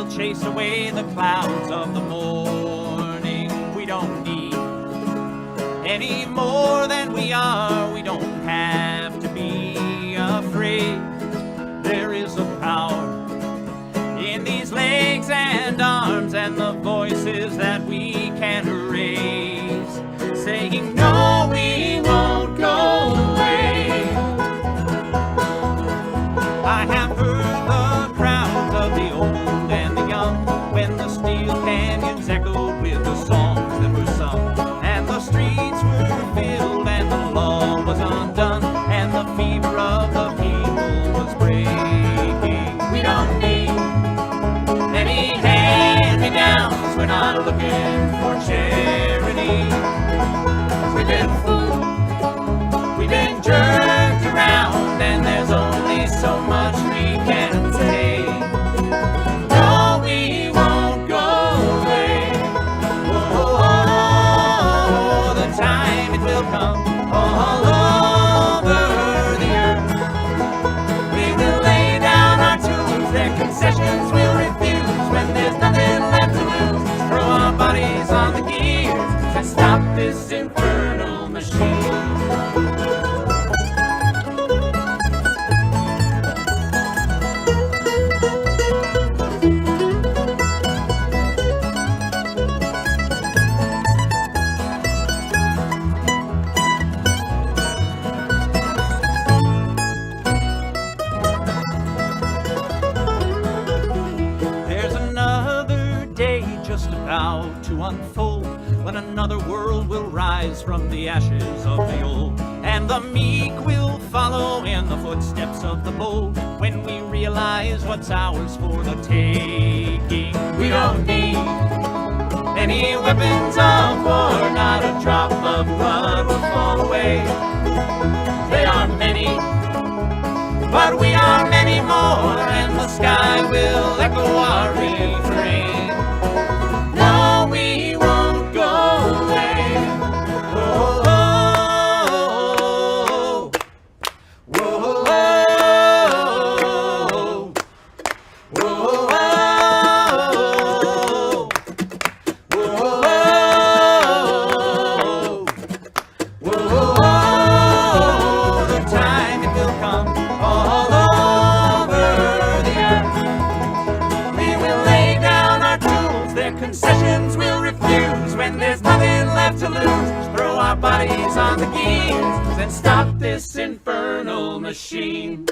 will chase away the clouds of the morning. We don't need any more than we are. We don't have to be afraid. There is a power in these legs and arms and the voices that we can raise, saying no, we won't go away. I have heard the crowds of the old and the young when the steel canyons echoed with the songs that were sung, and the streets were filled and the law was undone, and the fever of the people was breaking. We don't need any hand-me-downs. We're not looking for charity. We've been fooled, we've been jerked around, and there's only so much we can say. No, we won't go away. Oh, the time it will come all over the earth. We will lay down our tools, their concessions we'll refuse. When there's nothing left to lose, throw our bodies on the gears and stop this infernal machine. There's another day just about to unfold, when another world will rise from the ashes of the old, and the meek will follow in the footsteps of the bold, when we realize what's ours for the taking. We don't need any weapons of war, not a drop of blood will fall away. They are many, but we are many more, and the sky will echo our refrain. No, we won't go away. Oh, oh, oh, oh, oh, oh, the time it will come all over the earth. We will lay down our tools, their concessions we'll refuse. When there's nothing left to lose, throw our bodies on the gears and stop this infernal machine.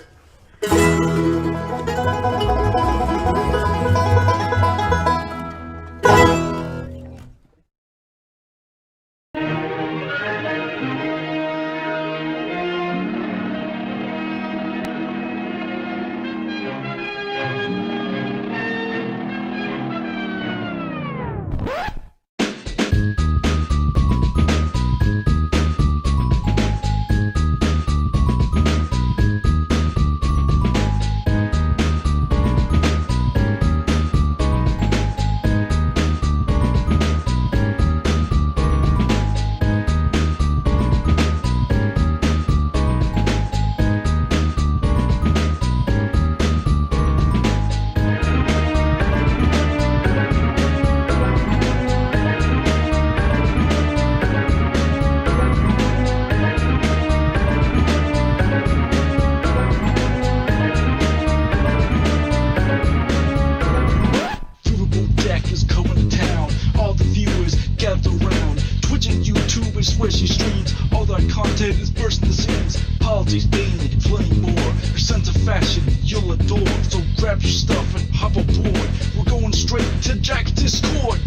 Swishy streams, all that content is bursting the seams. Politics daily, flame more. Your sense of fashion, you'll adore. So grab your stuff and hop aboard. We're going straight to Jack's Discord.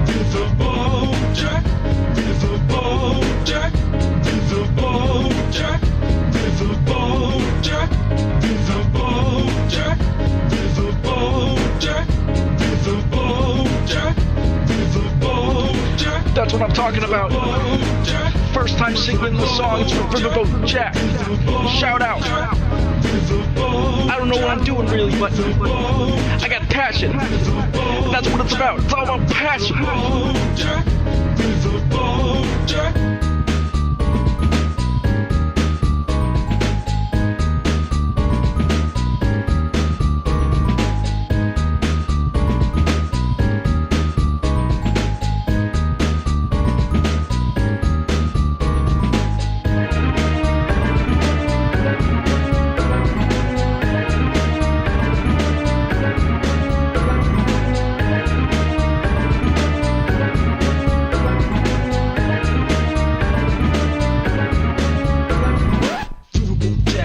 Viva Bojack, Viva Bojack, Viva Bojack, Viva Bojack, Viva Bojack, Viva Bojack, Viva Bojack, Viva Bojack. That's what I'm talking about. First time singing the songs for Riverboat Jack. Shout out. I don't know what I'm doing really, but I got passion. That's what it's about. It's all about passion.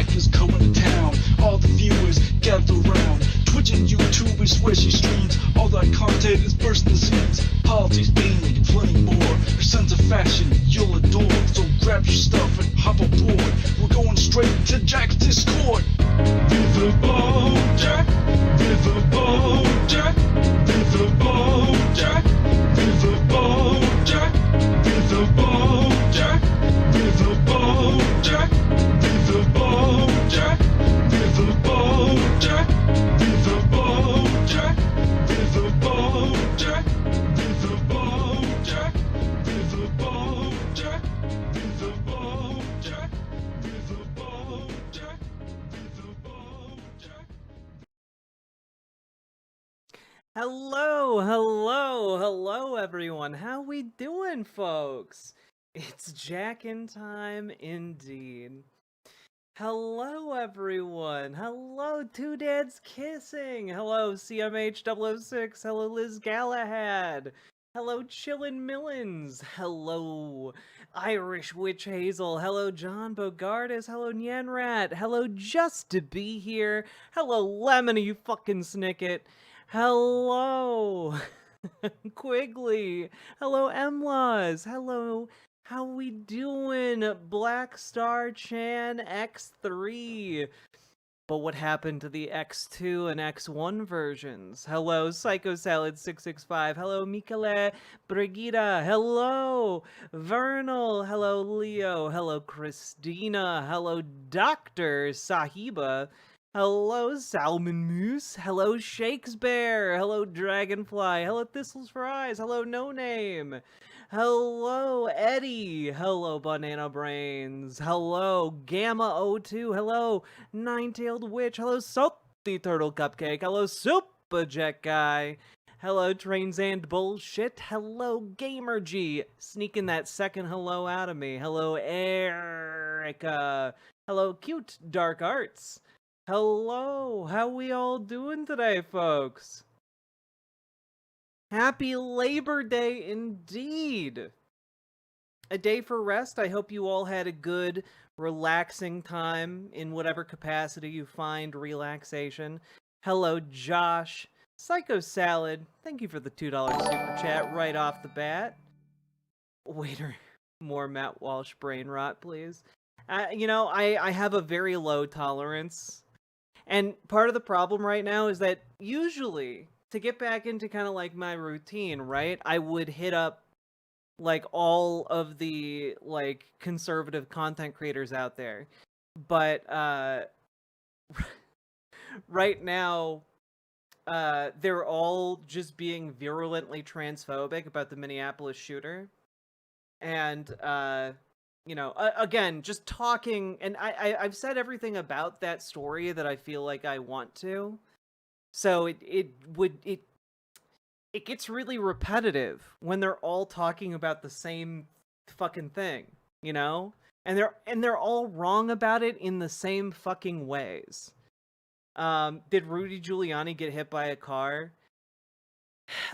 Jack is coming to town. All the viewers gather around. Twitch and YouTube is where she streams. All that content is bursting the seams. Politics, gaming, and plenty more. Her sense of fashion you'll adore. So grab your stuff and hop aboard. We're going straight to Jack's Discord. Riverboat Jack, Riverboat Jack, Riverboat Jack, Riverboat Jack, Riverboat Jack, Riverboat Jack, Riverboat Jack, Riverboat Jack, Riverboat Jack, Riverboat Jack, Riverboat Jack, Riverboat Jack, Riverboat Jack, Riverboat Jack, Riverboat Jack. Hello, everyone. How we doing, folks? It's Jack in time, indeed. Hello, everyone. Hello, Two Dads Kissing. Hello, CMH006. Hello, Liz Galahad. Hello, Chillin' Millins. Hello, Irish Witch Hazel. Hello, John Bogardus. Hello, Nyanrat. Hello, Just to Be Here. Hello, Lemony, you fucking snicket. Hello, Quigley. Hello, Emlaws. Hello, how we doing? Black Star Chan X3. But what happened to the X2 and X1 versions? Hello, Psycho Salad 665. Hello, Michele Brigida. Hello, Vernal. Hello, Leo. Hello, Christina. Hello, Dr. Sahiba. Hello, Salmon Moose. Hello, Shakespeare. Hello, Dragonfly. Hello, Thistles for Eyes. Hello, No Name. Hello, Eddie. Hello, Banana Brains. Hello, Gamma 02. Hello, Nine-Tailed Witch. Hello, Salty Turtle Cupcake. Hello, Super Jet Guy. Hello, Trains and Bullshit. Hello, Gamer G. Sneaking that second hello out of me. Hello, Erica. Hello, Cute Dark Arts. Hello, how we all doing today, folks? Happy Labor Day indeed! A day for rest. I hope you all had a good, relaxing time in whatever capacity you find relaxation. Hello, Josh. Psycho Salad, thank you for the $2 super chat right off the bat. Waiter, more Matt Walsh brain rot, please. I have a very low tolerance. And part of the problem right now is that usually, to get back into kind of like my routine, right, I would hit up like all of the like conservative content creators out there. But right now, they're all just being virulently transphobic about the Minneapolis shooter. And again, just talking, and I've said everything about that story that I feel like I want to. So it gets really repetitive when they're all talking about the same fucking thing, you know? And they're all wrong about it in the same fucking ways. Did Rudy Giuliani get hit by a car?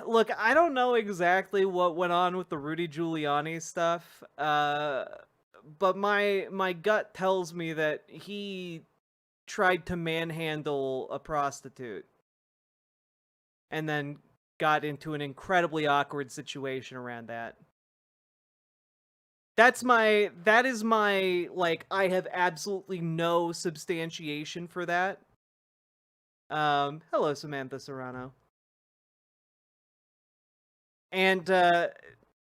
Look, I don't know exactly what went on with the Rudy Giuliani stuff. But my gut tells me that he tried to manhandle a prostitute and then got into an incredibly awkward situation around that. That is my, like, I have absolutely no substantiation for that. Hello, Samantha Serrano. And,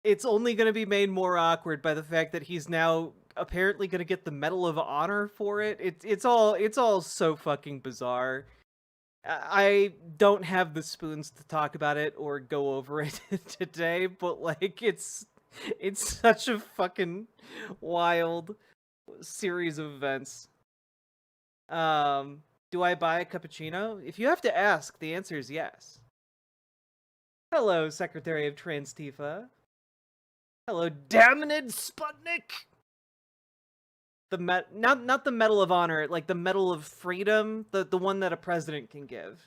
it's only going to be made more awkward by the fact that he's now apparently going to get the Medal of Honor for it. It's all so fucking bizarre. I don't have the spoons to talk about it or go over it today, but like it's such a fucking wild series of events. Do I buy a cappuccino? If you have to ask, the answer is yes. Hello, Secretary of Transtifa. Hello, Daminid Sputnik. Not the Medal of Honor, like the Medal of Freedom, the one that a president can give.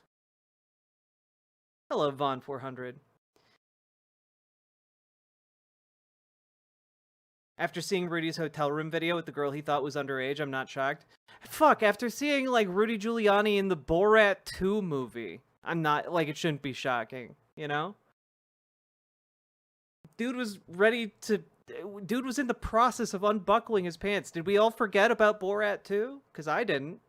Hello, Von 400. After seeing Rudy's hotel room video with the girl he thought was underage, I'm not shocked. Fuck, after seeing, like, Rudy Giuliani in the Borat 2 movie, I'm not, like, it shouldn't be shocking, you know? Dude was in the process of unbuckling his pants. Did we all forget about Borat 2? Because I didn't.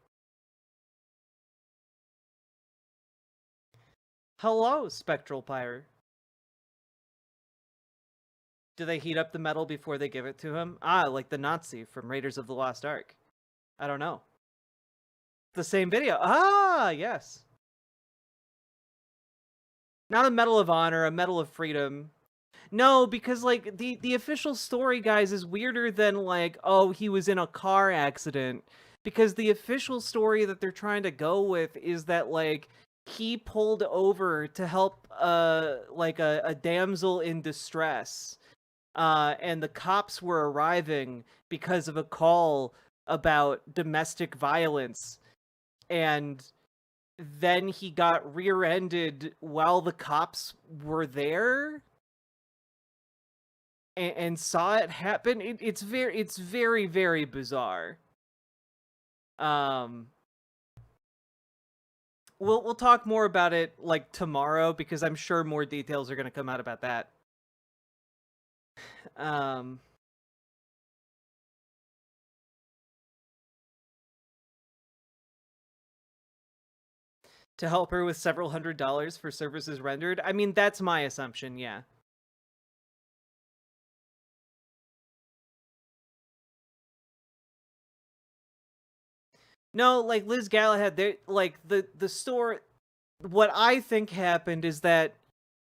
Hello, Spectral Pyre. Do they heat up the metal before they give it to him? Ah, like the Nazi from Raiders of the Lost Ark. I don't know. The same video. Ah, yes. Not a Medal of Honor, a Medal of Freedom. No, because, like, the official story, guys, is weirder than, like, oh, he was in a car accident. Because the official story that they're trying to go with is that, like, he pulled over to help, like, a damsel in distress. And the cops were arriving because of a call about domestic violence. And then he got rear-ended while the cops were there and saw it happen. It's very, very bizarre. We'll talk more about it, like, tomorrow, because I'm sure more details are going to come out about that. To help her with several $100s for services rendered. I mean, that's my assumption, yeah. No, like, Liz Galahad, like, the store... What I think happened is that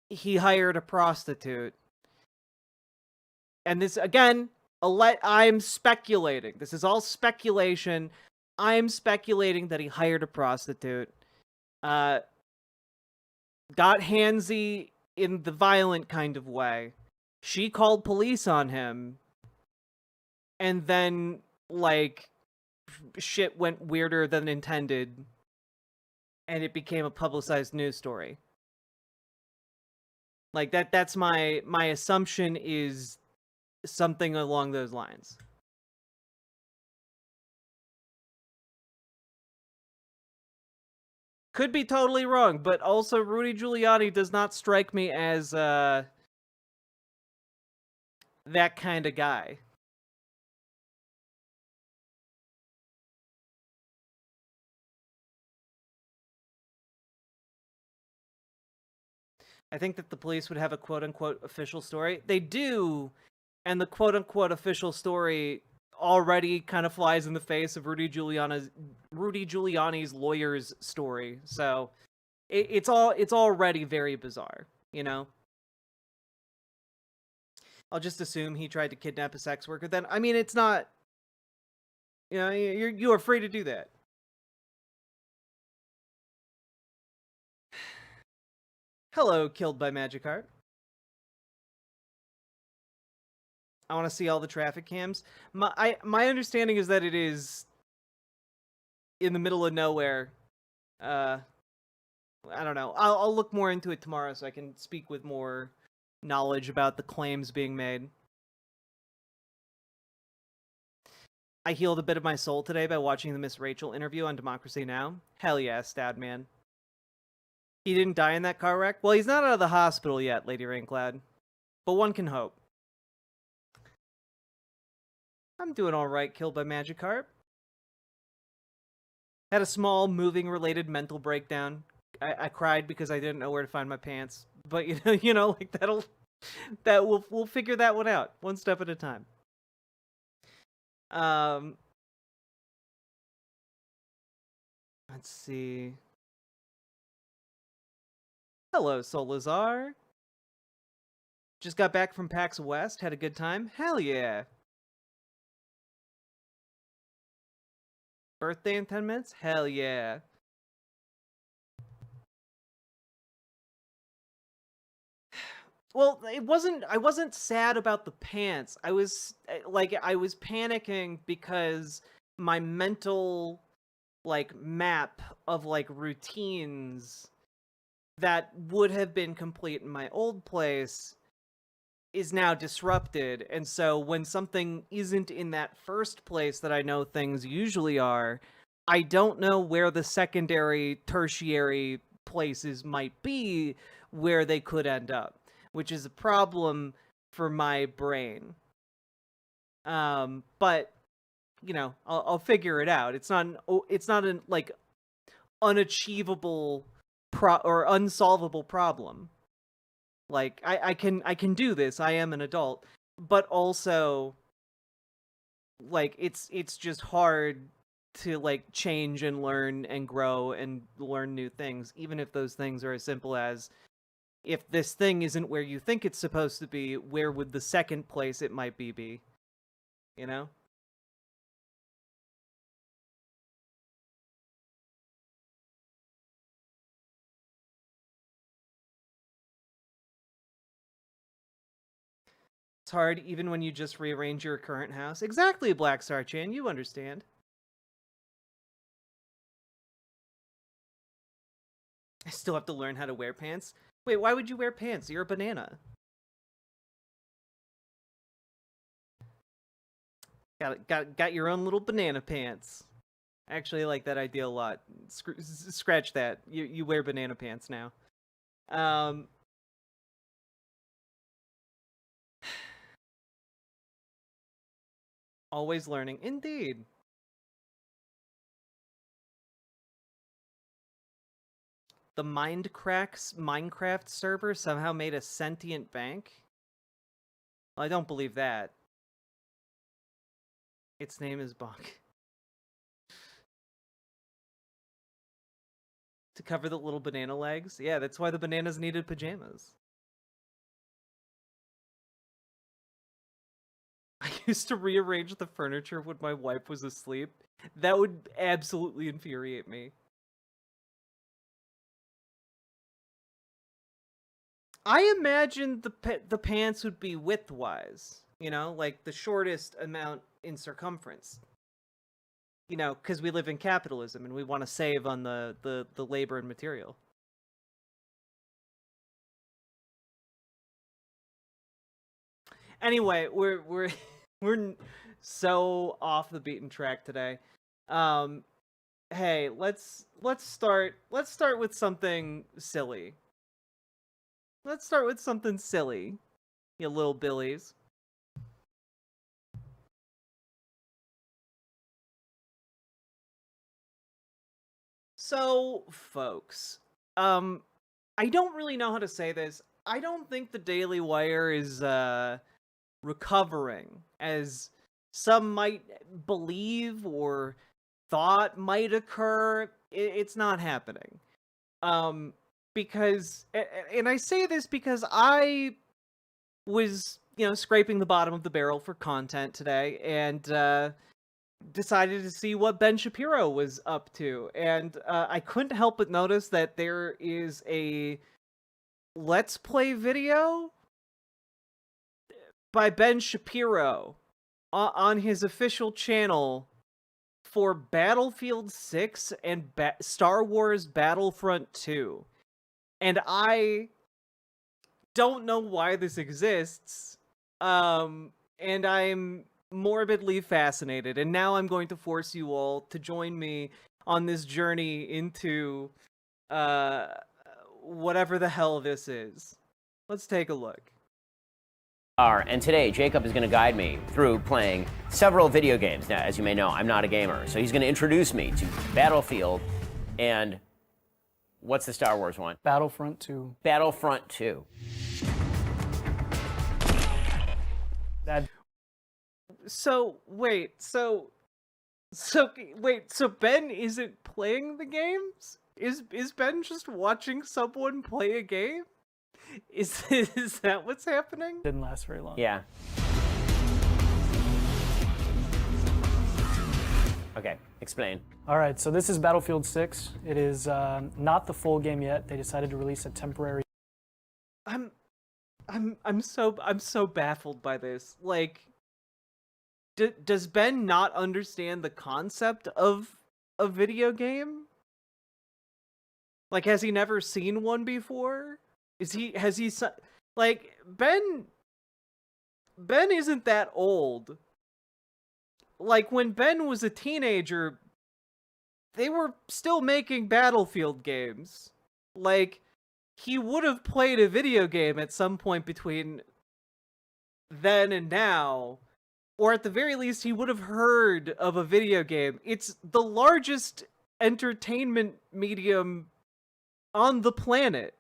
he hired a prostitute. And this, again, I'm speculating. This is all speculation. I'm speculating that he hired a prostitute. Got handsy in the violent kind of way. She called police on him. And then, like, shit went weirder than intended. And it became a publicized news story. Like, that's my assumption is something along those lines. Could be totally wrong, but also Rudy Giuliani does not strike me as that kind of guy. I think that the police would have a quote-unquote official story. They do, and the quote-unquote official story already kind of flies in the face of Rudy Giuliani's lawyer's story. So it's already very bizarre, you know? I'll just assume he tried to kidnap a sex worker then. I mean, it's not, you know, you are free to do that. Hello, Killed by Magikarp. I want to see all the traffic cams. My understanding is that it is in the middle of nowhere. I don't know. I'll look more into it tomorrow so I can speak with more knowledge about the claims being made. I healed a bit of my soul today by watching the Miss Rachel interview on Democracy Now! Hell yeah, Stadman. He didn't die in that car wreck? Well, he's not out of the hospital yet, Lady Raincloud. But one can hope. I'm doing alright, Killed by Magikarp. Had a small moving-related mental breakdown. I cried because I didn't know where to find my pants. But, you know, like, we'll figure that one out, one step at a time. Let's see. Hello, Solazar. Just got back from PAX West. Had a good time. Hell yeah. Birthday in 10 minutes? Hell yeah. Well, I wasn't sad about the pants. I was panicking because my mental, like, map of, like, routines that would have been complete in my old place is now disrupted, and so when something isn't in that first place that I know things usually are, I don't know where the secondary, tertiary places might be where they could end up, which is a problem for my brain. But you know, I'll figure it out. It's not an like unachievable or unsolvable problem. Like I can do this. I am an adult, but also like it's just hard to like change and learn and grow and learn new things, even if those things are as simple as, if this thing isn't where you think it's supposed to be, where would the second place it might be? You know? It's hard even when you just rearrange your current house. Exactly, Black Star Chan, you understand. I still have to learn how to wear pants. Wait, why would you wear pants? You're a banana. Got your own little banana pants. I actually like that idea a lot. Scratch that. You wear banana pants now. Always learning. Indeed. The Minecraft server somehow made a sentient bank? Well, I don't believe that. Its name is Bonk. To cover the little banana legs? Yeah, that's why the bananas needed pajamas. I used to rearrange the furniture when my wife was asleep. That would absolutely infuriate me. I imagine the pants would be width-wise, you know, like the shortest amount in circumference. You know, because we live in capitalism and we want to save on the labor and material. Anyway, we're we're so off the beaten track today. Hey, let's start with something silly. Let's start with something silly, you little billies. So, folks, I don't really know how to say this. I don't think the Daily Wire is recovering as some might believe or thought might occur. It's not happening. Because, and I say this because I was, you know, scraping the bottom of the barrel for content today, and decided to see what Ben Shapiro was up to, and I couldn't help but notice that there is a Let's Play video by Ben Shapiro on his official channel for Battlefield 6 and Star Wars Battlefront 2. And I don't know why this exists, and I'm morbidly fascinated, and now I'm going to force you all to join me on this journey into whatever the hell this is. Let's take a look. And today, Jacob is going to guide me through playing several video games. Now, as you may know, I'm not a gamer, so he's going to introduce me to Battlefield and what's the Star Wars one? Battlefront 2. Battlefront 2. So Ben isn't playing the games? Is Ben just watching someone play a game? Is that what's happening? Didn't last very long. Yeah. Okay, explain. All right, so this is Battlefield 6. It is not the full game yet. They decided to release a temporary. I'm so baffled by this. Like, does Ben not understand the concept of a video game? Like, has he never seen one before? Has he like Ben Ben isn't that old. Like, when Ben was a teenager, they were still making Battlefield games. Like, he would have played a video game at some point between then and now, or at the very least, he would have heard of a video game. It's the largest entertainment medium on the planet.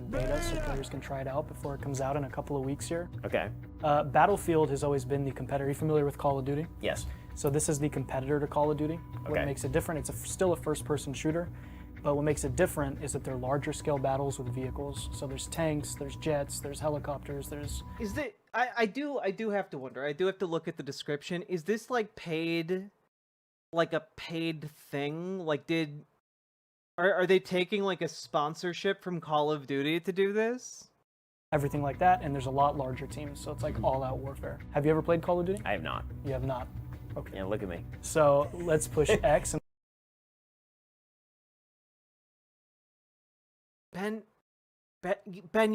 Beta, so players can try it out before it comes out in a couple of weeks here. Okay. Battlefield has always been the competitor. Are you familiar with Call of Duty? Yes. So this is the competitor to Call of Duty. What Okay. makes it different, still a first-person shooter, but what makes it different is that they're larger scale battles with vehicles. So there's tanks, there's jets, there's helicopters, there's... Is that I do have to wonder. I do have to look at the description. Is this like paid, like a paid thing? Like, are they taking like a sponsorship from Call of Duty to do this? everything like that, and there's a lot larger teams, so it's like all-out warfare. Have you ever played Call of Duty? I have not. You have not. Okay. Yeah, look at me. So let's push X and Ben,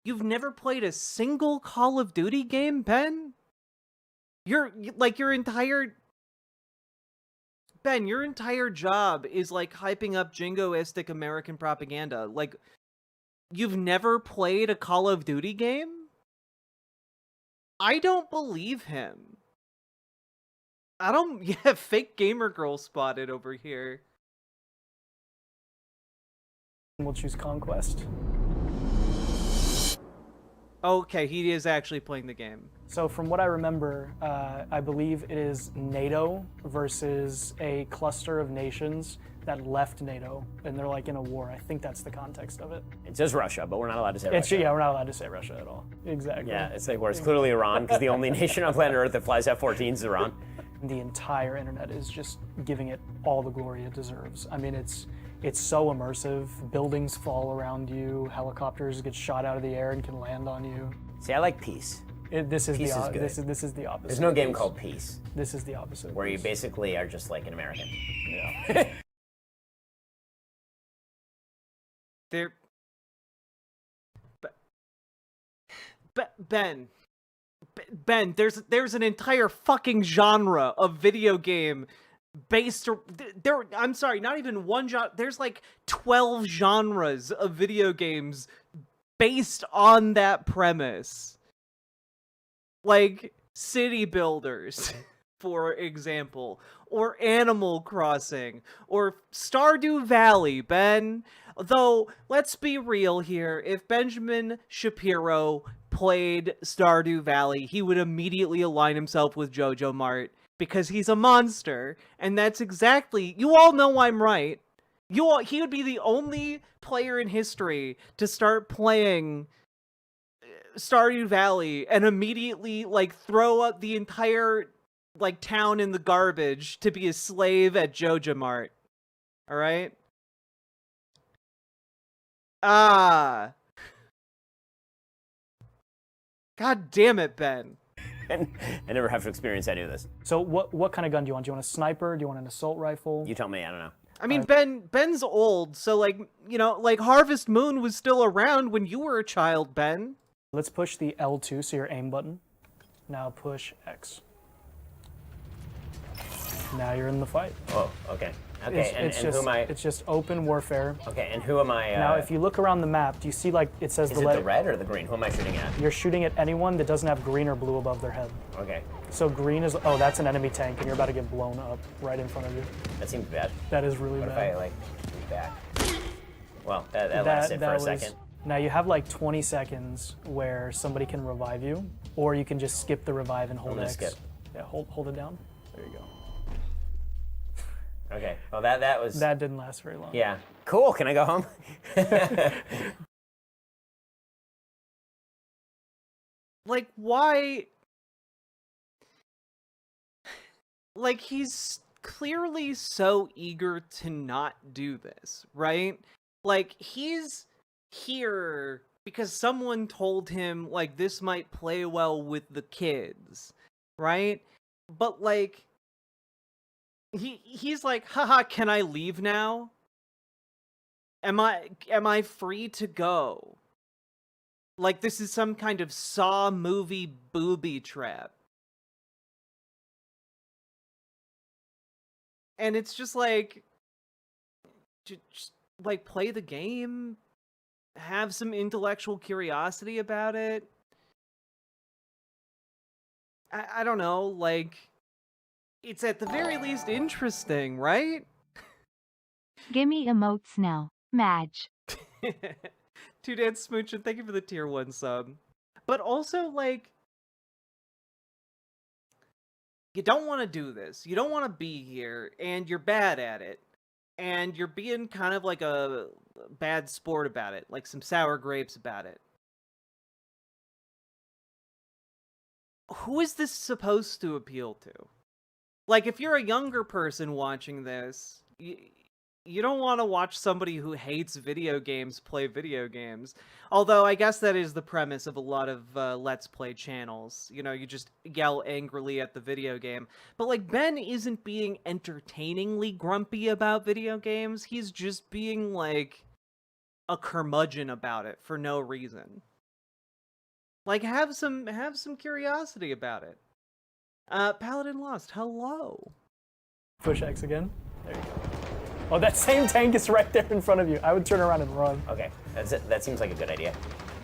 you've never played a single Call of Duty game, Ben? Your entire job is like hyping up jingoistic American propaganda. Like, you've never played a Call of Duty game? I don't believe him. Yeah, fake gamer girl spotted over here. we'll choose Conquest. Okay, he is actually playing the game. So from what I remember, I believe it is NATO versus a cluster of nations that left NATO, and they're like in a war. I think that's the context of it. It says Russia, but we're not allowed to say Russia. Yeah, we're not allowed to say Russia at all. Exactly. Yeah, it's like where it's clearly Iran, because the only nation on planet Earth that flies F-14s is Iran. The entire internet is just giving it all the glory it deserves. I mean, it's so immersive. Buildings fall around you, helicopters get shot out of the air and can land on you. See, I like peace. This is Peace is good. this is the opposite. There's no game called Peace, This is the opposite. where you basically are just like an American. Yeah. There. Ben, there's an entire fucking genre of video game based there. I'm sorry, not even one genre. There's like 12 genres of video games based on that premise. Like City Builders, for example, or Animal Crossing, or Stardew Valley, Ben. Though, let's be real here, if Benjamin Shapiro played Stardew Valley, he would immediately align himself with Jojo Mart, because he's a monster, and that's exactly... You all know I'm right. He would be the only player in history to start playing Stardew Valley and immediately, like, throw up the entire, like, town in the garbage to be a slave at Jojo Mart. Alright? God damn it, Ben. I never have to experience any of this. So what kind of gun do you want? Do you want a sniper? Do you want an assault rifle? You tell me, I don't know. I mean, Ben's old, so, like, you know, like, Harvest Moon was still around when you were a child, Ben. Let's push the L2, so your aim button. Now push X. Now you're in the fight. Oh, okay. Okay, and who am I? It's just open warfare. Okay, and who am I? Now, if you look around the map, do you see, like, it says is it the red or the green? Who am I shooting at? You're shooting at anyone that doesn't have green or blue above their head. Okay, So green is, oh, that's an enemy tank, and you're about to get blown up right in front of you. that seems bad. That is really What if bad. I, like, move back? Well, that lasted for a second. Now you have like 20 seconds where somebody can revive you, or you can just skip the revive and hold I'm gonna X. skip. Yeah, hold it down. There you go. Okay, well, that was... That didn't last very long. Yeah. Cool, can I go home? Like, why? Like, he's clearly so eager to not do this, right? Like, he's here because someone told him, like, this might play well with the kids, right? But, like, he's like, haha, can I leave now? Am I free to go? Like this is some kind of Saw movie booby trap. And it's just like, just like play the game, have some intellectual curiosity about it. I don't know, like, it's at the very least interesting, right? Gimme emotes now. Madge. Two Dance Smooch, thank you for the tier 1 sub. But also, like, you don't want to do this. You don't want to be here, and you're bad at it. And you're being kind of like a bad sport about it, like some sour grapes about it. Who is this supposed to appeal to? Like, if you're a younger person watching this, you don't want to watch somebody who hates video games play video games. Although, I guess that is the premise of a lot of Let's Play channels. You know, you just yell angrily at the video game. But, like, Ben isn't being entertainingly grumpy about video games. He's just being, like, a curmudgeon about it for no reason. Like, have some curiosity about it. Paladin Lost, hello. Push X again. There you go. Oh, that same tank is right there in front of you. I would turn around and run. Okay, that seems like a good idea.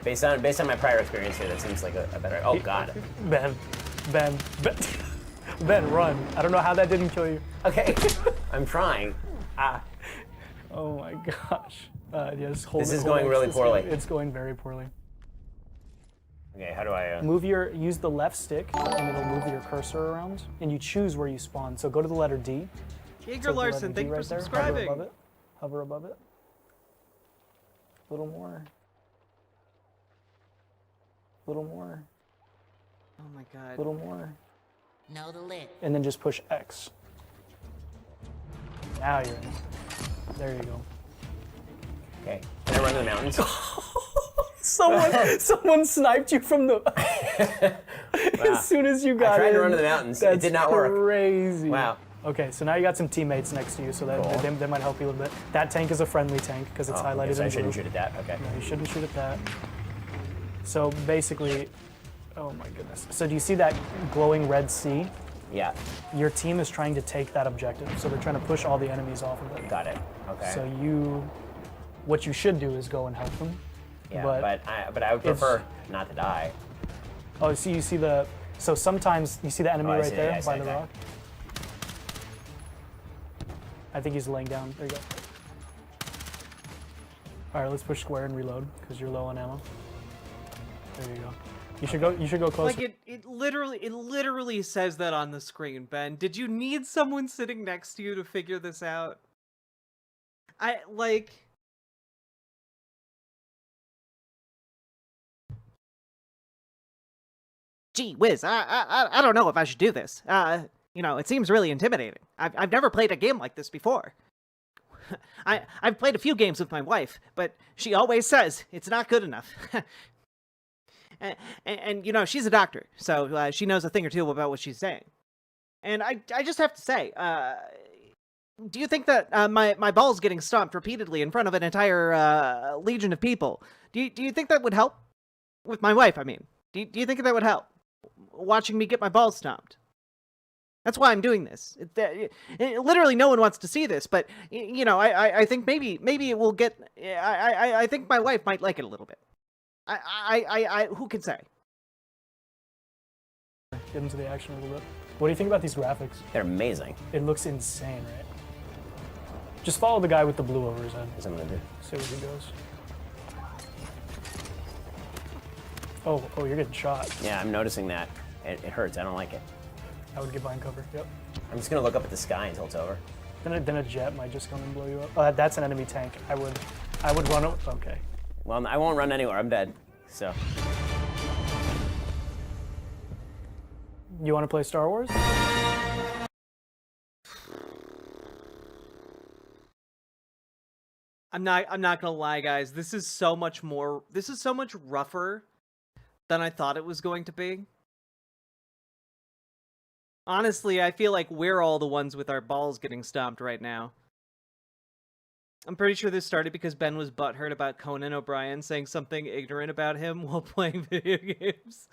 Based on my prior experience here, that seems like a better. Oh God. Ben, run. I don't know how that didn't kill you. Okay, I'm trying. Oh my gosh. Yes, hold This it, is hold going X. really poorly. It's going very poorly. Okay, how do I? Use the left stick, and it'll move your cursor around, and you choose where you spawn. So go to the letter D. Jaeger Larson, thank you for subscribing. Hover above it. A little more. A little more. Oh my god. A little more. Know the lid. And then just push X. Now you're in. There you go. Okay, can I run to the mountains? Someone sniped you from the. As soon as you got I tried in. to run to the mountains. That's It did not work. Crazy. Wow. Okay, so now you got some teammates next to you, so that Cool. they might help you a little bit. That tank is a friendly tank because it's highlighted so in I shouldn't blue. shoot at that. Okay. No, you shouldn't shoot at that. So basically, oh my goodness. So do you see that glowing red C? Yeah. Your team is trying to take that objective, so they're trying to push all the enemies off of it. Got it. Okay. So what you should do is go and help them. Yeah, but I would prefer not to die. Oh, so you see so sometimes you see the enemy I right see it, there I see by it, the okay. rock. I think he's laying down. There you go. All right, let's push square and reload because you're low on ammo. There you go. You should go closer. Like it literally says that on the screen, Ben. Did you need someone sitting next to you to figure this out? Gee whiz, I don't know if I should do this. You know, it seems really intimidating. I've never played a game like this before. I've played a few games with my wife, but she always says it's not good enough. and you know, she's a doctor, so she knows a thing or two about what she's saying. And I just have to say, do you think that my balls getting stomped repeatedly in front of an entire legion of people, do you think that would help? With my wife, I mean. Do you think that would help? Watching me get my balls stomped. That's why I'm doing this. Literally, no one wants to see this, but you know, I think maybe it will get. I think my wife might like it a little bit. Who can say? Get into the action a little bit. What do you think about these graphics? They're amazing. It looks insane, right? Just follow the guy with the blue over his head. That's what I'm gonna do. See where he goes. Oh, you're getting shot. Yeah, I'm noticing that. It hurts. I don't like it. I would get behind cover. Yep. I'm just gonna look up at the sky until it's over. Then a jet might just come and blow you up. Oh, that's an enemy tank. I would run. Okay. Well, I won't run anywhere. I'm dead. So. You want to play Star Wars? I'm not gonna lie, guys. This is so much rougher than I thought it was going to be. Honestly, I feel like we're all the ones with our balls getting stomped right now. I'm pretty sure this started because Ben was butthurt about Conan O'Brien saying something ignorant about him while playing video games.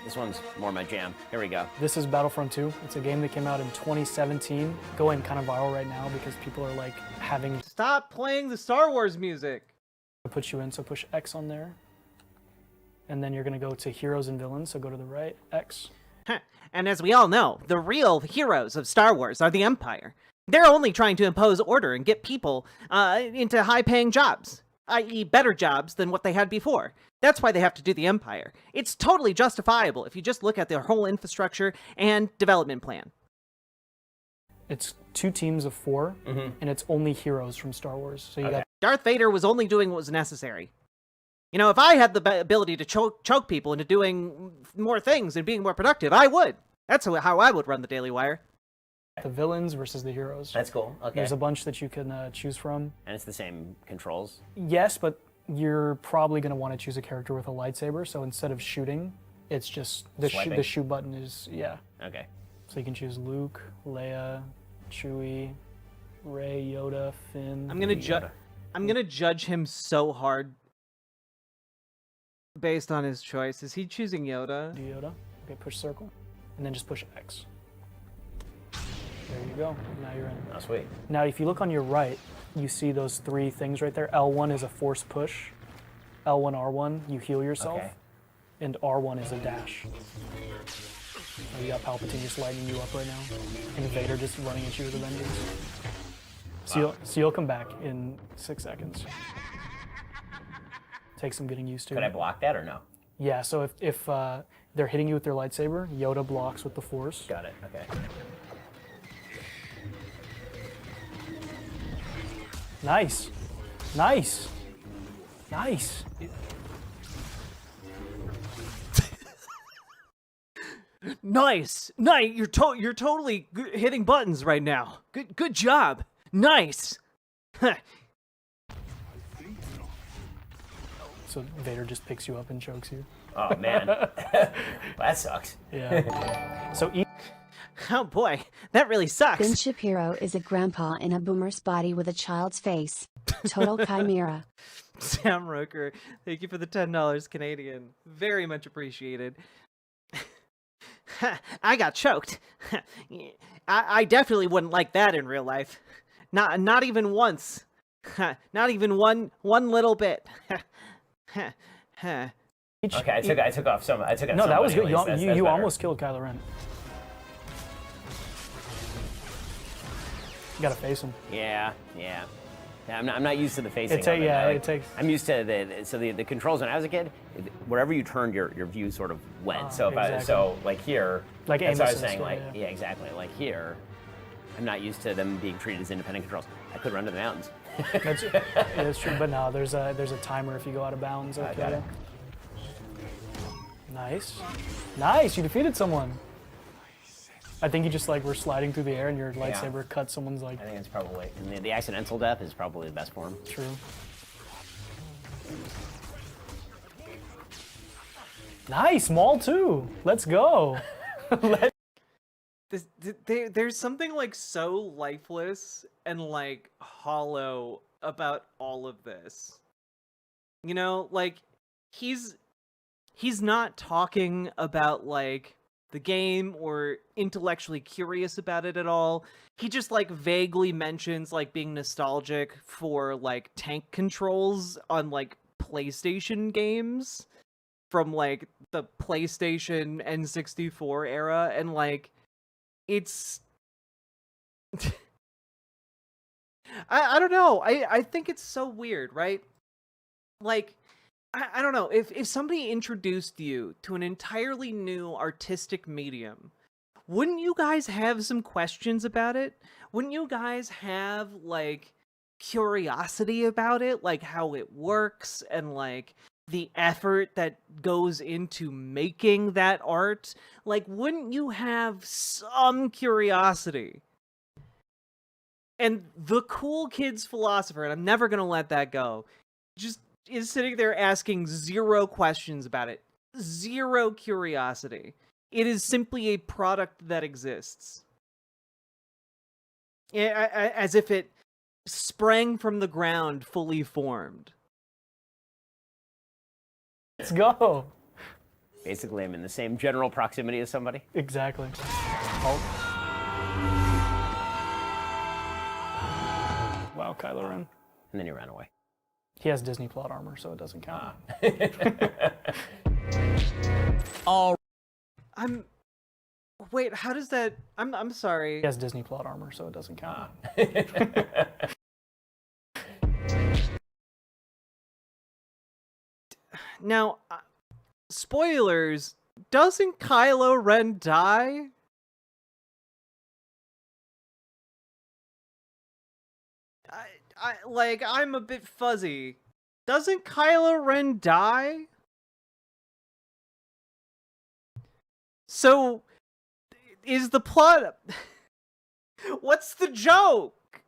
This one's more my jam. Here we go. This is Battlefront 2. It's a game that came out in 2017, going kind of viral right now because people are like having to Stop playing the Star Wars music. put you in, so push X on there. And then you're gonna go to Heroes and Villains, so go to the right, X. And as we all know, the real heroes of Star Wars are the Empire. They're only trying to impose order and get people into high-paying jobs, i.e. better jobs than what they had before. That's why they have to do the Empire. It's totally justifiable if you just look at their whole infrastructure and development plan. It's 2 teams of 4, and it's only heroes from Star Wars. So you got Darth Vader was only doing what was necessary. You know, if I had the ability to choke people into doing more things and being more productive, I would. That's how I would run the Daily Wire. the villains versus the heroes. That's cool. Okay. There's a bunch that you can choose from. And it's the same controls. Yes, but you're probably going to want to choose a character with a lightsaber, so instead of shooting, it's just the shoot button is, yeah. Okay. So you can choose Luke, Leia, Chewie, Rey, Yoda, Finn. I'm gonna judge him so hard based on his choice. Is he choosing Yoda? Yoda. Okay, push circle, and then just push X. There you go. Now you're in. Oh, sweet. Now, if you look on your right, you see those 3 things right there. L1 is a force push. L1, R1, you heal yourself. Okay. And R1 is a dash. So you got Palpatine just lighting you up right now. And Vader just running at you with a vengeance. So you'll come back in 6 seconds. Takes some getting used to. Could I block that or no? Yeah, so if they're hitting you with their lightsaber, Yoda blocks with the Force. Got it. Okay. Nice. Nice. Nice. Nice. You're totally hitting buttons right now. Good job. Nice. So Vader just picks you up and chokes you. Oh, man. Well, that sucks. Yeah. So Oh boy, that really sucks. Ben Shapiro is a grandpa in a boomer's body with a child's face. Total chimera. Sam Roker, thank you for the $10 Canadian. Very much appreciated. I got choked. I definitely wouldn't like that in real life. Not even once. Not even one little bit. Okay, I took off some. I took off. no, some that was good. anyways. That's You better. almost killed Kylo Ren. You gotta face him. Yeah. I'm not used to the facing. It takes. I'm used to the controls when I was a kid. Wherever you turned, your view sort of went. So exactly. like here, Like that's what I was Amos saying. and Like stuff, yeah, exactly. Like here, I'm not used to them being treated as independent controls. I could run to the mountains. That's true, but no, there's a timer if you go out of bounds. Okay. got it. Nice. You defeated someone. I think you just were sliding through the air and your lightsaber cut someone's I think it's probably the accidental death is probably the best form. True. Nice, Maul 2. Let's go. There's something so lifeless and hollow about all of this. You know, he's not talking about the game or intellectually curious about it at all. He just vaguely mentions being nostalgic for tank controls on PlayStation games from the PlayStation N64 era, and it's I don't know. I think it's so weird, right? I don't know. If somebody introduced you to an entirely new artistic medium, wouldn't you guys have some questions about it? Wouldn't you guys have curiosity about it, how it works and the effort that goes into making that art? Wouldn't you have some curiosity? And the cool kid's philosopher, and I'm never gonna let that go, just is sitting there asking 0 questions about it. 0 curiosity. It is simply a product that exists. as if it sprang from the ground, fully formed. Let's go. Basically, I'm in the same general proximity as somebody. Exactly. Oh. Wow, Kylo Ren. And then he ran away. He has Disney plot armor, so it doesn't count. Wait, how does that... I'm sorry. He has Disney plot armor, so it doesn't count. Now, spoilers, doesn't Kylo Ren die? I'm a bit fuzzy. Doesn't Kylo Ren die? So, is the plot... What's the joke?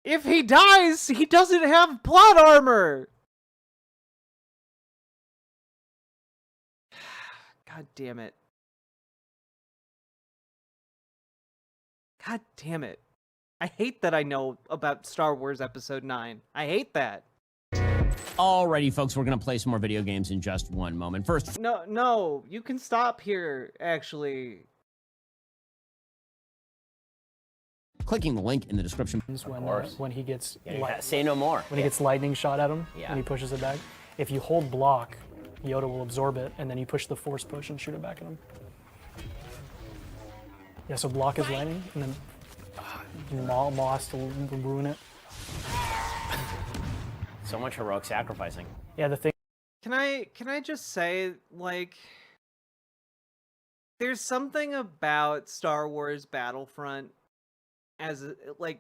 If he dies, he doesn't have plot armor! God damn it. God damn it. I hate that I know about Star Wars Episode 9. I hate that. Alrighty, folks, we're going to play some more video games in just one moment. First, No, you can stop here, actually. clicking the link in the description. When he gets Say no more. when he gets lightning shot at him Yeah. and he pushes it back, if you hold block, Yoda will absorb it, and then you push the force push and shoot it back at him. Yeah, so block is lightning, and then Maul has to ruin it. So much heroic sacrificing. Yeah, the thing. Can I just say, like, there's something about Star Wars Battlefront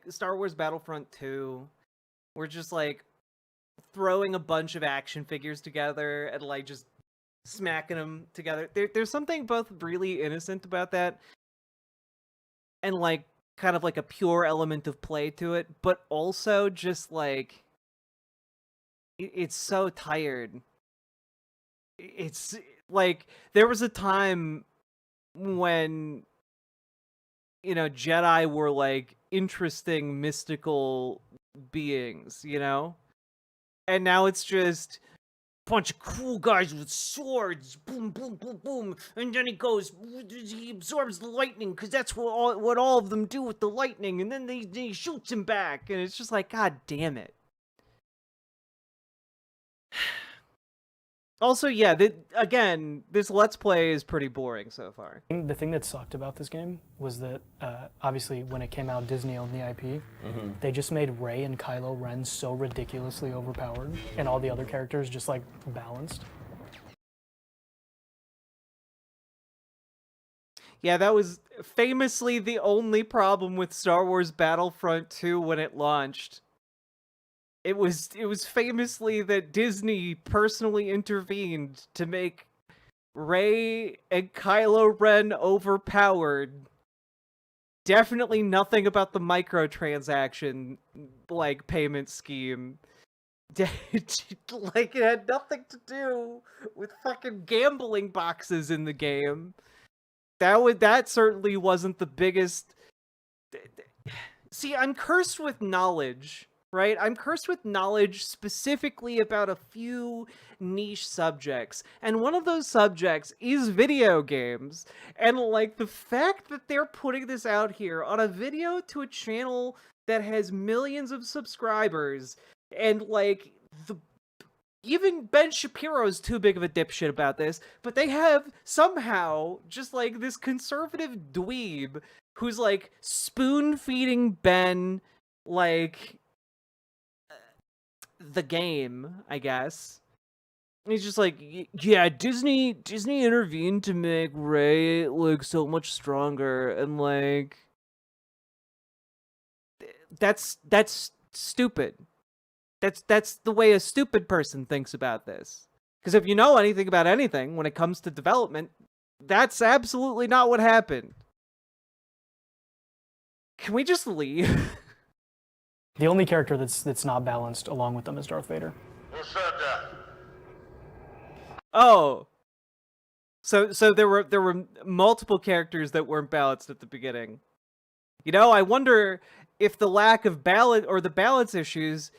Star Wars Battlefront 2, we're just like throwing a bunch of action figures together and like just smacking them together. There's something both really innocent about that and like kind of like a pure element of play to it, but also just like it's so tired. It's like there was a time when Jedi were like interesting mystical beings, and now it's just a bunch of cool guys with swords, boom, boom, boom, boom, and then he absorbs the lightning because that's what all of them do with the lightning, and then he shoots him back, and it's just like, God damn it. Also, yeah, again, this Let's Play is pretty boring so far. The thing that sucked about this game was that, obviously, when it came out, Disney owned the IP. They just made Rey and Kylo Ren so ridiculously overpowered, and all the other characters just, like, balanced. Yeah, that was famously the only problem with Star Wars Battlefront 2 when it launched. It was famously that Disney personally intervened to make Rey and Kylo Ren overpowered. Definitely nothing about the microtransaction like payment scheme. Like it had nothing to do with fucking gambling boxes in the game. That certainly wasn't the biggest. See, I'm cursed with knowledge. Right? I'm cursed with knowledge specifically about a few niche subjects. And one of those subjects is video games. And like the fact that they're putting this out here on a video to a channel that has millions of subscribers and like even Ben Shapiro's too big of a dipshit about this, but they have somehow just like this conservative dweeb who's like spoon-feeding Ben like the game, I guess. And he's just like, yeah, Disney intervened to make Rey look so much stronger, and like that's stupid. That's the way a stupid person thinks about this. Because if you know anything about anything when it comes to development, that's absolutely not what happened. Can we just leave? The only character that's not balanced along with them is Darth Vader. Who said that? Oh. So there were multiple characters that weren't balanced at the beginning. You know, I wonder if the lack of ballot or the balance issues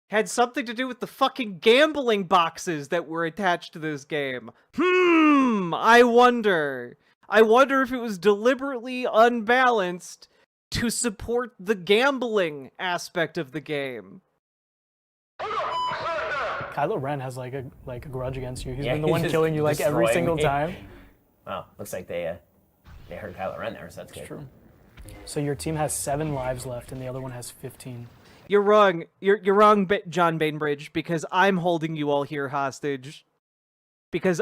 had something to do with the fucking gambling boxes that were attached to this game. I wonder. I wonder if it was deliberately unbalanced to support the gambling aspect of the game. Kylo Ren has like a grudge against you. He's Yeah, been the he's one just killing you like every destroying single me. time. Wow, looks like they heard Kylo Ren there, so that's good. True. So your team has 7 lives left, and the other one has 15. You're wrong. You're wrong, John Bainbridge, because I'm holding you all here hostage. Because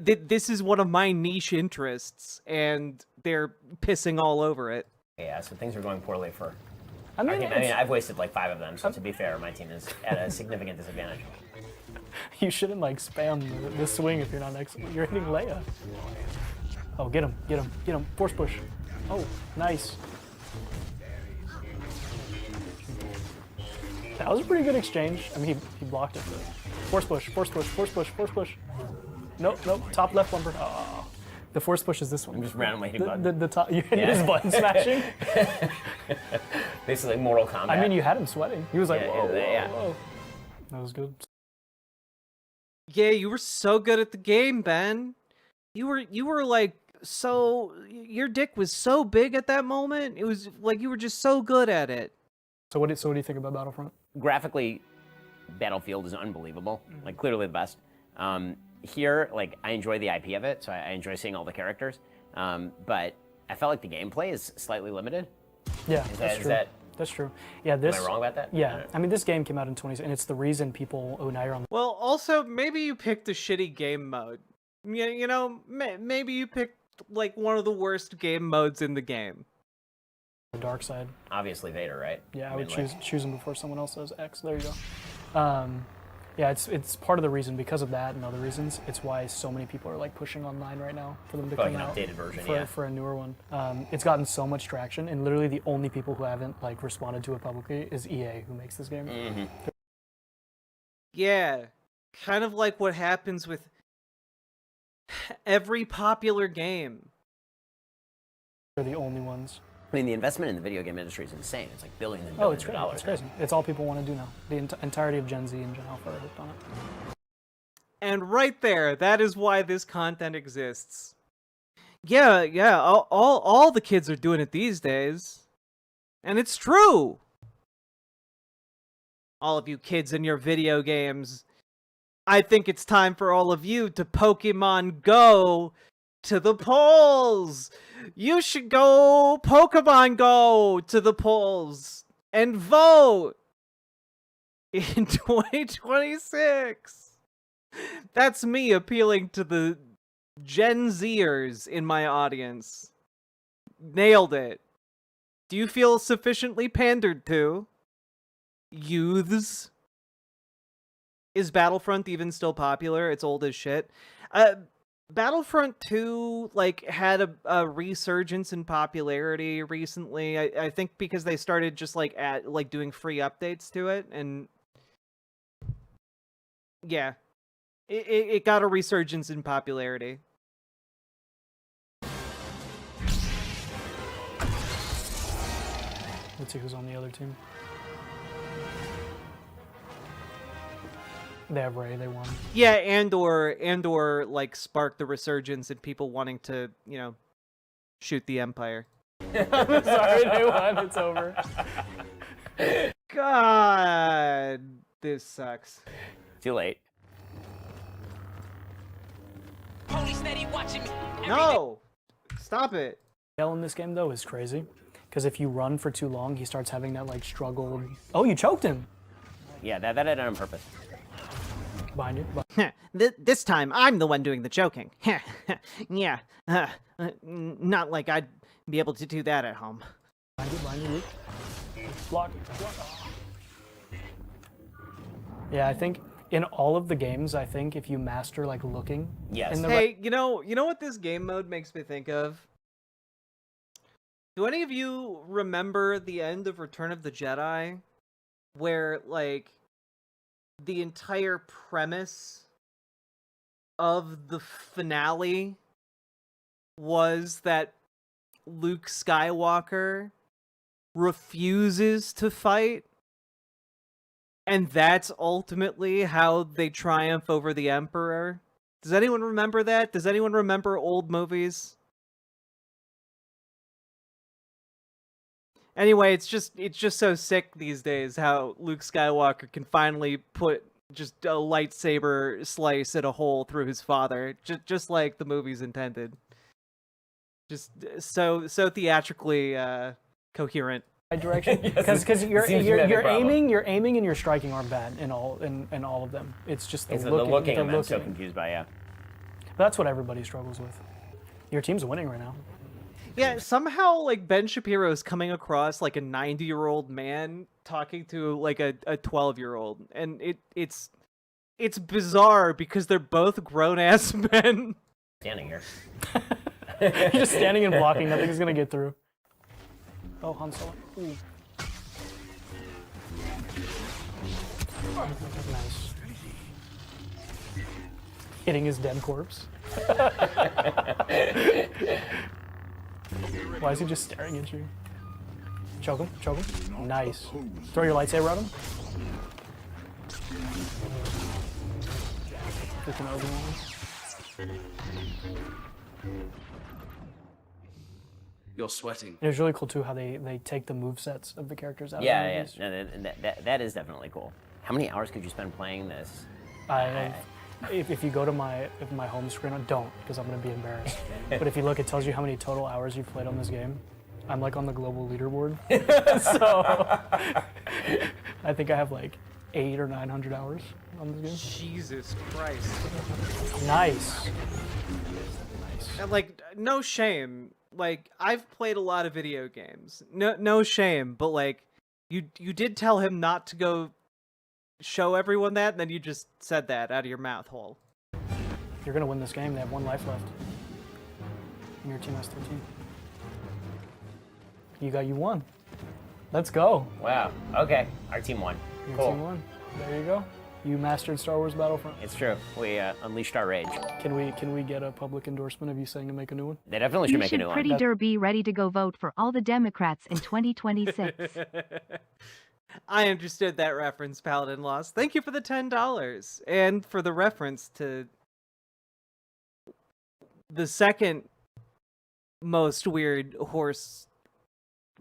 this is one of my niche interests, and they're pissing all over it. Yeah, so things are going poorly for I our mean, team. I mean, I've wasted like 5 of them, so to be fair, my team is at a significant disadvantage. you shouldn't like spam the swing if you're not next. You're hitting Leia. Oh, get him, get him, get him. Force push. Oh, nice. That was a pretty good exchange. I mean, he blocked it. But force push, force push, force push, force push. Nope, nope. Top left bumper. Oh. The force push is this one. I'm just randomly hitting buttons. The top. You hit his button smashing. Basically, Mortal Kombat. I mean, you had him sweating. He was like, Yeah, whoa, whoa, yeah. whoa. That was good. Yeah, you were so good at the game, Ben. You were like so. Your dick was so big at that moment. It was like you were just so good at it. So what do you think about Battlefront? Graphically, Battlefield is unbelievable. Like, clearly the best. Here, like, I enjoy the IP of it, so I enjoy seeing all the characters. But I felt like the gameplay is slightly limited. Yeah, Is that That's true. Yeah, am I wrong about that? Yeah, I mean, this game came out in 20, and it's the reason people. Oh, now you're on Well, also maybe you picked a shitty game mode. You know, maybe you picked like one of the worst game modes in the game. the dark side. Obviously Vader, right? Yeah, I mean, would like, choose him before someone else says X. There you go. Yeah, it's part of the reason because of that and other reasons. It's why so many people are like pushing online right now for them to like come an out updated version, for a newer one. It's gotten so much traction, and literally the only people who haven't like responded to it publicly is EA, who makes this game. Mm-hmm. Yeah, kind of like what happens with every popular game. They're the only ones. I mean, the investment in the video game industry is insane. It's like billions and Oh, billions it's of crazy. dollars. It's crazy. It's all people want to do now. The entirety of Gen Z and Gen Alpha are hooked on it. And right there, that is why this content exists. Yeah, all the kids are doing it these days. And it's true. All of you kids in your video games, I think it's time for all of you to Pokemon Go to the polls. You should go Pokemon Go to the polls and vote in 2026. That's me appealing to the Gen Zers in my audience. Nailed it. Do you feel sufficiently pandered to? Youths? Is Battlefront even still popular? It's old as shit. Battlefront 2 like had a resurgence in popularity recently. I think because they started just like doing free updates to it, and yeah, it got a resurgence in popularity. Let's see who's on the other team. They have Ray. They won. Yeah, Andor like sparked the resurgence in people wanting to, you know, shoot the Empire. I'm sorry, they won. It's over. God, this sucks. Too late. No! Stop it. Yell in this game though is crazy, because if you run for too long, he starts having that like struggle. Oh, you choked him. Yeah, that I did on purpose. Behind you. This time, I'm the one doing the choking. Yeah, not like I'd be able to do that at home. Behind you, Luke. Block. Yeah, I think in all of the games, I think if you master like looking. Yes. In the Hey, you know what this game mode makes me think of? Do any of you remember the end of Return of the Jedi? Where, like, the entire premise of the finale was that Luke Skywalker refuses to fight, and that's ultimately how they triumph over the Emperor. Does anyone remember that? Does anyone remember old movies? Anyway, it's just so sick these days how Luke Skywalker can finally put just a lightsaber slice at a hole through his father, just like the movie's intended. Just so theatrically coherent. Right direction, because you're aiming and your striking aren't bad in all of them. It's just the looking. I'm so confused by, yeah. That's what everybody struggles with. Your team's winning right now. Yeah, somehow like Ben Shapiro is coming across like a 90-year-old man talking to like a 12-year-old, and it's bizarre because they're both grown-ass men. Standing here. You're just standing and blocking. Nothing's gonna get through. Oh, Han Solo. Ooh. Nice. Hitting his dead corpse. Why is he just staring at you? Choke him, choke him. Nice. Throw your lightsaber at him. Freaking Obi-Wan. You're sweating. It was really cool too how they take the movesets of the characters out. Yeah, of the yeah. movies. No, that is definitely cool. How many hours could you spend playing this? If you go to my home screen, don't, because I'm gonna be embarrassed. But if you look, it tells you how many total hours you've played on this game. I'm like on the global leaderboard, so I think I have like 800 or 900 hours on this game. Jesus Christ. Nice. And like, no shame. Like, I've played a lot of video games. No shame, but like, you did tell him not to go show everyone that, and then you just said that out of your mouth hole. You're gonna win this game. They have 1 life left. And your team has 13. You won. Let's go. Wow. Okay. Our team won. Your Cool. team won. There you go. You mastered Star Wars Battlefront. It's true. We unleashed our rage. Can we get a public endorsement of you saying to make a new one? They definitely should You make a should new one. pretty der be ready to go vote for all the Democrats in 2026. I understood that reference, Paladin Lost. Thank you for the $10 and for the reference to the second most weird horse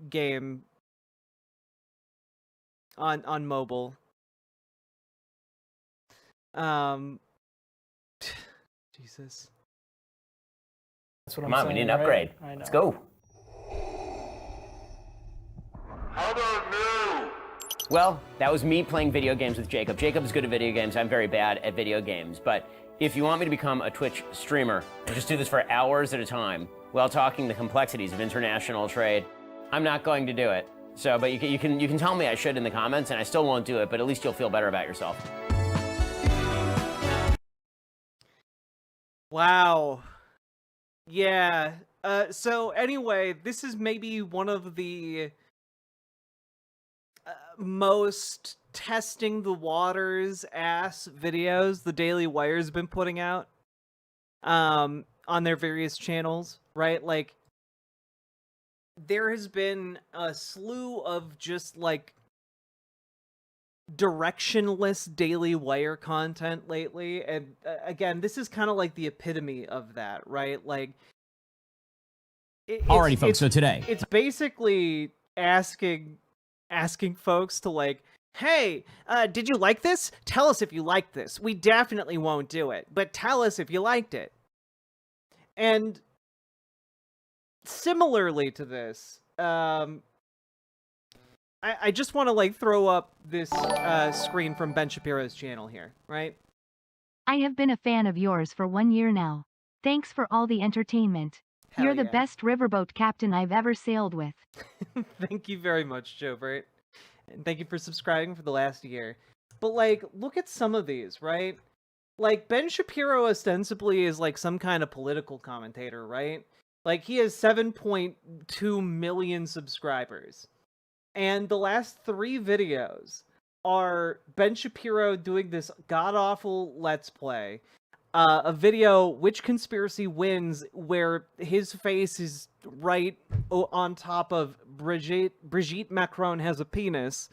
game on mobile. Jesus. That's what Come I'm on, we saying, need an upgrade. right? I know. Let's go. Well, that was me playing video games with Jacob. Jacob's good at video games. I'm very bad at video games. But if you want me to become a Twitch streamer and just do this for hours at a time while talking the complexities of international trade, I'm not going to do it. So, but you can tell me I should in the comments, and I still won't do it. But at least you'll feel better about yourself. Wow. Yeah. So anyway, this is maybe one of the most testing the waters ass videos the Daily Wire's been putting out on their various channels, right? Like, there has been a slew of just like directionless Daily Wire content lately, and again, this is kind of like the epitome of that, right? Like, Alrighty, folks, so today it's basically asking folks to like, hey, did you like this? Tell us if you liked this. We definitely won't do it, but tell us if you liked it. And similarly to this, I just want to like throw up this screen from Ben Shapiro's channel here, right? I have been a fan of yours for 1 year now. Thanks for all the entertainment. Hell You're the yeah. best riverboat captain I've ever sailed with. Thank you very much, Jobert. And thank you for subscribing for the last year. But like, look at some of these, right? Like, Ben Shapiro ostensibly is like some kind of political commentator, right? Like, he has 7.2 million subscribers. And the last 3 videos are Ben Shapiro doing this god-awful Let's Play. A video, Which Conspiracy Wins, where his face is right on top of Brigitte Macron has a penis.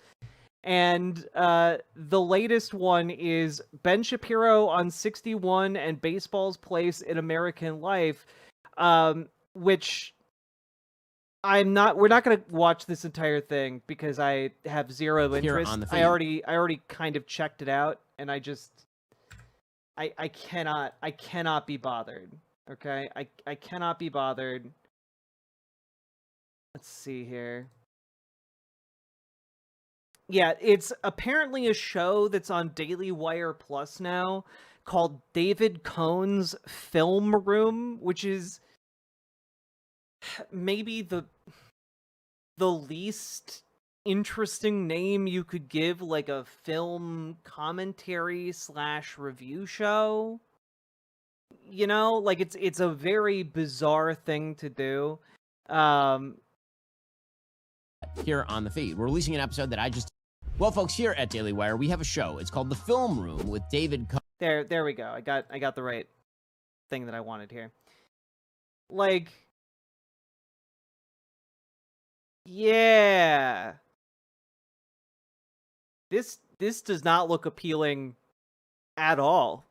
And the latest one is Ben Shapiro on 61 and Baseball's Place in American Life, which we're not going to watch this entire thing because I have zero interest. on the I feed. already kind of checked it out, and I cannot be bothered. Okay? I cannot be bothered. Let's see here. Yeah, it's apparently a show that's on Daily Wire Plus now called David Cohn's Film Room, which is maybe the least interesting name you could give like a film commentary / review show. You know, like it's a very bizarre thing to do. Here on the feed, we're releasing an episode that I just. Well, folks, here at Daily Wire, we have a show. It's called The Film Room with David Cohn. There we go. I got the right thing that I wanted here. Like, yeah. This does not look appealing at all.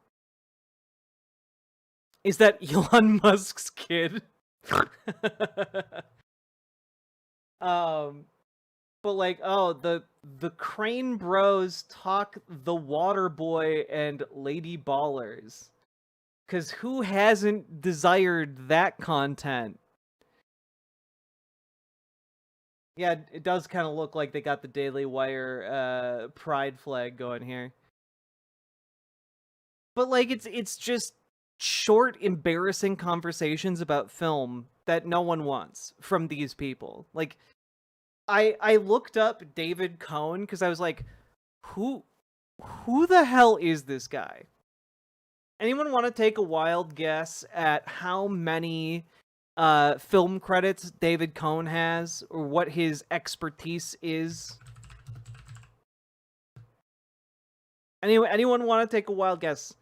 Is that Elon Musk's kid? But like, oh, the Crane Bros talk the Water Boy and Lady Ballers. 'Cause who hasn't desired that content? Yeah, it does kind of look like they got the Daily Wire pride flag going here. But like it's just short, embarrassing conversations about film that no one wants from these people. Like I looked up David Cohn because I was like, who the hell is this guy? Anyone want to take a wild guess at how many film credits David Cohn has, or what his expertise is? Anyone want to take a wild guess?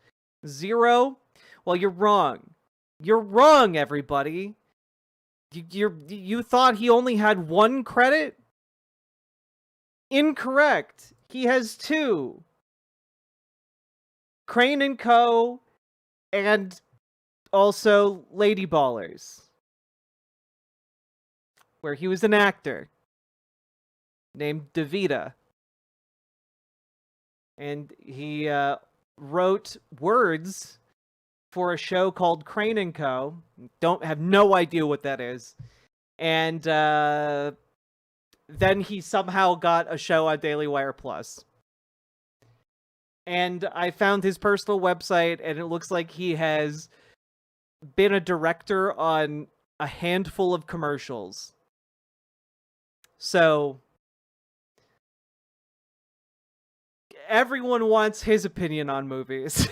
0? Well, you're wrong. You're wrong, everybody. You thought he only had 1 credit? Incorrect. He has 2. Crane and Co. and also Lady Ballers, where he was an actor named DeVita. And he wrote words for a show called Crane and Co. Have no idea what that is. And then he somehow got a show on Daily Wire Plus. And I found his personal website, and it looks like he has been a director on a handful of commercials. So everyone wants his opinion on movies.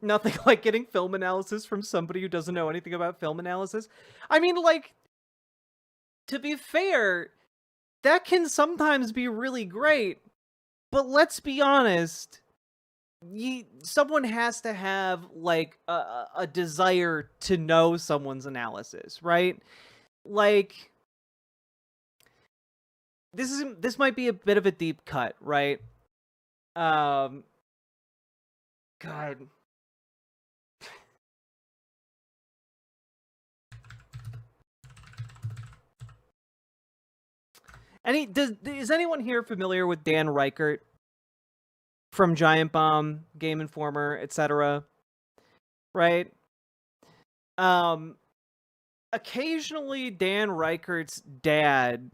Nothing like getting film analysis from somebody who doesn't know anything about film analysis. I mean, like, to be fair, that can sometimes be really great, but let's be honest, someone has to have, like, a desire to know someone's analysis, right? Like, this might be a bit of a deep cut, right? God. Is anyone here familiar with Dan Reichert from Giant Bomb, Game Informer, etc.? Right? Occasionally Dan Reichert's dad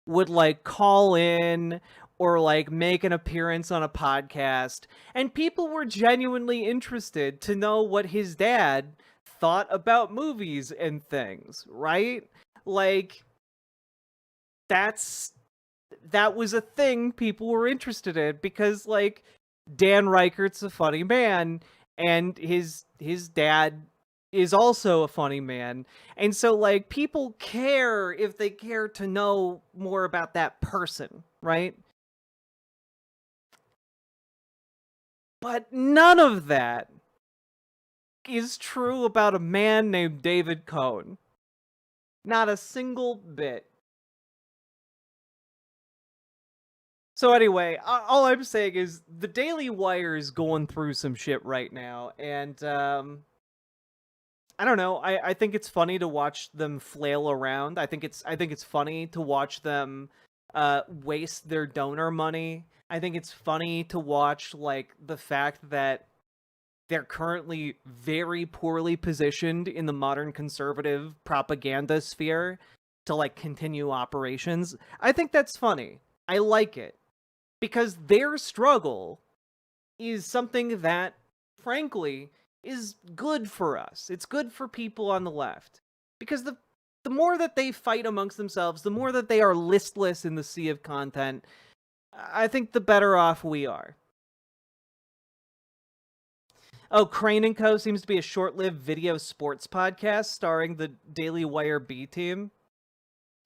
would like call in or like make an appearance on a podcast, and people were genuinely interested to know what his dad thought about movies and things, right? Like, that was a thing people were interested in because, like, Dan Reichert's a funny man, and his dad is also a funny man. And so, like, people care if they care to know more about that person, right? But none of that is true about a man named David Cohn. Not a single bit. So anyway, all I'm saying is the Daily Wire is going through some shit right now, and I don't know. I think it's funny to watch them flail around. I think it's funny to watch them waste their donor money. I think it's funny to watch like the fact that they're currently very poorly positioned in the modern conservative propaganda sphere to like continue operations. I think that's funny. I like it. Because their struggle is something that, frankly, is good for us. It's good for people on the left. Because the more that they fight amongst themselves, the more that they are listless in the sea of content, I think the better off we are. Oh, Crane & Co. seems to be a short-lived video sports podcast starring the Daily Wire B team.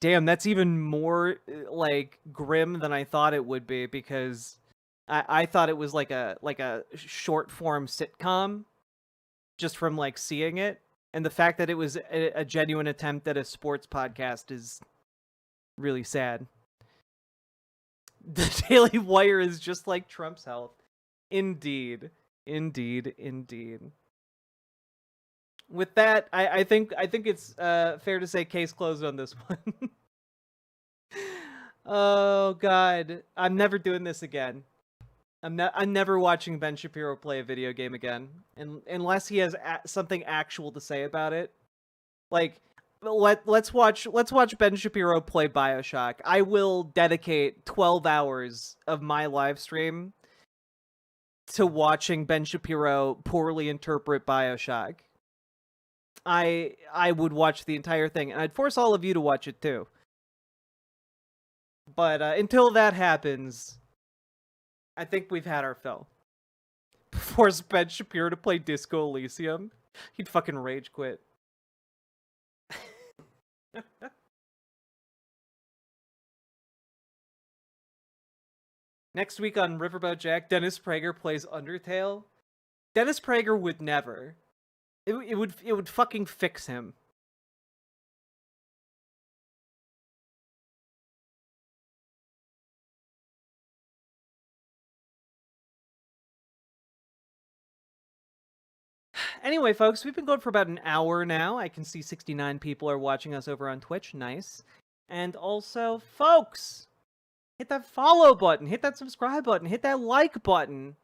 Damn, that's even more, like, grim than I thought it would be, because I thought it was like a short-form sitcom, just from, like, seeing it. And the fact that it was a genuine attempt at a sports podcast is really sad. The Daily Wire is just like Trump's health. Indeed. Indeed, indeed. With that, I think it's fair to say case closed on this one. Oh God, I'm never doing this again. I'm never watching Ben Shapiro play a video game again, unless he has something actual to say about it. Like, let's watch Ben Shapiro play BioShock. I will dedicate 12 hours of my live stream to watching Ben Shapiro poorly interpret BioShock. I would watch the entire thing, and I'd force all of you to watch it too. But until that happens, I think we've had our fill. Force Ben Shapiro to play Disco Elysium, he'd fucking rage quit. Next week on Riverboat Jack, Dennis Prager plays Undertale. Dennis Prager would never. It would fucking fix him. Anyway, folks, we've been going for about an hour now. I can see 69 people are watching us over on Twitch. Nice. And also, folks, hit that follow button, hit that subscribe button, hit that like button,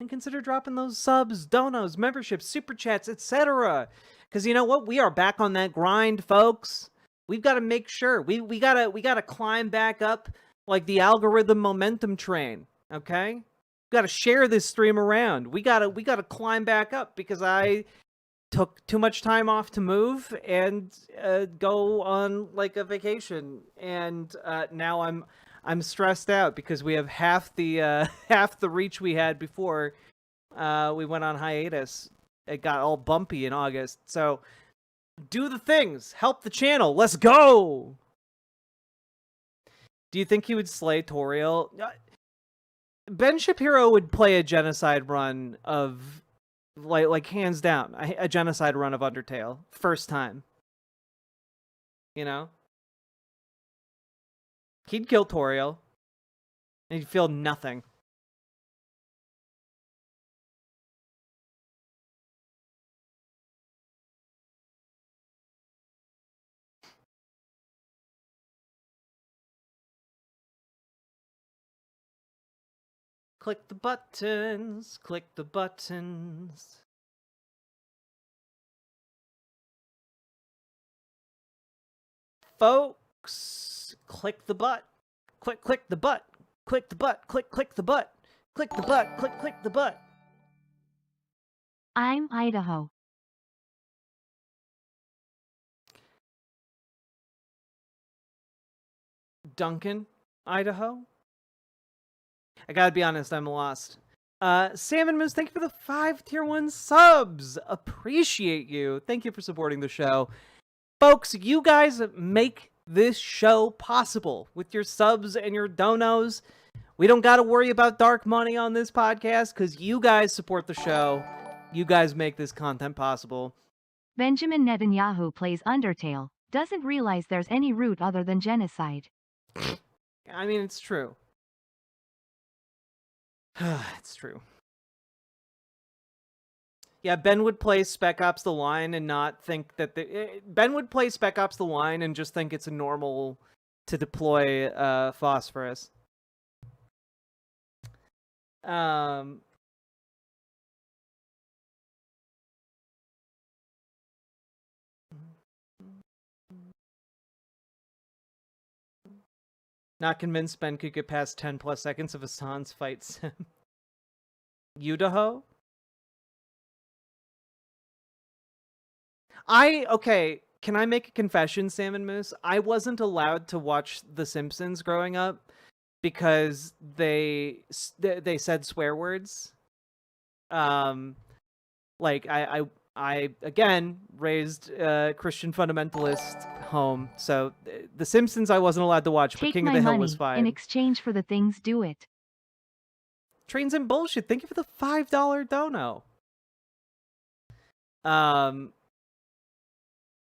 and consider dropping those subs, donos, memberships, super chats, etc. Because you know what? We are back on that grind, folks. We've got to make sure. We gotta climb back up like the algorithm momentum train, okay? We gotta share this stream around. We gotta climb back up because I took too much time off to move and go on like a vacation, and now I'm stressed out because we have half the reach we had before we went on hiatus. It got all bumpy in August. So do the things, help the channel. Let's go. Do you think he would slay Toriel? Ben Shapiro would play a genocide run of like hands down a genocide run of Undertale first time. You know? He'd kill Toriel, and he'd feel nothing. Click the buttons, click the buttons. Folks, click the butt. Click the butt. Click the butt. Click the butt. Click the butt. Click the butt. I'm Idaho. Duncan, Idaho. I gotta be honest, I'm lost. Salmon Moose, thank you for the 5 tier 1 subs. Appreciate you. Thank you for supporting the show. Folks, you guys make this show possible with your subs and your donos. We don't gotta worry about dark money on this podcast because you guys support the show. You guys make this content possible. Benjamin Netanyahu plays Undertale. doesn't realize there's any route other than genocide. I mean, it's true. It's true. Yeah, Ben would play Spec Ops The Line and not think that Ben would play Spec Ops The Line and just think it's normal to deploy phosphorus. Not convinced Ben could get past 10 plus seconds of a Sans fight sim. Idaho? Okay, can I make a confession, Salmon Moose? I wasn't allowed to watch The Simpsons growing up because they said swear words. Like I again raised a Christian fundamentalist home, so The Simpsons I wasn't allowed to watch, but Take King my of the Hill money was fine. in exchange for the things do it. Trains and bullshit. Thank you for the $5 dono.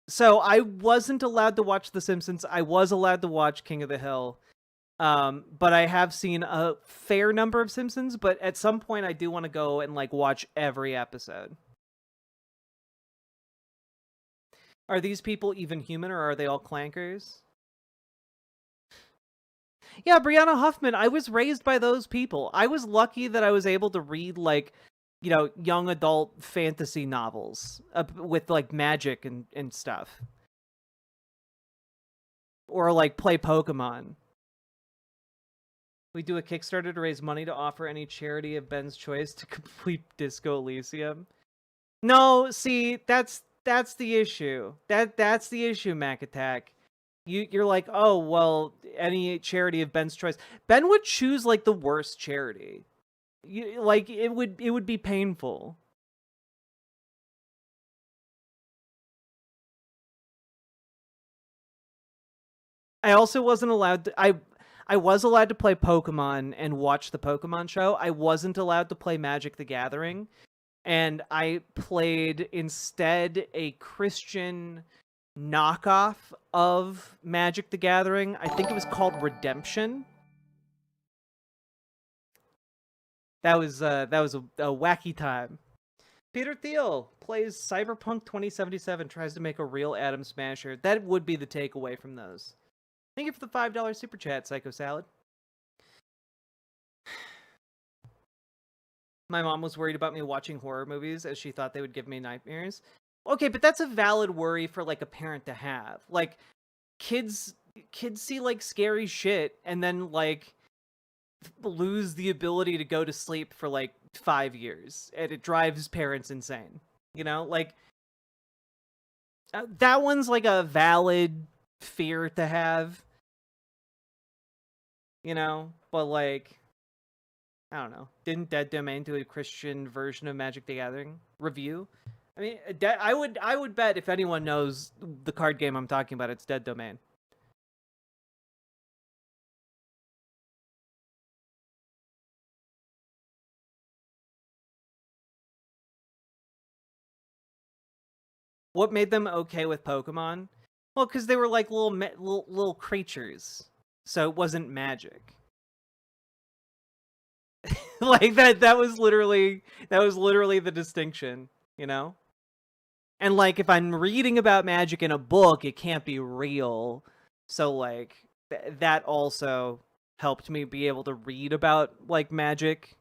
So I wasn't allowed to watch The Simpsons. I was allowed to watch King of the Hill. But I have seen a fair number of Simpsons, but at some point I do want to go and like watch every episode. Are these people even human or are they all clankers? Yeah, Brianna Huffman, I was raised by those people. I was lucky that I was able to read like, you know, young adult fantasy novels with like magic and stuff. Or like play Pokemon. We do a Kickstarter to raise money to offer any charity of Ben's choice to complete Disco Elysium. No, see, that's the issue. That's the issue, Mac Attack. You're like, oh well, any charity of Ben's choice. Ben would choose like the worst charity. Like it would be painful. I also wasn't allowed to, I was allowed to play Pokemon and watch the Pokemon show. I wasn't allowed to play Magic the Gathering. And I played instead a Christian knockoff of Magic the Gathering. I think it was called Redemption. That was a wacky time. Peter Thiel plays Cyberpunk 2077, tries to make a real Atom Smasher. That would be the takeaway from those. Thank you for the $5 super chat, Psycho Salad. My mom was worried about me watching horror movies as she thought they would give me nightmares. Okay, but that's a valid worry for like a parent to have. Like kids see like scary shit and then like lose the ability to go to sleep for like 5 years, and it drives parents insane. You know, like that one's like a valid fear to have. You know, but like I don't know. Didn't Dead Domain do a Christian version of Magic the Gathering review? I mean, I would bet if anyone knows the card game I'm talking about, it's Dead Domain. What made them okay with Pokemon? Well, because they were like little creatures, so it wasn't magic. Like that was literally the distinction, you know? And like if I'm reading about magic in a book, it can't be real. So like that also helped me be able to read about like magic.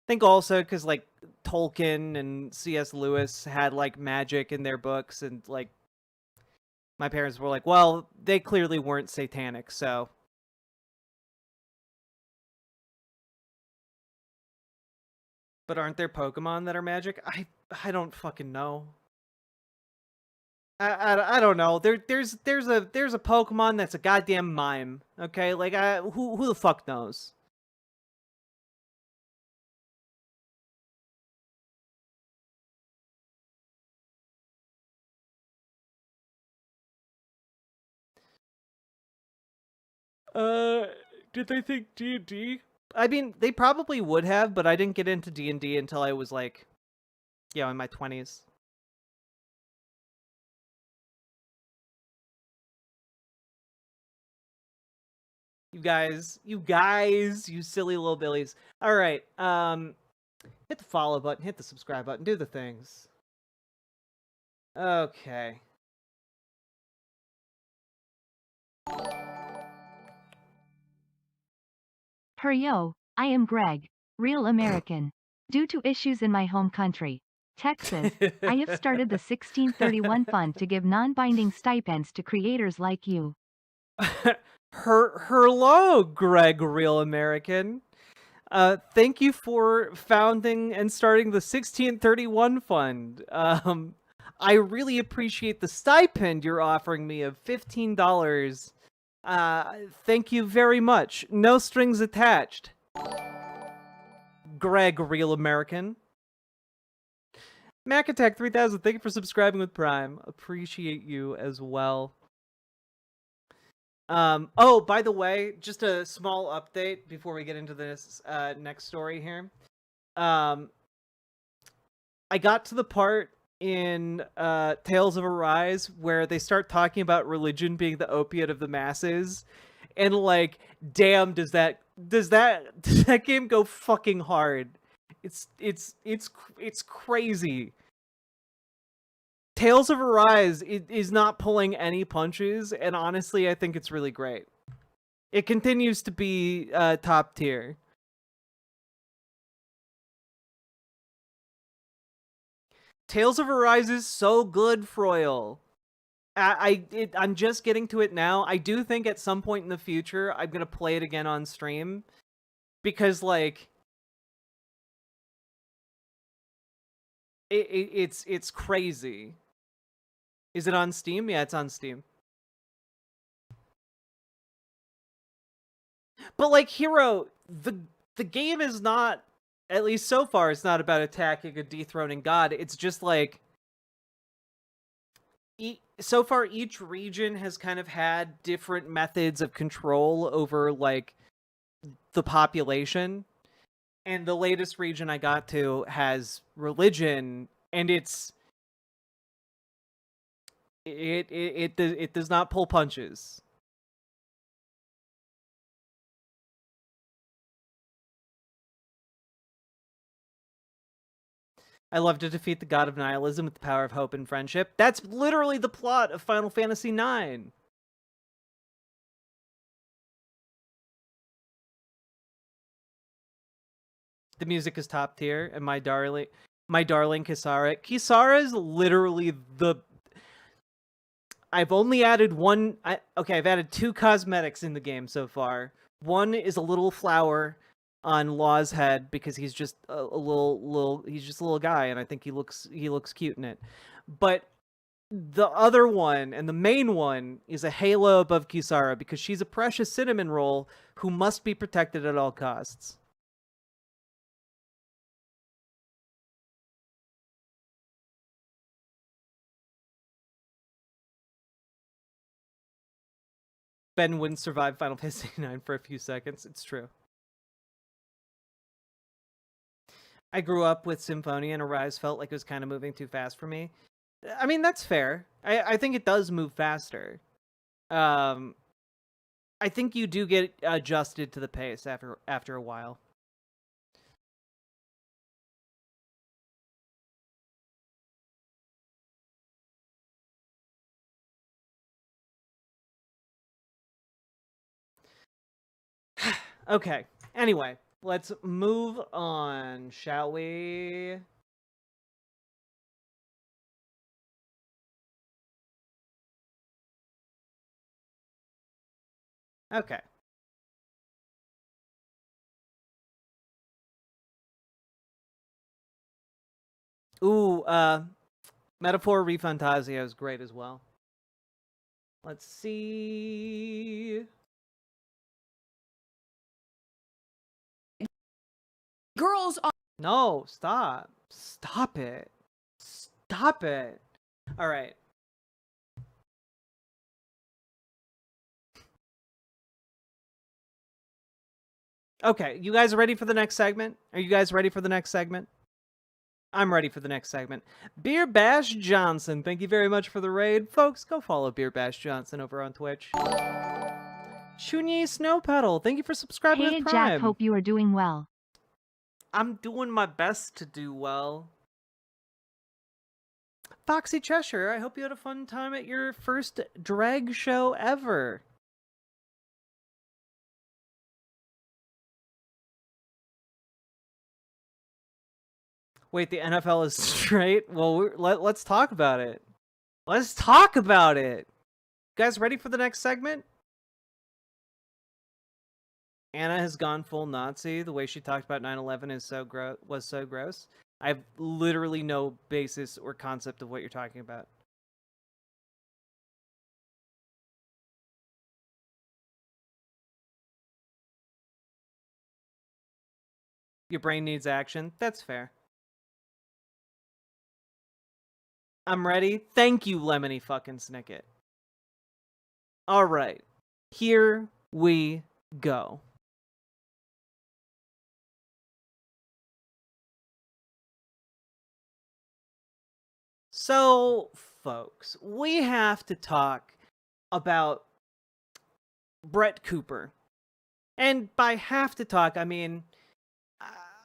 I think also cuz like Tolkien and C.S. Lewis had like magic in their books, and like my parents were like, well, they clearly weren't satanic, so but aren't there Pokemon that are magic? I don't fucking know. I don't know. There's a Pokemon that's a goddamn mime. Okay, like who the fuck knows? Did they think D&D? I mean, they probably would have, but I didn't get into D&D until I was like, you know, in my 20s. You silly little billies. All right. Hit the follow button, hit the subscribe button, do the things. Okay. Yo, I am Greg, real American. Due to issues in my home country, Texas, I have started the 1631 Fund to give non-binding stipends to creators like you. Hello, Greg, real American. Thank you for founding and starting the 1631 Fund. I really appreciate the stipend you're offering me of $15. Thank you very much. No strings attached. Greg, real American. Mac Attack 3000, thank you for subscribing with Prime. Appreciate you as well. Oh, by the way, just a small update before we get into this next story here. I got to the part in Tales of Arise where they start talking about religion being the opiate of the masses, and like, damn, does that game go fucking hard? It's crazy. Tales of Arise is not pulling any punches, and honestly, I think it's really great. It continues to be top tier. Tales of Arise is so good, Froyle. I'm just getting to it now. I do think at some point in the future I'm gonna play it again on stream, because like it's crazy. Is it on Steam? Yeah, it's on Steam. But like, Hero, the game is not, at least so far, it's not about attacking and dethroning God. It's just like, so far each region has kind of had different methods of control over like the population. And the latest region I got to has religion, and it does not pull punches. I love to defeat the god of nihilism with the power of hope and friendship. That's literally the plot of Final Fantasy IX. The music is top tier, and my darling Kisara. Kisara is literally the... I've only added one... I've added 2 cosmetics in the game so far. One is a little flower on Law's head because he's just a little guy, and I think he looks cute in it. But the other one, and the main one, is a halo above Kisara because she's a precious cinnamon roll who must be protected at all costs. Ben wouldn't survive Final Fantasy IX for a few seconds. It's true. I grew up with Symphonia, and Arise felt like it was kind of moving too fast for me. I mean, that's fair. I think it does move faster. I think you do get adjusted to the pace after a while. Okay. Anyway, let's move on, shall we? Okay. Ooh, Metaphor Refantasia is great as well. Let's see. Girls are... No, stop. Stop it. Stop it. All right. Okay, you guys ready for the next segment? Are you guys ready for the next segment? I'm ready for the next segment. Beer Bash Johnson, thank you very much for the raid. Folks, go follow Beer Bash Johnson over on Twitch. Shunyi Snow Pedal, thank you for subscribing Hey with Prime. Jack, hope you are doing well. I'm doing my best to do well. Foxy Cheshire, I hope you had a fun time at your first drag show ever. Wait, the NFL is straight? Well, let's talk about it. Let's talk about it. You guys ready for the next segment? Anna has gone full Nazi. The way she talked about 9/11 is was so gross. I have literally no basis or concept of what you're talking about. Your brain needs action. That's fair. I'm ready. Thank you, Lemony fucking Snicket. All right. Here we go. So, folks, we have to talk about Brett Cooper. And by have to talk, I mean,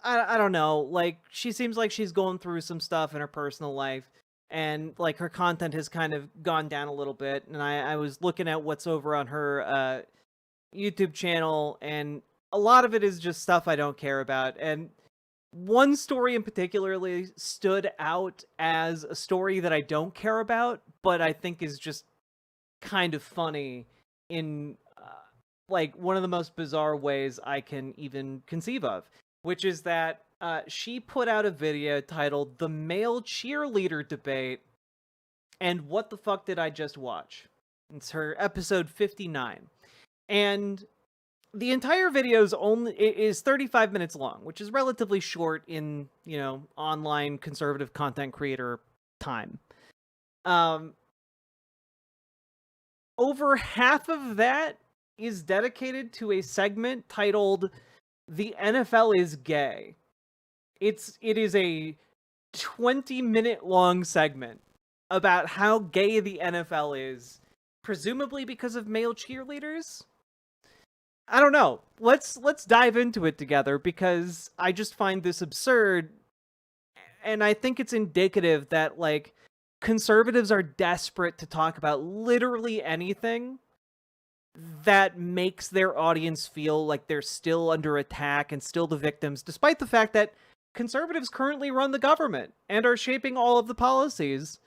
I don't know. Like, she seems like she's going through some stuff in her personal life. And, like, her content has kind of gone down a little bit. And I was looking at what's over on her YouTube channel. And a lot of it is just stuff I don't care about. And one story in particularly stood out as a story that I don't care about, but I think is just kind of funny in like one of the most bizarre ways I can even conceive of, which is that she put out a video titled "The Male Cheerleader Debate," and what the fuck did I just watch? It's her episode 59, and the entire video is 35 minutes long, which is relatively short in, you know, online conservative content creator time. Over half of that is dedicated to a segment titled "The NFL is Gay." It is a 20-minute long segment about how gay the NFL is, presumably because of male cheerleaders. I don't know. Let's dive into it together, because I just find this absurd, and I think it's indicative that, like, conservatives are desperate to talk about literally anything that makes their audience feel like they're still under attack and still the victims, despite the fact that conservatives currently run the government and are shaping all of the policies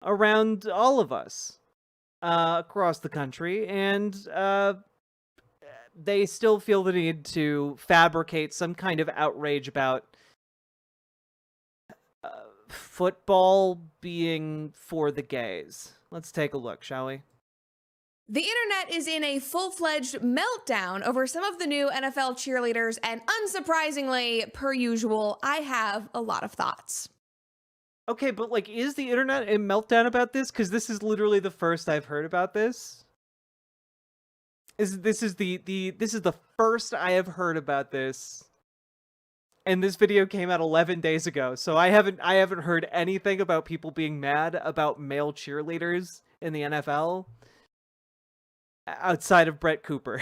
around all of us across the country, and they still feel the need to fabricate some kind of outrage about football being for the gays. Let's take a look, shall we? The internet is in a full-fledged meltdown over some of the new NFL cheerleaders, and unsurprisingly, per usual, I have a lot of thoughts. Okay, but like, is the internet in meltdown about this? Because this is literally the first I've heard about this. This is the first I have heard about this, and this video came out 11 days ago. So I haven't heard anything about people being mad about male cheerleaders in the NFL outside of Brett Cooper.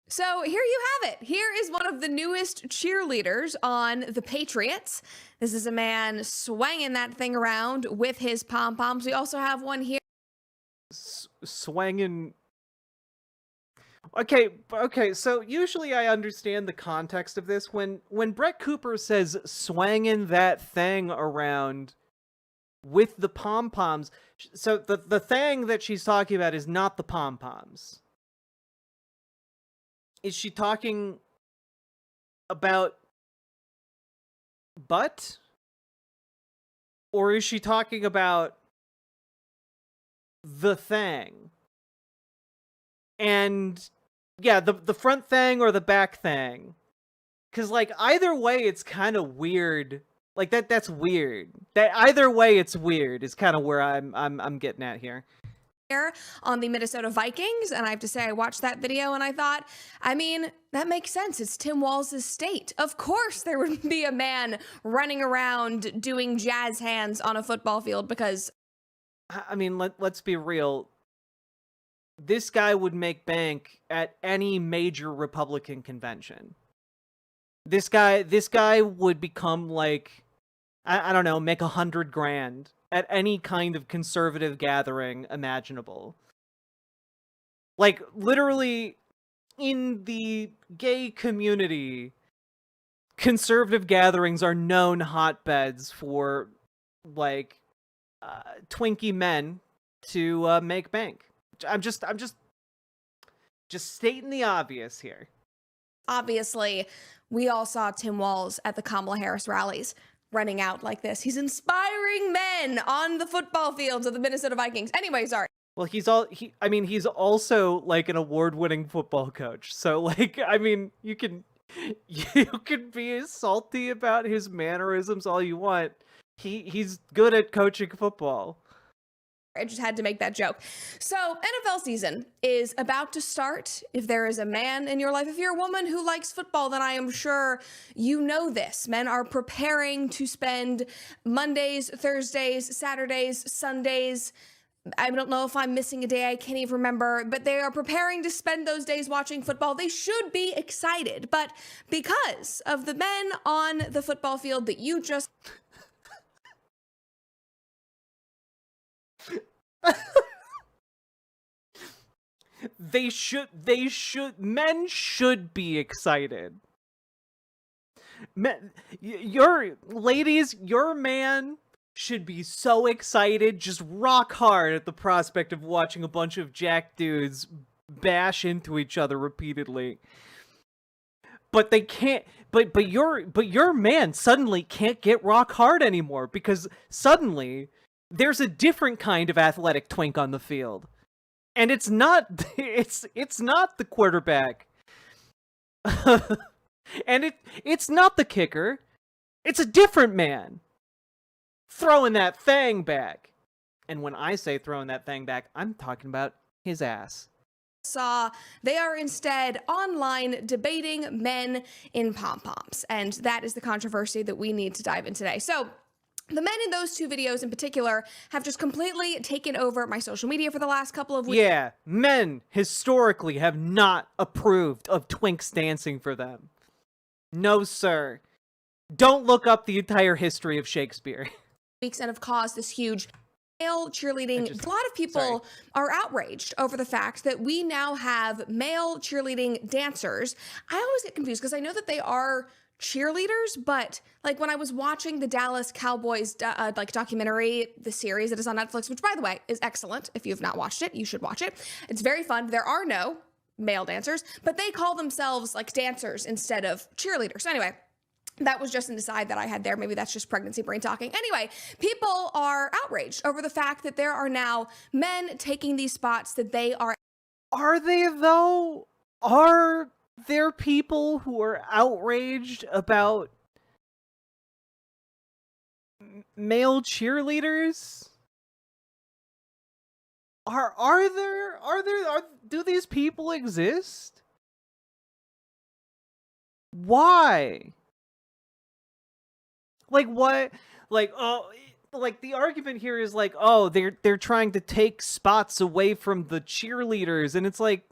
So here you have it. Here is one of the newest cheerleaders on the Patriots. This is a man swinging that thing around with his pom-poms. We also have one here. Swanging. Okay, so usually I understand the context of this. When Brett Cooper says swanging that thing around with the pom-poms, so the thing that she's talking about is not the pom-poms. Is she talking about butt? Or is she talking about the thing? And yeah, the front thing or the back thing. Cause like either way it's kind of weird. Like that's weird. That either way it's weird is kind of where I'm getting at here. On the Minnesota Vikings, and I have to say I watched that video and I thought, I mean, that makes sense. It's Tim Walz's state. Of course there would be a man running around doing jazz hands on a football field, because I mean, let's be real. This guy would make bank at any major Republican convention. This guy would become like, I don't know, make $100,000 at any kind of conservative gathering imaginable. Like, literally, in the gay community, conservative gatherings are known hotbeds for, like, Twinkie men to make bank. I'm just stating the obvious here. Obviously, we all saw Tim Walz at the Kamala Harris rallies running out like this. He's inspiring men on the football fields of the Minnesota Vikings. Anyway, sorry. Well, he's also like an award-winning football coach. So like, I mean, you can be salty about his mannerisms all you want. He's good at coaching football. I just had to make that joke. So NFL season is about to start. If there is a man in your life, if you're a woman who likes football, then I am sure you know this. Men are preparing to spend Mondays, Thursdays, Saturdays, Sundays. I don't know if I'm missing a day. I can't even remember, but they are preparing to spend those days watching football. They should be excited, but because of the men on the football field that you just men should be excited. Your man should be so excited, just rock hard at the prospect of watching a bunch of jack dudes bash into each other repeatedly. But they can't, but your man suddenly can't get rock hard anymore because suddenly there's a different kind of athletic twink on the field. And it's not the quarterback. And it's not the kicker. It's a different man throwing that thing back. And when I say throwing that thing back, I'm talking about his ass. saw, they are instead online debating men in pom-poms. And that is the controversy that we need to dive in today. So the men in those two videos in particular have just completely taken over my social media for the last couple of weeks. Yeah, men historically have not approved of twinks dancing for them. No, sir. Don't look up the entire history of Shakespeare. And have caused this huge male cheerleading. A lot of people are outraged over the fact that we now have male cheerleading dancers. I always get confused because I know that they are cheerleaders, but like when I was watching the Dallas Cowboys documentary, the series that is on Netflix, which by the way is excellent. If you have not watched it, you should watch it. It's very fun. There are no male dancers, but they call themselves like dancers instead of cheerleaders. So anyway, that was just an aside that I had there. Maybe that's just pregnancy brain talking. Anyway, people are outraged over the fact that there are now men taking these spots that they are. Are they though? Are there people who are outraged about male cheerleaders? Do these people exist? Why? Like what? Like, oh, like the argument here is like, oh, they're trying to take spots away from the cheerleaders, and it's like,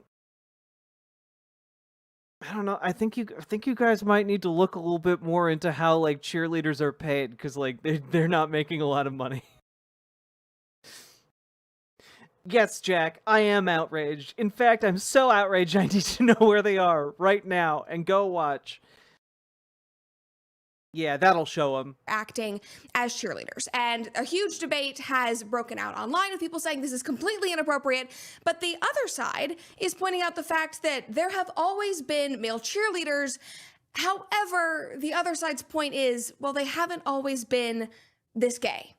I don't know. I think you guys might need to look a little bit more into how like cheerleaders are paid, because like they're not making a lot of money. Yes, Jack, I am outraged. In fact, I'm so outraged I need to know where they are right now and go watch. Yeah, that'll show them. Acting as cheerleaders. And a huge debate has broken out online with people saying this is completely inappropriate. But the other side is pointing out the fact that there have always been male cheerleaders. However, the other side's point is, well, they haven't always been this gay.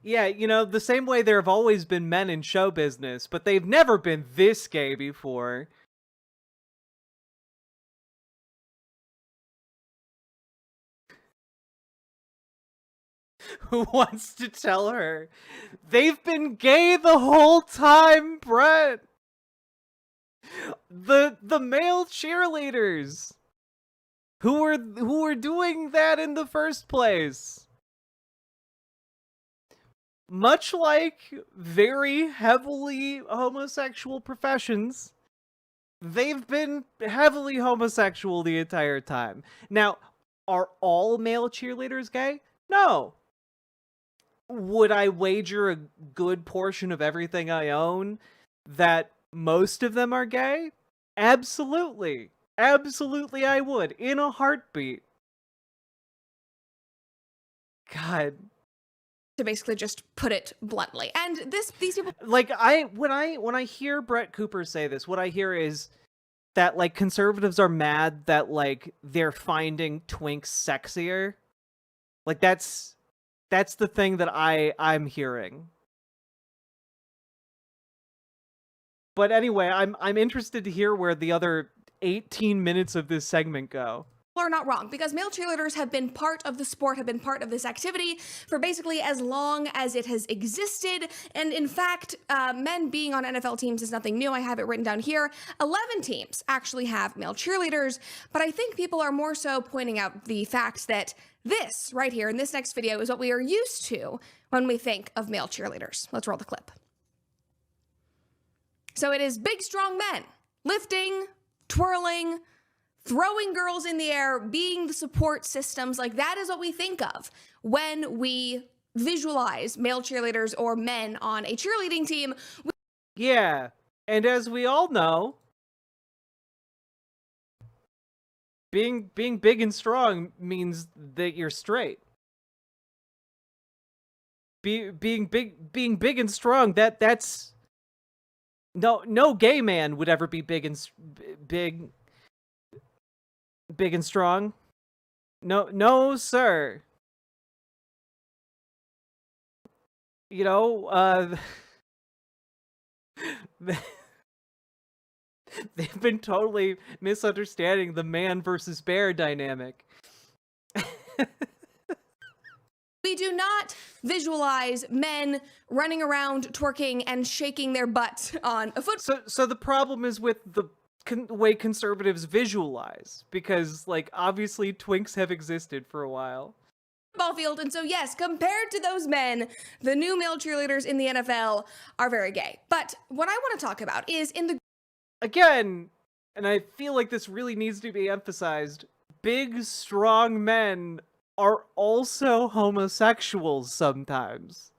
Yeah, you know, the same way there have always been men in show business, but they've never been this gay before. who wants to tell her they've been gay the whole time, Brett. The male cheerleaders who were doing that in the first place. Much like very heavily homosexual professions, they've been heavily homosexual the entire time. Now, are all male cheerleaders gay? No. Would I wager a good portion of everything I own that most of them are gay? Absolutely. Absolutely I would. In a heartbeat. God. To basically just put it bluntly. And these people, like, when I hear Brett Cooper say this, what I hear is that, like, conservatives are mad that, like, they're finding twinks sexier. Like, that's the thing that I'm hearing. But anyway, I'm interested to hear where the other 18 minutes of this segment go. are not wrong, because male cheerleaders have been part of the sport, have been part of this activity for basically as long as it has existed. And in fact, men being on NFL teams is nothing new. I have it written down here. 11 teams actually have male cheerleaders, but I think people are more so pointing out the fact that this right here in this next video is what we are used to when we think of male cheerleaders. Let's roll the clip. So it is big, strong men lifting, twirling, throwing girls in the air, being the support systems. Like, that is what we think of when we visualize male cheerleaders or men on a cheerleading team. Yeah, and as we all know, being big and strong means that you're straight. Being big and strong, that's no gay man would ever be big and strong. No, sir. You know, they've been totally misunderstanding the man versus bear dynamic. We do not visualize men running around twerking and shaking their butts on a football. So the problem is with the way conservatives visualize, because, like, obviously twinks have existed for a while. Field, and so yes, compared to those men, the new male cheerleaders in the NFL are very gay. But what I want to talk about is again, and I feel like this really needs to be emphasized, big, strong men are also homosexuals sometimes.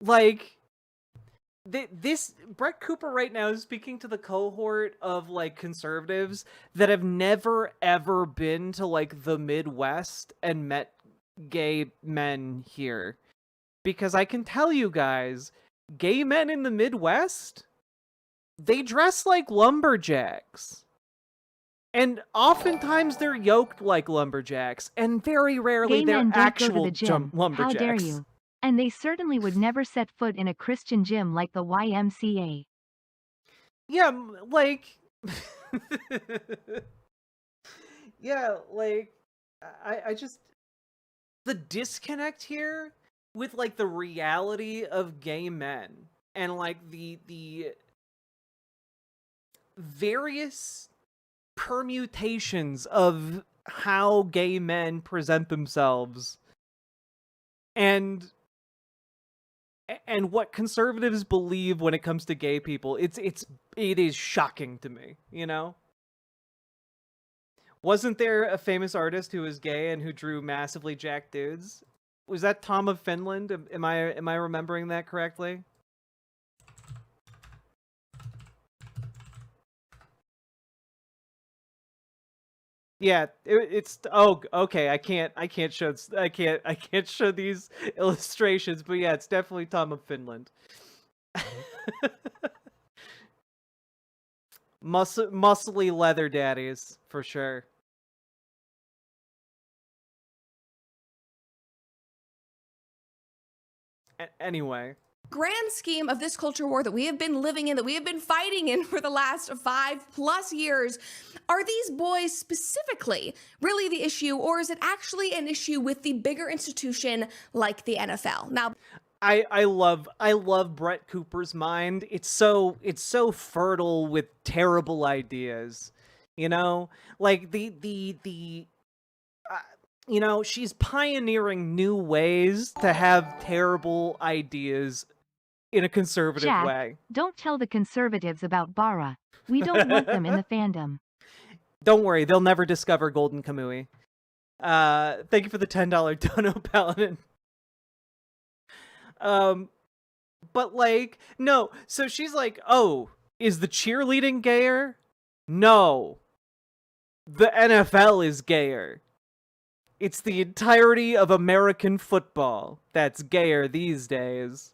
Like, this Brett Cooper right now is speaking to the cohort of, like, conservatives that have never ever been to, like, the Midwest and met gay men here. Because I can tell you guys, gay men in the Midwest, they dress like lumberjacks. And oftentimes they're yoked like lumberjacks, and very rarely Gay they're men don't actual go to the gym. lumberjacks. How dare you? And they certainly would never set foot in a Christian gym like the YMCA. Yeah, like... yeah, like... I just... The disconnect here with, like, the reality of gay men and, like, the various permutations of how gay men present themselves and what conservatives believe when it comes to gay people, it is shocking to me, you know? Wasn't there a famous artist who was gay and who drew massively jacked dudes? Was that Tom of Finland? Am I remembering that correctly? Yeah, it's okay. I can't show these illustrations, but yeah, it's definitely Tom of Finland. Muscly leather daddies for sure. Anyway, grand scheme of this culture war that we have been living in, that we have been fighting in for the last 5+ years, are these boys specifically really the issue, or is it actually an issue with the bigger institution like the NFL? Now, I love Brett Cooper's mind. It's so fertile with terrible ideas. You know, like you know, she's pioneering new ways to have terrible ideas in a conservative Jack, way. don't tell the conservatives about Bara. We don't want them in the fandom. Don't worry, they'll never discover Golden Kamui. Thank you for the $10 dono, Paladin. But like, no, so she's like, oh, is the cheerleading gayer? No. The NFL is gayer. It's the entirety of American football that's gayer these days.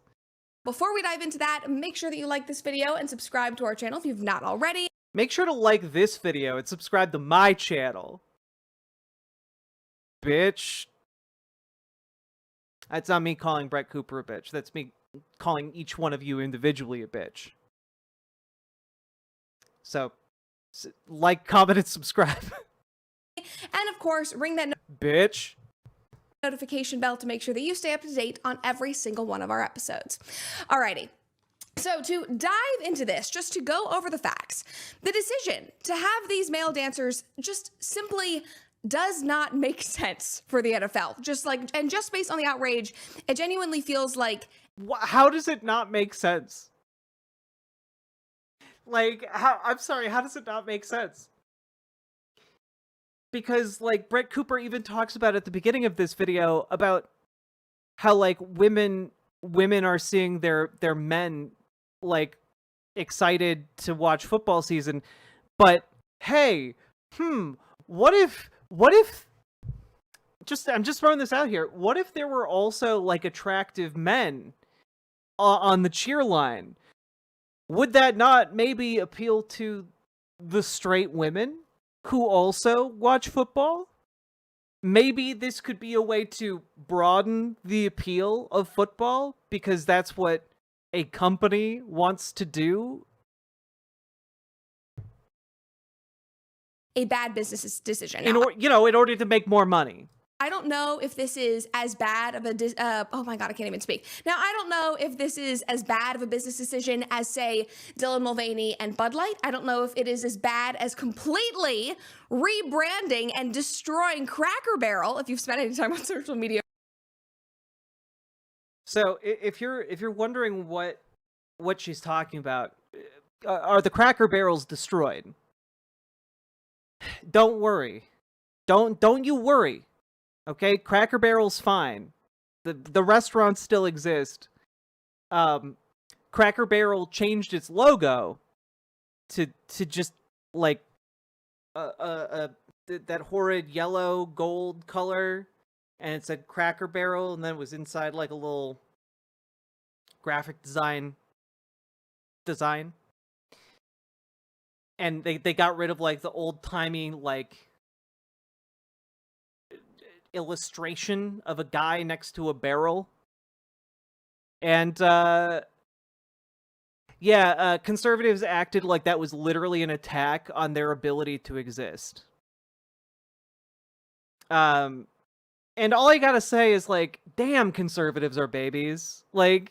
before we dive into that, make sure that you like this video and subscribe to our channel if you've not already. Make sure to like this video and subscribe to my channel. Bitch. That's not me calling Brett Cooper a bitch. That's me calling each one of you individually a bitch. So, like, comment, and subscribe. And of course, ring that Bitch. notification bell to make sure that you stay up to date on every single one of our episodes. Alrighty. So to dive into this, just to go over the facts, the decision to have these male dancers just simply does not make sense for the NFL. Just based on the outrage, it genuinely feels like... How does it not make sense? Like, I'm sorry, how does it not make sense? Because, like, Brett Cooper even talks about at the beginning of this video about how, like, women are seeing their men, like, excited to watch football season. But, hey, what if I'm just throwing this out here. What if there were also, like, attractive men on the cheer line? Would that not maybe appeal to the straight women who also watch football? Maybe this could be a way to broaden the appeal of football because that's what a company wants to do. a bad business decision. In order to make more money. I don't know if this is as bad of a oh my god, I can't even speak. Now, I don't know if this is as bad of a business decision as, say, Dylan Mulvaney and Bud Light. I don't know if it is as bad as completely rebranding and destroying Cracker Barrel, if you've spent any time on social media. So, if you're wondering what she's talking about, are the Cracker Barrels destroyed? Don't worry. Don't you worry. Okay, Cracker Barrel's fine. The restaurants still exist. Cracker Barrel changed its logo to just like that horrid yellow gold color, and it said Cracker Barrel, and then it was inside like a little graphic design. And they got rid of like the old-timey like illustration of a guy next to a barrel. And conservatives acted like that was literally an attack on their ability to exist. And all I gotta say is, like, damn, conservatives are babies. Like,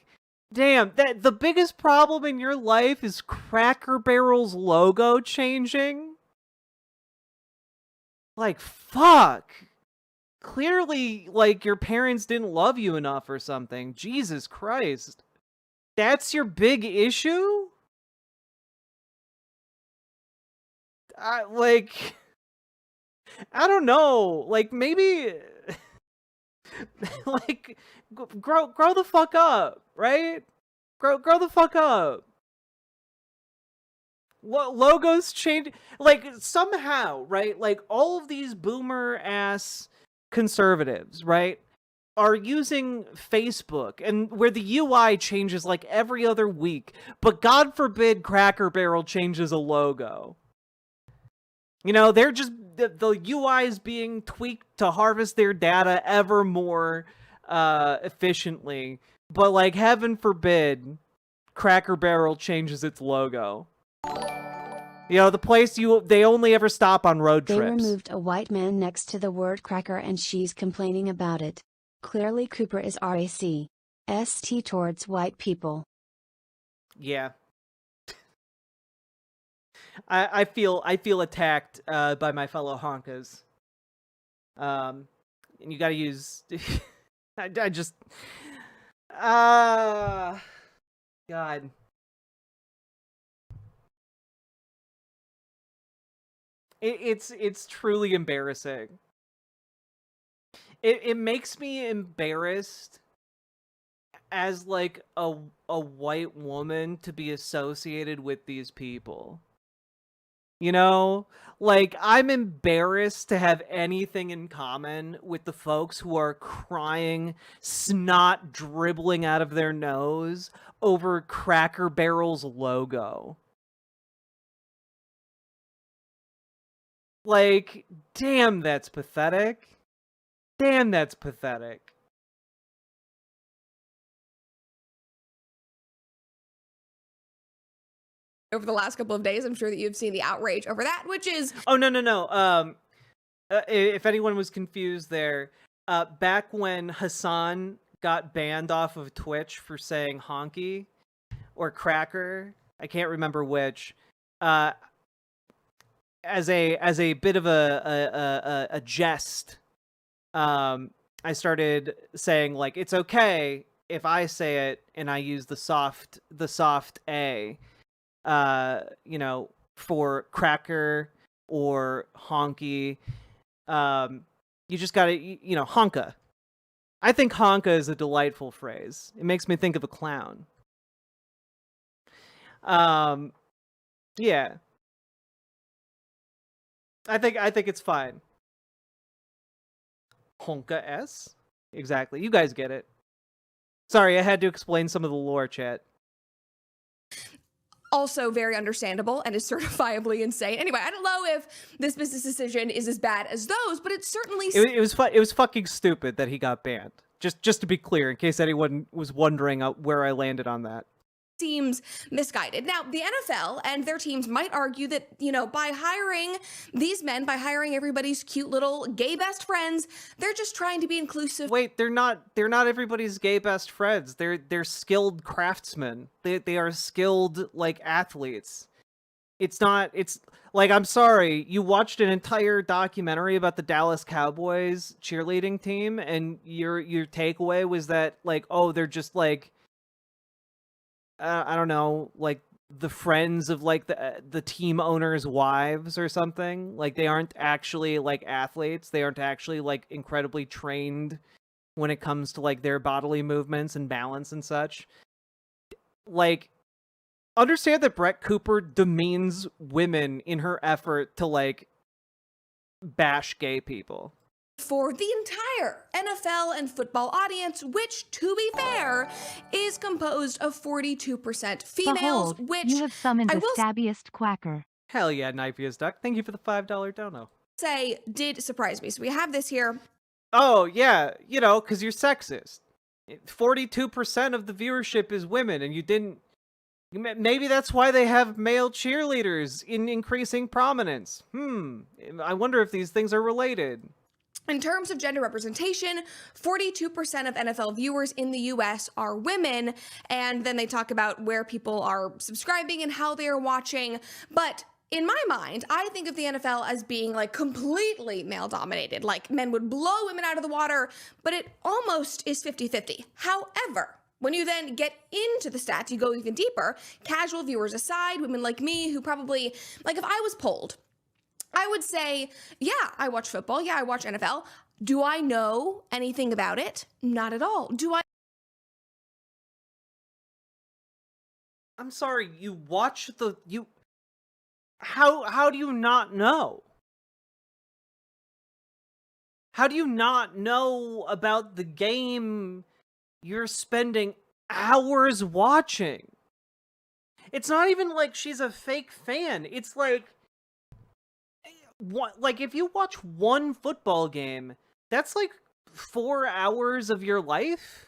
damn, that the biggest problem in your life is Cracker Barrel's logo changing? Like, fuck. Clearly, like, your parents didn't love you enough or something. Jesus Christ. That's your big issue? I don't know. Like, maybe... like, grow the fuck up, right? Grow the fuck up. Logos change... Like, somehow, right? Like, all of these boomer-ass conservatives, right, are using Facebook, and where the UI changes like every other week, but God forbid Cracker Barrel changes a logo. You know, they're just, the UI is being tweaked to harvest their data ever more efficiently, but like heaven forbid Cracker Barrel changes its logo. You know, the place they only ever stop on road They trips. removed a white man next to the word cracker and she's complaining about it. Clearly Cooper is racist towards white people. Yeah. I feel attacked by my fellow honkas. And you gotta use I just God. It's truly embarrassing. It makes me embarrassed as like a white woman to be associated with these people. You know, like I'm embarrassed to have anything in common with the folks who are crying, snot dribbling out of their nose over Cracker Barrel's logo. Like, damn, that's pathetic. Damn, that's pathetic. Over the last couple of days, I'm sure that you've seen the outrage over that, which is Oh, no. If anyone was confused there, back when Hassan got banned off of Twitch for saying honky or cracker, I can't remember which, as a bit of a jest, I started saying like it's okay if I say it and I use the soft A, you know, for cracker or honky. You just gotta, you know, honka. I think honka is a delightful phrase. It makes me think of a clown. Yeah. I think it's fine. Honka S? Exactly. You guys get it. Sorry, I had to explain some of the lore, chat. also very understandable and is certifiably insane. Anyway, I don't know if this business decision is as bad as those, but it's certainly It was fucking stupid that he got banned. Just to be clear, in case anyone was wondering where I landed on that. Seems misguided. Now, the NFL and their teams might argue that, you know, by hiring these men, by hiring everybody's cute little gay best friends, they're just trying to be inclusive. Wait, they're not everybody's gay best friends. They're skilled craftsmen. They are skilled like athletes. It's like, I'm sorry, you watched an entire documentary about the Dallas Cowboys cheerleading team and your takeaway was that like, oh, they're just like I don't know, like the friends of like the team owners' wives or something. Like they aren't actually like athletes. They aren't actually like incredibly trained when it comes to like their bodily movements and balance and such. Like, understand that Brett Cooper demeans women in her effort to like bash gay people. For the entire NFL and football audience, which, to be fair, is composed of 42% females, Behold, which you have summoned I the will stabbiest quacker. Hell yeah, Knifiest Duck. Thank you for the $5 dono. say did surprise me. So we have this here. Oh, yeah, you know, because you're sexist. 42% of the viewership is women, and you didn't... Maybe that's why they have male cheerleaders in increasing prominence. I wonder if these things are related. In terms of gender representation, 42% of NFL viewers in the US are women, and then they talk about where people are subscribing and how they are watching. But in my mind, I think of the NFL as being like completely male dominated, like men would blow women out of the water, but it almost is 50-50. However, when you then get into the stats, you go even deeper, casual viewers aside, women like me who probably, like if I was polled, I would say, yeah, I watch football. Yeah, I watch NFL. Do I know anything about it? Not at all. Do I? I'm sorry, you watch How do you not know? How do you not know about the game you're spending hours watching? It's not even like she's a fake fan. It's like if you watch one football game, that's like 4 hours of your life.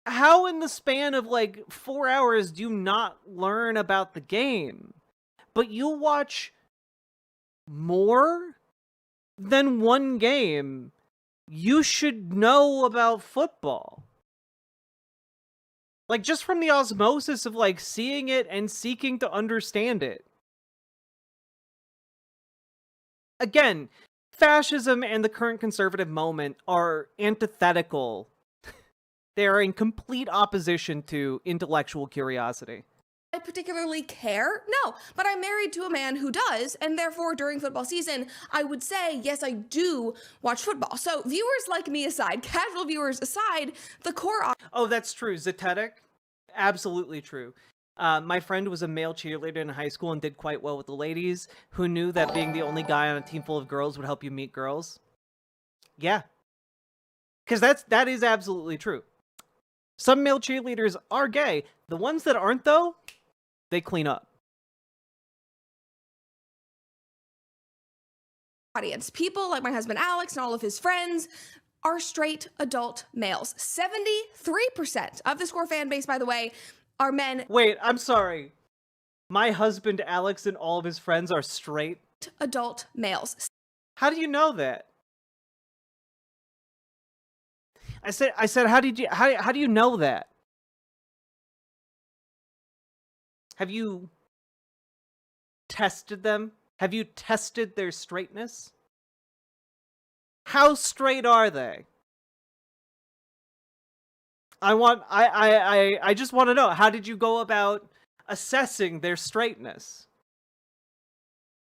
how in the span of like 4 hours do you not learn about the game? But you watch more than one game, you should know about football. Like, just from the osmosis of like seeing it and seeking to understand it. Again, fascism and the current conservative moment are antithetical. They are in complete opposition to intellectual curiosity. I particularly care? No, but I'm married to a man who does, and therefore during football season, I would say, yes, I do watch football. So viewers like me aside, casual viewers aside, the core... Oh, that's true. Zetetic? Absolutely true. My friend was a male cheerleader in high school and did quite well with the ladies. Who knew that being the only guy on a team full of girls would help you meet girls? Yeah. Because that is absolutely true. Some male cheerleaders are gay. The ones that aren't, though, they clean up. Audience. People like my husband Alex and all of his friends are straight adult males. 73% of the Score fan base, by the way, are men. Wait, I'm sorry. My husband Alex and all of his friends are straight adult males. How do you know that? I said how do you know that? Have you tested them? Have you tested their straightness? How straight are they? I just want to know, how did you go about assessing their straightness?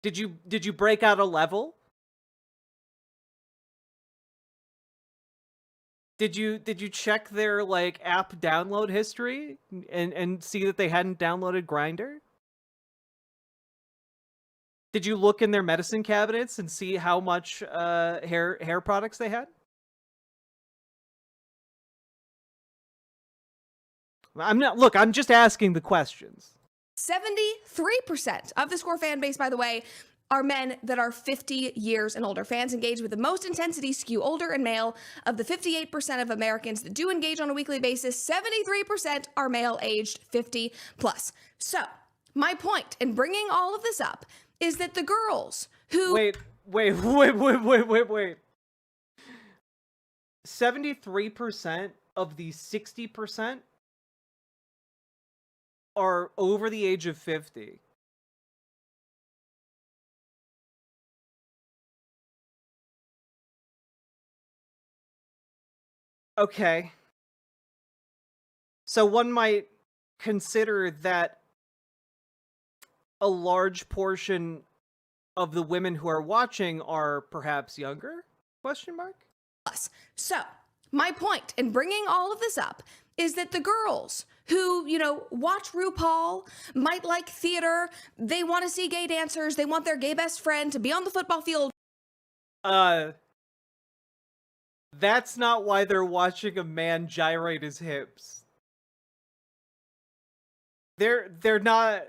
Did you break out a level? Did you check their like app download history and see that they hadn't downloaded Grindr? Did you look in their medicine cabinets and see how much hair products they had? I'm just asking the questions. 73% of the Score fan base, by the way, are men that are 50 years and older. Fans engaged with the most intensity skew older and male. Of the 58% of Americans that do engage on a weekly basis, 73% are male aged 50 plus. So, my point in bringing all of this up is that the girls who... Wait. 73% of the 60% are over the age of 50. Okay. So one might consider that a large portion of the women who are watching are perhaps younger? Question mark? So, my point in bringing all of this up is that the girls who, watch RuPaul, might like theater, they want to see gay dancers, they want their gay best friend to be on the football field. That's not why they're watching a man gyrate his hips. They're not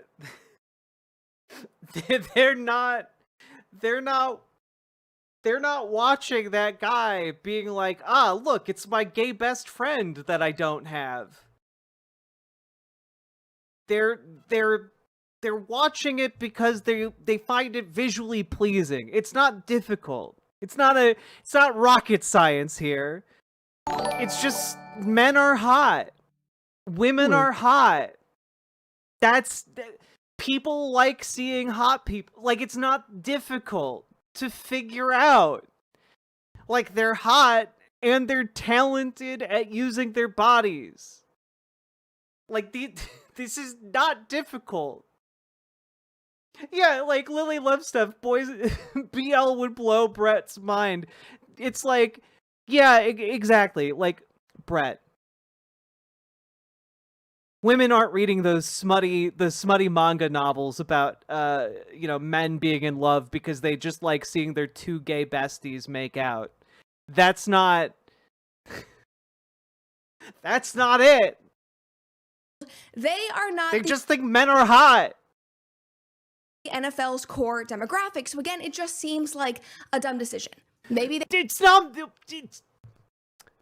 they're not watching that guy being like, look, it's my gay best friend that I don't have. They're watching it because they find it visually pleasing. It's not difficult. It's not rocket science here. It's just men are hot. Women are hot. People like seeing hot people. Like, it's not difficult to figure out. Like, they're hot and they're talented at using their bodies. Like, this is not difficult. Yeah, like, Lily Love Stuff, boys, BL would blow Brett's mind. It's like, yeah, exactly. Like, Brett. Women aren't reading the smutty manga novels about, men being in love because they just like seeing their two gay besties make out. That's not it. They are not. They just think men are hot. NFL's core demographic. So again, it just seems like a dumb decision. Maybe it's not.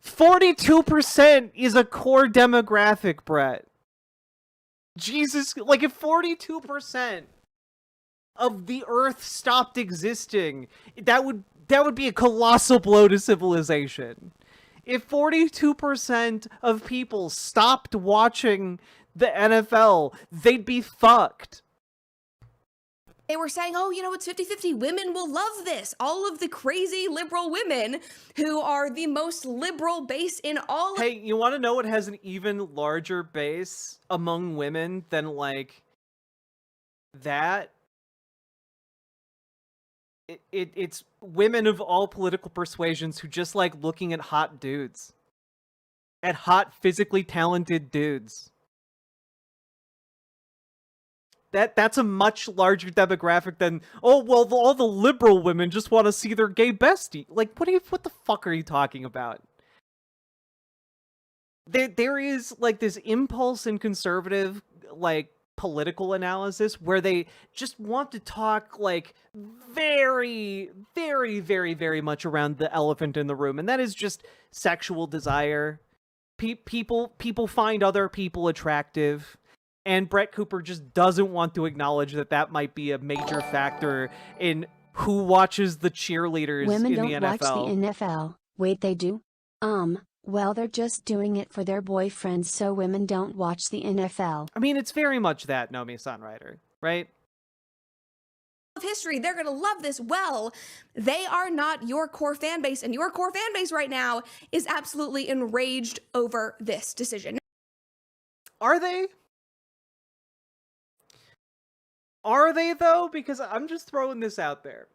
42% is a core demographic, Brett. Jesus, like if 42% of the Earth stopped existing, that would be a colossal blow to civilization. If 42% of people stopped watching the NFL, they'd be fucked. They were saying, oh, you know, it's 50-50. Women will love this. All of the crazy liberal women who are the most liberal base in all. Hey, you want to know what has an even larger base among women than, like, that? It's women of all political persuasions who just like looking at hot dudes. At hot, physically talented dudes. That's a much larger demographic than, oh, well, all the liberal women just want to see their gay bestie. Like, what the fuck are you talking about? There is, like, this impulse in conservative, like, political analysis where they just want to talk, like, very, very, very, very much around the elephant in the room, and that is just sexual desire. People find other people attractive. And Brett Cooper just doesn't want to acknowledge that that might be a major factor in who watches the cheerleaders Women in the don't NFL. watch the NFL. Wait, they do? Well, they're just doing it for their boyfriends so women don't watch the NFL. I mean, it's very much that, Nomi Sunrider, right? Of history, they're going to love this. Well, they are not your core fan base, and your core fan base right now is absolutely enraged over this decision. Are they? Are they, though? Because I'm just throwing this out there.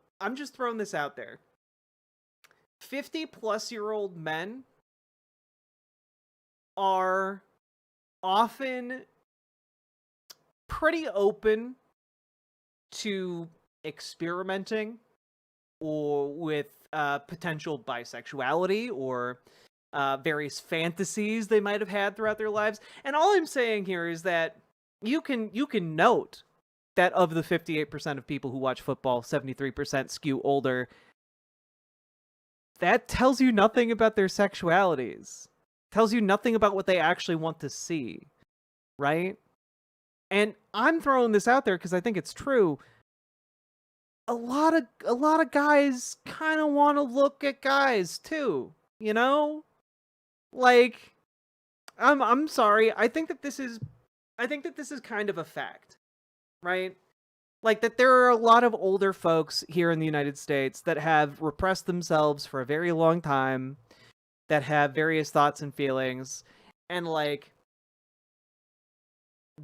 50-plus-year-old men are often pretty open to experimenting or with potential bisexuality or various fantasies they might have had throughout their lives. And all I'm saying here is that you can note that of the 58% of people who watch football, 73% skew older. That tells you nothing about their sexualities. Tells you nothing about what they actually want to see, right? And I'm throwing this out there because I think it's true. A lot of guys kind of want to look at guys too, you know? Like, I'm sorry. I think that this is kind of a fact. Right? Like that there are a lot of older folks here in the United States that have repressed themselves for a very long time, that have various thoughts and feelings, and like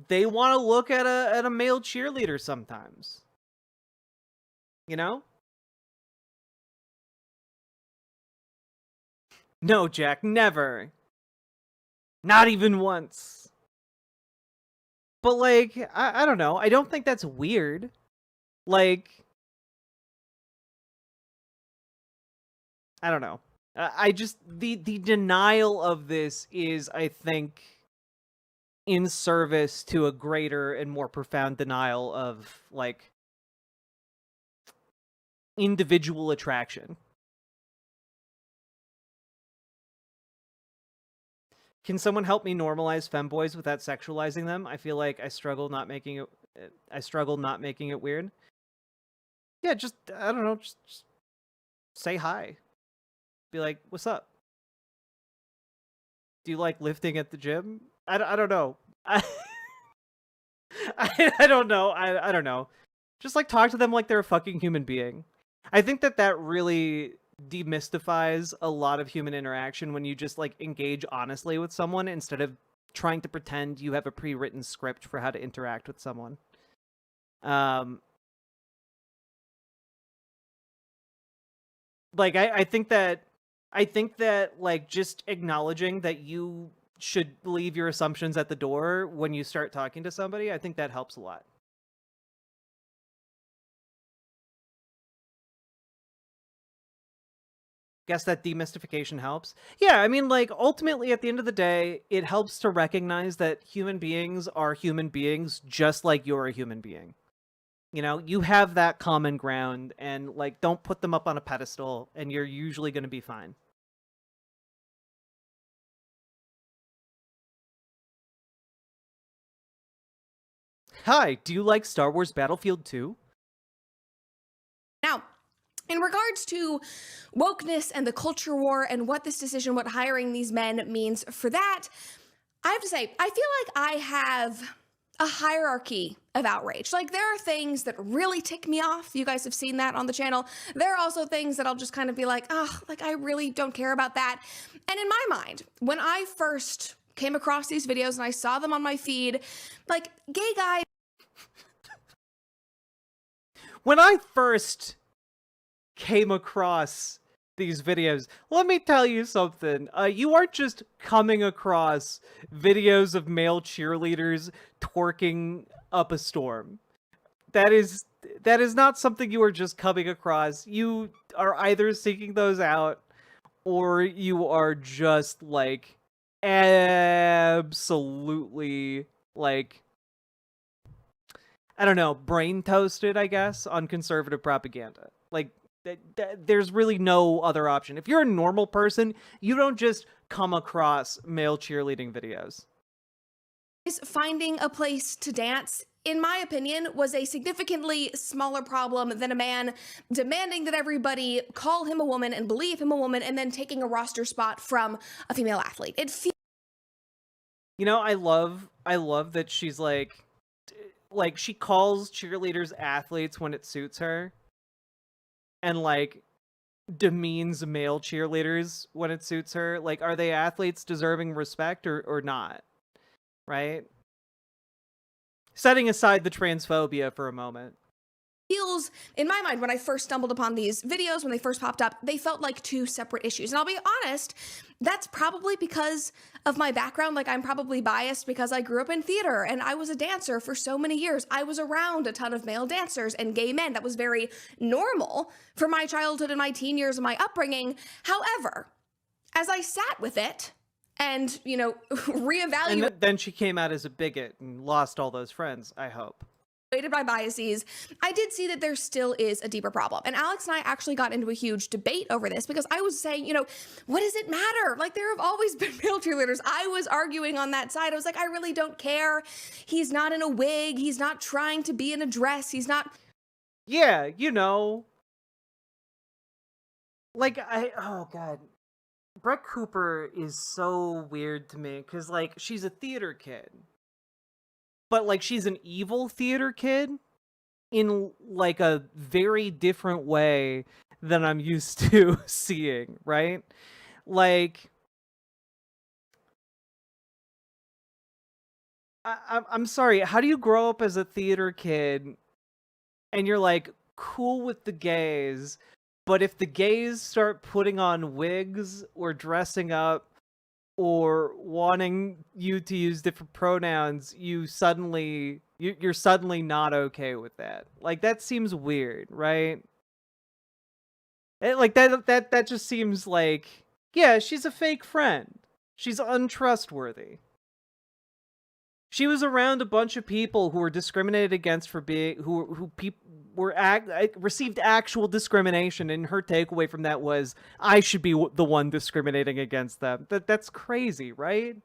they want to look at a male cheerleader sometimes. You know? No, Jack, never. Not even once. But, like, I don't know. I don't think that's weird. Like, I don't know. I just, the denial of this is, I think, in service to a greater and more profound denial of, like, individual attraction. Can someone help me normalize femboys without sexualizing them? I feel like I struggle not making it weird. Yeah, just, I don't know, just say hi. Be like, what's up? Do you like lifting at the gym? I don't know. I don't know. I don't know. Just like talk to them like they're a fucking human being. I think that really demystifies a lot of human interaction when you just like engage honestly with someone instead of trying to pretend you have a pre-written script for how to interact with someone. Like I think that like just acknowledging that you should leave your assumptions at the door when you start talking to somebody, I think that helps a lot. Guess that demystification helps. Yeah, I mean, like, ultimately, at the end of the day, it helps to recognize that human beings are human beings just like you're a human being. You know, you have that common ground, and, like, don't put them up on a pedestal, and you're usually going to be fine. Hi, do you like Star Wars Battlefield 2? Now, in regards to wokeness and the culture war and what this decision, what hiring these men means for that, I have to say, I feel like I have a hierarchy of outrage. Like, there are things that really tick me off. You guys have seen that on the channel. There are also things that I'll just kind of be like, oh, like, I really don't care about that. And in my mind, when I first came across these videos and I saw them on my feed, like, gay guys. When I first came across these videos, let me tell you something. You aren't just coming across videos of male cheerleaders twerking up a storm. That is not something you are just coming across. You are either seeking those out, or you are just like absolutely like, I don't know, brain toasted, I guess, on conservative propaganda. Like, there's really no other option. If you're a normal person, you don't just come across male cheerleading videos. Finding a place to dance, in my opinion, was a significantly smaller problem than a man demanding that everybody call him a woman and believe him a woman and then taking a roster spot from a female athlete. It feels, you know, I love that she's like she calls cheerleaders athletes when it suits her, and like demeans male cheerleaders when it suits her. Like, are they athletes deserving respect or not? Right? Setting aside the transphobia for a moment. feels, in my mind, when I first stumbled upon these videos, when they first popped up, they felt like two separate issues. And I'll be honest, that's probably because of my background. Like, I'm probably biased because I grew up in theater and I was a dancer for so many years. I was around a ton of male dancers and gay men. That was very normal for my childhood and my teen years and my upbringing. However, as I sat with it and, you know, reevaluated. And then she came out as a bigot and lost all those friends, I hope. My biases, I did see that there still is a deeper problem. And Alex and I actually got into a huge debate over this because I was saying, you know, what does it matter? Like, there have always been male cheerleaders. I was arguing on that side. I was like, I really don't care. He's not in a wig. He's not trying to be in a dress. He's not. Yeah, you know. Like, oh God. Brett Cooper is so weird to me because, like, she's a theater kid. But, like, she's an evil theater kid in, like, a very different way than I'm used to seeing, right? Like, I'm sorry, how do you grow up as a theater kid and you're, like, cool with the gays, but if the gays start putting on wigs or dressing up or wanting you to use different pronouns, you're suddenly not okay with that. Like, that seems weird, right? Like, that just seems like, yeah, she's a fake friend. She's untrustworthy. She was around a bunch of people who were discriminated against for being received actual discrimination, and her takeaway from that was, I should be the one discriminating against them. That's crazy, right?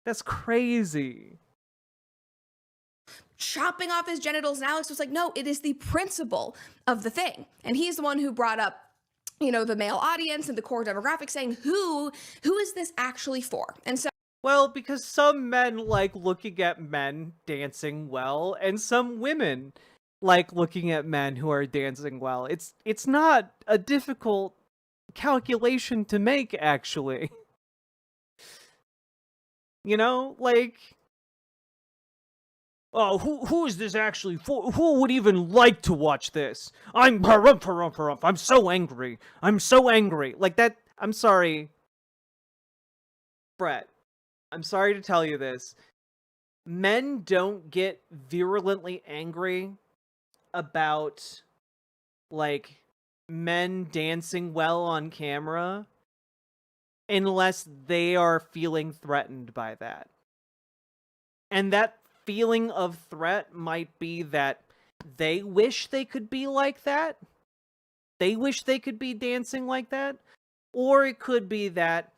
That's crazy. Chopping off his genitals, and Alex was like, no, it is the principle of the thing. And he's the one who brought up, you know, the male audience and the core demographic, saying, who is this actually for? And so, well, because some men like looking at men dancing well, and some women like looking at men who are dancing well. It's not a difficult calculation to make, actually. You know, like, oh, who is this actually for? Who would even like to watch this? I'm so angry. I'm so angry. Like that. I'm sorry, Brett. I'm sorry to tell you this. Men don't get virulently angry about, like, men dancing well on camera unless they are feeling threatened by that. And that feeling of threat might be that they wish they could be like that. They wish they could be dancing like that. Or it could be that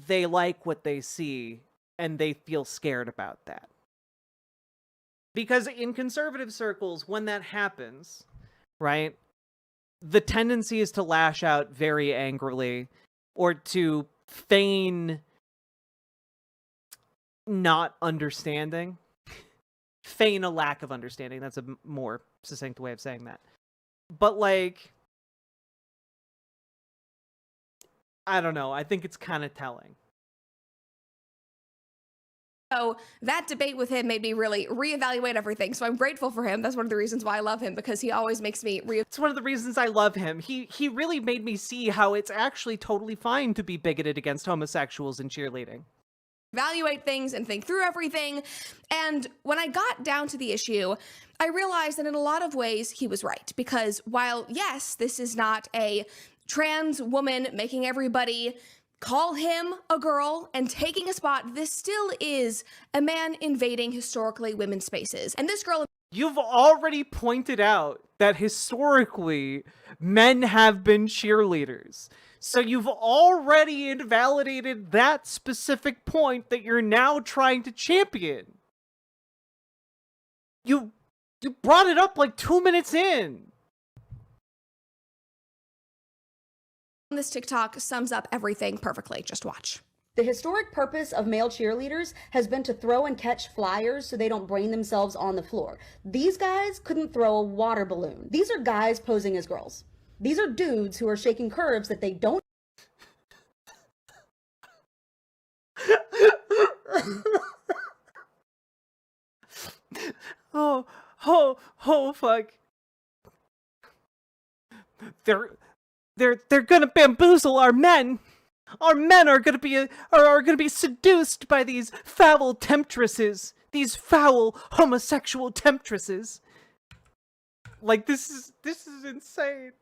they like what they see and they feel scared about that. Because in conservative circles, when that happens, right, the tendency is to lash out very angrily or to feign not understanding. Feign a lack of understanding. That's a more succinct way of saying that. But, like, I don't know. I think it's kind of telling. So that debate with him made me really reevaluate everything. So I'm grateful for him. That's one of the reasons why I love him, because he always makes me It's one of the reasons I love him. He really made me see how it's actually totally fine to be bigoted against homosexuals in cheerleading. evaluate things and think through everything. And when I got down to the issue, I realized that in a lot of ways he was right. Because while, yes, this is not a trans woman making everybody call him a girl and taking a spot, this still is a man invading historically women's spaces. And this girl... You've already pointed out that historically men have been cheerleaders. So you've already invalidated that specific point that you're now trying to champion. You brought it up like 2 minutes in. This TikTok sums up everything perfectly. Just watch. The historic purpose of male cheerleaders has been to throw and catch flyers so they don't brain themselves on the floor. These guys couldn't throw a water balloon. These are guys posing as girls. These are dudes who are shaking curves that they don't... Oh, fuck. They're gonna bamboozle our men. Our men are gonna be seduced by these foul temptresses, these foul homosexual temptresses. Like, this is insane.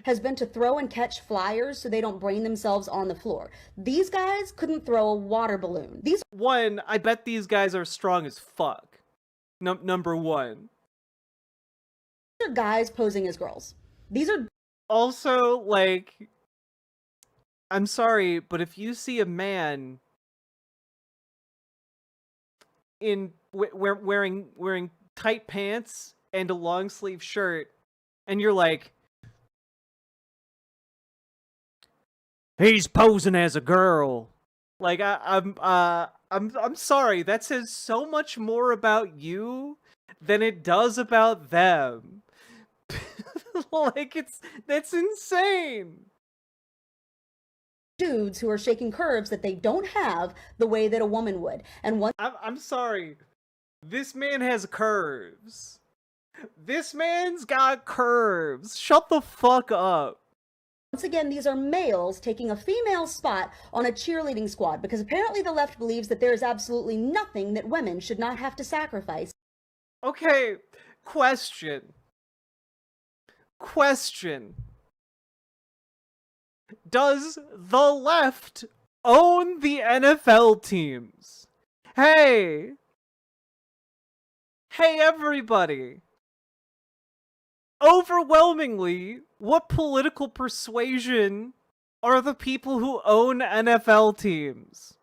Has been to throw and catch flyers so they don't brain themselves on the floor. These guys couldn't throw a water balloon. One, I bet these guys are strong as fuck. Number one. These are guys posing as girls. These are... Also, like, I'm sorry, but if you see a man in wearing tight pants and a long sleeve shirt, and you're like, he's posing as a girl, like, I'm sorry, that says so much more about you than it does about them. Like, that's insane. Dudes who are shaking curves that they don't have the way that a woman would. And one... I'm sorry. This man has curves. This man's got curves. Shut the fuck up. Once again, these are males taking a female spot on a cheerleading squad, because apparently the left believes that there is absolutely nothing that women should not have to sacrifice. Okay, question. Does the left own the NFL teams? Hey everybody. Overwhelmingly, what political persuasion are the people who own NFL teams?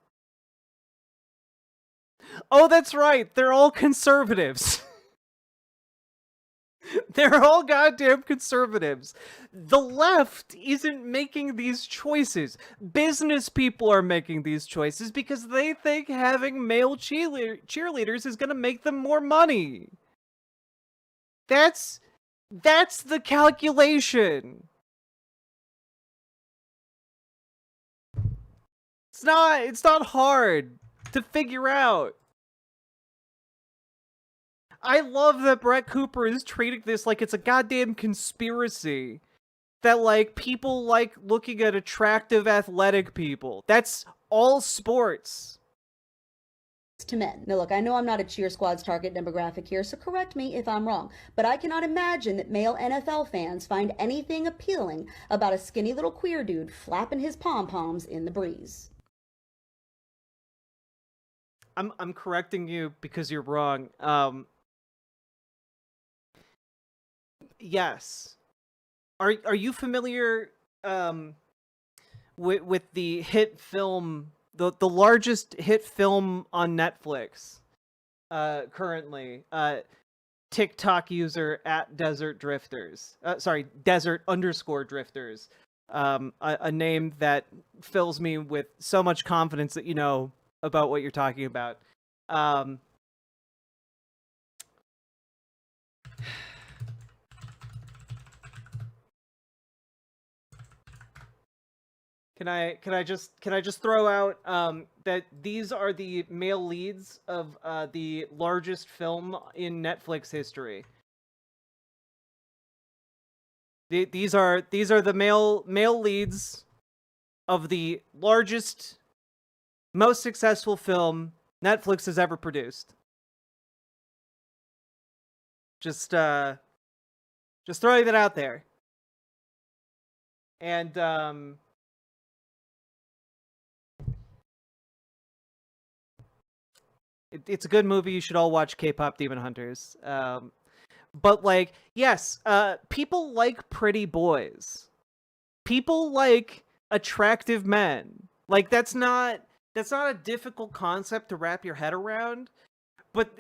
Oh, that's right, they're all conservatives. They're all goddamn conservatives. The left isn't making these choices. Business people are making these choices because they think having male cheerleaders is going to make them more money. That's the calculation. It's not hard to figure out. I love that Brett Cooper is treating this like it's a goddamn conspiracy. That, like, people like looking at attractive athletic people. That's all sports. To men. Now look, I know I'm not a cheer squad's target demographic here, so correct me if I'm wrong, but I cannot imagine that male NFL fans find anything appealing about a skinny little queer dude flapping his pom-poms in the breeze. I'm correcting you because you're wrong. Yes. Are you familiar with the hit film the largest hit film on Netflix currently. TikTok user at Desert Drifters. Desert_Drifters. A name that fills me with so much confidence that you know about what you're talking about. Can I just throw out that these are the male leads of the largest film in Netflix history. These are the male leads of the largest, most successful film Netflix has ever produced. Just throwing that out there. And it's a good movie. You should all watch K-pop Demon Hunters. But like, yes, people like pretty boys. People like attractive men. Like that's not a difficult concept to wrap your head around. But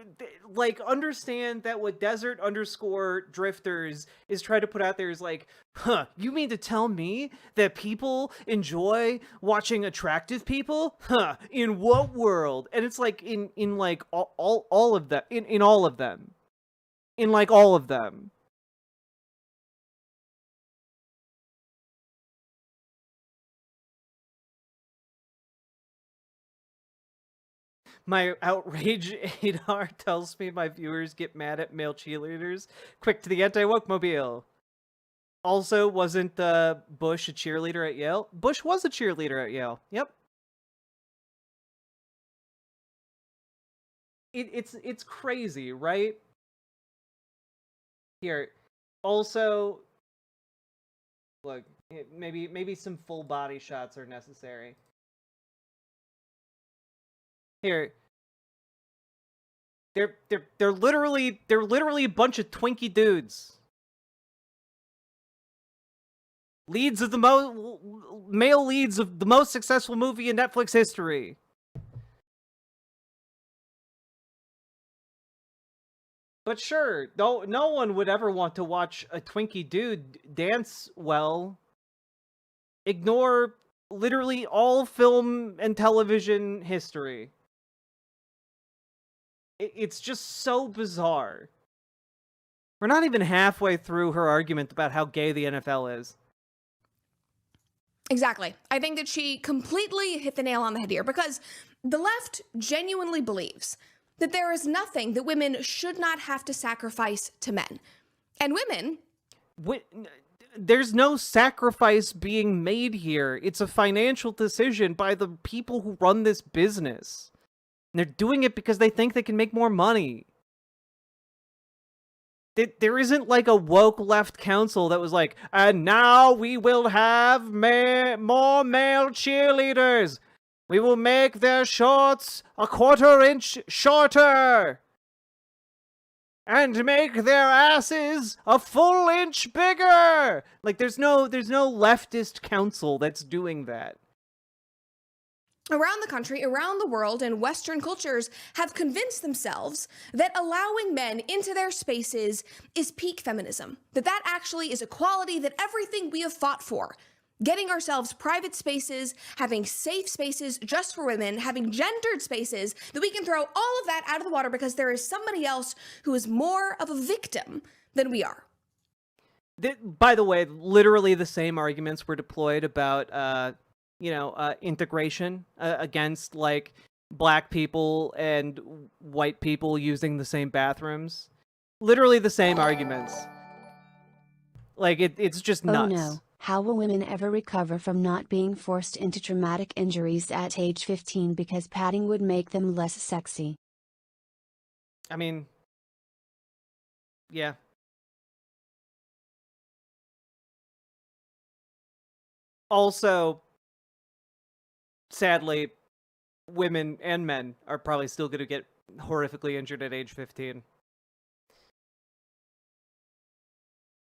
like, understand that what Desert_Drifters is trying to put out there is like, huh, you mean to tell me that people enjoy watching attractive people? Huh, in what world? And it's like in like all of them, in all of them. In like all of them. My outrage Adar tells me my viewers get mad at male cheerleaders. Quick to the anti-woke mobile. Also, wasn't Bush a cheerleader at Yale? Bush was a cheerleader at Yale. Yep. It's crazy, right? Here, also, look, maybe some full body shots are necessary. Here, they're literally a bunch of Twinkie dudes. Leads of the male leads of the most successful movie in Netflix history. But sure, no one would ever want to watch a Twinkie dude dance well. Ignore literally all film and television history. It's just so bizarre. We're not even halfway through her argument about how gay the NFL is. Exactly. I think that she completely hit the nail on the head here, because the left genuinely believes that there is nothing that women should not have to sacrifice to men. And women... There's no sacrifice being made here. It's a financial decision by the people who run this business. And they're doing it because they think they can make more money. There isn't like a woke left council that was like, and now we will have more male cheerleaders. We will make their shorts a 1/4 inch shorter. And make their asses a full inch bigger. Like there's no leftist council that's doing that. Around the country, around the world, and Western cultures have convinced themselves that allowing men into their spaces is peak feminism. That actually is a quality that everything we have fought for. Getting ourselves private spaces, having safe spaces just for women, having gendered spaces, that we can throw all of that out of the water because there is somebody else who is more of a victim than we are. By the way, literally the same arguments were deployed about, integration against like black people and white people using the same bathrooms. Literally the same arguments. Like it's just nuts. Oh no. How will women ever recover from not being forced into traumatic injuries at age 15 because padding would make them less sexy? I mean, yeah. Also, sadly, women and men are probably still going to get horrifically injured at age 15.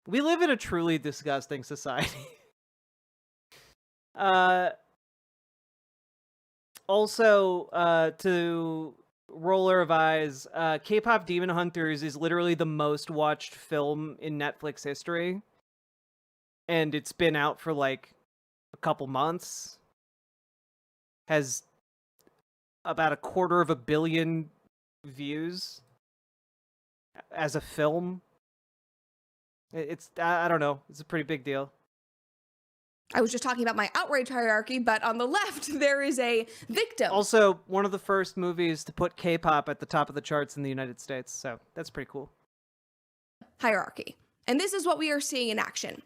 We live in a truly disgusting society. Also, to roller of eyes, K-pop Demon Hunters is literally the most watched film in Netflix history. And it's been out for like a couple months. Has about 250 million views as a film. It's, I don't know, it's a pretty big deal. I was just talking about my outrage hierarchy, but on the left, there is a victim. Also, one of the first movies to put K-pop at the top of the charts in the United States, so that's pretty cool. Hierarchy. And this is what we are seeing in action.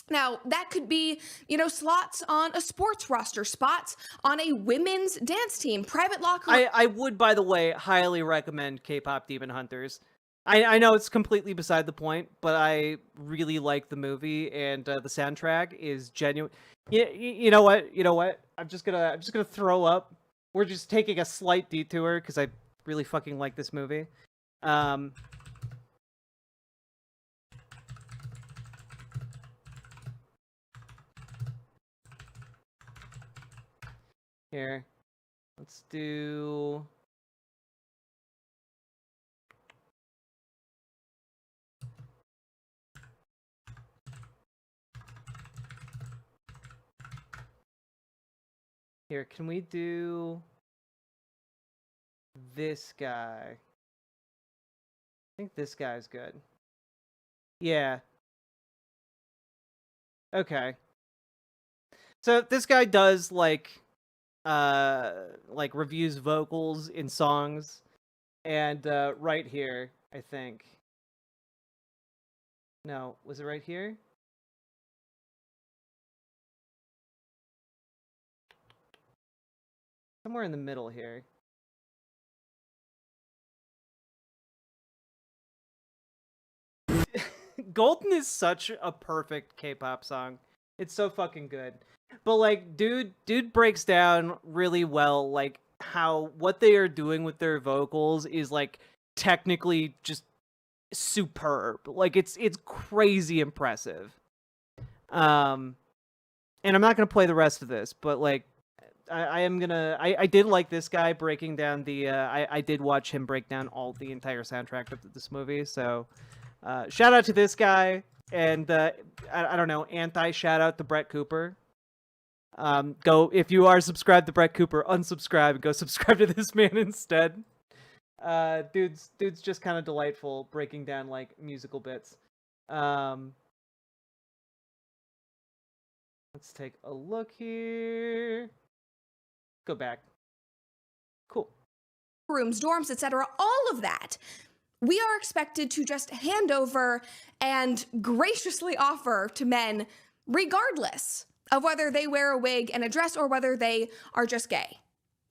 Now, that could be, slots on a sports roster, spots on a women's dance team, private locker. I would, by the way, highly recommend K-pop Demon Hunters. I know it's completely beside the point, but I really like the movie, and the soundtrack is genuine. You know what? I'm just gonna throw up. We're just taking a slight detour because I really fucking like this movie. Here, let's do. Here, can we do this guy? I think this guy's good. Yeah. Okay. So this guy does like reviews vocals in songs, and right here, I think. No, was it right here? Somewhere in the middle here. Golden is such a perfect K-pop song. It's so fucking good. But like, dude breaks down really well like how what they are doing with their vocals is like technically just superb. Like it's crazy impressive. And I'm not gonna play the rest of this, but like I did like this guy breaking down the I did watch him break down all the entire soundtrack of this movie, so shout out to this guy, and I don't know, anti shout out to Brett Cooper. Go, if you are subscribed to Brett Cooper, unsubscribe and go subscribe to this man instead. Dude's just kind of delightful breaking down like musical bits. Let's take a look here. Go back. Cool. Rooms, dorms, etc., all of that. We are expected to just hand over and graciously offer to men, regardless of whether they wear a wig and a dress or whether they are just gay.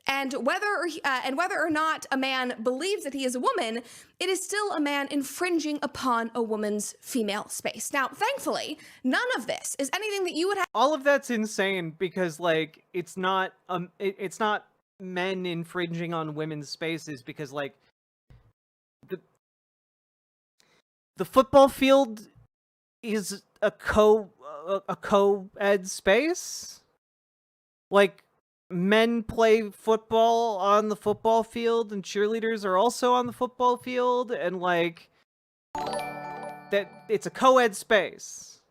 And whether or not a man believes that he is a woman, it is still a man infringing upon a woman's female space. Now, thankfully, none of this is anything that you would have. All of that's insane because, like, it's not men infringing on women's spaces because, like, the football field is a co-ed space. Like, men play football on the football field and cheerleaders are also on the football field, and like that it's a co-ed space.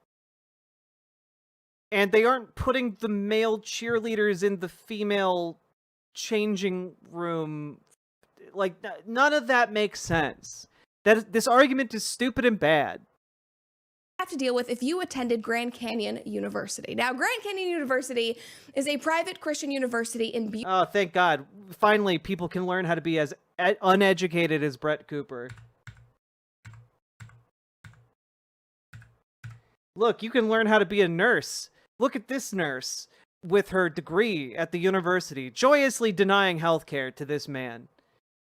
And they aren't putting the male cheerleaders in the female changing room. Like, none of that makes sense. This argument is stupid and bad. Have to deal with if you attended Grand Canyon University. Now, Grand Canyon University is a private Christian university in Oh, thank God. Finally, people can learn how to be as uneducated as Brett Cooper. Look, you can learn how to be a nurse. Look at this nurse with her degree at the university, joyously denying healthcare to this man.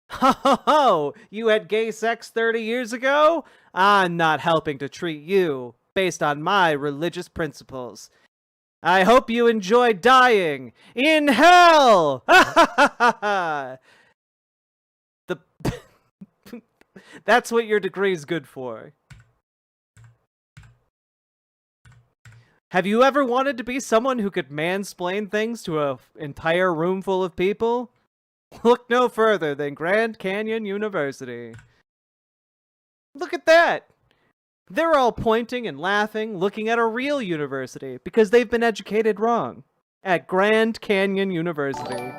Ho ho ho! You had gay sex 30 years ago? I'm not helping to treat you based on my religious principles. I hope you enjoy dying in hell! That's what your degree is good for. Have you ever wanted to be someone who could mansplain things to an entire room full of people? Look no further than Grand Canyon University. Look at that! They're all pointing and laughing, looking at a real university, because they've been educated wrong. At Grand Canyon University.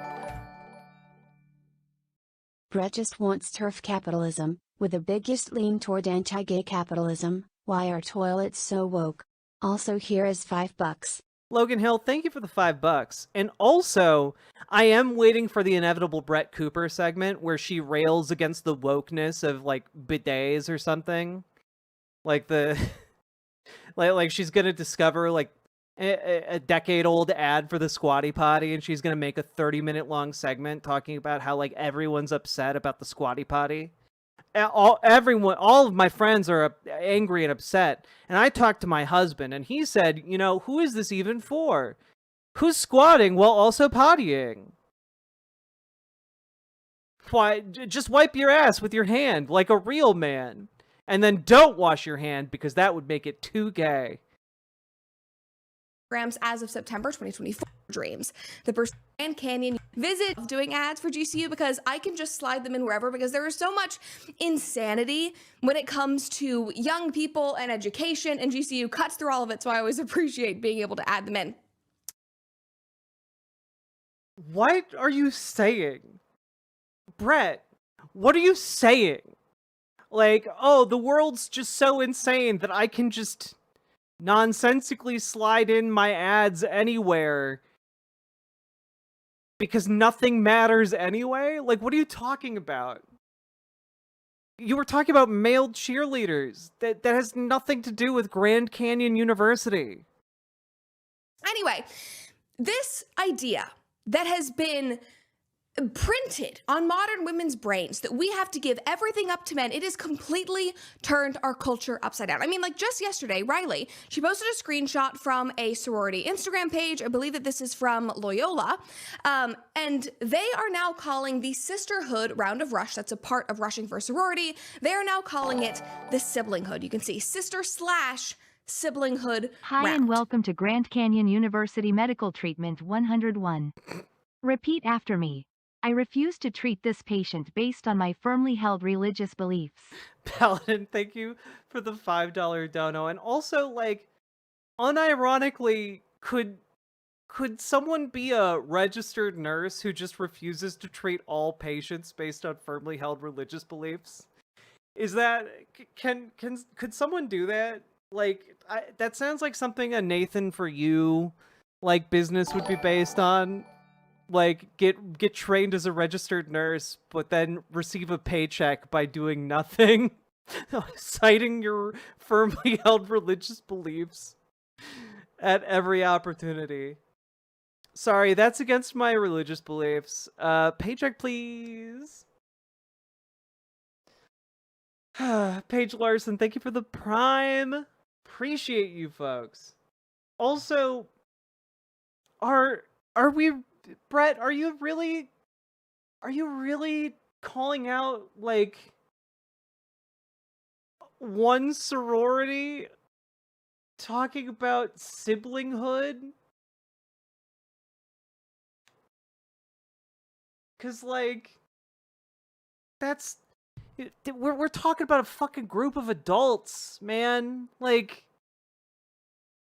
Brett just wants turf capitalism, with the biggest lean toward anti-gay capitalism. Why are toilets so woke? Also, here is $5. Logan Hill, thank you for the $5. And also, I am waiting for the inevitable Brett Cooper segment where she rails against the wokeness of, like, bidets or something. Like the... like she's gonna discover, like, a decade-old ad for the Squatty Potty, and she's gonna make a 30-minute long segment talking about how, like, everyone's upset about the Squatty Potty. All of my friends are angry and upset. And I talked to my husband, and he said, you know, who is this even for? Who's squatting while also pottying? Why, just wipe your ass with your hand like a real man. And then don't wash your hand, because that would make it too gay. As of September 2024 dreams. The Grand Canyon visit doing ads for GCU because I can just slide them in wherever, because there is so much insanity when it comes to young people and education, and GCU cuts through all of it, so I always appreciate being able to add them in. What are you saying? Brett, what are you saying? Like, oh, the world's just so insane that I can just nonsensically slide in my ads anywhere because nothing matters anyway? Like, what are you talking about? You were talking about male cheerleaders. That has nothing to do with Grand Canyon University. Anyway, this idea that has been printed on modern women's brains that we have to give everything up to men, it has completely turned our culture upside down. I mean, like just yesterday, Riley, she posted a screenshot from a sorority Instagram page. I believe that this is from Loyola. And they are now calling the sisterhood round of rush, that's a part of rushing for a sorority, they are now calling it the siblinghood. You can see sister/siblinghood Hi round. and welcome to Grand Canyon University Medical Treatment 101. Repeat after me. I refuse to treat this patient based on my firmly held religious beliefs. Paladin, thank you for the $5 dono. And also, like, unironically, could someone be a registered nurse who just refuses to treat all patients based on firmly held religious beliefs? Is that... could someone do that? Like, that sounds like something a Nathan For You, like, business would be based on. Like, get trained as a registered nurse, but then receive a paycheck by doing nothing, citing your firmly held religious beliefs at every opportunity. Sorry, that's against my religious beliefs. Paycheck, please. Paige Larson, thank you for the Prime. Appreciate you folks. Also, are we... Brett, are you really calling out, like, one sorority talking about siblinghood? Cause, like, we're talking about a fucking group of adults, man. Like,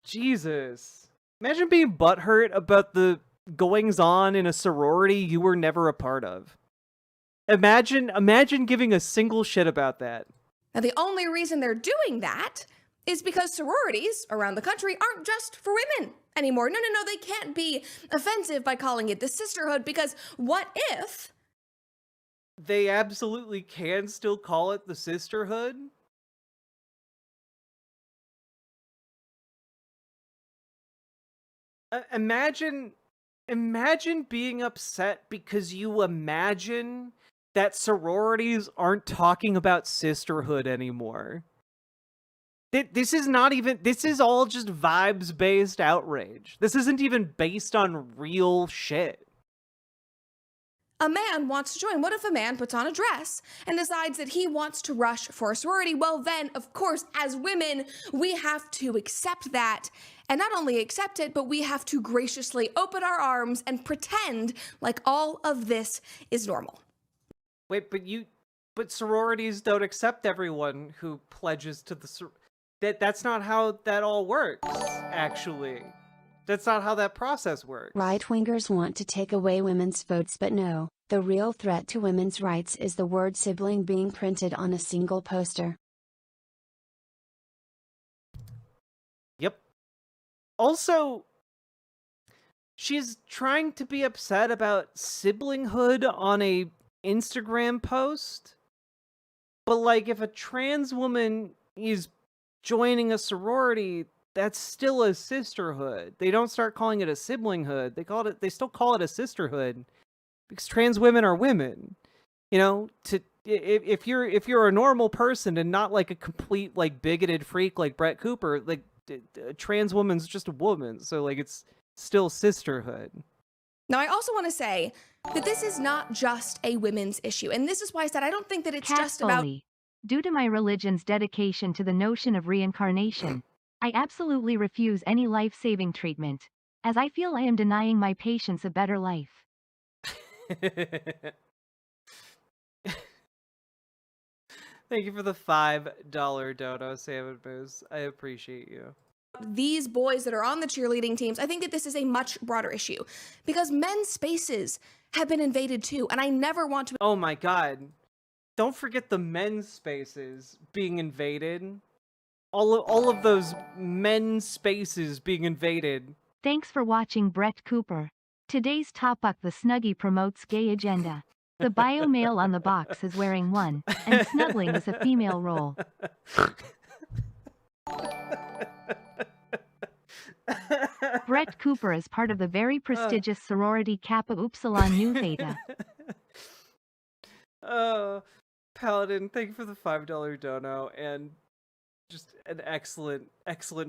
Jesus. Imagine being butthurt about the goings-on in a sorority you were never a part of. Imagine giving a single shit about that. Now, the only reason they're doing that is because sororities around the country aren't just for women anymore. No, they can't be offensive by calling it the sisterhood, because what if... They absolutely can still call it the sisterhood? Imagine being upset because you imagine that sororities aren't talking about sisterhood anymore. This is all just vibes-based outrage. This isn't even based on real shit. a man wants to join? What if a man puts on a dress and decides that he wants to rush for a sorority? Well, then, of course, as women, we have to accept that. And not only accept it, but we have to graciously open our arms and pretend like all of this is normal. Wait, but sororities don't accept everyone who pledges to the that's not how that all works, actually. That's not how that process works. Right-wingers want to take away women's votes, but no, the real threat to women's rights is the word sibling being printed on a single poster. Yep. Also, she's trying to be upset about siblinghood on a Instagram post, but like if a trans woman is joining a sorority, that's still a sisterhood. They don't start calling it a siblinghood. They still call it a sisterhood because trans women are women. You know, if you're a normal person and not like a complete like bigoted freak like Brett Cooper, like a trans woman's just a woman. So like it's still sisterhood. Now, I also want to say that this is not just a women's issue. And this is why I said I don't think that it's just about... Foley. Due to my religion's dedication to the notion of reincarnation, I absolutely refuse any life-saving treatment, as I feel I am denying my patients a better life. Thank you for the $5 dono, Salmon Moose. I appreciate you. These boys that are on the cheerleading teams, I think that this is a much broader issue because men's spaces have been invaded too, and I never want to... Oh my god. Don't forget the men's spaces being invaded. All of those men's spaces being invaded. Thanks for watching, Brett Cooper. Today's topic: the Snuggie promotes gay agenda. The bio male on the box is wearing one, and snuggling is a female role. Brett Cooper is part of the very prestigious sorority Kappa Upsilon Nu Theta. Paladin, thank you for the $5 dono, and just an excellent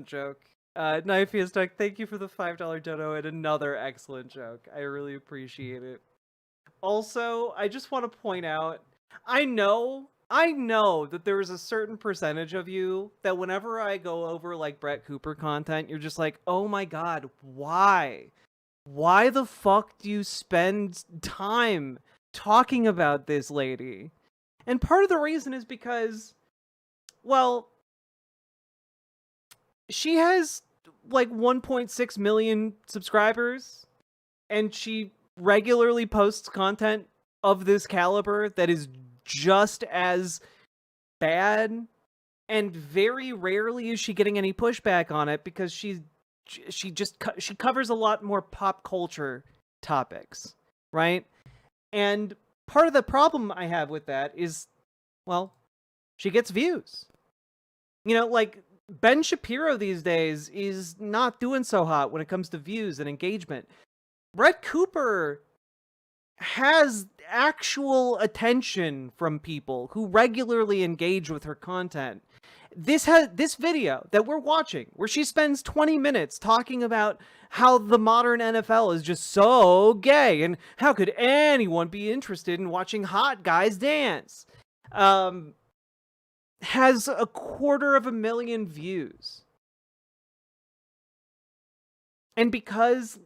joke. Knifeus Duck, thank you for the $5 dono and another excellent joke. I really appreciate it. Also, I just want to point out, I know that there is a certain percentage of you that whenever I go over like Brett Cooper content, you're just like, oh my god, why? Why the fuck do you spend time talking about this lady? And part of the reason is because, well, she has like 1.6 million subscribers, and she regularly posts content of this caliber that is just as bad, and very rarely is she getting any pushback on it because she covers a lot more pop culture topics, right? And part of the problem I have with that is, well, she gets views. You know, like Ben Shapiro these days is not doing so hot when it comes to views and engagement. Brett Cooper has actual attention from people who regularly engage with her content. This video that we're watching, where she spends 20 minutes talking about how the modern NFL is just so gay and how could anyone be interested in watching hot guys dance, has 250,000 views. And because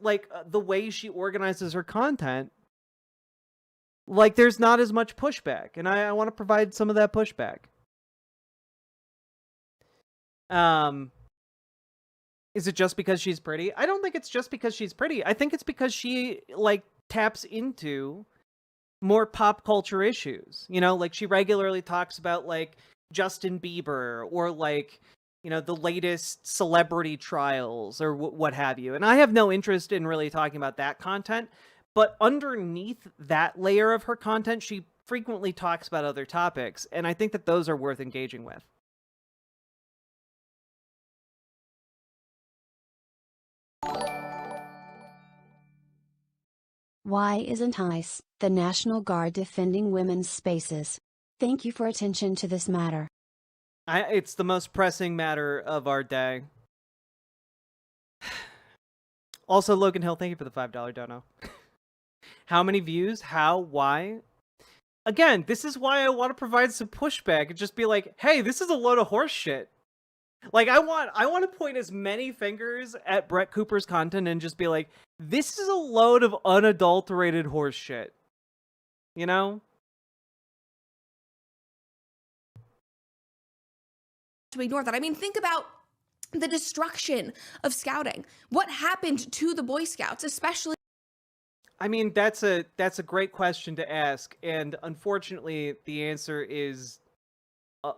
like the way she organizes her content, like there's not as much pushback, and I want to provide some of that pushback. Is it just because she's pretty? I don't think it's just because she's pretty. I think it's because she like taps into more pop culture issues. You know, like she regularly talks about like Justin Bieber or like, you know, the latest celebrity trials or what have you. And I have no interest in really talking about that content, but underneath that layer of her content, she frequently talks about other topics, and I think that those are worth engaging with. Why isn't ICE, the National Guard, defending women's spaces? Thank you for attention to this matter. It's the most pressing matter of our day. Also, Logan Hill, thank you for the $5 dono. How many views? How? Why? Again, this is why I want to provide some pushback and just be like, hey, this is a load of horse shit. Like, I want to point as many fingers at Brett Cooper's content and just be like, this is a load of unadulterated horse shit. You know? To ignore that. I mean, think about the destruction of scouting. What happened to the Boy Scouts, especially? I mean, that's a great question to ask, and unfortunately, the answer is a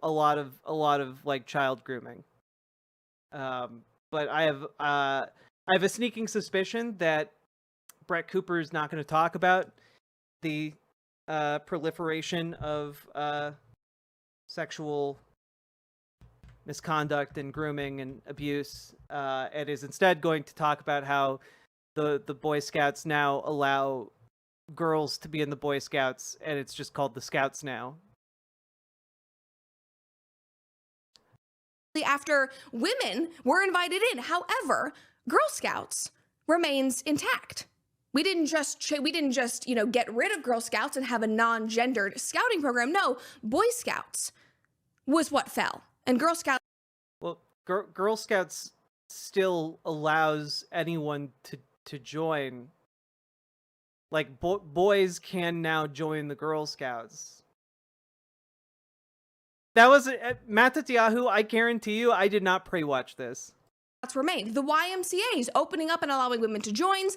lot of like child grooming. But I have a sneaking suspicion that Brett Cooper is not going to talk about the proliferation of sexual misconduct and grooming and abuse, and is instead going to talk about how the Boy Scouts now allow girls to be in the Boy Scouts, and it's just called the Scouts now. After women were invited in. However, Girl Scouts remains intact. We didn't just get rid of Girl Scouts and have a non-gendered scouting program. No, Boy Scouts was what fell. And Girl Scouts... Well, Girl Scouts still allows anyone to join. Like, boys can now join the Girl Scouts. That was Matt Tatiahu. I guarantee you, I did not pre-watch this. That's remained. The YMCA is opening up and allowing women to join.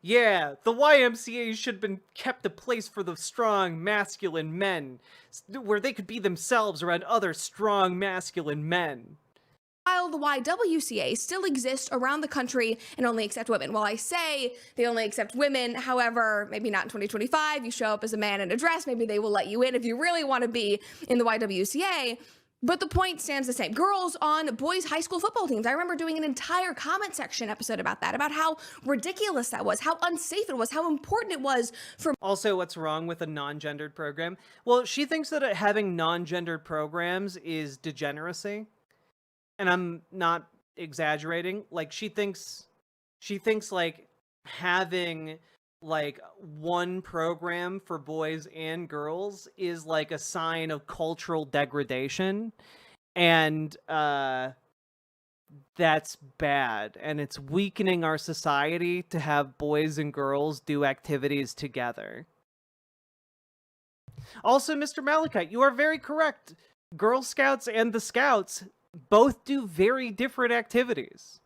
Yeah, the YMCA should have been kept a place for the strong, masculine men, where they could be themselves around other strong, masculine men. While the YWCA still exists around the country and only accept women. Well, I say they only accept women, however, maybe not in 2025, you show up as a man in a dress, maybe they will let you in if you really want to be in the YWCA. But the point stands the same. Girls on boys' high school football teams. I remember doing an entire comment section episode about that, about how ridiculous that was, how unsafe it was, how important it was for... Also, what's wrong with a non-gendered program? Well, she thinks that having non-gendered programs is degeneracy. And I'm not exaggerating. Like, she thinks like having like one program for boys and girls is like a sign of cultural degradation, and that's bad, and it's weakening our society to have boys and girls do activities together. Also, Mr. Malachite, you are very correct. Girl Scouts and the Scouts both do very different activities.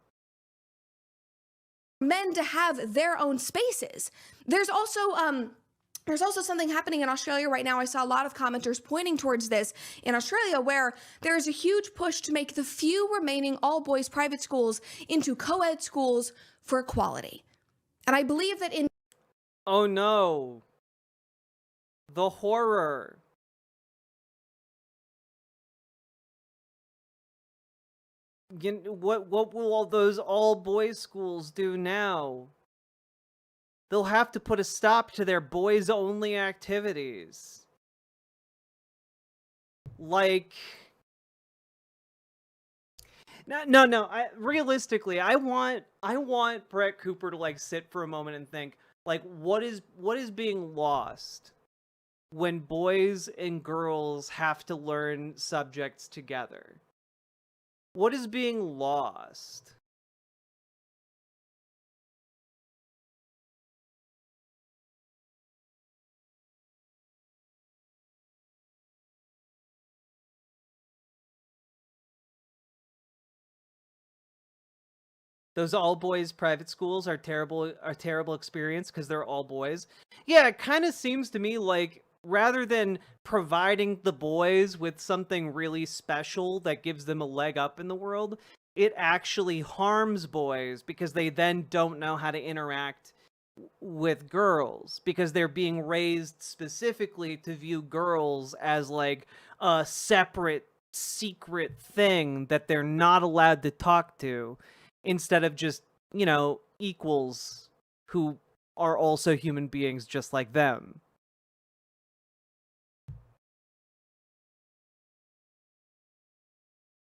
Men to have their own spaces. There's also something happening in Australia right now. I saw a lot of commenters pointing towards this in Australia, where there's a huge push to make the few remaining all-boys private schools into co-ed schools for equality. And I believe that in... Oh no. The horror. What will all those all-boys schools do now? They'll have to put a stop to their boys-only activities. Like... No. Realistically, I want Brett Cooper to like sit for a moment and think, like, what is being lost when boys and girls have to learn subjects together? What is being lost? Those all boys private schools are terrible experience because they're all boys. Yeah, it kind of seems to me like rather than providing the boys with something really special that gives them a leg up in the world, it actually harms boys because they then don't know how to interact with girls because they're being raised specifically to view girls as like a separate, secret thing that they're not allowed to talk to, instead of just, equals who are also human beings just like them.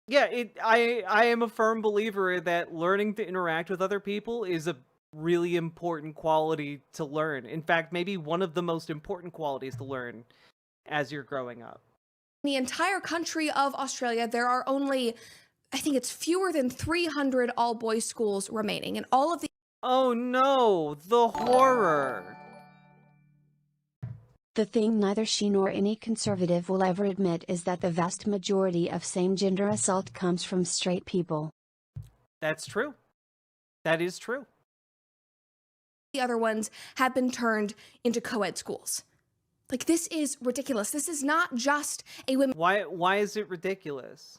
Yeah, I am a firm believer that learning to interact with other people is a really important quality to learn. In fact, maybe one of the most important qualities to learn as you're growing up. In the entire country of Australia, there are only, I think it's fewer than 300 all-boys schools remaining, and all of the Oh no, the horror. The thing neither she nor any conservative will ever admit is that the vast majority of same-gender assault comes from straight people. That's true. That is true. other ones have been turned into co-ed schools. Like, this is ridiculous. This is not just a women. Why is it ridiculous?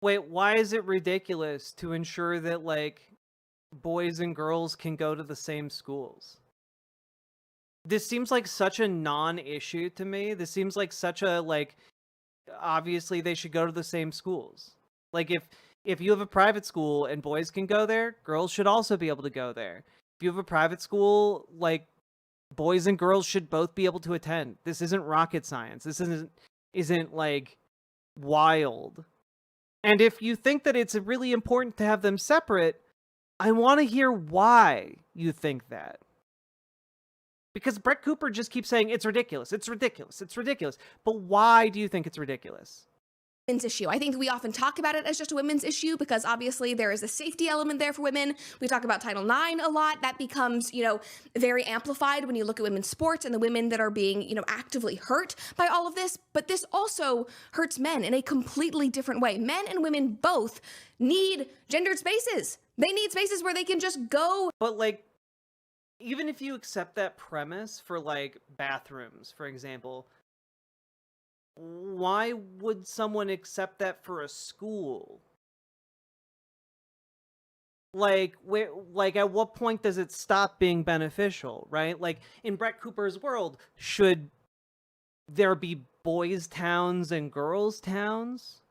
Wait, why is it ridiculous to ensure that, like, boys and girls can go to the same schools? This seems like such a non-issue to me. This seems like such a, like, obviously they should go to the same schools. Like, if you have a private school and boys can go there, girls should also be able to go there. If you have a private school, like, boys and girls should both be able to attend. This isn't rocket science. This isn't like wild. And if you think that it's really important to have them separate, I want to hear why you think that. Because Brett Cooper just keeps saying it's ridiculous, it's ridiculous, it's ridiculous. But why do you think it's ridiculous? Women's issue. I think we often talk about it as just a women's issue because obviously there is a safety element there for women. We talk about Title IX a lot. That becomes, very amplified when you look at women's sports and the women that are being, actively hurt by all of this. But this also hurts men in a completely different way. Men and women both need gendered spaces. They need spaces where they can just go. But, like, even if you accept that premise for, like, bathrooms, for example, why would someone accept that for a school? Like, at what point does it stop being beneficial, right? Like, in Brett Cooper's world, should there be boys' towns and girls' towns?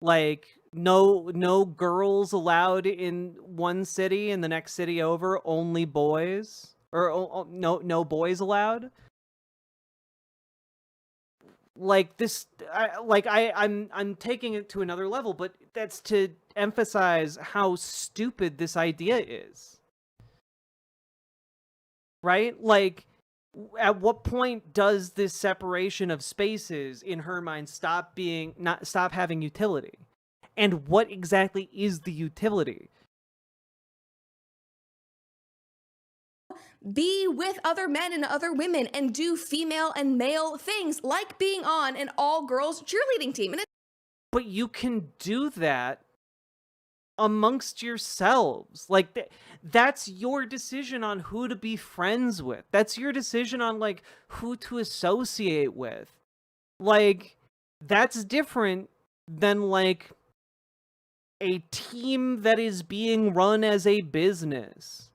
Like, no girls allowed in one city, and the next city over, only boys? Or no boys allowed? Like, this, I'm taking it to another level, but that's to emphasize how stupid this idea is. Right? Like, at what point does this separation of spaces in her mind stop having utility? And what exactly is the utility? Be with other men and other women and do female and male things like being on an all-girls cheerleading team. But you can do that amongst yourselves. Like, that's your decision on who to be friends with. That's your decision on, like, who to associate with. Like, that's different than, like, a team that is being run as a business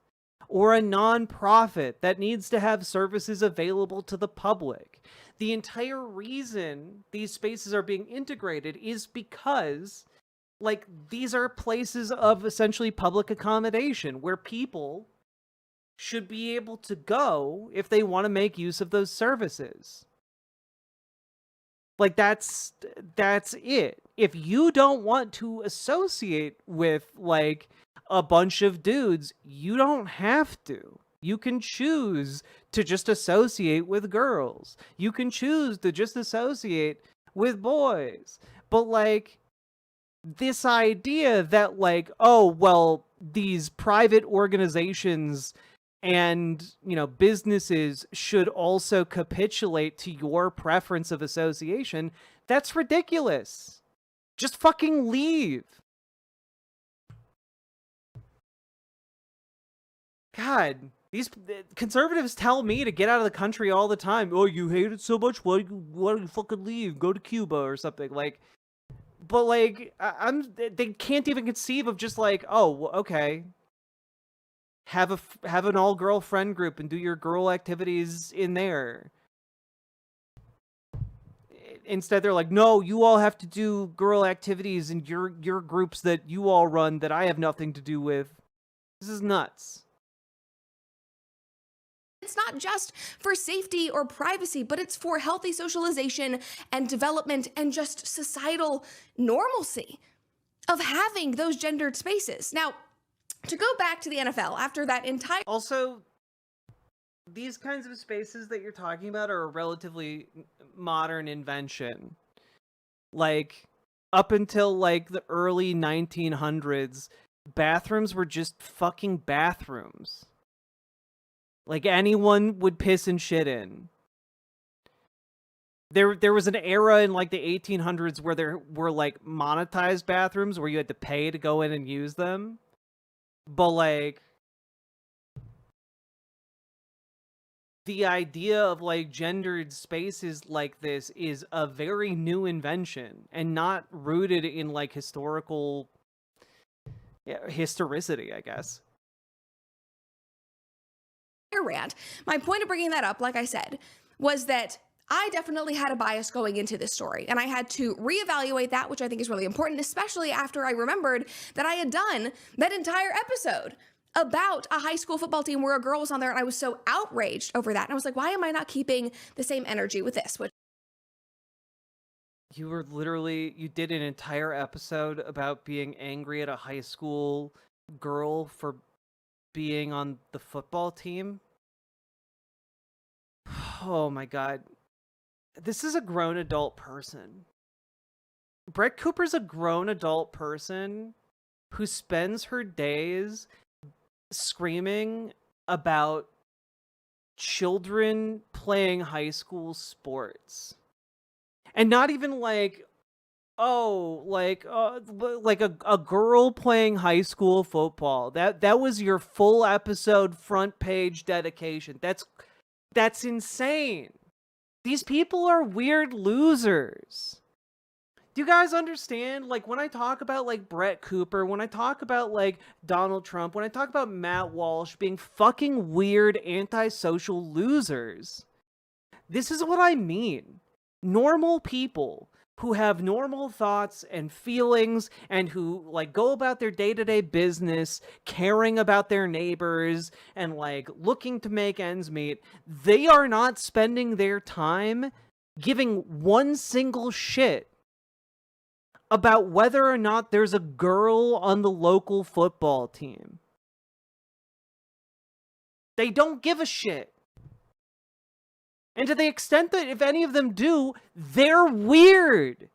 or a non-profit that needs to have services available to the public. The entire reason these spaces are being integrated is because, like, these are places of essentially public accommodation where people should be able to go if they want to make use of those services. Like, that's it. If you don't want to associate with, like, a bunch of dudes, you don't have to. You can choose to just associate with girls. You can choose to just associate with boys. But, like, this idea that, like, oh, well, these private organizations and, businesses should also capitulate to your preference of association, that's ridiculous. Just fucking leave. God, these conservatives tell me to get out of the country all the time. Oh, you hate it so much? Why don't you fucking leave? Go to Cuba or something. Like, but, like, they can't even conceive of just, like, oh, okay, have an all-girl friend group and do your girl activities in there. Instead, they're like, no, you all have to do girl activities in your groups that you all run that I have nothing to do with. This is nuts. It's not just for safety or privacy, but it's for healthy socialization and development and just societal normalcy of having those gendered spaces. Now, to go back to the NFL after that entire... Also, these kinds of spaces that you're talking about are a relatively modern invention. Like, up until like the early 1900s, bathrooms were just fucking bathrooms. Like, anyone would piss and shit in. There was an era in like the 1800s where there were like monetized bathrooms where you had to pay to go in and use them. But like, the idea of like gendered spaces like this is a very new invention and not rooted in like historical historicity, I guess. rant. My point of bringing that up, like I said, was that I definitely had a bias going into this story, and I had to reevaluate that, which I think is really important, especially after I remembered that I had done that entire episode about a high school football team where a girl was on there, and I was so outraged over that. And I was like, why am I not keeping the same energy with this? Which you did an entire episode about being angry at a high school girl for being on the football team. Oh my god. This is a grown adult person. Brett Cooper's a grown adult person who spends her days screaming about children playing high school sports. And not even like, like a girl playing high school football. That was your full episode front page dedication. That's insane. These people are weird losers. Do you guys understand? Like, when I talk about like Brett Cooper, when I talk about like Donald Trump, when I talk about Matt Walsh being fucking weird antisocial losers, this is what I mean. Normal people who have normal thoughts and feelings and who like go about their day-to-day business, caring about their neighbors and like looking to make ends meet, they are not spending their time giving one single shit about whether or not there's a girl on the local football team. They don't give a shit. And to the extent that if any of them do, they're weird.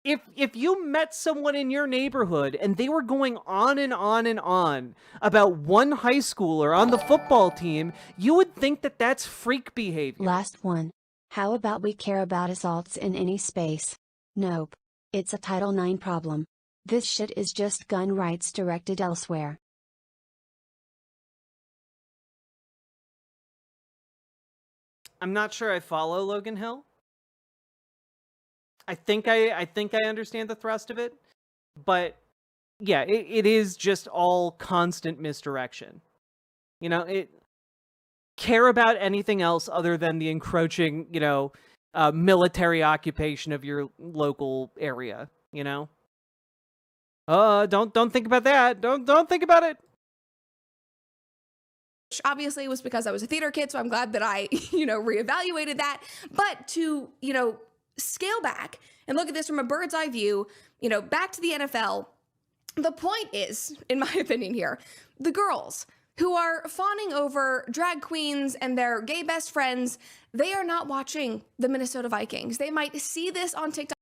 If you met someone in your neighborhood and they were going on and on and on about one high schooler on the football team, you would think that that's freak behavior. Last one. How about we care about assaults in any space? Nope. It's a Title IX problem. This shit is just gun rights directed elsewhere. I'm not sure I follow Logan Hill. I think I understand the thrust of it, but yeah, it is just all constant misdirection. You know, care about anything else other than the encroaching, military occupation of your local area. You know, don't think about that. Don't think about it. obviously was because I was a theater kid, so I'm glad that I, reevaluated that. But to, scale back and look at this from a bird's eye view, back to the NFL, the point is, in my opinion here, the girls who are fawning over drag queens and their gay best friends, they are not watching the Minnesota Vikings. They might see this on TikTok.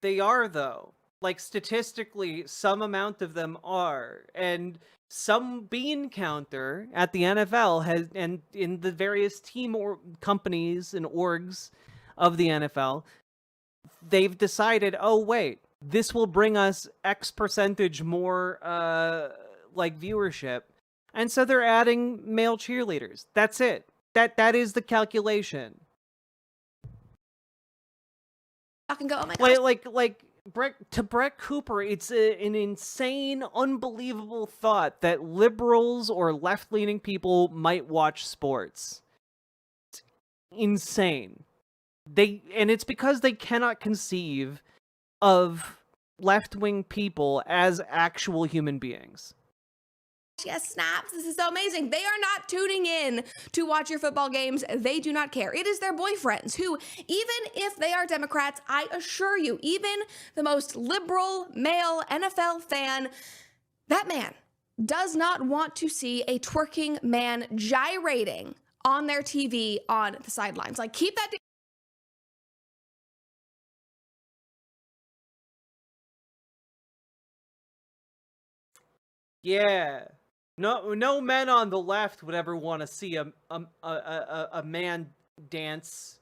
They are, though. Like, statistically, some amount of them are. And some bean counter at the NFL has, and in the various team or companies and orgs of the NFL, they've decided, oh, wait, this will bring us X percentage more, viewership. And so they're adding male cheerleaders. That's it. That is the calculation. I can go, oh my gosh. To Brett Cooper, it's an insane, unbelievable thought that liberals or left-leaning people might watch sports. It's insane. And it's because they cannot conceive of left-wing people as actual human beings. yes, snaps. This is so amazing. They are not tuning in to watch your football games. They do not care. It is their boyfriends who, even if they are Democrats, I assure you, even the most liberal male NFL fan, that man does not want to see a twerking man gyrating on their TV on the sidelines. Like, keep that. Yeah. No men on the left would ever want to see a man dance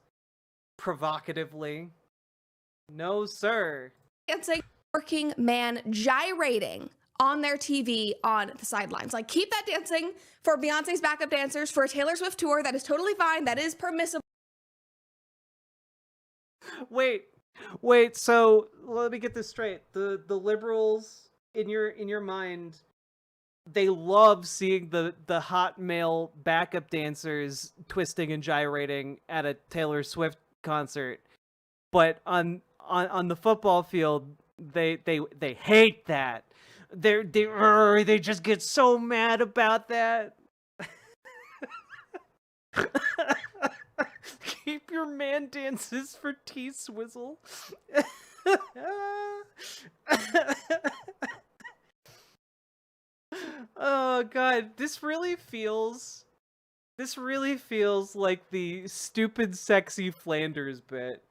provocatively. No, sir. Dancing, working man gyrating on their TV on the sidelines. Like, keep that dancing for Beyonce's backup dancers for a Taylor Swift tour. That is totally fine. That is permissible. Wait. So let me get this straight. The liberals in your mind, they love seeing the hot male backup dancers twisting and gyrating at a Taylor Swift concert, but on the football field, they hate that. They just get so mad about that. Keep your man dances for T-Swizzle. Oh god, this really feels like the stupid sexy Flanders bit.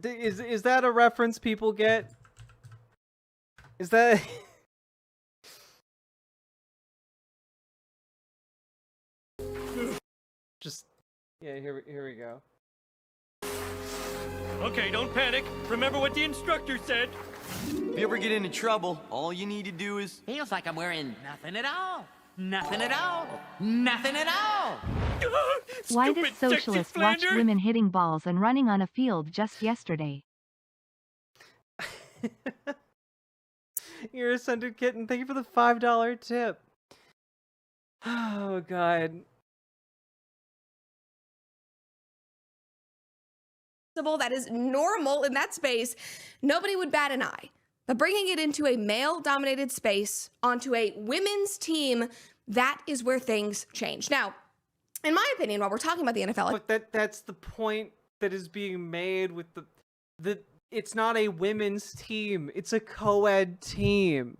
Is that a reference people get? Is that just yeah, here we go. Okay, don't panic. Remember what the instructor said. If you ever get into trouble, all you need to do is... Feels like I'm wearing nothing at all. Nothing at all. Nothing at all. Why did Stupid, sexy socialists watch Flander. women hitting balls and running on a field just yesterday? You're a scented kitten. Thank you for the $5 tip. Oh god. That is normal in that space. Nobody would bat an eye. But bringing it into a male-dominated space, onto a women's team, that is where things change. Now, in my opinion, while we're talking about the NFL... But that's the point that is being made with the it's not a women's team. It's a co-ed team.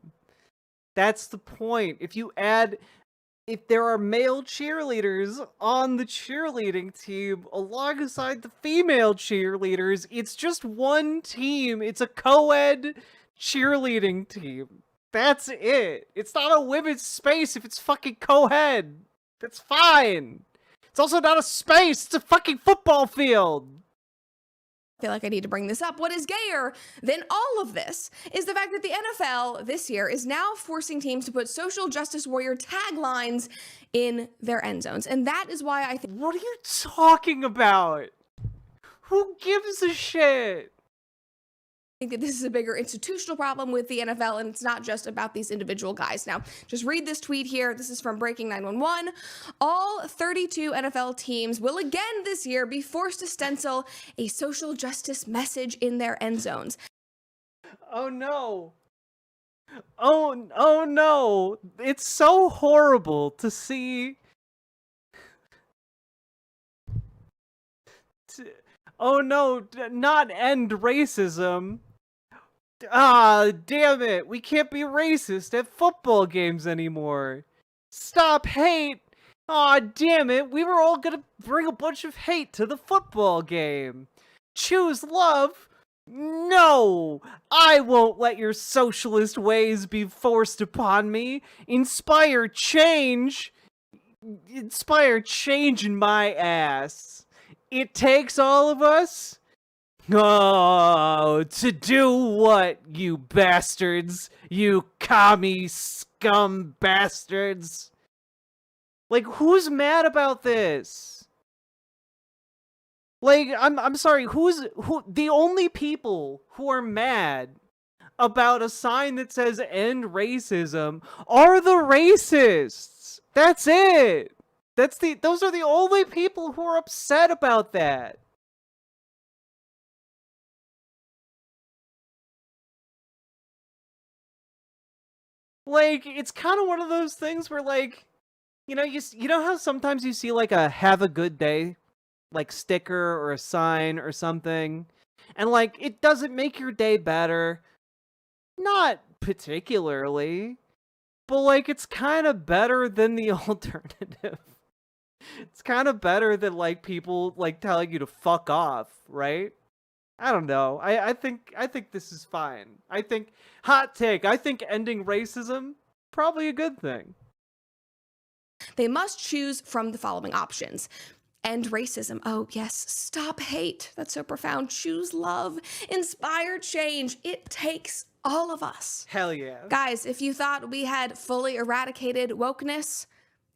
That's the point. If there are male cheerleaders on the cheerleading team alongside the female cheerleaders, it's just one team. It's a co-ed cheerleading team. That's it. It's not a women's space if it's fucking co-ed. That's fine. It's also not a space. It's a fucking football field. I feel like I need to bring this up. What is gayer than all of this is the fact that the NFL this year is now forcing teams to put social justice warrior taglines in their end zones. And that is why I think... What are you talking about? Who gives a shit? I think that this is a bigger institutional problem with the NFL, and it's not just about these individual guys. Now, just read this tweet here. This is from Breaking 911. All 32 NFL teams will again this year be forced to stencil a social justice message in their end zones. Oh no. Oh no. It's so horrible to see. Oh no, not end racism. Ah, damn it. We can't be racist at football games anymore. Stop hate. Aw, damn it. We were all gonna bring a bunch of hate to the football game. Choose love? No! I won't let your socialist ways be forced upon me. Inspire change. Inspire change in my ass. It takes all of us? Oh, to do what, you bastards? You commie scum bastards? Like, who's mad about this? Like, I'm sorry, who the only people who are mad about a sign that says end racism are the racists. That's it. Those are the only people who are upset about that. Like, it's kind of one of those things where, like, you know how sometimes you see, like, a have a good day, like, sticker or a sign or something, and, like, it doesn't make your day better. Not particularly, but, like, it's kind of better than the alternative. It's kind of better than, like, people, like, telling you to fuck off, right? I don't know. I think this is fine. I think, hot take, I think ending racism, probably a good thing. They must choose from the following options. End racism. Oh, yes. Stop hate. That's so profound. Choose love. Inspire change. It takes all of us. Hell yeah. Guys, if you thought we had fully eradicated wokeness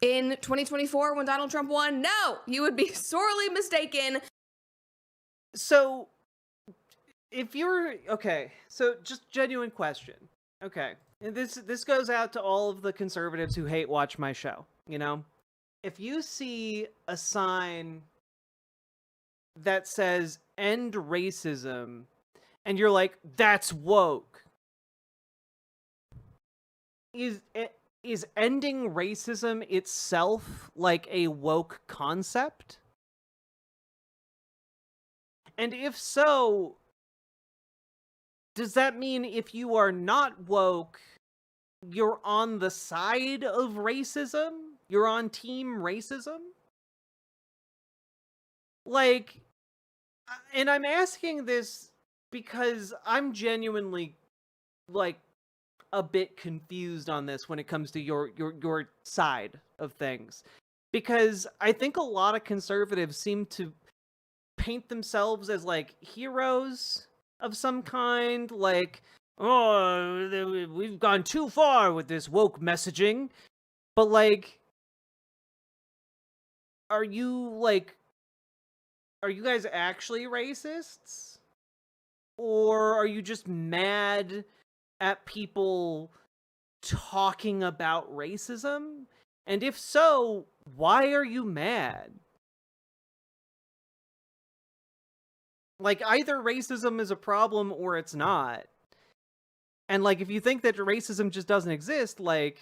in 2024 when Donald Trump won, no, you would be sorely mistaken. So, if you're, okay, so just genuine question. Okay, and this goes out to all of the conservatives who hate watch my show, you know? If you see a sign that says end racism and you're like, that's woke, is ending racism itself like a woke concept? And if so, does that mean if you are not woke, you're on the side of racism? You're on team racism? Like, and I'm asking this because I'm genuinely, like, a bit confused on this when it comes to your side of things. Because I think a lot of conservatives seem to paint themselves as, like, heroes of some kind, like, oh, we've gone too far with this woke messaging. But, like, are you guys actually racists? Or are you just mad at people talking about racism? And if so, why are you mad? Like, either racism is a problem or it's not. And, like, if you think that racism just doesn't exist, like,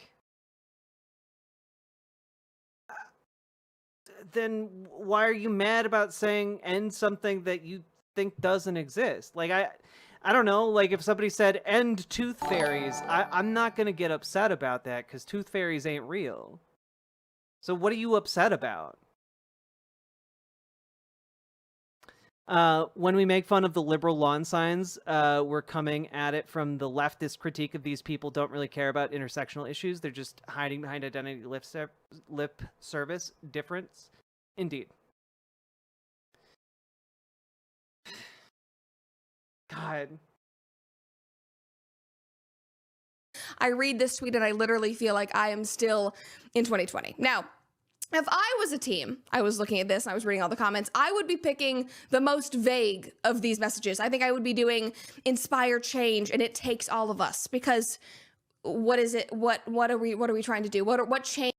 then why are you mad about saying end something that you think doesn't exist? Like, I don't know, like, if somebody said end tooth fairies, I'm not gonna get upset about that, because tooth fairies ain't real. So what are you upset about? When we make fun of the liberal lawn signs, we're coming at it from the leftist critique of these people don't really care about intersectional issues. They're just hiding behind identity lip service difference. Indeed. God. I read this tweet and I literally feel like I am still in 2020. Now, if I was a team, I was looking at this and I was reading all the comments, I would be picking the most vague of these messages. I think I would be doing inspire change and it takes all of us, because what is it? What are we trying to do? What change?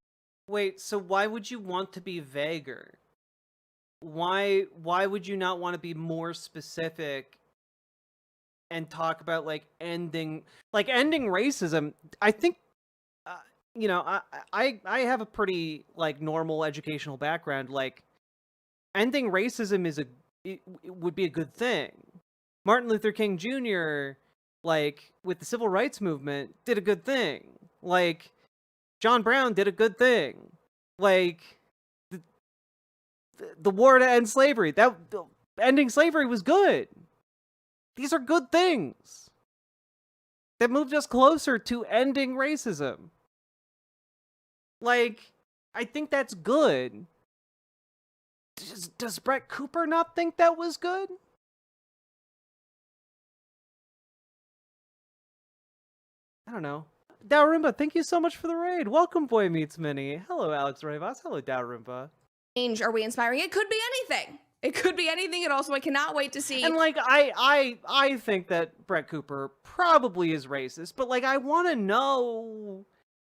Wait, so why would you want to be vaguer? Why would you not want to be more specific and talk about, like, ending racism? I think, you know, I have a pretty, like, normal educational background. Like, ending racism it would be a good thing. Martin Luther King Jr., like, with the civil rights movement, did a good thing. Like, John Brown did a good thing. Like, the war to end slavery, ending slavery was good. These are good things that moved us closer to ending racism. Like, I think that's good. Does Brett Cooper not think that was good? I don't know. Dowrimba, thank you so much for the raid. Welcome, Boy Meets Mini. Hello, Alex Rivas. Hello, Dowrimba. Change are we inspiring? It could be anything. It could be anything at all, so I cannot wait to see. And, like, I think that Brett Cooper probably is racist, but, like, I want to know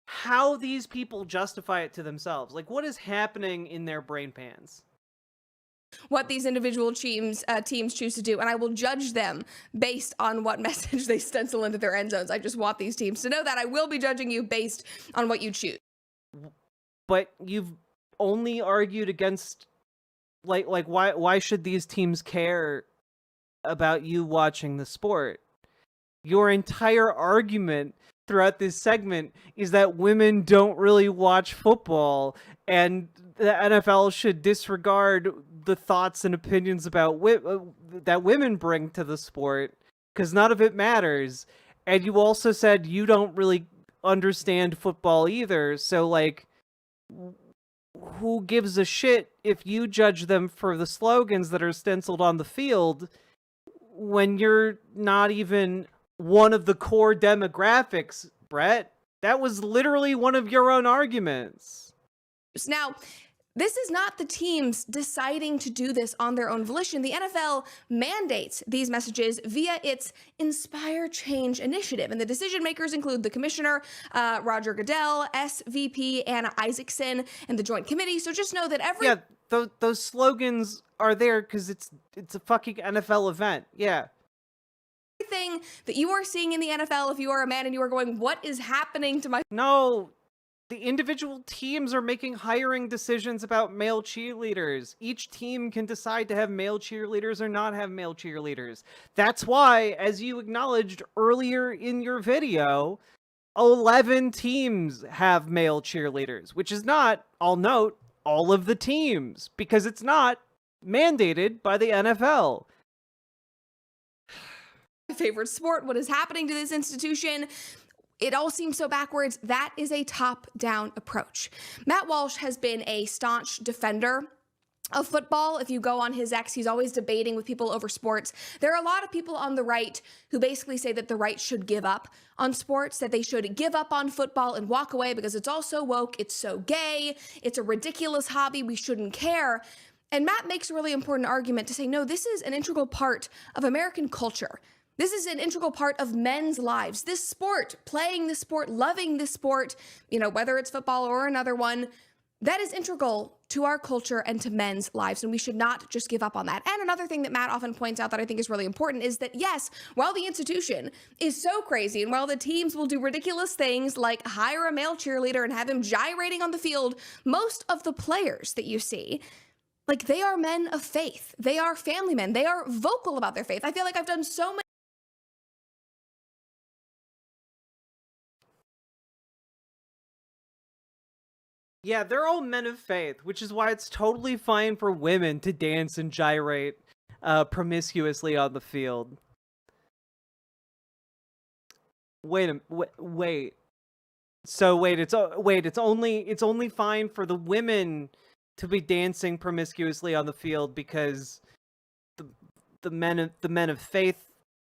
how these people justify it to themselves. Like, what is happening in their brain pans? what these individual teams choose to do, and I will judge them based on what message they stencil into their end zones. I just want these teams to know that I will be judging you based on what you choose. But you've only argued against, like why should these teams care about you watching the sport? Your entire argument throughout this segment is that women don't really watch football, and the NFL should disregard the thoughts and opinions about that women bring to the sport, because none of it matters. And you also said you don't really understand football either, so like, who gives a shit if you judge them for the slogans that are stenciled on the field when you're not even one of the core demographics, Brett? That was literally one of your own arguments. Now, this is not the teams deciding to do this on their own volition. The NFL mandates these messages via its Inspire Change initiative. And the decision makers include the commissioner, Roger Goodell, SVP Anna Isaacson, and the Joint Committee. So just know that those slogans are there because it's a fucking NFL event. Yeah. Everything that you are seeing in the NFL, if you are a man and you are going, what is happening to my... No. The individual teams are making hiring decisions about male cheerleaders. Each team can decide to have male cheerleaders or not have male cheerleaders. That's why, as you acknowledged earlier in your video, 11 teams have male cheerleaders, which is not, I'll note, all of the teams, because it's not mandated by the NFL. My favorite sport, what is happening to this institution? It all seems so backwards. That is a top-down approach. Matt Walsh has been a staunch defender of football. If you go on his X, he's always debating with people over sports. There are a lot of people on the right who basically say that the right should give up on sports, that they should give up on football and walk away because it's all so woke, it's so gay, it's a ridiculous hobby, we shouldn't care. And Matt makes a really important argument to say, no, this is an integral part of American culture. This is an integral part of men's lives. This sport, playing this sport, loving this sport, whether it's football or another one, that is integral to our culture and to men's lives, and we should not just give up on that. And another thing that Matt often points out that I think is really important is that, yes, while the institution is so crazy and while the teams will do ridiculous things like hire a male cheerleader and have him gyrating on the field, most of the players that you see, like, they are men of faith. They are family men. They are vocal about their faith. I feel like I've done so many. Yeah, they're all men of faith, which is why it's totally fine for women to dance and gyrate promiscuously on the field. Wait. So it's only fine for the women to be dancing promiscuously on the field because the men of faith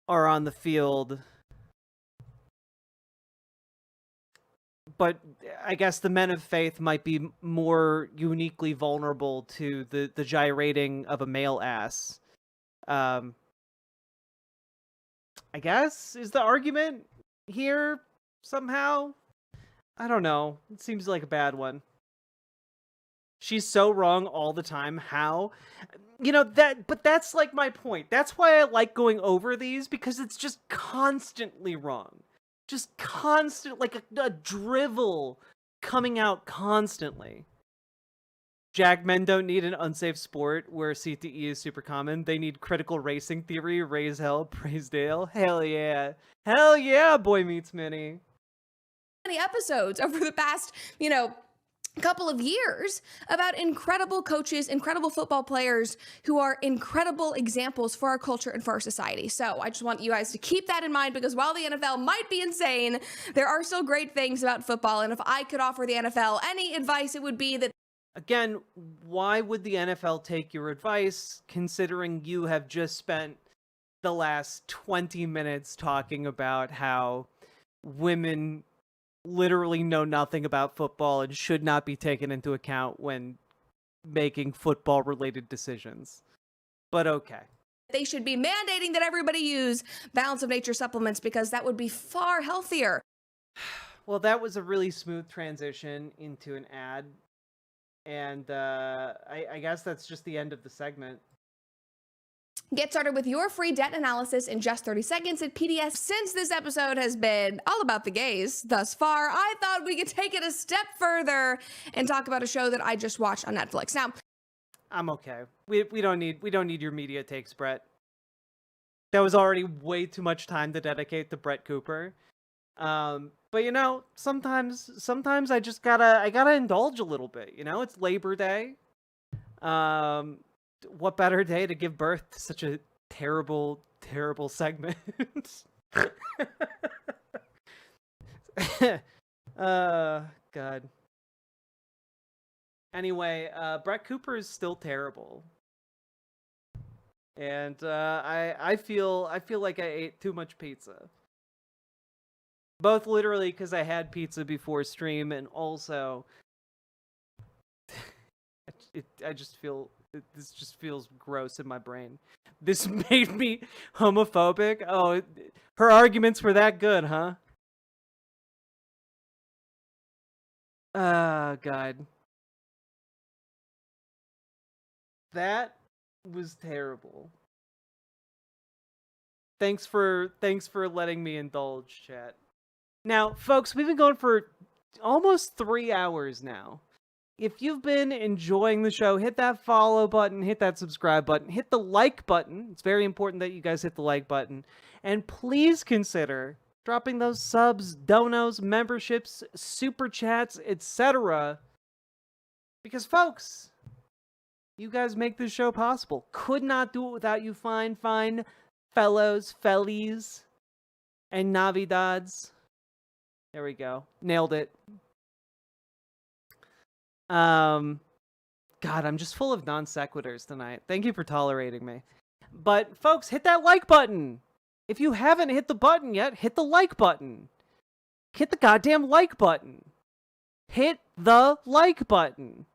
are on the field. But I guess the men of faith might be more uniquely vulnerable to the gyrating of a male ass. I guess is the argument here somehow? I don't know. It seems like a bad one. She's so wrong all the time. How? But that's like my point. That's why I like going over these, because it's just constantly wrong. Just constant, like a drivel coming out constantly. Jack, men don't need an unsafe sport where CTE is super common. They need critical racing theory, raise hell, praise Dale. Hell yeah. Hell yeah, Boy Meets Minnie. Many episodes over the past, couple of years about incredible coaches, incredible football players who are incredible examples for our culture and for our society. So I just want you guys to keep that in mind, because while the NFL might be insane, there are still great things about football. And if I could offer the NFL any advice, it would be that... Again, why would the NFL take your advice, considering you have just spent the last 20 minutes talking about how women literally know nothing about football and should not be taken into account when making football-related decisions. But okay. They should be mandating that everybody use Balance of Nature supplements, because that would be far healthier. Well, that was a really smooth transition into an ad. And I guess that's just the end of the segment. Get started with your free debt analysis in just 30 seconds at PDS. Since this episode has been all about the gays thus far, I thought we could take it a step further and talk about a show that I just watched on Netflix. Now, I'm okay. We don't need your media takes, Brett. That was already way too much time to dedicate to Brett Cooper. But you know, sometimes I just gotta indulge a little bit. You know, it's Labor Day. What better day to give birth to such a terrible segment? God. Anyway, Brett Cooper is still terrible. And I feel like I ate too much pizza. Both literally because I had pizza before stream, and also I just feel this just feels gross in my brain. This made me homophobic. Oh, her arguments were that good, huh? God. That was terrible. Thanks for letting me indulge, chat. Now, folks, we've been going for almost 3 hours now. If you've been enjoying the show, hit that follow button, hit that subscribe button, hit the like button. It's very important that you guys hit the like button. And please consider dropping those subs, donos, memberships, super chats, etc. Because, folks, you guys make this show possible. Could not do it without you fine fellows, fellies, and Navidads. There we go. Nailed it. God, I'm just full of non sequiturs tonight. Thank you for tolerating me. But folks, hit that like button. If you haven't hit the button yet, hit the like button. Hit the goddamn like button. Hit the like button.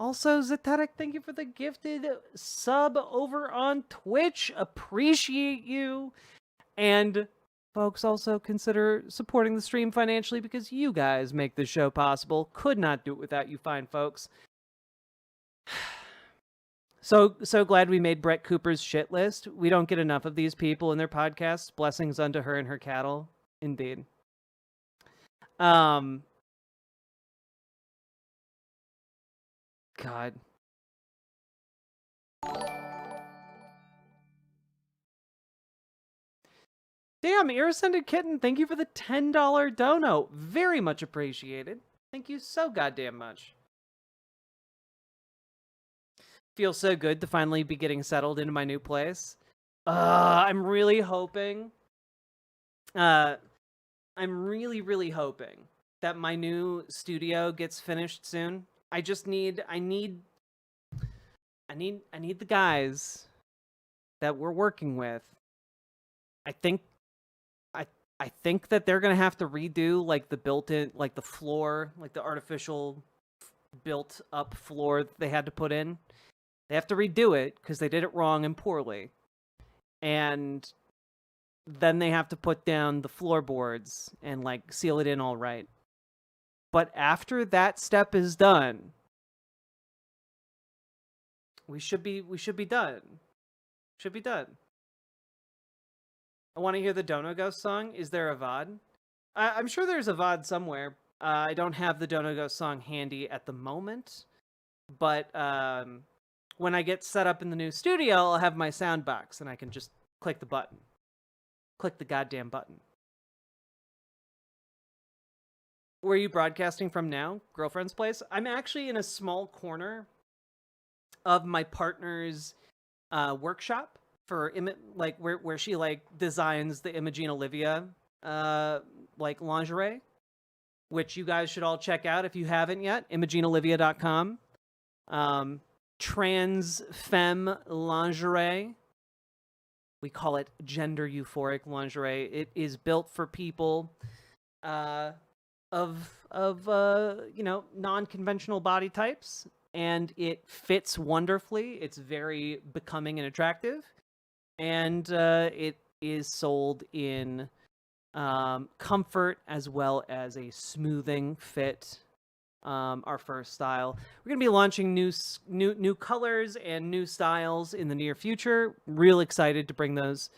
Also, Zetetic, thank you for the gifted sub over on Twitch. Appreciate you. And folks, also consider supporting the stream financially because you guys make this show possible. Could not do it without you fine folks. So glad we made Brett Cooper's shit list. We don't get enough of these people in their podcasts. Blessings unto her and her cattle. Indeed. God. Damn, Irascended Kitten, thank you for the $10 dono. Very much appreciated. Thank you so goddamn much. Feels so good to finally be getting settled into my new place. I'm really hoping. I'm really hoping that my new studio gets finished soon. I need the guys that we're working with. I think that they're gonna have to redo like the built-in, like the floor, like the artificial built-up floor that they had to put in. They have to redo it because they did it wrong and poorly, and then they have to put down the floorboards and like seal it in all right. But after that step is done, we should be done. Should be done. I want to hear the Dono Ghost song. Is there a VOD? I'm sure there's a VOD somewhere. I don't have the Dono Ghost song handy at the moment, but when I get set up in the new studio, I'll have my sound box and I can just click the button. Click the goddamn button. Where are you broadcasting from now? Girlfriend's place? I'm actually in a small corner of my partner's workshop for like where she like designs the Imogene Olivia like lingerie, which you guys should all check out if you haven't yet. ImogeneOlivia.com. Trans femme lingerie. We call it gender euphoric lingerie. It is built for people of non-conventional body types, and it fits wonderfully. It's very becoming and attractive, and it is sold in comfort as well as a smoothing fit. Our first style. We're gonna be launching new colors and new styles in the near future. Real excited to bring those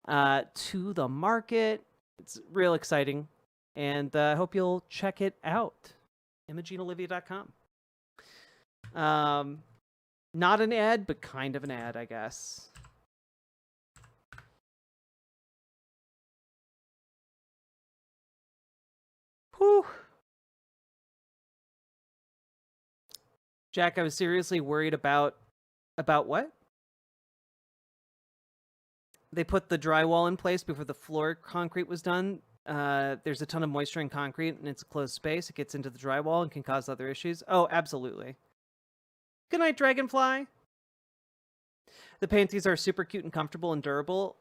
to the market. It's real exciting, and I hope you'll check it out. ImogeneOlivia.com. Not an ad, but kind of an ad, I guess. Whew. Jack, I was seriously worried about what? They put the drywall in place before the floor concrete was done. There's a ton of moisture in concrete, and it's a closed space. It gets into the drywall and can cause other issues. Oh, absolutely. Good night, Dragonfly. The panties are super cute and comfortable and durable.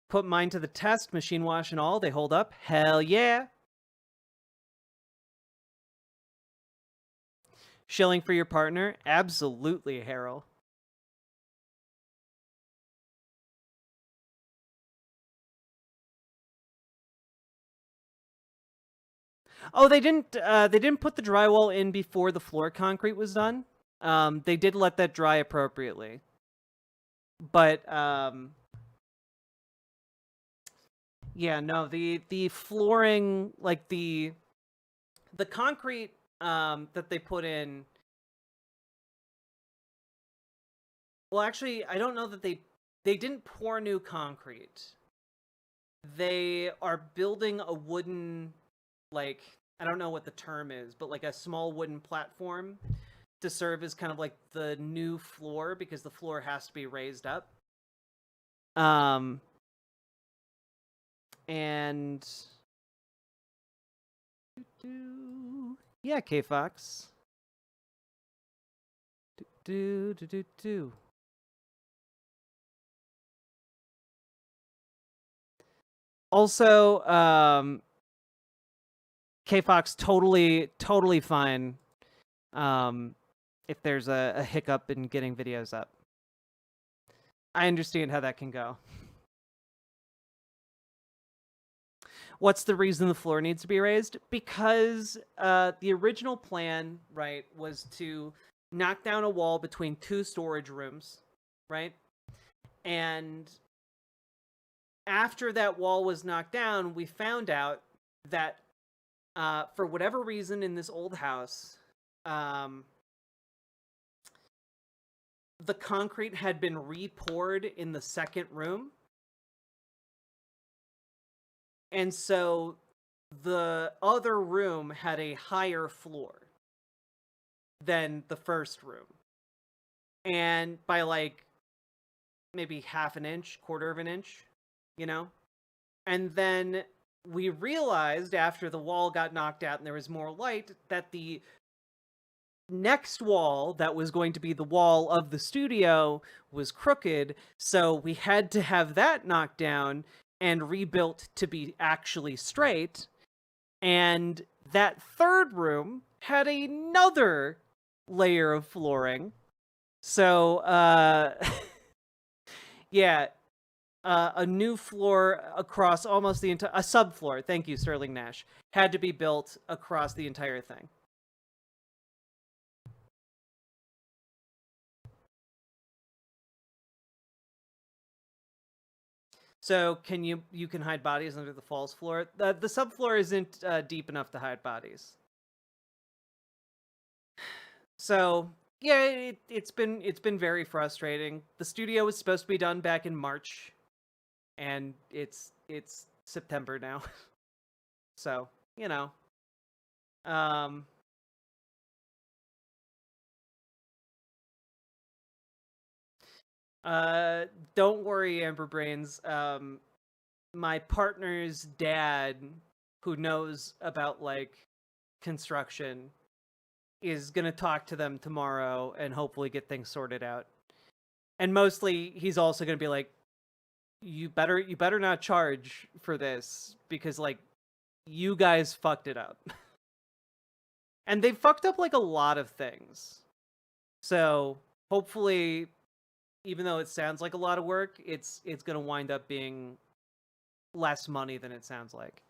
Put mine to the test, machine wash and all. They hold up. Hell yeah. Shilling for your partner? Absolutely, Harold. Oh, they didn't put the drywall in before the floor concrete was done. They did let that dry appropriately. But yeah, no, the flooring, like the concrete that they put in. Well, actually, I don't know that they didn't pour new concrete. They are building a wooden, like, I don't know what the term is, but like a small wooden platform to serve as kind of like the new floor, because the floor has to be raised up. And yeah, K-Fox. Also, K-Fox totally fine if there's a hiccup in getting videos up. I understand how that can go. What's the reason the floor needs to be raised? Because the original plan, right, was to knock down a wall between two storage rooms, right? And after that wall was knocked down, we found out that for whatever reason in this old house, the concrete had been re-poured in the second room. And so the other room had a higher floor than the first room. And by like maybe half an inch, quarter of an inch, you know? And then we realized after the wall got knocked out and there was more light that the next wall that was going to be the wall of the studio was crooked. So we had to have that knocked down and rebuilt to be actually straight. And that third room had another layer of flooring. So, yeah, a new floor across almost the entire, a subfloor, thank you, Sterling Nash, had to be built across the entire thing. So you can hide bodies under the false floor. The subfloor isn't deep enough to hide bodies. So yeah, it's been very frustrating. The studio was supposed to be done back in March, and it's September now. So you know, don't worry, Amber Brains. My partner's dad, who knows about like construction, is gonna talk to them tomorrow and hopefully get things sorted out. And mostly, he's also gonna be like, "You better not charge for this because like, you guys fucked it up." And they fucked up like a lot of things. So hopefully, even though it sounds like a lot of work, it's gonna wind up being less money than it sounds like.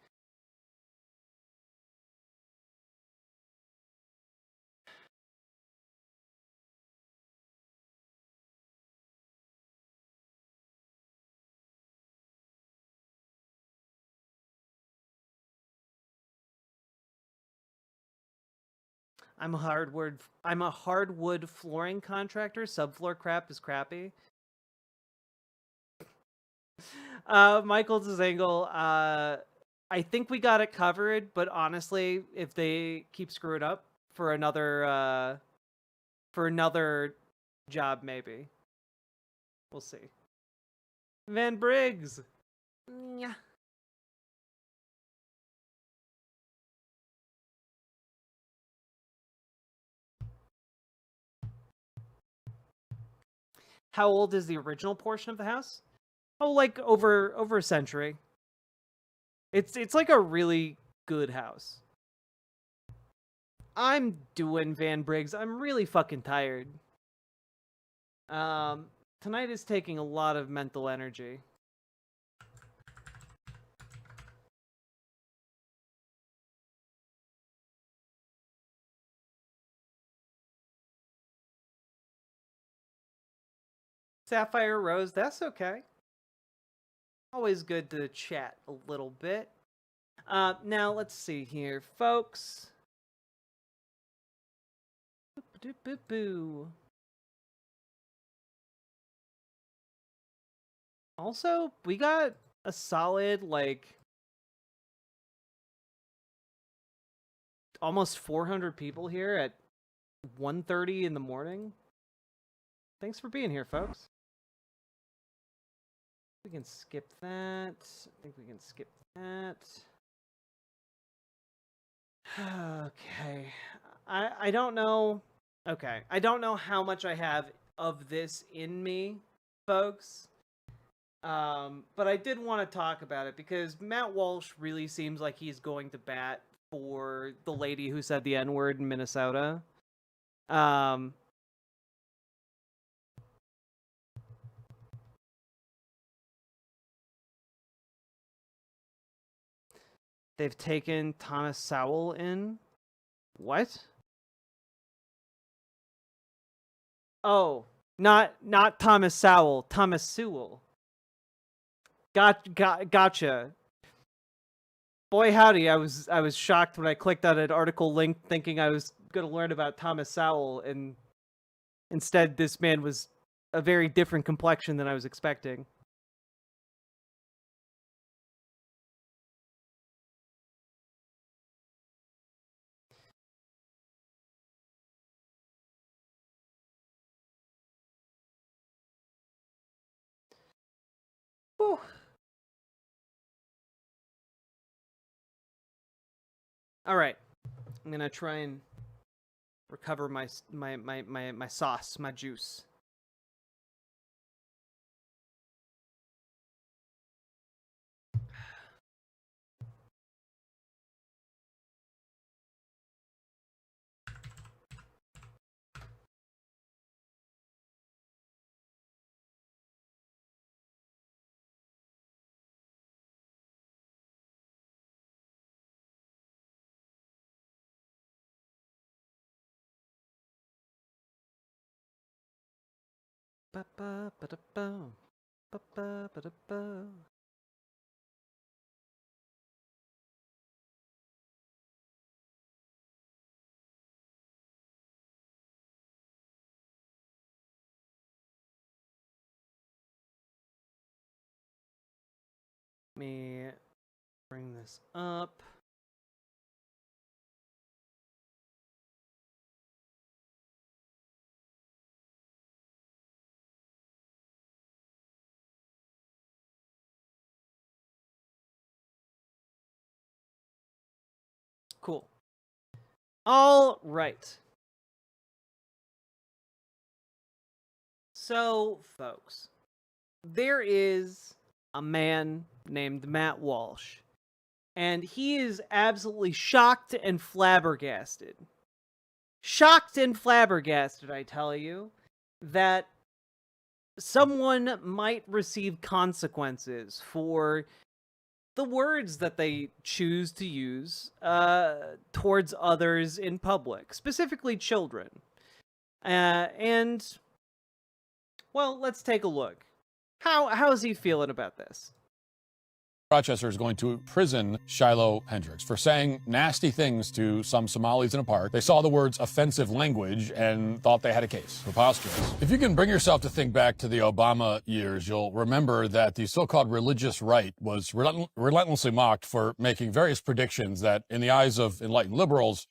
I'm a hardwood flooring contractor. Subfloor crap is crappy. Michael Dzangle, I think we got it covered, but honestly, if they keep screwing up for another job, maybe. We'll see. Van Briggs. Yeah. How old is the original portion of the house? Oh, like over a century. It's like a really good house. I'm doing Van Briggs. I'm really fucking tired. Tonight is taking a lot of mental energy. Sapphire Rose, that's okay. Always good to chat a little bit. Now let's see here, folks. Boo. Also, we got a solid, like, almost 400 people here at 1:30 in the morning. Thanks for being here, folks. We can skip that. I think we can skip that. Okay. I don't know. Okay. I don't know how much I have of this in me, folks. But I did want to talk about it because Matt Walsh really seems like he's going to bat for the lady who said the N-word in Minnesota. They've taken Thomas Sowell in. What? Oh, not Thomas Sowell, Thomas Sewell. Gotcha. Boy howdy, I was shocked when I clicked on an article link thinking I was going to learn about Thomas Sowell, and instead this man was a very different complexion than I was expecting. Whew. All right, I'm gonna try and recover my sauce, my juice. Ba-ba-ba-da-ba. Ba-ba-ba-da-ba. Let me bring this up. Cool. All right. So, folks, there is a man named Matt Walsh, and he is absolutely shocked and flabbergasted. Shocked and flabbergasted, I tell you, that someone might receive consequences for the words that they choose to use towards others in public, specifically children. And, well, let's take a look. How's he feeling about this? Rochester is going to imprison Shiloh Hendricks for saying nasty things to some Somalis in a park. They saw the words offensive language and thought they had a case. Preposterous. If you can bring yourself to think back to the Obama years, you'll remember that the so-called religious right was relentlessly mocked for making various predictions that, in the eyes of enlightened liberals,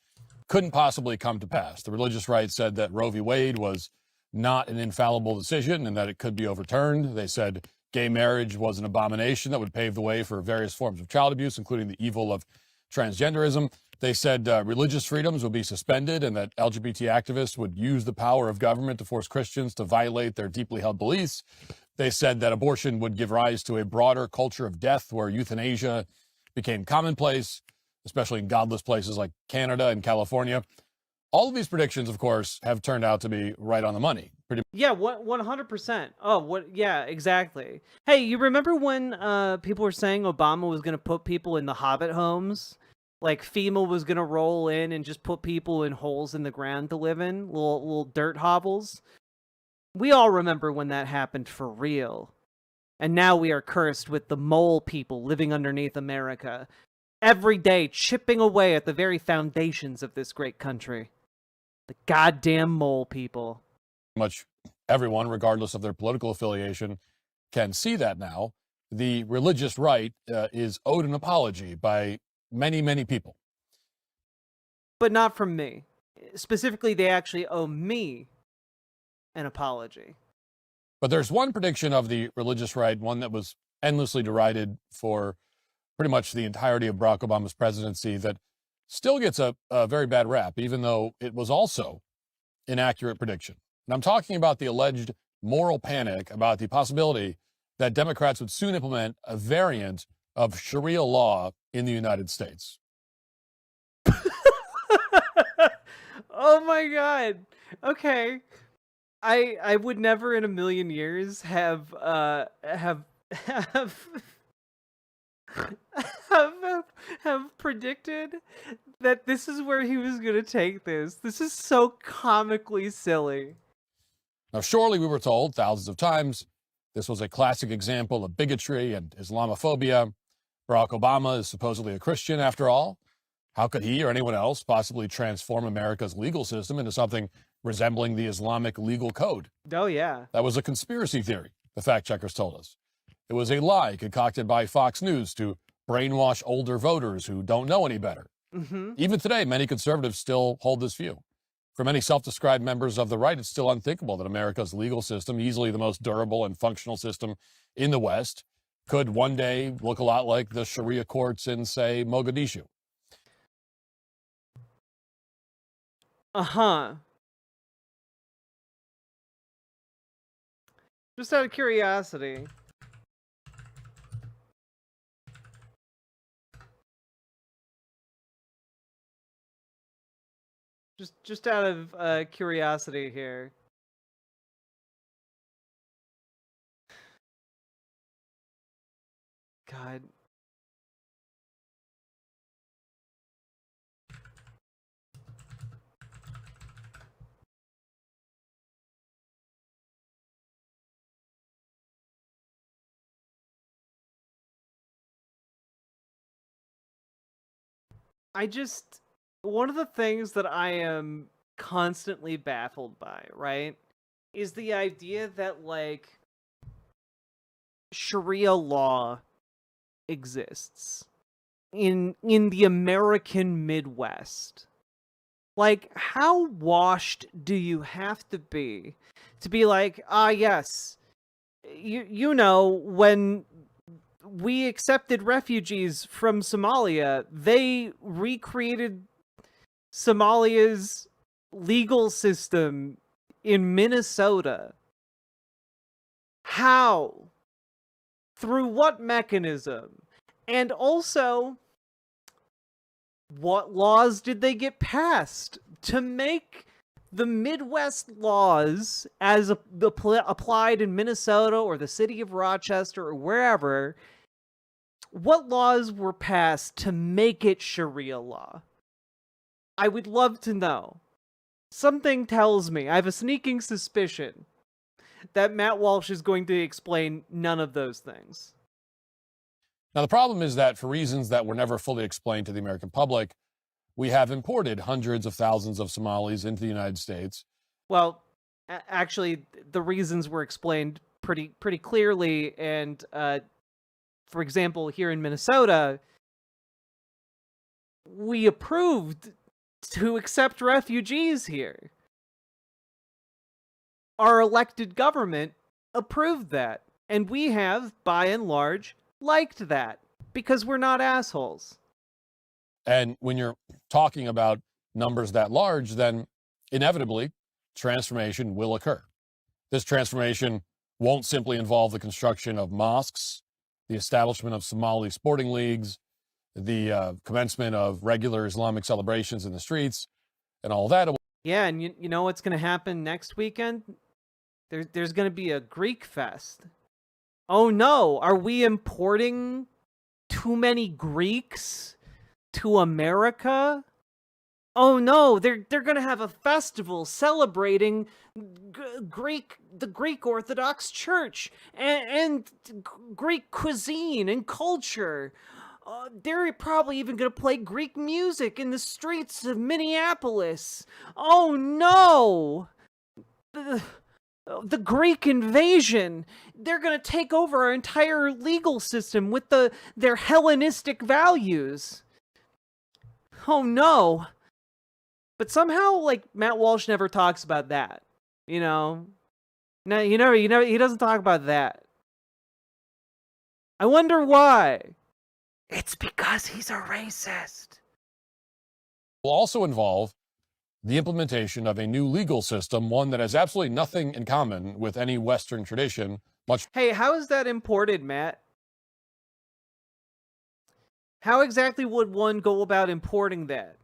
couldn't possibly come to pass. The religious right said that Roe v. Wade was not an infallible decision and that it could be overturned. They said gay marriage was an abomination that would pave the way for various forms of child abuse, including the evil of transgenderism. They said religious freedoms would be suspended and that LGBT activists would use the power of government to force Christians to violate their deeply held beliefs. They said that abortion would give rise to a broader culture of death where euthanasia became commonplace, especially in godless places like Canada and California. All of these predictions, of course, have turned out to be right on the money. Yeah, 100%. Oh, what? Yeah, exactly. Hey, you remember when people were saying Obama was going to put people in the Hobbit homes? Like FEMA was going to roll in and just put people in holes in the ground to live in, little dirt hovels. We all remember when that happened for real. And now we are cursed with the mole people living underneath America, every day chipping away at the very foundations of this great country. The goddamn mole people. Much everyone, regardless of their political affiliation, can see that now. The religious right is owed an apology by many, many people. But not from me. Specifically, they actually owe me an apology. But there's one prediction of the religious right, one that was endlessly derided for pretty much the entirety of Barack Obama's presidency, that still gets a very bad rap, even though it was also an accurate prediction. And I'm talking about the alleged moral panic about the possibility that Democrats would soon implement a variant of Sharia law in the United States. Oh my god. Okay. I would never in a million years have predicted that this is where he was going to take this. This is so comically silly. Now, surely we were told thousands of times this was a classic example of bigotry and Islamophobia. Barack Obama is supposedly a Christian, after all. How could he or anyone else possibly transform America's legal system into something resembling the Islamic legal code? Oh, yeah. That was a conspiracy theory, the fact checkers told us. It was a lie concocted by Fox News to brainwash older voters who don't know any better. Mm-hmm. Even today, many conservatives still hold this view. For many self-described members of the right, it's still unthinkable that America's legal system, easily the most durable and functional system in the West, could one day look a lot like the Sharia courts in, say, Mogadishu. Uh-huh. Just out of curiosity. Just out of curiosity here. God. One of the things that I am constantly baffled by, right, is the idea that, like, Sharia law exists in the American Midwest. Like, how washed do you have to be like, yes, you know, when we accepted refugees from Somalia, they recreated Somalia's legal system in Minnesota. How? Through what mechanism? And also, what laws did they get passed to make the Midwest laws as applied in Minnesota or the city of Rochester or wherever, what laws were passed to make it Sharia law? I would love to know. Something tells me, I have a sneaking suspicion, that Matt Walsh is going to explain none of those things. Now, the problem is that for reasons that were never fully explained to the American public, we have imported hundreds of thousands of Somalis into the United States. Well, actually, the reasons were explained pretty clearly. And for example, here in Minnesota, we approved to accept refugees here. Our elected government approved that. And we have, by and large, liked that because we're not assholes. And when you're talking about numbers that large, then inevitably transformation will occur. This transformation won't simply involve the construction of mosques, the establishment of Somali sporting leagues, the commencement of regular Islamic celebrations in the streets, and all that. Yeah, and you know what's going to happen next weekend? There's going to be a Greek fest. Oh no, are we importing too many Greeks to America? Oh no, they're going to have a festival celebrating the Greek Orthodox Church and Greek cuisine and culture. They're probably even going to play Greek music in the streets of Minneapolis. Oh no! The Greek invasion. They're going to take over our entire legal system with their Hellenistic values. Oh no. But somehow, like, Matt Walsh never talks about that. You know? No, he doesn't talk about that. I wonder why. It's because he's a racist. Will also involve the implementation of a new legal system, one that has absolutely nothing in common with any Western tradition. Hey, how is that imported, Matt? How exactly would one go about importing that?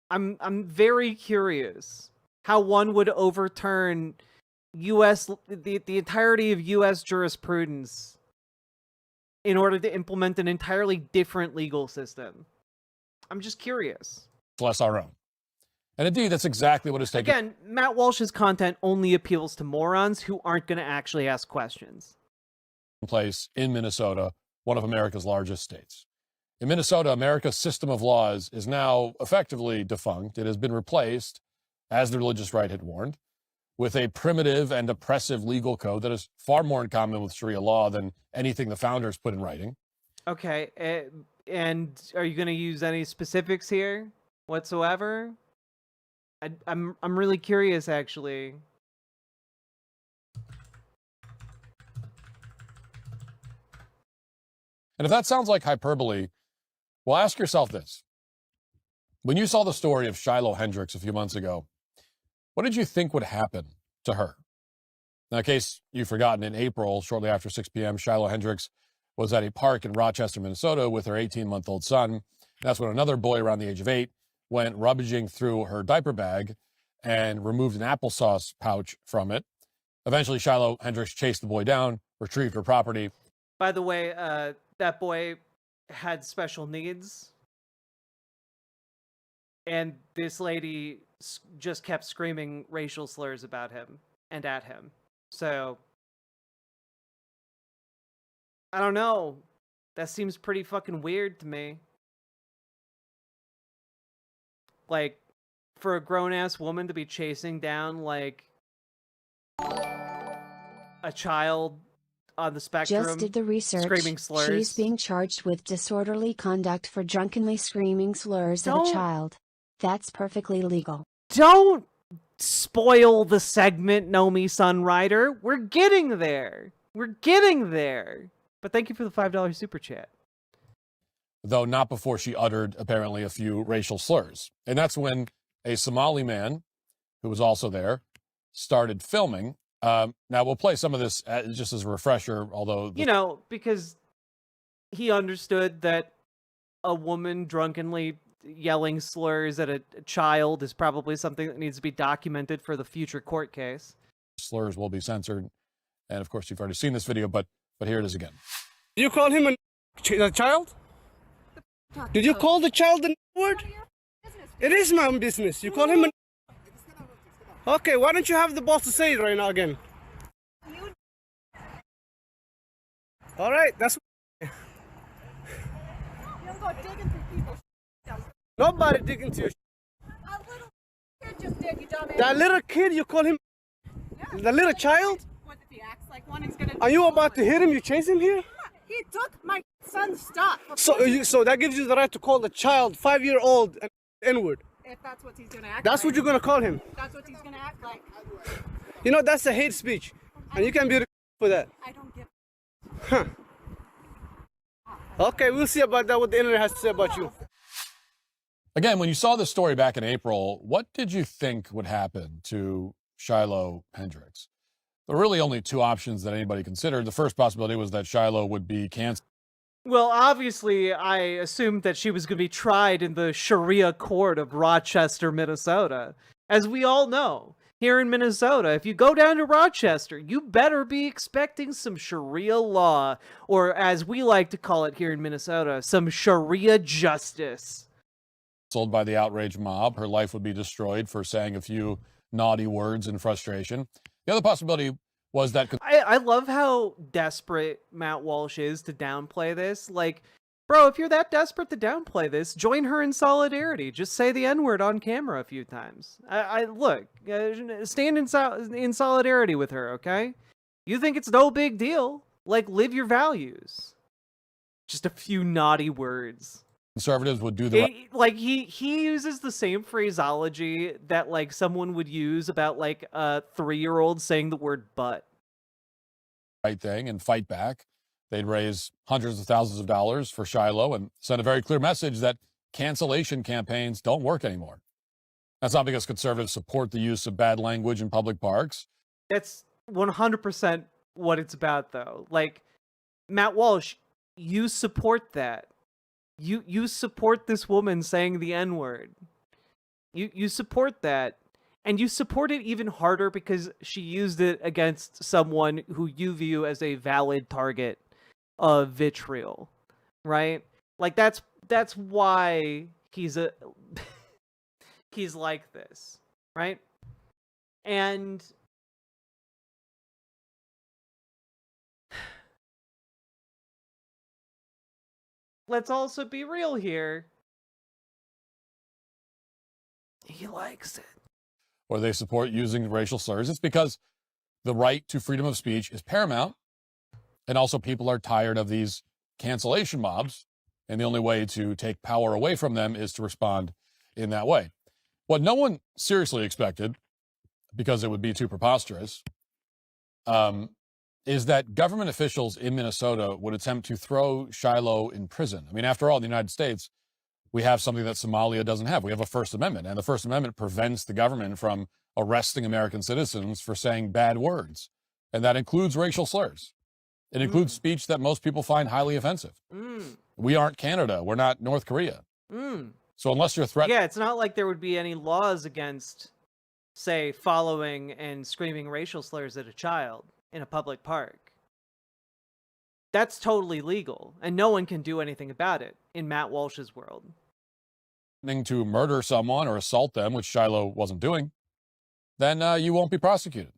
I'm very curious how one would overturn the entirety of US jurisprudence in order to implement an entirely different legal system. I'm just curious. Less our own. And indeed, that's exactly what is taking. Again, Matt Walsh's content only appeals to morons who aren't going to actually ask questions. Place in Minnesota, one of America's largest states. In Minnesota, America's system of laws is now effectively defunct. It has been replaced, as the religious right had warned, with a primitive and oppressive legal code that is far more in common with Sharia law than anything the founders put in writing. Okay, and are you going to use any specifics here whatsoever? I'm really curious, actually. And if that sounds like hyperbole, well, ask yourself this. When you saw the story of Shiloh Hendricks a few months ago, what did you think would happen to her? Now, in case you've forgotten, in April, shortly after 6 p.m., Shiloh Hendricks was at a park in Rochester, Minnesota with her 18-month-old son. That's when another boy around the age of 8 went rummaging through her diaper bag and removed an applesauce pouch from it. Eventually, Shiloh Hendricks chased the boy down, retrieved her property. By the way, that boy had special needs. And this lady just kept screaming racial slurs about him and at him. So, I don't know. That seems pretty fucking weird to me. Like, for a grown-ass woman to be chasing down, like, a child on the spectrum, just did the research. Screaming slurs. She's being charged with disorderly conduct for drunkenly screaming slurs at a child. That's perfectly legal. Don't spoil the segment, Nomi Sunrider. We're getting there. We're getting there. But thank you for the $5 super chat. Though not before she uttered, apparently, a few racial slurs. And that's when a Somali man, who was also there, started filming. Now, we'll play some of this just as a refresher, although... You know, because he understood that a woman drunkenly yelling slurs at a child is probably something that needs to be documented for the future court case. Slurs will be censored. And of course, you've already seen this video, but here it is again. Did you call him a child? Did you call the child a word? It is my own business. You call him a... Okay, why don't you have the boss to say it right now again? All right, that's... Nobody digging into your... A little kid just did, you dumbass. That little kid, you call him... Yeah. The little child? What if he acts like one, he's gonna... Are you about to hit him? You chase him here? He took my son's stuff. So that gives you the right to call the child 5-year-old an N-word? If that's what he's gonna act That's like. what you're gonna call him? That's what he's gonna act like. You know, that's a hate speech. And you can be for that. I don't give... Huh. Okay, we'll see about that, what the internet has to say about you. Again, when you saw this story back in April, what did you think would happen to Shiloh Hendricks? There were really only two options that anybody considered. The first possibility was that Shiloh would be canceled. Well, obviously, I assumed that she was going to be tried in the Sharia court of Rochester, Minnesota. As we all know, here in Minnesota, if you go down to Rochester, you better be expecting some Sharia law, or as we like to call it here in Minnesota, some Sharia justice. Sold by the outraged mob, her life would be destroyed for saying a few naughty words in frustration. The other possibility was that... I love how desperate Matt Walsh is to downplay this. Like, bro, if you're that desperate to downplay this, join her in solidarity. Just say the N-word on camera a few times. Look, stand in solidarity with her, okay? You think it's no big deal. Like, live your values. Just a few naughty words. Conservatives would do the like he uses the same phraseology that like someone would use about like a 3-year-old saying the word butt. right thing and fight back. They'd raise hundreds of thousands of dollars for Shiloh and send a very clear message that cancellation campaigns don't work anymore. That's not because conservatives support the use of bad language in public parks. That's 100% what it's about, though. Like, Matt Walsh, you support that. You support this woman saying the N-word. You support that. And you support it even harder because she used it against someone who you view as a valid target of vitriol. Right? Like, that's why he's he's like this. Right? And let's also be real here. He likes it. Or they support using racial slurs. It's because the right to freedom of speech is paramount. And also people are tired of these cancellation mobs. And the only way to take power away from them is to respond in that way. What no one seriously expected, because it would be too preposterous, is that government officials in Minnesota would attempt to throw Shiloh in prison. I mean, after all, in the United States, we have something that Somalia doesn't have. We have a First Amendment, and the First Amendment prevents the government from arresting American citizens for saying bad words. And that includes racial slurs. It includes speech that most people find highly offensive. We aren't Canada. We're not North Korea. So unless you're threatening... Yeah, it's not like there would be any laws against, say, following and screaming racial slurs at a child in a public park. That's totally legal, and no one can do anything about it in Matt Walsh's world. To murder someone or assault them, which Shiloh wasn't doing, then you won't be prosecuted.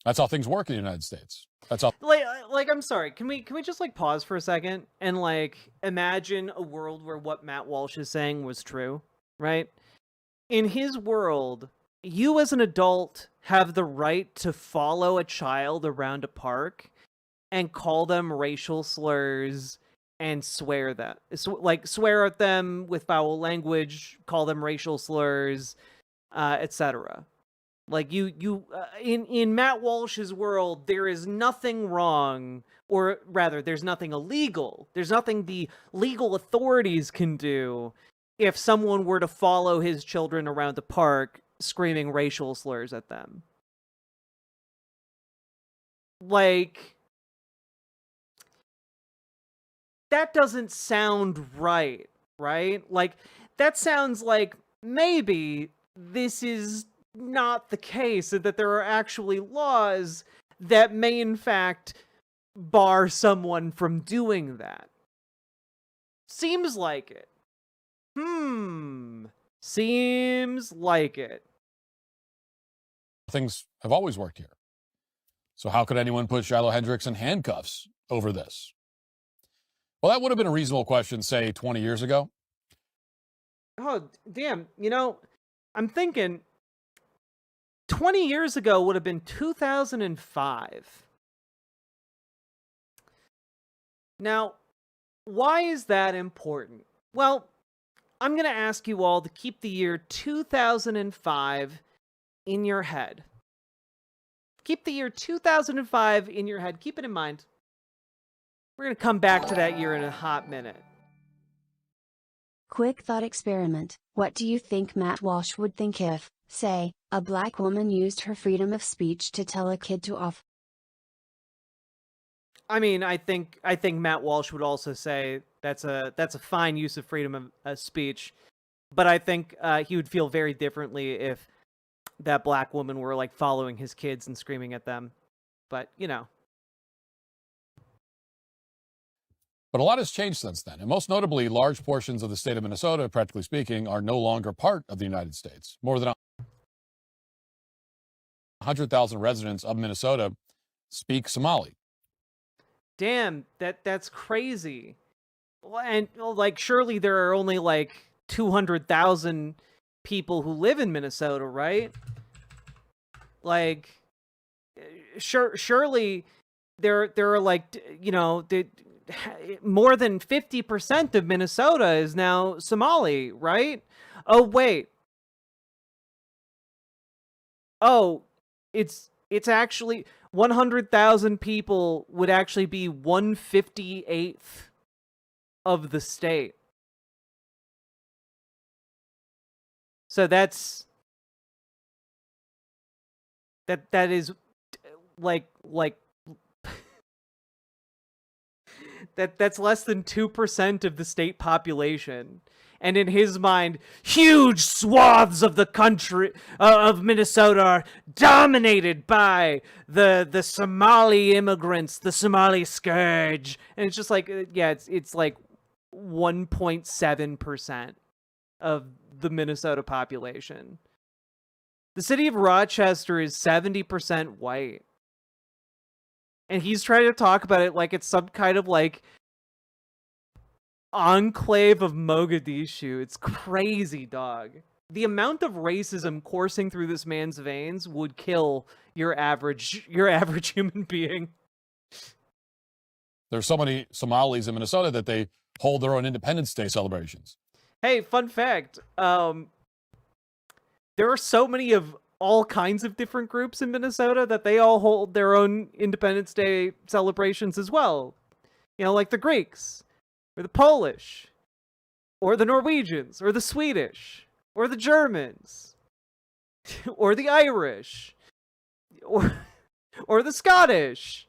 That's how things work in the United States. That's how... Like, I'm sorry, can we just, like, pause for a second and, like, imagine a world where what Matt Walsh is saying was true, right? In his world, you as an adult have the right to follow a child around a park and call them racial slurs and swear at them with foul language, call them racial slurs, etc. Like in Matt Walsh's world, there is nothing wrong, or rather, there's nothing illegal. There's nothing the legal authorities can do if someone were to follow his children around the park screaming racial slurs at them. Like, that doesn't sound right? Like, that sounds like maybe this is not the case, and that there are actually laws that may in fact bar someone from doing that. Seems like it. Seems like it. Things have always worked here. So how could anyone put Shiloh Hendricks in handcuffs over this? Well, that would have been a reasonable question, say, 20 years ago. Oh, damn. You know, I'm thinking 20 years ago would have been 2005. Now, why is that important? Well, I'm going to ask you all to keep the year 2005 in your head. Keep the year 2005 in your head. Keep it in mind. We're going to come back to that year in a hot minute. Quick thought experiment. What do you think Matt Walsh would think if, say, a black woman used her freedom of speech to tell a kid to off? I mean, I think Matt Walsh would also say that's a fine use of freedom of speech, but I think he would feel very differently if that black woman were like following his kids and screaming at them. But you know. But a lot has changed since then, and most notably, large portions of the state of Minnesota, practically speaking, are no longer part of the United States. More than 100,000 residents of Minnesota speak Somali. Damn, that's crazy. And like, surely there are only like 200,000 people who live in Minnesota, right? Like, surely there are like, you know, more than 50% of Minnesota is now Somali, right? Oh wait. Oh, it's actually 100,000 people would actually be 1/58th of the state. So that is like that's less than 2% of the state population. And in his mind, huge swaths of the country of Minnesota are dominated by the Somali immigrants, the Somali scourge. And it's just like, yeah, it's like 1.7% of the Minnesota population. The city of Rochester is 70% white. And he's trying to talk about it like it's some kind of like enclave of Mogadishu. It's crazy, dog. The amount of racism coursing through this man's veins would kill your average human being. There's so many Somalis in Minnesota that they hold their own Independence Day celebrations. Hey, fun fact. There are so many of all kinds of different groups in Minnesota that they all hold their own Independence Day celebrations as well. You know, like the Greeks, or the Polish, or the Norwegians, or the Swedish, or the Germans, or the Irish, or the Scottish.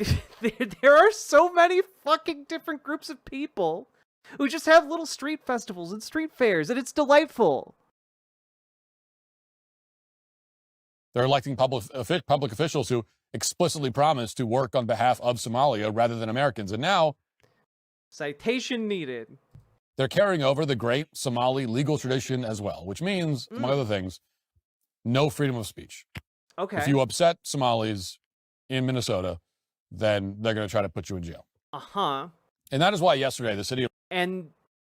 There are so many fucking different groups of people who just have little street festivals and street fairs, and it's delightful. They're electing public officials who explicitly promise to work on behalf of Somalia rather than Americans. And now, citation needed. They're carrying over the great Somali legal tradition as well, which means, among other things, no freedom of speech. Okay. If you upset Somalis in Minnesota, then they're going to try to put you in jail. Uh-huh. And that is why yesterday the city of... And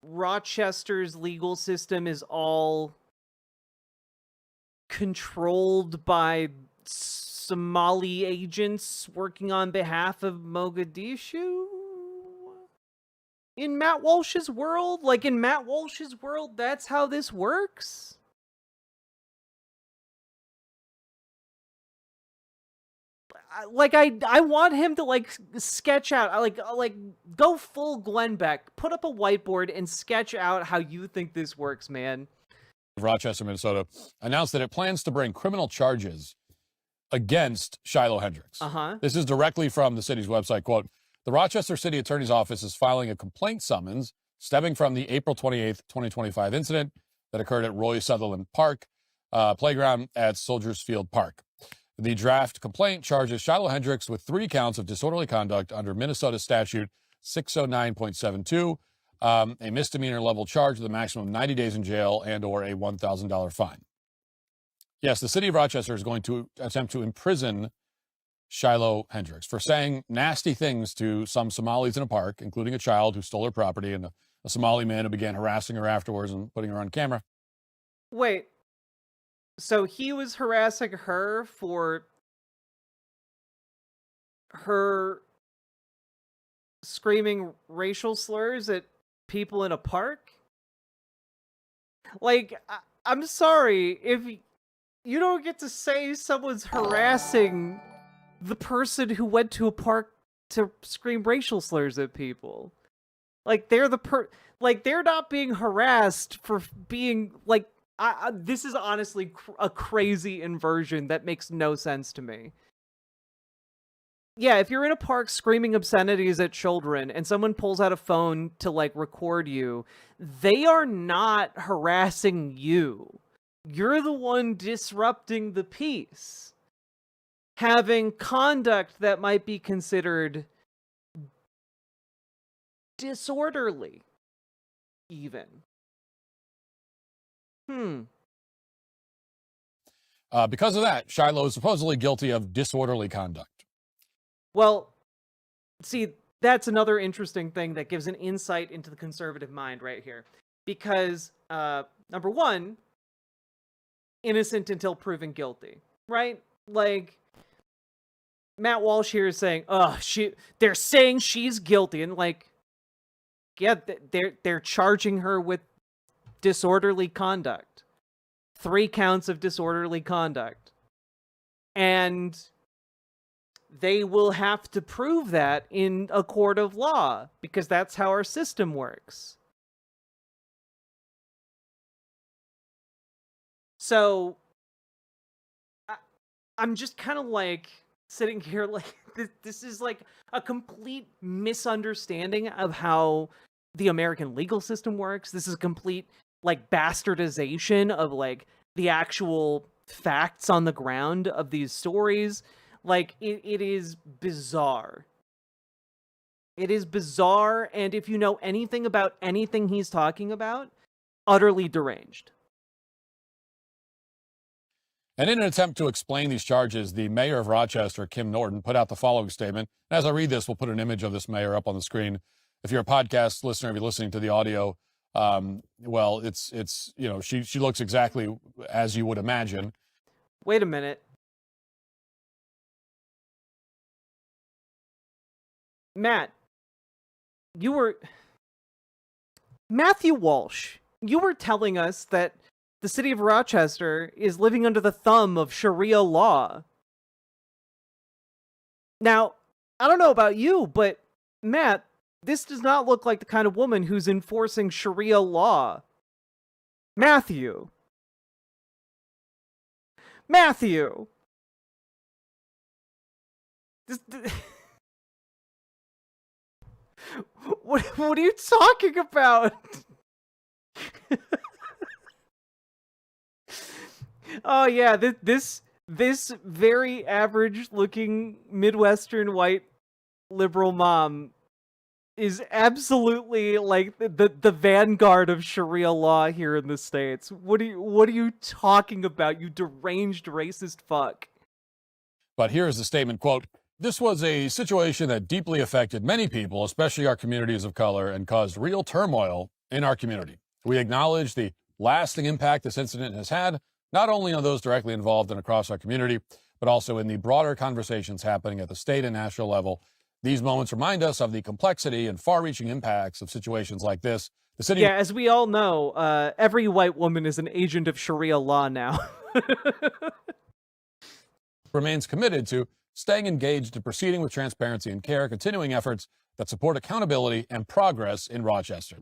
Rochester's legal system is all controlled by Somali agents working on behalf of Mogadishu? In Matt Walsh's world? Like, in Matt Walsh's world, that's how this works? I want him to, like, sketch out, like, go full Glenn Beck, put up a whiteboard and sketch out how you think this works, man. Rochester, Minnesota, announced that it plans to bring criminal charges against Shiloh Hendricks. Uh-huh. This is directly from the city's website. Quote, the Rochester City Attorney's Office is filing a complaint summons stemming from the April 28th, 2025 incident that occurred at Roy Sutherland Park playground at Soldiers Field Park. The draft complaint charges Shiloh Hendricks with 3 counts of disorderly conduct under Minnesota statute 609.72, a misdemeanor level charge with a maximum of 90 days in jail and or a $1,000 fine. Yes, the city of Rochester is going to attempt to imprison Shiloh Hendricks for saying nasty things to some Somalis in a park, including a child who stole her property and a Somali man who began harassing her afterwards and putting her on camera. Wait, so he was harassing her for her screaming racial slurs at people in a park? Like, I'm sorry, if you don't get to say someone's harassing the person who went to a park to scream racial slurs at people. Like, they're they're not being harassed for being, like, this is honestly a crazy inversion that makes no sense to me. Yeah, if you're in a park screaming obscenities at children and someone pulls out a phone to, like, record you, they are not harassing you. You're the one disrupting the peace. Having conduct that might be considered disorderly, even. Because of that, Shiloh is supposedly guilty of disorderly conduct. Well, see, that's another interesting thing that gives an insight into the conservative mind right here. Because, number one, innocent until proven guilty, right? Like, Matt Walsh here is saying, they're saying she's guilty, and like, yeah, they're charging her with disorderly conduct. 3 counts of disorderly conduct. And they will have to prove that in a court of law, because that's how our system works. So, I'm just kind of like sitting here like, this is like a complete misunderstanding of how the American legal system works. This is a complete like bastardization of like the actual facts on the ground of these stories. Like, it is bizarre. It is bizarre, and if you know anything about anything he's talking about, utterly deranged. And in an attempt to explain these charges, the mayor of Rochester, Kim Norton, put out the following statement. And as I read this, we'll put an image of this mayor up on the screen. If you're a podcast listener, if you're listening to the audio, well, it's you know, she looks exactly as you would imagine. Wait a minute. Matt, Matthew Walsh, you were telling us that the city of Rochester is living under the thumb of Sharia law. Now, I don't know about you, but Matt, this does not look like the kind of woman who's enforcing Sharia law. Matthew. What are you talking about? Oh yeah, this very average looking Midwestern white liberal mom is absolutely like the vanguard of Sharia law here in the States. What are you talking about, you deranged racist fuck? But here is the statement, quote, "This was a situation that deeply affected many people, especially our communities of color, and caused real turmoil in our community. We acknowledge the lasting impact this incident has had, not only on those directly involved and across our community, but also in the broader conversations happening at the state and national level. These moments remind us of the complexity and far-reaching impacts of situations like this. The city..." Yeah, as we all know, every white woman is an agent of Sharia law now. "Remains committed to staying engaged and proceeding with transparency and care, continuing efforts that support accountability and progress in Rochester."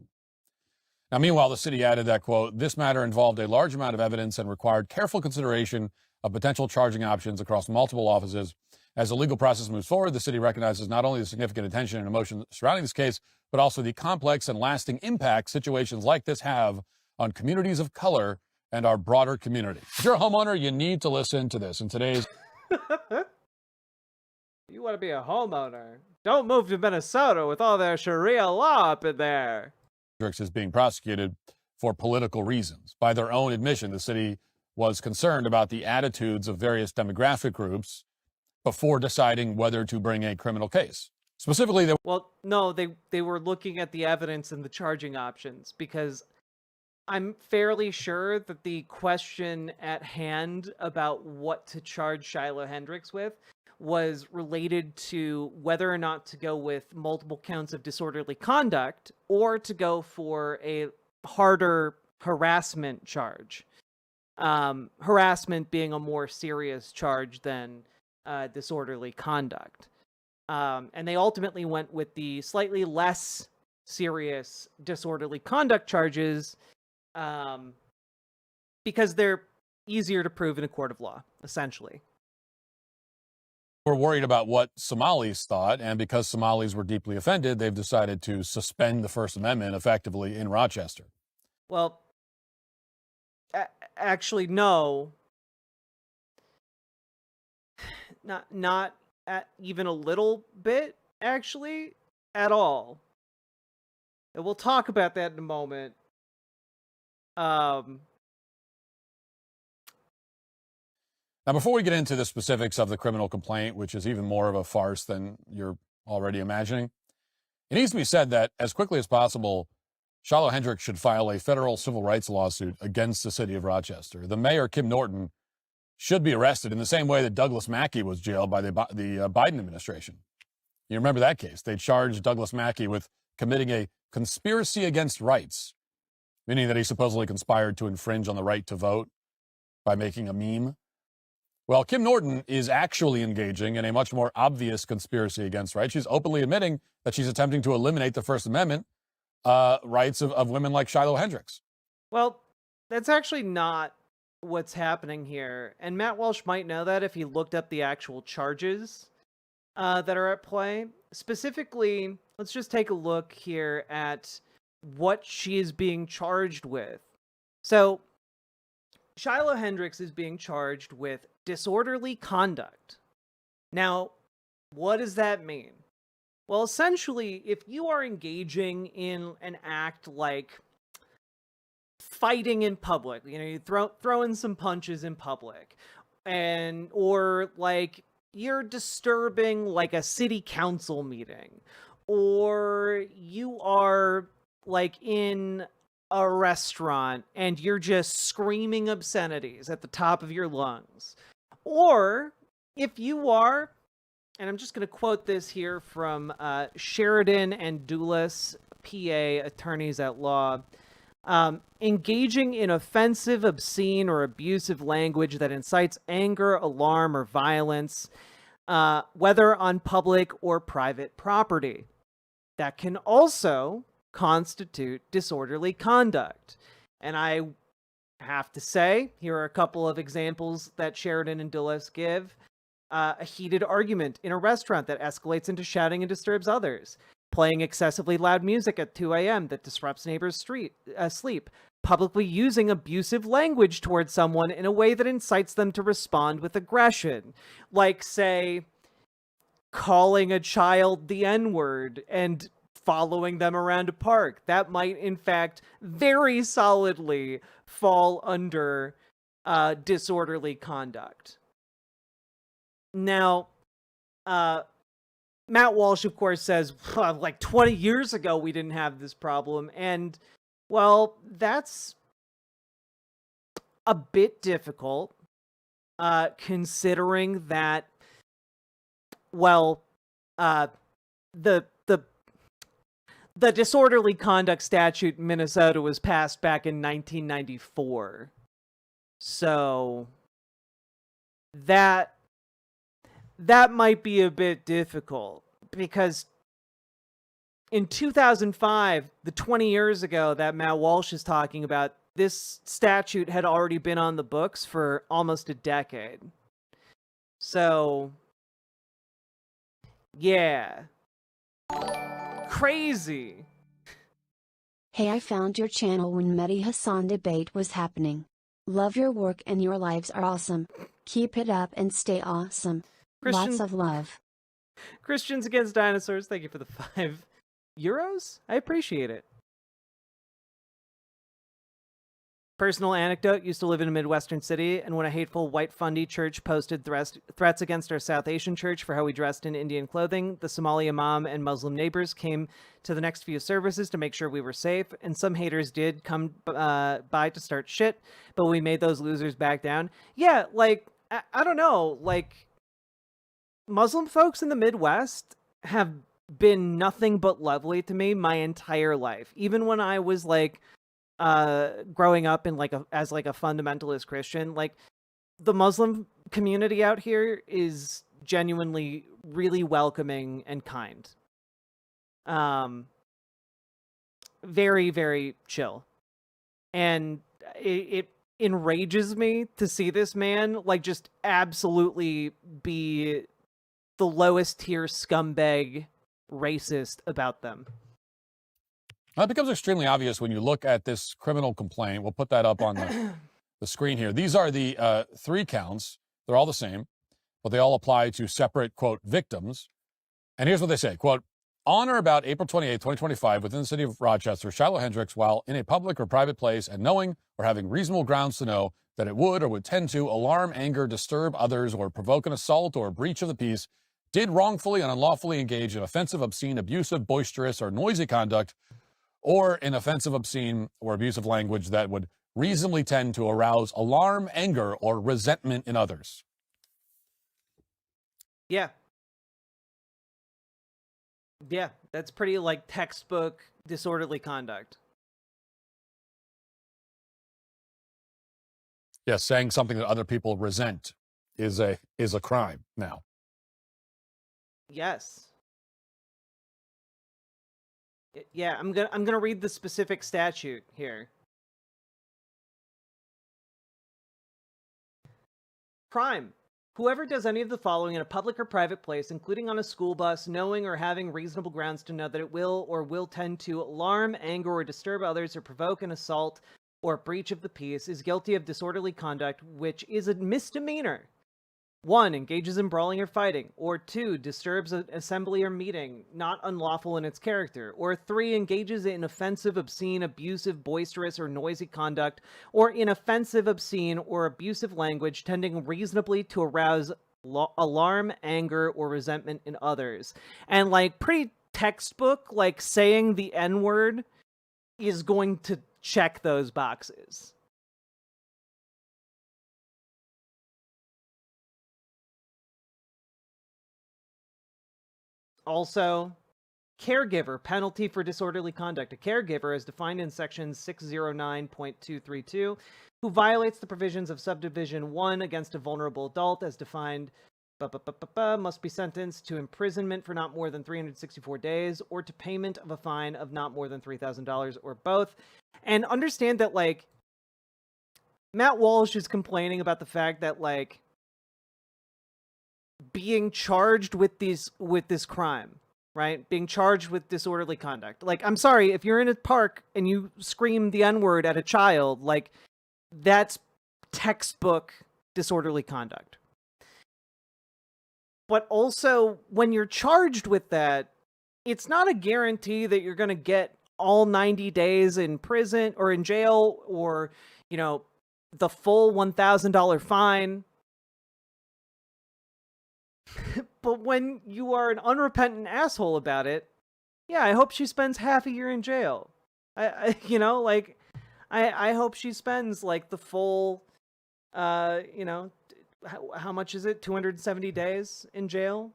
Now, meanwhile, the city added that, quote, "This matter involved a large amount of evidence and required careful consideration of potential charging options across multiple offices As the legal process moves forward, the city recognizes not only the significant attention and emotion surrounding this case, but also the complex and lasting impact situations like this have on communities of color and our broader community. If you're a homeowner, you need to listen to this. In today's You want to be a homeowner? Don't move to Minnesota with all their Sharia law up in there. is being prosecuted for political reasons. By their own admission, the city was concerned about the attitudes of various demographic groups before deciding whether to bring a criminal case. Specifically, no, they were looking at the evidence and the charging options, because I'm fairly sure that the question at hand about what to charge Shiloh Hendricks with was related to whether or not to go with multiple counts of disorderly conduct or to go for a harder harassment charge. Harassment being a more serious charge than disorderly conduct. And they ultimately went with the slightly less serious disorderly conduct charges because they're easier to prove in a court of law, essentially. we're worried about what Somalis thought, and because Somalis were deeply offended, they've decided to suspend the First Amendment effectively in Rochester. Well, actually, no. Not at even a little bit, actually, at all. And we'll talk about that in a moment. Now, before we get into the specifics of the criminal complaint, which is even more of a farce than you're already imagining, it needs to be said that as quickly as possible, Shiloh Hendricks should file a federal civil rights lawsuit against the city of Rochester. The mayor, Kim Norton, should be arrested in the same way that Douglas Mackey was jailed by the Biden administration. You remember that case? They charged Douglas Mackey with committing a conspiracy against rights, meaning that he supposedly conspired to infringe on the right to vote by making a meme. Well, Kim Norton is actually engaging in a much more obvious conspiracy against rights. She's openly admitting that she's attempting to eliminate the First Amendment rights of women like Shiloh Hendricks. Well, that's actually not what's happening here. And Matt Walsh might know that if he looked up the actual charges that are at play. Specifically, let's just take a look here at what she is being charged with. So, Shiloh Hendricks is being charged with disorderly conduct. Now, what does that mean? Well, essentially, if you are engaging in an act like fighting in public, you know, you throwing some punches in public, or like you're disturbing like a city council meeting, or you are like in a restaurant and you're just screaming obscenities at the top of your lungs, or if you are, and I'm just going to quote this here from Sheridan and Doulis, PA, attorneys at law, engaging in offensive, obscene, or abusive language that incites anger, alarm, or violence, whether on public or private property. That can also constitute disorderly conduct. And I have to say, here are a couple of examples that Sheridan and Doulis give. A heated argument in a restaurant that escalates into shouting and disturbs others. Playing excessively loud music at 2 a.m. that disrupts neighbors' sleep. Publicly using abusive language towards someone in a way that incites them to respond with aggression. Like, say, calling a child the N-word and following them around a park. That might, in fact, very solidly fall under disorderly conduct. Now, Matt Walsh, of course, says, like 20 years ago, we didn't have this problem. And, well, that's a bit difficult, considering that, well, the disorderly conduct statute in Minnesota was passed back in 1994. So, that might be a bit difficult, because in 2005, the 20 years ago that Matt Walsh is talking about, this statute had already been on the books for almost a decade. So, Yeah. Crazy. Hey, I found your channel when Mehdi Hassan debate was happening. Love your work and your lives are awesome. Keep it up and stay awesome. Lots of love. Christians Against Dinosaurs, thank you for the €5. I appreciate it. Personal anecdote, used to live in a Midwestern city, and when a hateful white fundy church posted threats against our South Asian church for how we dressed in Indian clothing, the Somali imam and Muslim neighbors came to the next few services to make sure we were safe, and some haters did come by to start shit, but we made those losers back down. Yeah, like, I don't know, like, Muslim folks in the Midwest have been nothing but lovely to me my entire life. Even when I was, like, growing up in as a fundamentalist Christian, like the Muslim community out here is genuinely really welcoming and kind. Very, very chill. And it enrages me to see this man like just absolutely be the lowest tier scumbag racist about them. Well, it becomes extremely obvious when you look at this criminal complaint. We'll put that up on the screen here. These are the 3 counts. They're all the same, but they all apply to separate, quote, victims. And here's what they say, quote, on or about April 28, 2025, within the city of Rochester, Shiloh Hendricks, while in a public or private place and knowing or having reasonable grounds to know that it would or would tend to alarm, anger, disturb others, or provoke an assault or a breach of the peace, did wrongfully and unlawfully engage in offensive, obscene, abusive, boisterous, or noisy conduct, or in offensive, obscene, or abusive language that would reasonably tend to arouse alarm, anger, or resentment in others. Yeah. Yeah, that's pretty like textbook disorderly conduct. Yes, saying something that other people resent is a crime now. Yes. Yeah, I'm gonna read the specific statute here. Crime. Whoever does any of the following in a public or private place, including on a school bus, knowing or having reasonable grounds to know that it will or will tend to alarm, anger, or disturb others or provoke an assault or breach of the peace, is guilty of disorderly conduct, which is a misdemeanor. 1. Engages in brawling or fighting. Or 2. Disturbs an assembly or meeting, not unlawful in its character. Or 3. Engages in offensive, obscene, abusive, boisterous, or noisy conduct, or in offensive, obscene, or abusive language tending reasonably to arouse alarm, anger, or resentment in others. And, like, pretty textbook, like, saying the N-word is going to check those boxes. Also, caregiver, penalty for disorderly conduct. A caregiver, as defined in section 609.232, who violates the provisions of subdivision 1 against a vulnerable adult, as defined, must be sentenced to imprisonment for not more than 364 days, or to payment of a fine of not more than $3,000, or both. And understand that, like, Matt Walsh is complaining about the fact that, like, being charged with this crime, right? Being charged with disorderly conduct. Like, I'm sorry, if you're in a park and you scream the N-word at a child, like, that's textbook disorderly conduct. But also, when you're charged with that, it's not a guarantee that you're going to get all 90 days in prison or in jail or, you know, the full $1,000 fine. But when you are an unrepentant asshole about it, yeah, I hope she spends half a year in jail. I hope she spends like the full, how much is it? 270 days in jail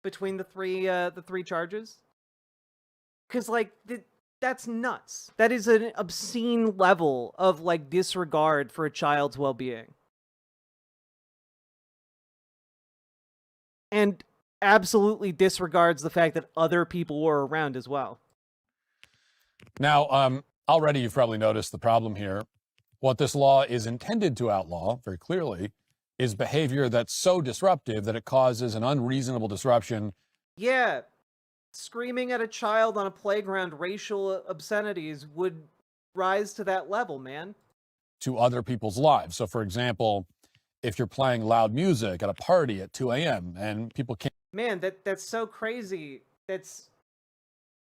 between the three charges. Because like that's nuts. That is an obscene level of like disregard for a child's well-being. And absolutely disregards the fact that other people were around as well. Now, already you've probably noticed the problem here. What this law is intended to outlaw, very clearly, is behavior that's so disruptive that it causes an unreasonable disruption. Yeah, screaming at a child on a playground racial obscenities would rise to that level, man. To other people's lives. So, for example, if you're playing loud music at a party at 2 a.m. and people can't. Man, that's so crazy. That's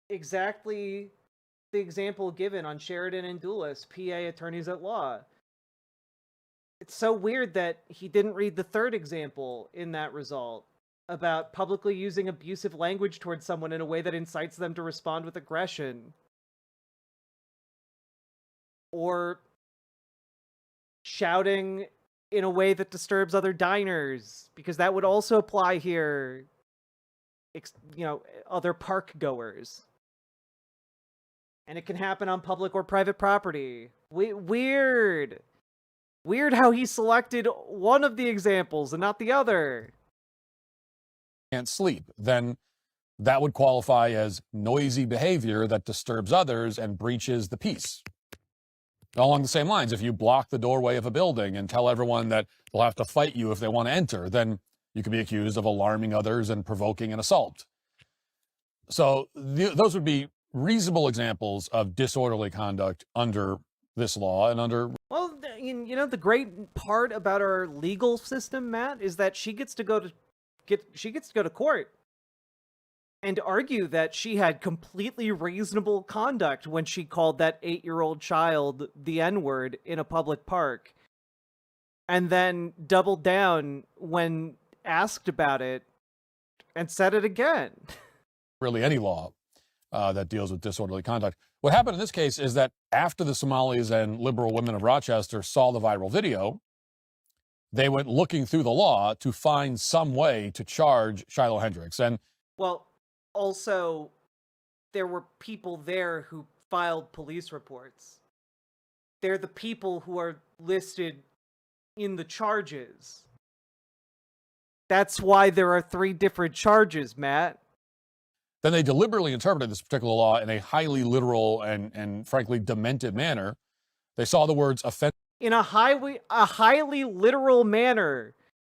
exactly the example given on Sheridan and Dulles, PA attorneys at law. It's so weird that he didn't read the third example in that result about publicly using abusive language towards someone in a way that incites them to respond with aggression. Or shouting in a way that disturbs other diners, because that would also apply here. You know, other park goers. And it can happen on public or private property. Weird. Weird how he selected one of the examples and not the other. Can't sleep, then that would qualify as noisy behavior that disturbs others and breaches the peace. Along the same lines, if you block the doorway of a building and tell everyone that they'll have to fight you if they want to enter, then you could be accused of alarming others and provoking an assault. So those would be reasonable examples of disorderly conduct under this law and under... Well, you know, the great part about our legal system, Matt, is that she gets to go to court and argue that she had completely reasonable conduct when she called that 8-year-old child the N-word in a public park, and then doubled down when asked about it and said it again. Really any law that deals with disorderly conduct. What happened in this case is that after the Somalis and liberal women of Rochester saw the viral video, they went looking through the law to find some way to charge Shiloh Hendricks. And well, also, there were people there who filed police reports. They're the people who are listed in the charges. That's why there are 3 different charges, Matt. Then they deliberately interpreted this particular law in a highly literal and frankly demented manner. They saw the words offensive in a highly literal manner,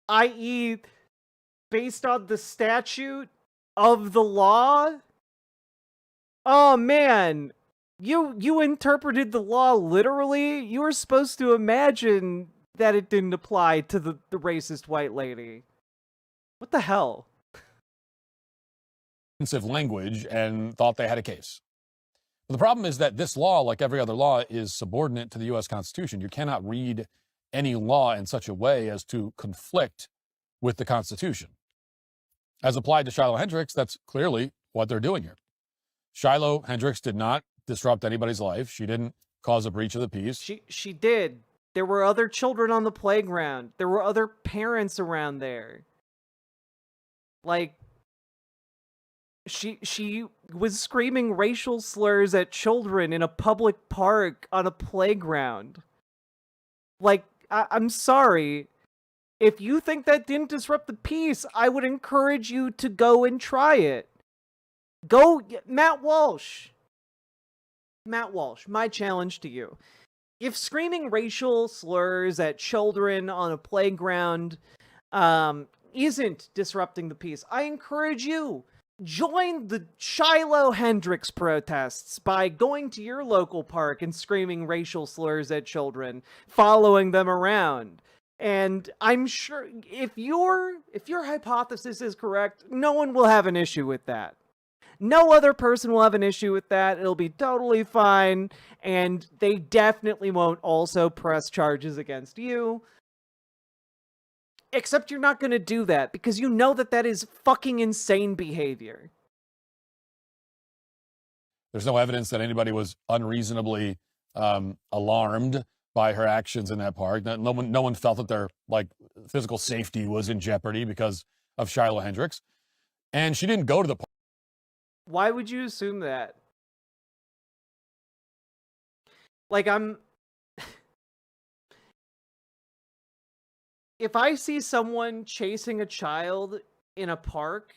i.e., based on the statute of the law. Oh man, you interpreted the law literally. You were supposed to imagine that it didn't apply to the racist white lady. What the hell? language and thought they had a case. But the problem is that this law, like every other law, is subordinate to the U.S. Constitution. You cannot read any law in such a way as to conflict with the Constitution. As applied to Shiloh Hendricks, that's clearly what they're doing here. Shiloh Hendricks did not disrupt anybody's life. She didn't cause a breach of the peace. She did. There were other children on the playground. There were other parents around there. Like, she was screaming racial slurs at children in a public park on a playground. Like, I'm sorry. If you think that didn't disrupt the peace, I would encourage you to go and try it. Go, Matt Walsh. Matt Walsh, my challenge to you. If screaming racial slurs at children on a playground isn't disrupting the peace, I encourage you, join the Shiloh Hendricks protests by going to your local park and screaming racial slurs at children, following them around. And I'm sure if your hypothesis is correct, no one will have an issue with that. No other person will have an issue with that. It'll be totally fine. And they definitely won't also press charges against you. Except you're not going to do that because you know that that is fucking insane behavior. There's no evidence that anybody was unreasonably alarmed by her actions in that park. No one felt that their physical safety was in jeopardy because of Shiloh Hendricks. And she didn't go to the park. Why would you assume that? If I see someone chasing a child in a park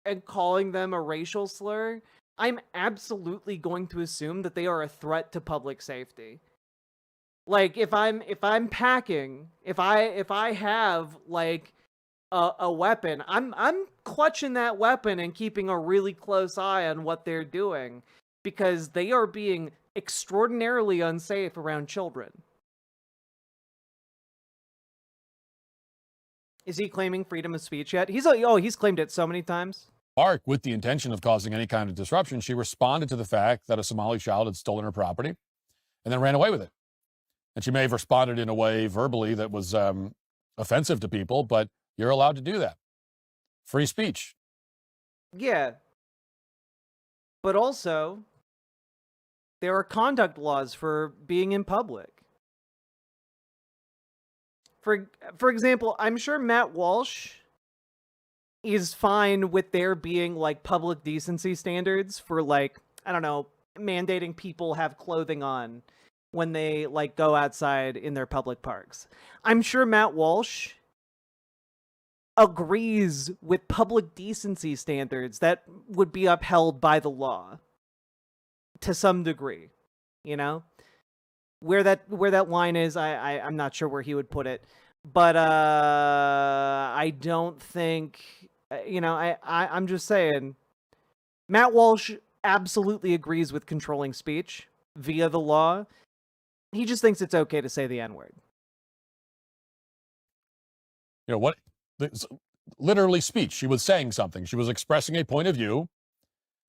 and calling them a racial slur, I'm absolutely going to assume that they are a threat to public safety. Like if I'm packing, if I have like a weapon, I'm clutching that weapon and keeping a really close eye on what they're doing, because they are being extraordinarily unsafe around children. Is he claiming freedom of speech yet? He's claimed it so many times. Park, with the intention of causing any kind of disruption, she responded to the fact that a Somali child had stolen her property and then ran away with it. And she may have responded in a way verbally that was offensive to people, but you're allowed to do that. Free speech. Yeah. But also, there are conduct laws for being in public. For example, I'm sure Matt Walsh is fine with there being like public decency standards for, like, I don't know, mandating people have clothing on when they like go outside in their public parks. I'm sure Matt Walsh agrees with public decency standards that would be upheld by the law to some degree, you know? Where that line is, I'm not sure where he would put it, but I don't think, I'm just saying, Matt Walsh absolutely agrees with controlling speech via the law. He just thinks it's okay to say the N-word. You know what? Literally speech. She was saying something. She was expressing a point of view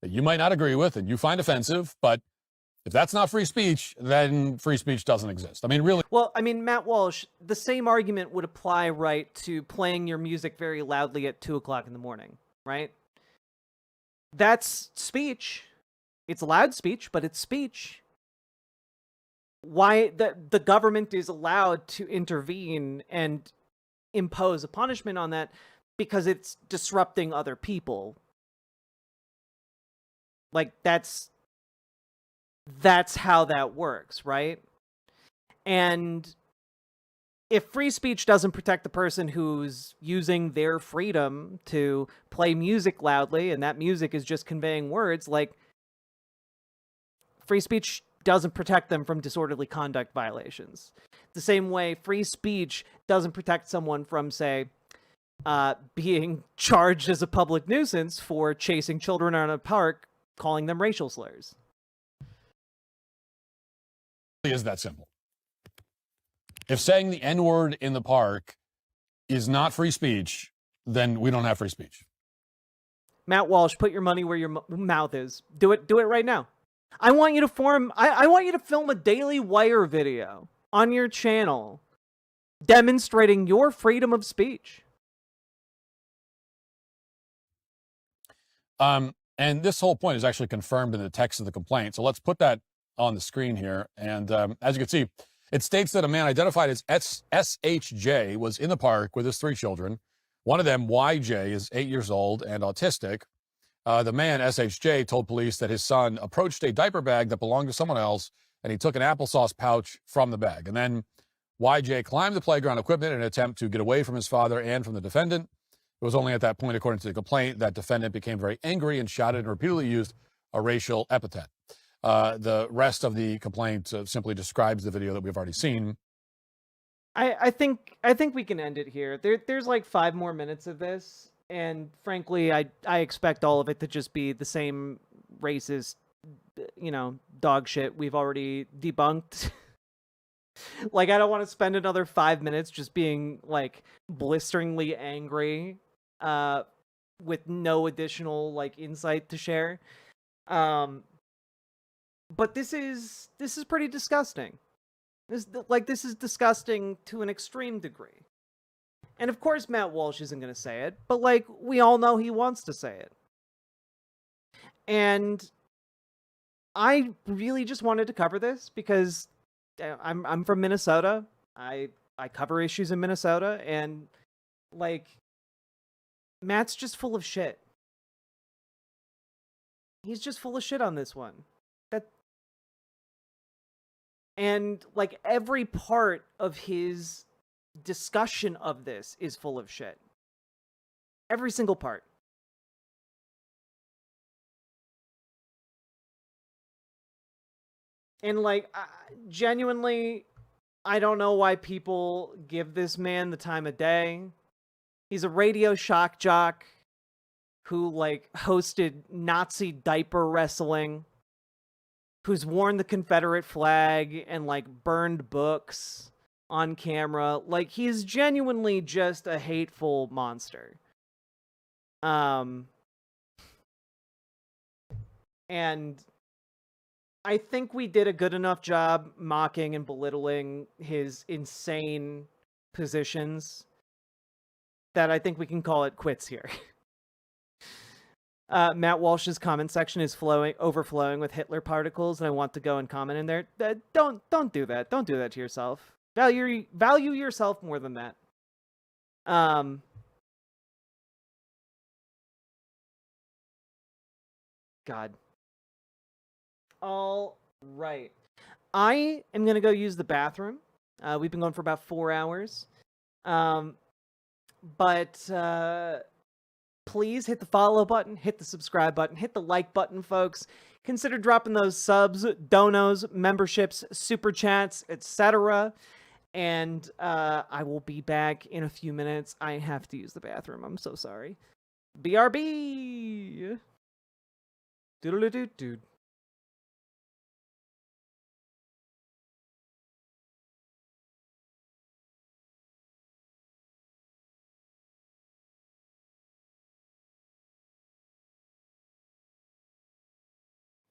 that you might not agree with and you find offensive, but if that's not free speech, then free speech doesn't exist. I mean, really. Well, I mean, Matt Walsh, the same argument would apply, right, to playing your music very loudly at 2 o'clock in the morning, right? That's speech. It's loud speech, but it's speech. Why the government is allowed to intervene and impose a punishment on that? Because it's disrupting other people. Like, that's how that works, right? And if free speech doesn't protect the person who's using their freedom to play music loudly, and that music is just conveying words, like, free speech doesn't protect them from disorderly conduct violations. The same way free speech doesn't protect someone from, say, being charged as a public nuisance for chasing children around a park, calling them racial slurs. It is that simple. If saying the N-word in the park is not free speech, then we don't have free speech. Matt Walsh, put your money where your mouth is. Do it right now. I want you to I want you to film a Daily Wire video on your channel demonstrating your freedom of speech. And this whole point is actually confirmed in the text of the complaint. So let's put that on the screen here. And as you can see, it states that a man identified as SHJ was in the park with his 3 children. One of them, YJ, is 8 years old and autistic. The man, SHJ, told police that his son approached a diaper bag that belonged to someone else, and he took an applesauce pouch from the bag. And then YJ climbed the playground equipment in an attempt to get away from his father and from the defendant. It was only at that point, according to the complaint, that defendant became very angry and shouted and repeatedly used a racial epithet. The rest of the complaint simply describes the video that we've already seen. I think we can end it here. There's like 5 more minutes of this, and frankly, I expect all of it to just be the same racist, dog shit we've already debunked. Like, I don't want to spend another 5 minutes just being like blisteringly angry, with no additional like insight to share. But this is pretty disgusting. This is disgusting to an extreme degree. And of course Matt Walsh isn't going to say it, but like, we all know he wants to say it. And I really just wanted to cover this because I'm from Minnesota. I cover issues in Minnesota, and like, Matt's just full of shit. He's just full of shit on this one. And like, every part of his discussion of this is full of shit. Every single part. And like, genuinely, I don't know why people give this man the time of day. He's a radio shock jock who, like, hosted Nazi diaper wrestling, who's worn the Confederate flag and, like, burned books on camera. Like, he's genuinely just a hateful monster. And I think we did a good enough job mocking and belittling his insane positions that I think we can call it quits here. Matt Walsh's comment section is overflowing with Hitler particles, and I want to go and comment in there. Don't do that. Don't do that to yourself. Value yourself more than that. God. All right. I am going to go use the bathroom. We've been going for about 4 hours. But please hit the follow button, hit the subscribe button, hit the like button, folks. Consider dropping those subs, donos, memberships, super chats, etc. And I will be back in a few minutes. I have to use the bathroom. I'm so sorry. BRB! Doodle-doo-doo-doo.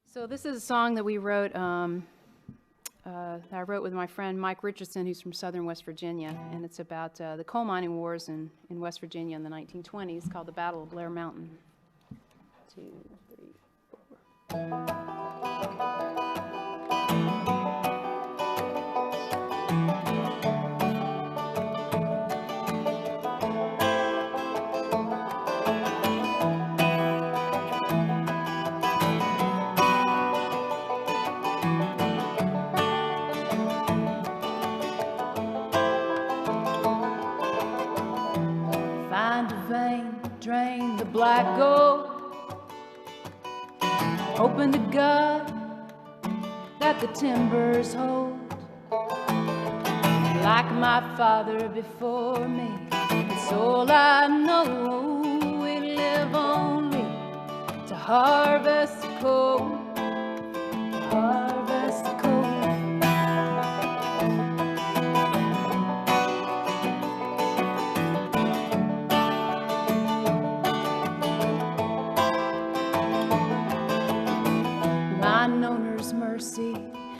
So this is a song that we wrote, that I wrote with my friend Mike Richardson, who's from southern West Virginia, and it's about the coal mining wars in West Virginia in the 1920s, called the Battle of Blair Mountain. 2, 3, 4. Find a vein, drain the black gold. Open to God that the timbers hold. Like my father before me, it's all I know. We live only to harvest the coal. Harvest the coal. Mine owner's mercy,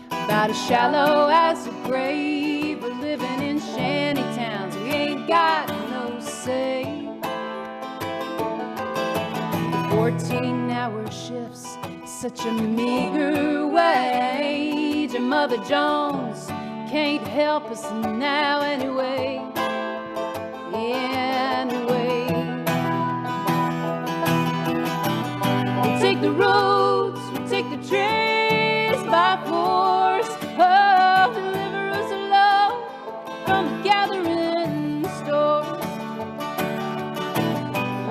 about as shallow as a grave. We're living in shanty towns, we ain't got no say. 14-hour shifts, such a meager wage. And Mother Jones can't help us now anyway. Anyway, we'll take the roads, we'll take the trains by force. Oh, deliver us alone from the gathering stores.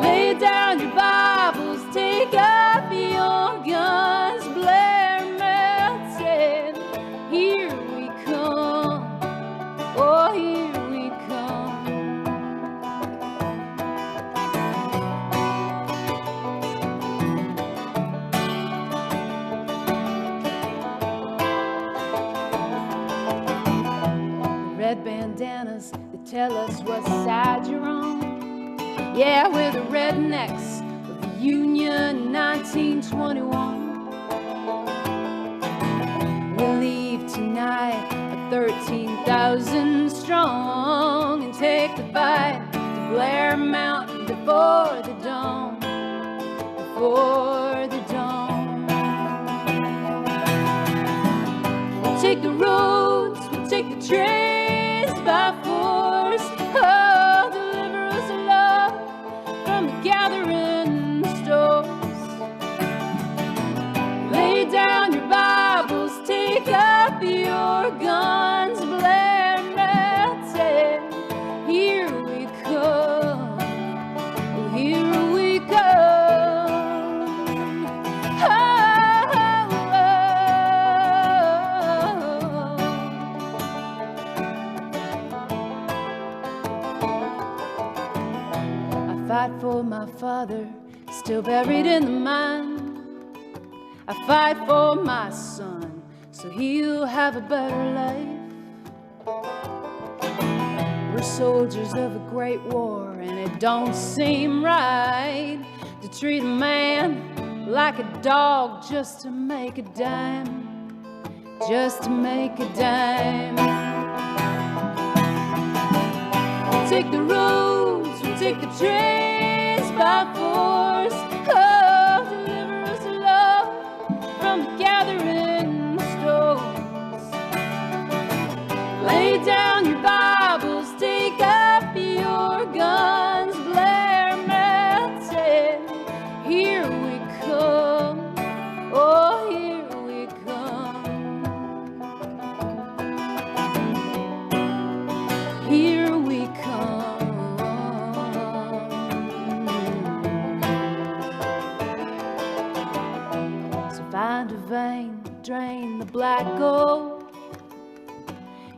Lay down your Bibles, take up your guns. Blair Mountain, here we come. Oh, here we come. Red bandanas that tell us what side you're on. Yeah, we're the rednecks of the Union 1921. We'll leave tonight at 13,000 strong and take the fight to Blair Mountain before the dawn. Before the dawn. We'll take the roads, we'll take the trains by force. Oh, deliver us alone from the gathering stores. Lay down your Bibles, take up your guns. Blair Mountain, here we come. Oh, here we come. Oh, oh, oh. my father still buried in the mine. I fight for my son so he'll have a better life. We're soldiers of a great war, and it don't seem right to treat a man like a dog just to make a dime, just to make a dime. We'll take the roads, we'll take the trains by force. Oh, deliver us, love, from the gathering stones. Lay down your Bibles, take up your guns, blare Manson. Here we come, oh, here we come. Here we come. So find a vein, drain the black gold.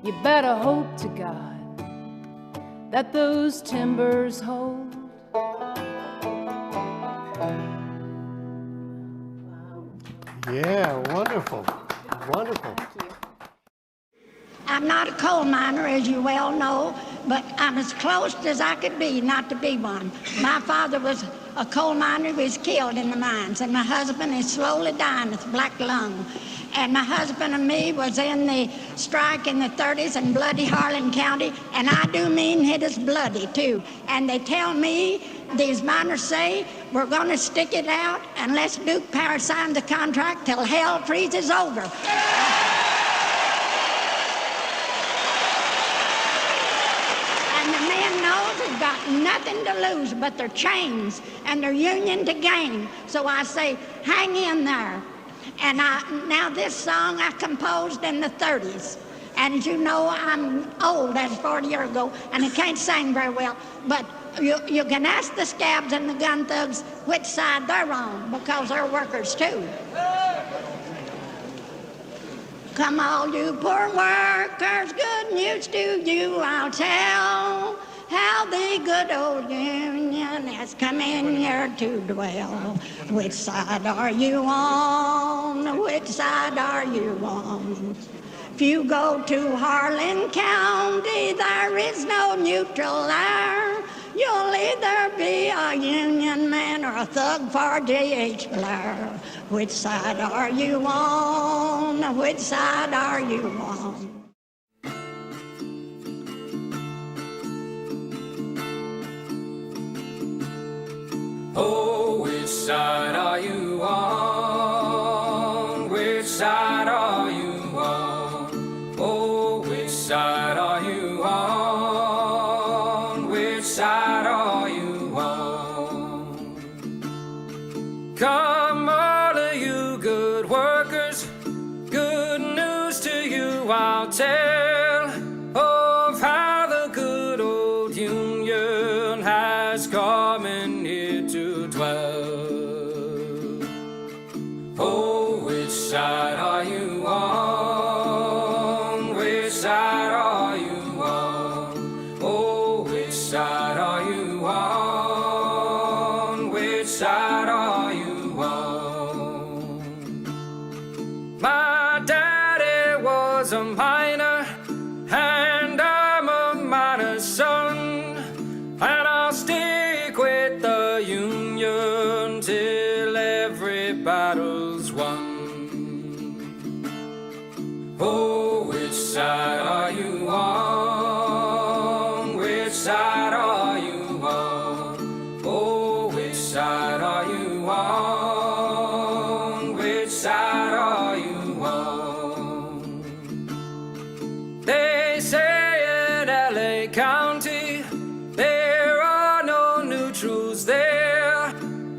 You better hope to God that those timbers hold. Yeah, wonderful. Wonderful. I'm not a coal miner, as you well know, but I'm as close as I could be not to be one. My father was a coal miner who was killed in the mines, and my husband is slowly dying with black lung. And my husband and me was in the strike in the 30s in bloody Harlan County, and I do mean it is bloody too. And they tell me, these miners say, we're going to stick it out unless Duke Power signs the contract till hell freezes over. And the men knows they've got nothing to lose but their chains and their union to gain. So I say, hang in there. And now this song I composed in the 30s. And as you know, I'm old, that's 40 years ago, and I can't sing very well. But you can ask the scabs and the gun thugs which side they're on, because they're workers too. Come all you poor workers, good news to you I'll tell. How the good old Union has come in here to dwell. Which side are you on? Which side are you on? If you go to Harlan County, there is no neutral there. You'll either be a Union man or a thug for J.H. Blair. Which side are you on? Which side are you on? Oh, which side are you on? Which side are you on? Oh, which side are you on? Which side are you on? Come all of you good workers, good news to you I'll tell of how the good old Union has come in here to dwell. Oh, which side are you on? Which side are you on? Oh, which side are you on? Which side are you on? My daddy was a miner, and I'm a miner's son, and I'll stick with the Union till every battle's won. Oh, which side are you on? Which side are you on? Oh, which side are you on? Which side are you on? They say in LA County there are no neutrals there.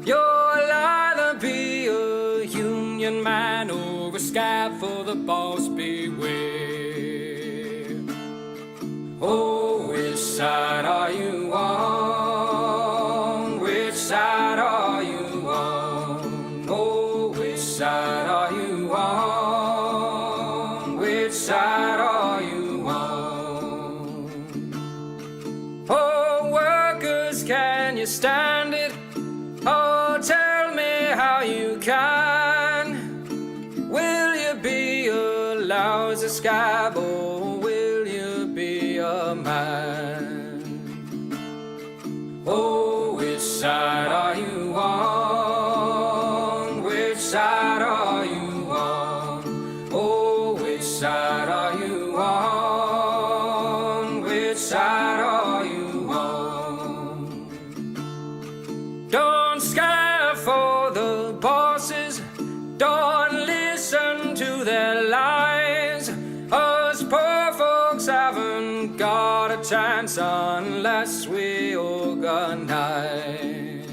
You'll either be a Union man or a scab for the boss, beware. Oh, which side are you on? Which side are you on? Oh, which side are you on? Which side are you on? Oh, workers, can you stand it? lousy scab, oh, will you be a man? Oh, which side are you on? Which side are you on? Oh, which side are you on? Which side are you on? Don't scare for the bosses, don't listen to their lies. Us poor folks haven't got a chance unless we organize.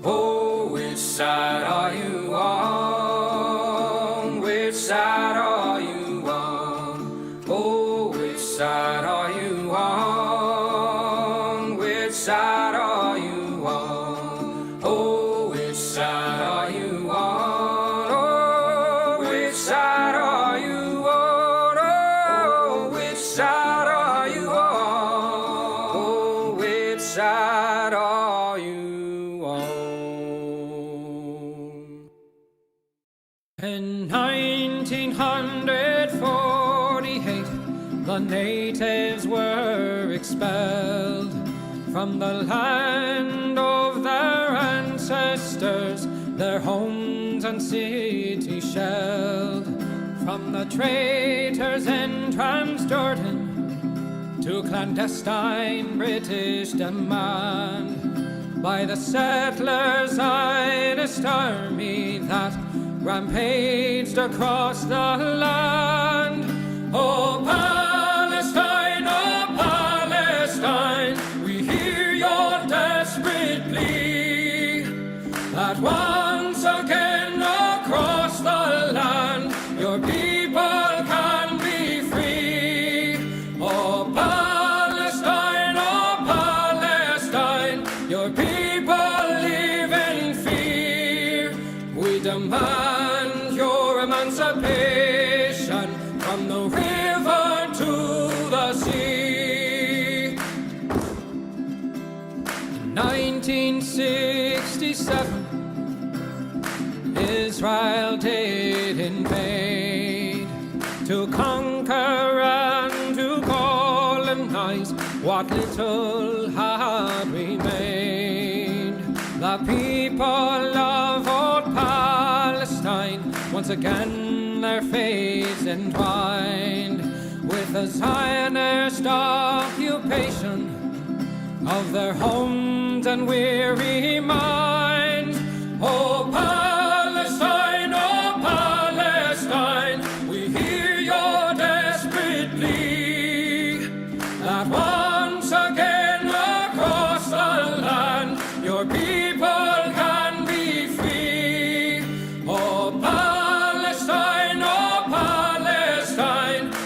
Oh, which side are you on? Which side are you on? Oh, which side are you on? Which side are you on? Oh, which side are you on? Oh, which side are you on? Oh, which side are you on? Oh, which side are you on? In 1948, the natives were expelled from the land of their ancestors, their homes and cities shelled. From the traitors in Transjordan to clandestine British demand, by the settlers' Zionist army that rampaged across the land. Oh, Palestine, we hear your desperate plea that once again across the land your people can be free. Oh, Palestine, your people live in fear. We demand your emancipation from the river to the sea. In 1967, Israel did invade to conquer and to colonize what little had remained. The people of old Palestine, once again their fates entwined with the Zionist occupation of their homes and weary minds. Oh, Palestine, we hear your desperate plea that once again across the land your people can be free. Oh, Palestine,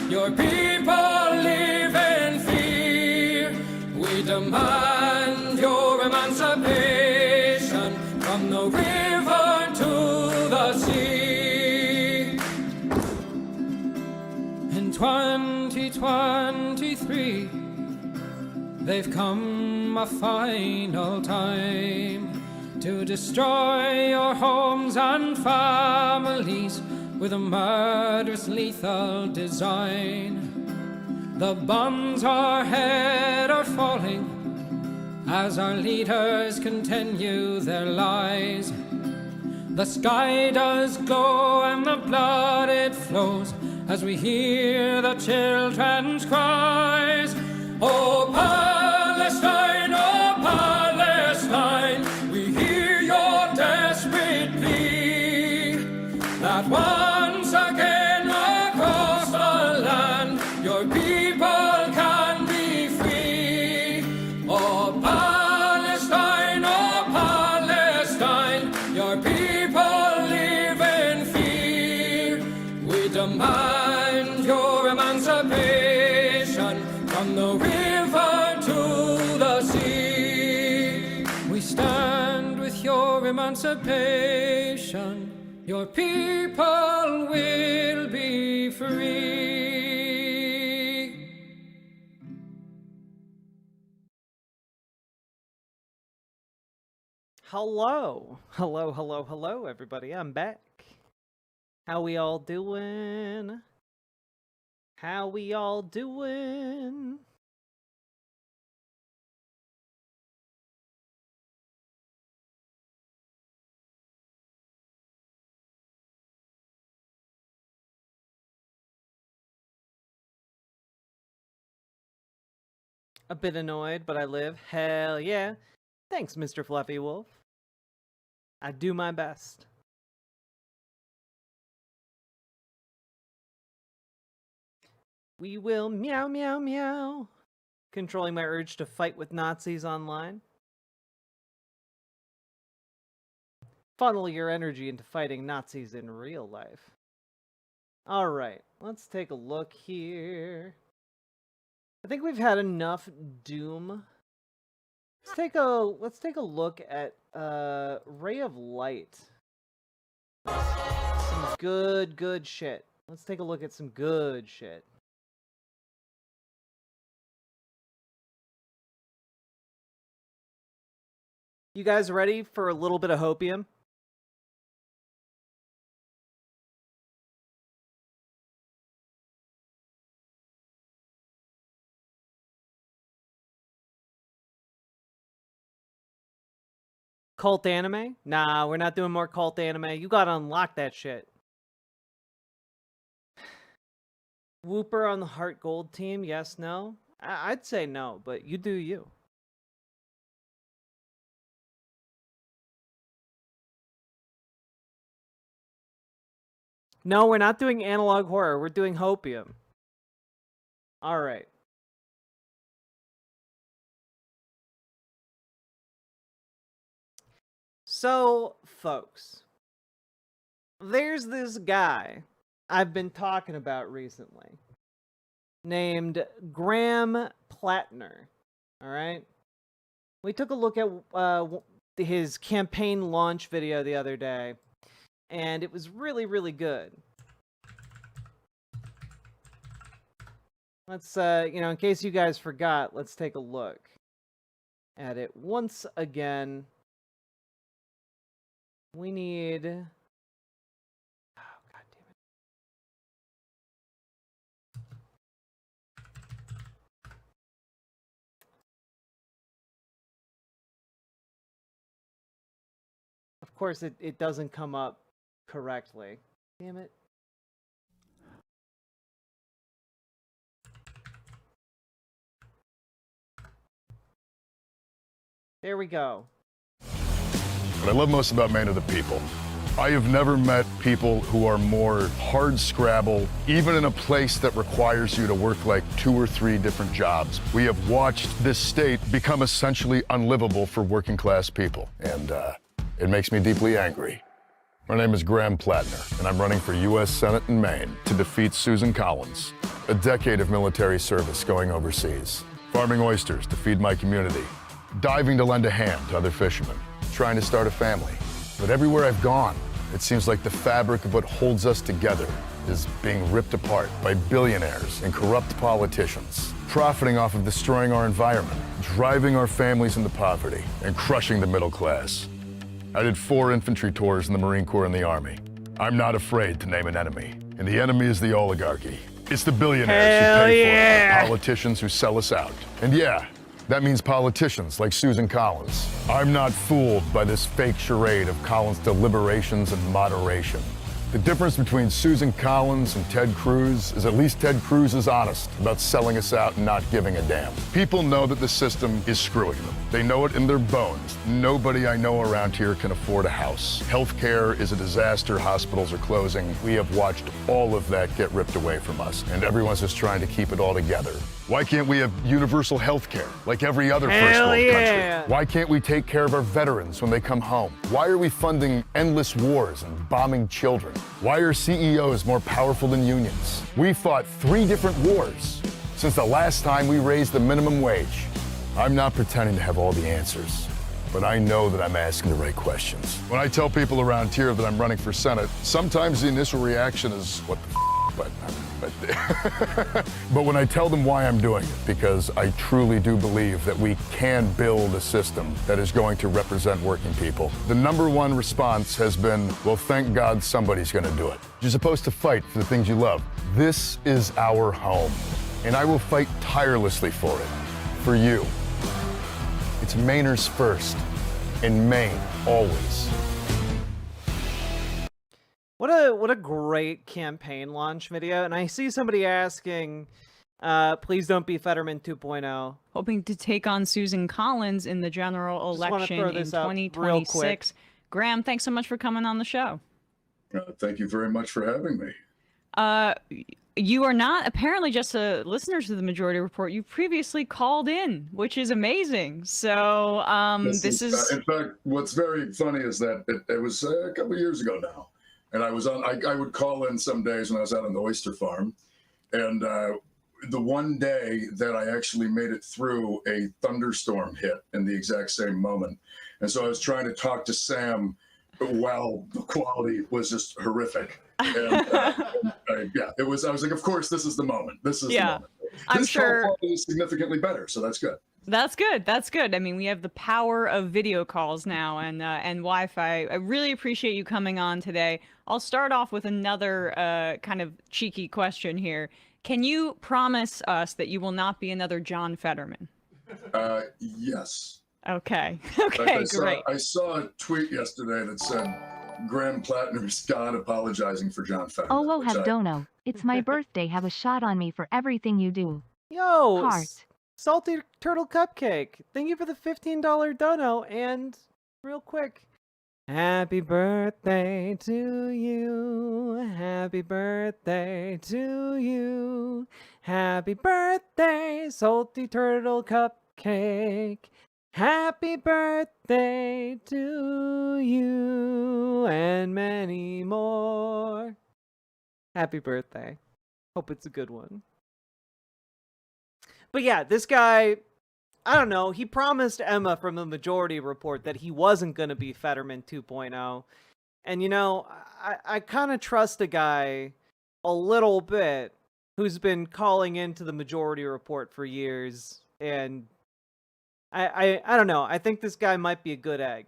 your people live in fear. We demand your emancipation from the river to the sea. In 2023, they've come a final time to destroy your homes and families with a murderous, lethal design. The bombs overhead are falling as our leaders continue their lies. The sky does glow and the blood it flows as we hear the children's cries. Oh, Palestine, we hear your desperate plea that once again across the land your people can be free. Oh, Palestine, your people live in fear. We demand your emancipation from the river to the sea. We stand with your emancipation. Your people will be free. Hello, everybody. I'm back. How we all doing? How we all doing? A bit annoyed, but I live. Hell yeah. Thanks, Mr. Fluffy Wolf. I do my best. We will meow meow meow. Controlling my urge to fight with Nazis online. Funnel your energy into fighting Nazis in real life. Alright, let's take a look here. I think we've had enough Doom. Let's take a look at Ray of Light. Some good shit. Let's take a look at some good shit. You guys ready for a little bit of hopium? Cult anime? Nah, we're not doing more cult anime. You gotta unlock that shit. Whooper on the Heart Gold team? Yes, no? I'd say no, but you do you. No, we're not doing analog horror. We're doing hopium. Alright. So, folks, there's this guy I've been talking about recently named Graham Platner, all right? We took a look at his campaign launch video the other day, and it was really good. Let's, in case you guys forgot, let's take a look at it once again. We need... Oh, God damn it. Of course, it doesn't come up correctly. Damn it. There we go. What I love most about Maine are the people. I have never met people who are more hard scrabble, even in a place that requires you to work like 2 or 3 different jobs. We have watched this state become essentially unlivable for working class people, and it makes me deeply angry. My name is Graham Platner, and I'm running for U.S. Senate in Maine to defeat Susan Collins. A decade of military service going overseas, farming oysters to feed my community, diving to lend a hand to other fishermen, trying to start a family. But everywhere I've gone, it seems like the fabric of what holds us together is being ripped apart by billionaires and corrupt politicians, profiting off of destroying our environment, driving our families into poverty, and crushing the middle class. I did 4 infantry tours in the Marine Corps and the Army. I'm not afraid to name an enemy, and the enemy is the oligarchy. It's the billionaires who pay for it, the politicians who sell us out. And yeah, that means politicians like Susan Collins. I'm not fooled by this fake charade of Collins' deliberations and moderation. The difference between Susan Collins and Ted Cruz is at least Ted Cruz is honest about selling us out and not giving a damn. People know that the system is screwing them. They know it in their bones. Nobody I know around here can afford a house. Healthcare is a disaster. Hospitals are closing. We have watched all of that get ripped away from us, and everyone's just trying to keep it all together. Why can't we have universal health care like every other first world country? Why can't we take care of our veterans when they come home? Why are we funding endless wars and bombing children? Why are CEOs more powerful than unions? We fought 3 different wars since the last time we raised the minimum wage. I'm not pretending to have all the answers, but I know that I'm asking the right questions. When I tell people around here that I'm running for Senate, sometimes the initial reaction is, what the f***? But But when I tell them why I'm doing it, because I truly do believe that we can build a system that is going to represent working people, the number one response has been, well, thank God somebody's going to do it. You're supposed to fight for the things you love. This is our home, and I will fight tirelessly for it, for you. It's Mainers first, in Maine, always. What a great campaign launch video. And I see somebody asking, please don't be Fetterman 2.0. Hoping to take on Susan Collins in the general election in 2026. Graham, thanks so much for coming on the show. Thank you very much for having me. You are not apparently just a listener to the Majority Report. You previously called in, which is amazing. So this is... in fact, what's very funny is that it was a couple of years ago now. And I was on, I would call in some days when I was out on the oyster farm. And the one day that I actually made it through, a thunderstorm hit in the exact same moment. And so I was trying to talk to Sam while the quality was just horrific. And yeah, it was, I was like, of course, this is the moment. This is the moment. I'm this sure quality is significantly better, so that's good. That's good. That's good. I mean, we have the power of video calls now and Wi-Fi. I really appreciate you coming on today. I'll start off with another kind of cheeky question here. Can you promise us that you will not be another John Fetterman? Yes. Okay. Okay, great. I saw a tweet yesterday that said, Graham Platner's God apologizing for John Fetterman. Oh, have dono. It's my birthday. Have a shot on me for everything you do. Yo, Heart. Salty Turtle Cupcake. Thank you for the $15 dono. And real quick, happy birthday to you. Happy birthday to you. Happy birthday, Salty Turtle Cupcake. Happy birthday to you and many more. Happy birthday. Hope it's a good one. But yeah, this guy, I don't know, he promised Emma from the Majority Report that he wasn't going to be Fetterman 2.0. And you know, I kind of trust a guy a little bit who's been calling into the Majority Report for years. And I don't know, I think this guy might be a good egg.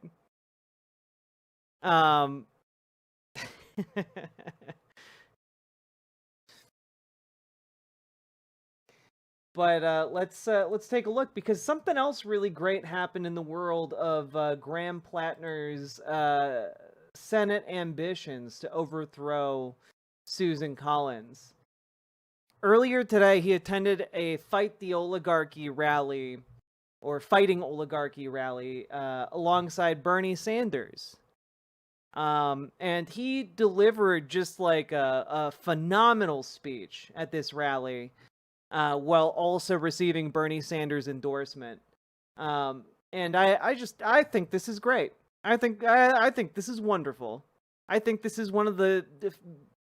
But let's take a look, because something else really great happened in the world of Graham Platner's Senate ambitions to overthrow Susan Collins. Earlier today, he attended a Fight the Oligarchy rally, or Fighting Oligarchy rally, alongside Bernie Sanders. And he delivered just like a phenomenal speech at this rally, while also receiving Bernie Sanders' endorsement. And I think this is great. I think this is wonderful. I think this is one of the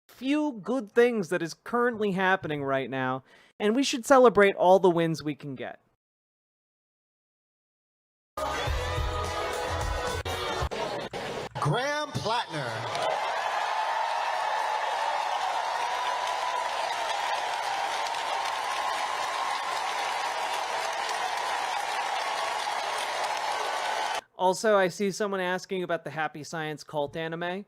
few good things that is currently happening right now, and we should celebrate all the wins we can get. Graham Platner. Also, I see someone asking about the Happy Science cult anime.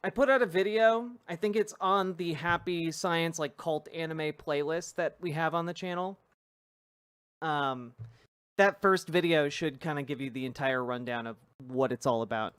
I put out a video. I think it's on the Happy Science like cult anime playlist that we have on the channel. That first video should kind of give you the entire rundown of what it's all about.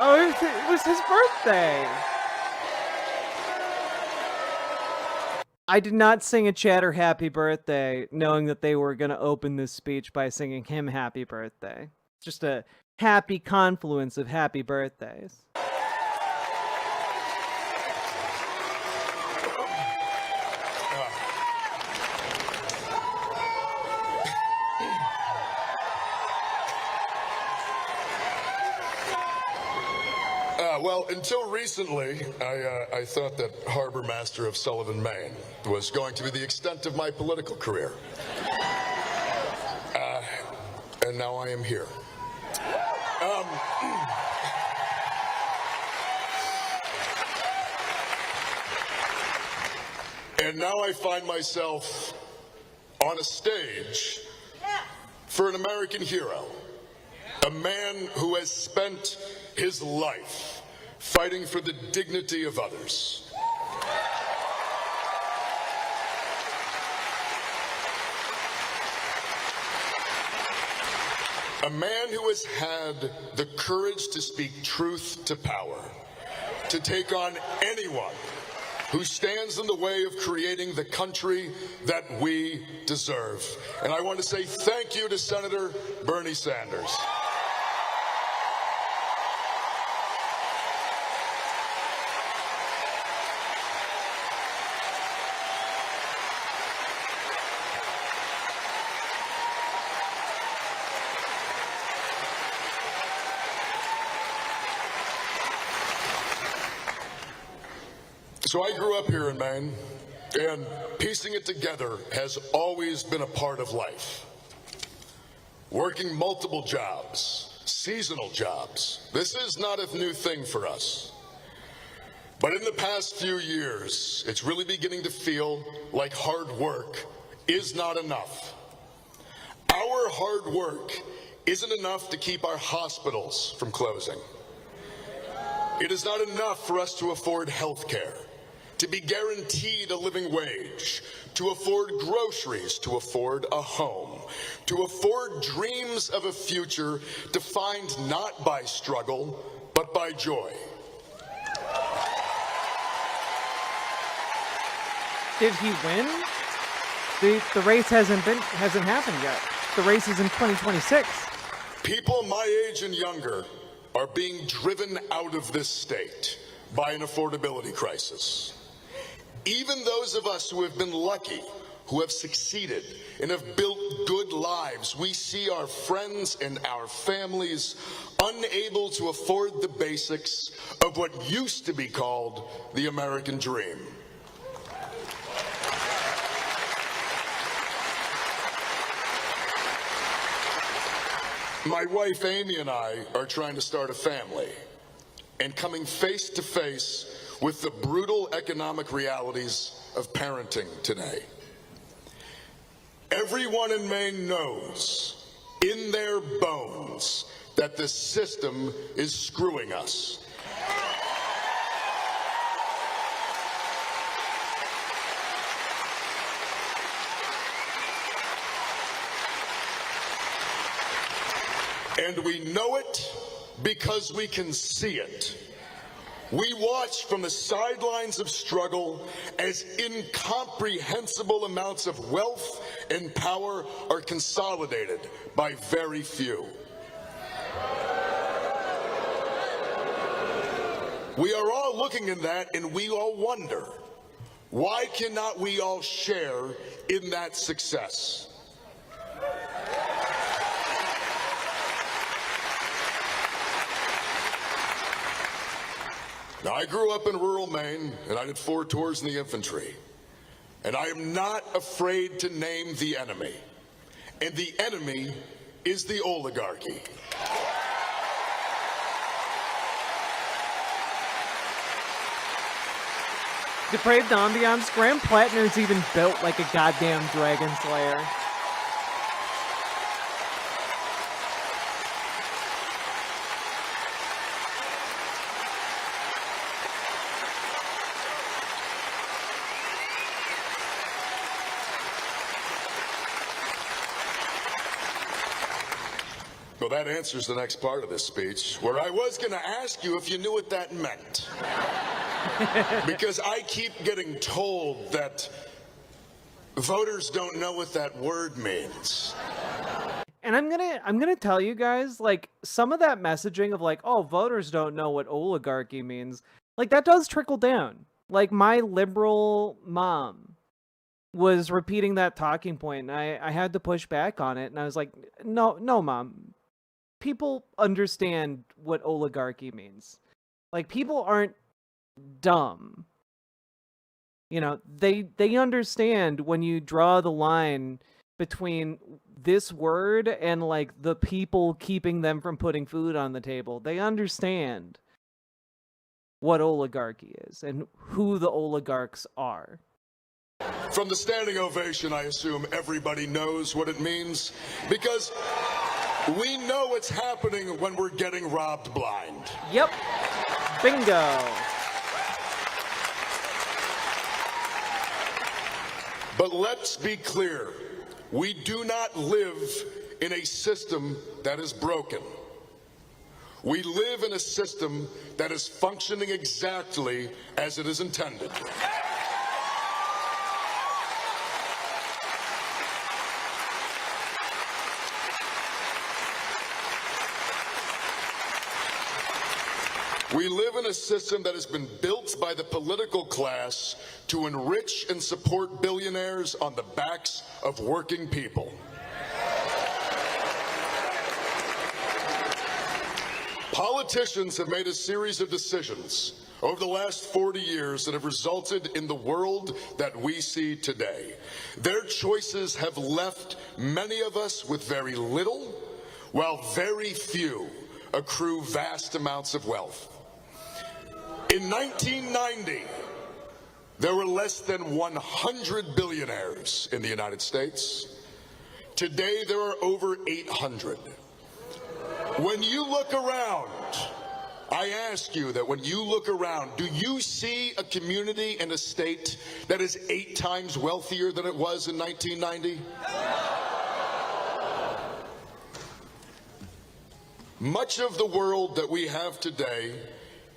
Oh, it was his birthday. I did not sing a chatter happy birthday knowing that they were going to open this speech by singing him happy birthday. It's just a happy confluence of happy birthdays. Well, until recently, I thought that Harbor Master of Sullivan, Maine was going to be the extent of my political career. And now I am here. And now I find myself on a stage for an American hero, a man who has spent his life fighting for the dignity of others. A man who has had the courage to speak truth to power, to take on anyone who stands in the way of creating the country that we deserve. And I want to say thank you to Senator Bernie Sanders. So I grew up here in Maine, and piecing it together has always been a part of life. Working multiple jobs, seasonal jobs, this is not a new thing for us. But in the past few years, it's really beginning to feel like hard work is not enough. Our hard work isn't enough to keep our hospitals from closing. It is not enough for us to afford health care, to be guaranteed a living wage, to afford groceries, to afford a home, to afford dreams of a future defined not by struggle, but by joy. Did he win? The race hasn't happened yet. The race is in 2026. People my age and younger are being driven out of this state by an affordability crisis. Even those of us who have been lucky, who have succeeded and have built good lives, we see our friends and our families unable to afford the basics of what used to be called the American dream. My wife Amy and I are trying to start a family and coming face to face with the brutal economic realities of parenting today. Everyone in Maine knows in their bones that the system is screwing us. And we know it because we can see it. We watch from the sidelines of struggle as incomprehensible amounts of wealth and power are consolidated by very few. We are all looking at that and we all wonder, why cannot we all share in that success? Now, I grew up in rural Maine, and I did 4 tours in the infantry. And I am not afraid to name the enemy. And the enemy is the oligarchy. Depraved ambiance. Graham Platner's even built like a goddamn dragon slayer. Well, that answers the next part of this speech, where I was going to ask you if you knew what that meant. Because I keep getting told that Voters don't know what that word means. And I'm gonna tell you guys, like, some of that messaging of like, oh, voters don't know what oligarchy means, like, that does trickle down. Like, my liberal mom was repeating that talking point, and I had to push back on it, and I was like, no, mom. People understand what oligarchy means. Like, people aren't dumb. You know, they understand when you draw the line between this word and, like, the people keeping them from putting food on the table. They understand what oligarchy is and who the oligarchs are. From the standing ovation, I assume everybody knows what it means, because we know what's happening when we're getting robbed blind. Yep. Bingo. But let's be clear. We do not live in a system that is broken. We live in a system that is functioning exactly as it is intended. We live in a system that has been built by the political class to enrich and support billionaires on the backs of working people. Politicians have made a series of decisions over the last 40 years that have resulted in the world that we see today. Their choices have left many of us with very little, while very few accrue vast amounts of wealth. In 1990, there were less than 100 billionaires in the United States. Today, there are over 800. When you look around, I ask you that when you look around, do you see a community and a state that is 8 times wealthier than it was in 1990? Much of the world that we have today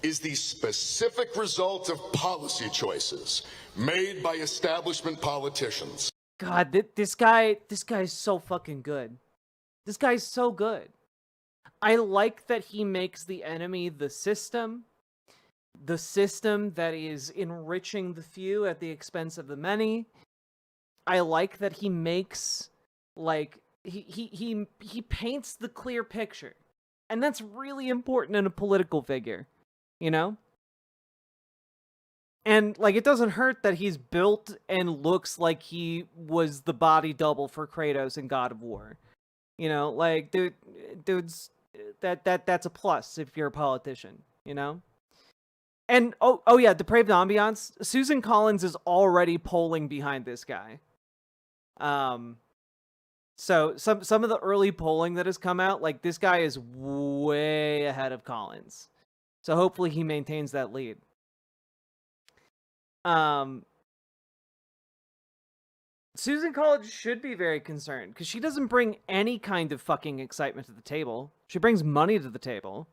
is the specific result of policy choices made by establishment politicians. God, this guy's so fucking good. This guy's so good. I like that he makes the enemy the system that is enriching the few at the expense of the many. I like that he makes, like, he paints the clear picture. And that's really important in a political figure, you know? And, like, it doesn't hurt that he's built and looks like he was the body double for Kratos in God of War. You know, like, dude's that's a plus if you're a politician, you know? And oh yeah, depraved ambiance. Susan Collins is already polling behind this guy. So some of the early polling that has come out, like, this guy is way ahead of Collins. So hopefully he maintains that lead. Susan Collins should be very concerned because she doesn't bring any kind of fucking excitement to the table. She brings money to the table.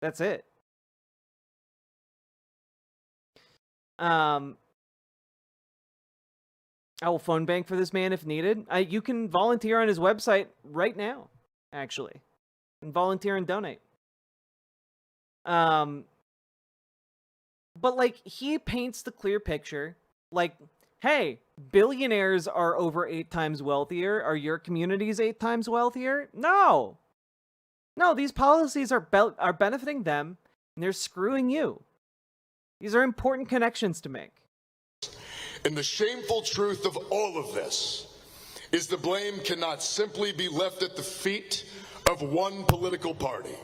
That's it. I will phone bank for this man if needed. You can volunteer on his website right now, actually. And volunteer and donate. But, like, he paints the clear picture. Like, hey, billionaires are over 8 times wealthier. Are your communities 8 times wealthier? No. No, these policies are benefiting them, and they're screwing you. These are important connections to make. And the shameful truth of all of this is the blame cannot simply be left at the feet of one political party.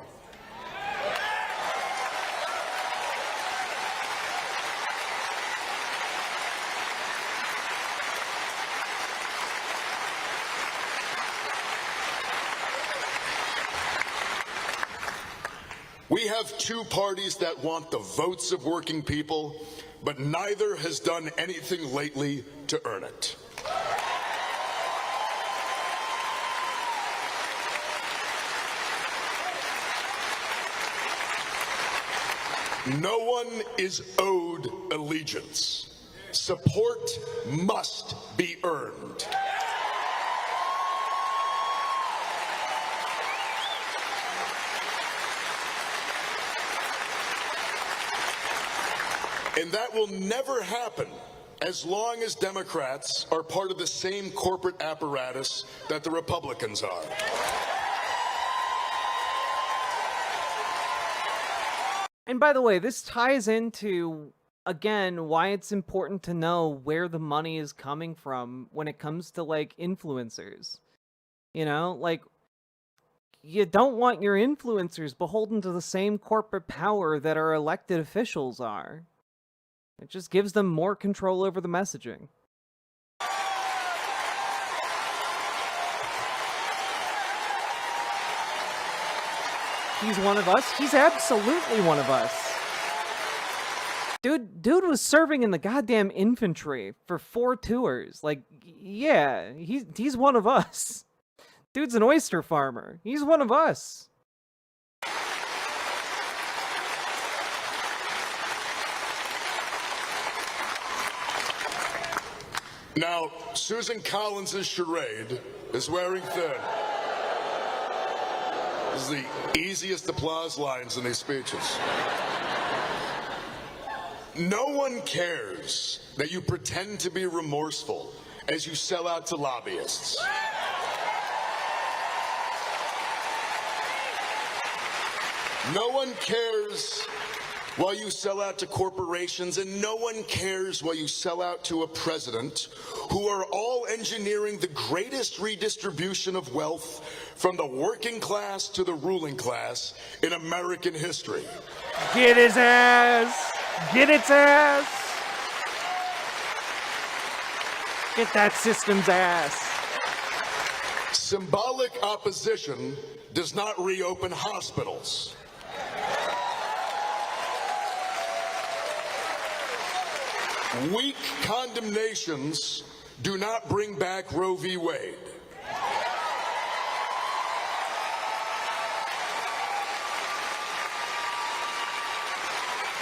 We have 2 parties that want the votes of working people, but neither has done anything lately to earn it. No one is owed allegiance. support must be earned. And that will never happen as long as Democrats are part of the same corporate apparatus that the Republicans are. And by the way, this ties into, again, why it's important to know where the money is coming from when it comes to, like, influencers. You know, like, you don't want your influencers beholden to the same corporate power that our elected officials are. It just gives them more control over the messaging. He's one of us. He's absolutely one of us. Dude was serving in the goddamn infantry for 4 tours. Like, yeah, he's one of us. Dude's an oyster farmer. He's one of us. Now, Susan Collins' charade is wearing thin. This is the easiest applause lines in these speeches. No one cares that you pretend to be remorseful as you sell out to lobbyists. No one cares while you sell out to corporations, and no one cares while you sell out to a president who are all engineering the greatest redistribution of wealth from the working class to the ruling class in American history. Get his ass! Get its ass! Get that system's ass. Symbolic opposition does not reopen hospitals. Weak condemnations do not bring back Roe v. Wade.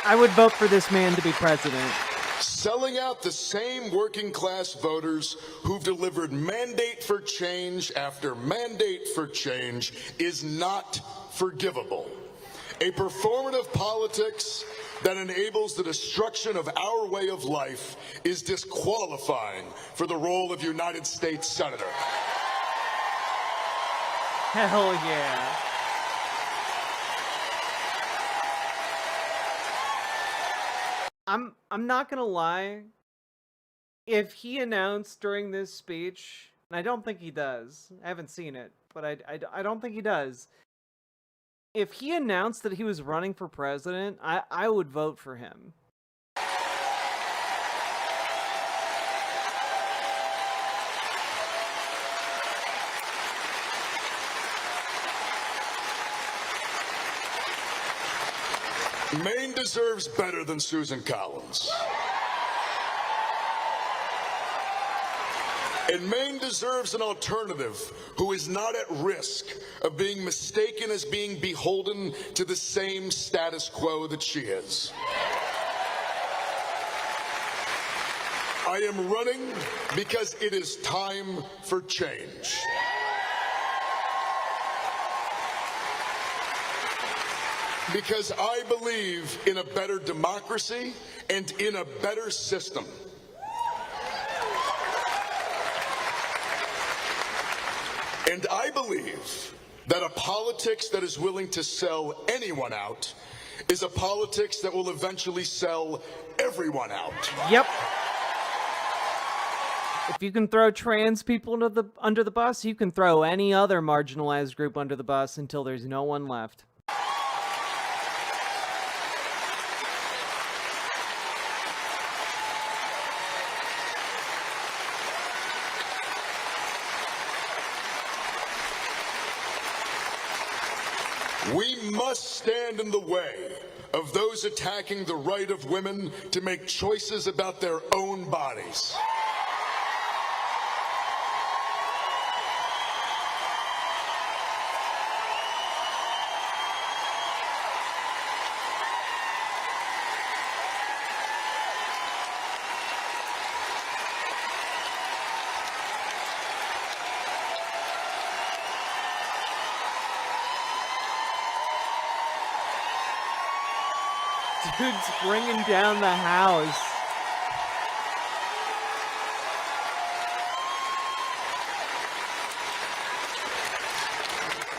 I would vote for this man to be president. Selling out the same working class voters who've delivered mandate for change after mandate for change is not forgivable. A performative politics that enables the destruction of our way of life is disqualifying for the role of United States Senator. Hell yeah. I'm not gonna lie. If he announced during this speech, and I don't think he does, I haven't seen it, but I don't think he does. If he announced that he was running for president, I would vote for him. Maine deserves better than Susan Collins. And Maine deserves an alternative who is not at risk of being mistaken as being beholden to the same status quo that she is. I am running because it is time for change. Because I believe in a better democracy and in a better system. And I believe that a politics that is willing to sell anyone out is a politics that will eventually sell everyone out. Yep. If you can throw trans people under the bus, you can throw any other marginalized group under the bus until there's no one left. We must stand in the way of those attacking the right of women to make choices about their own bodies. Dude's bringing down the house.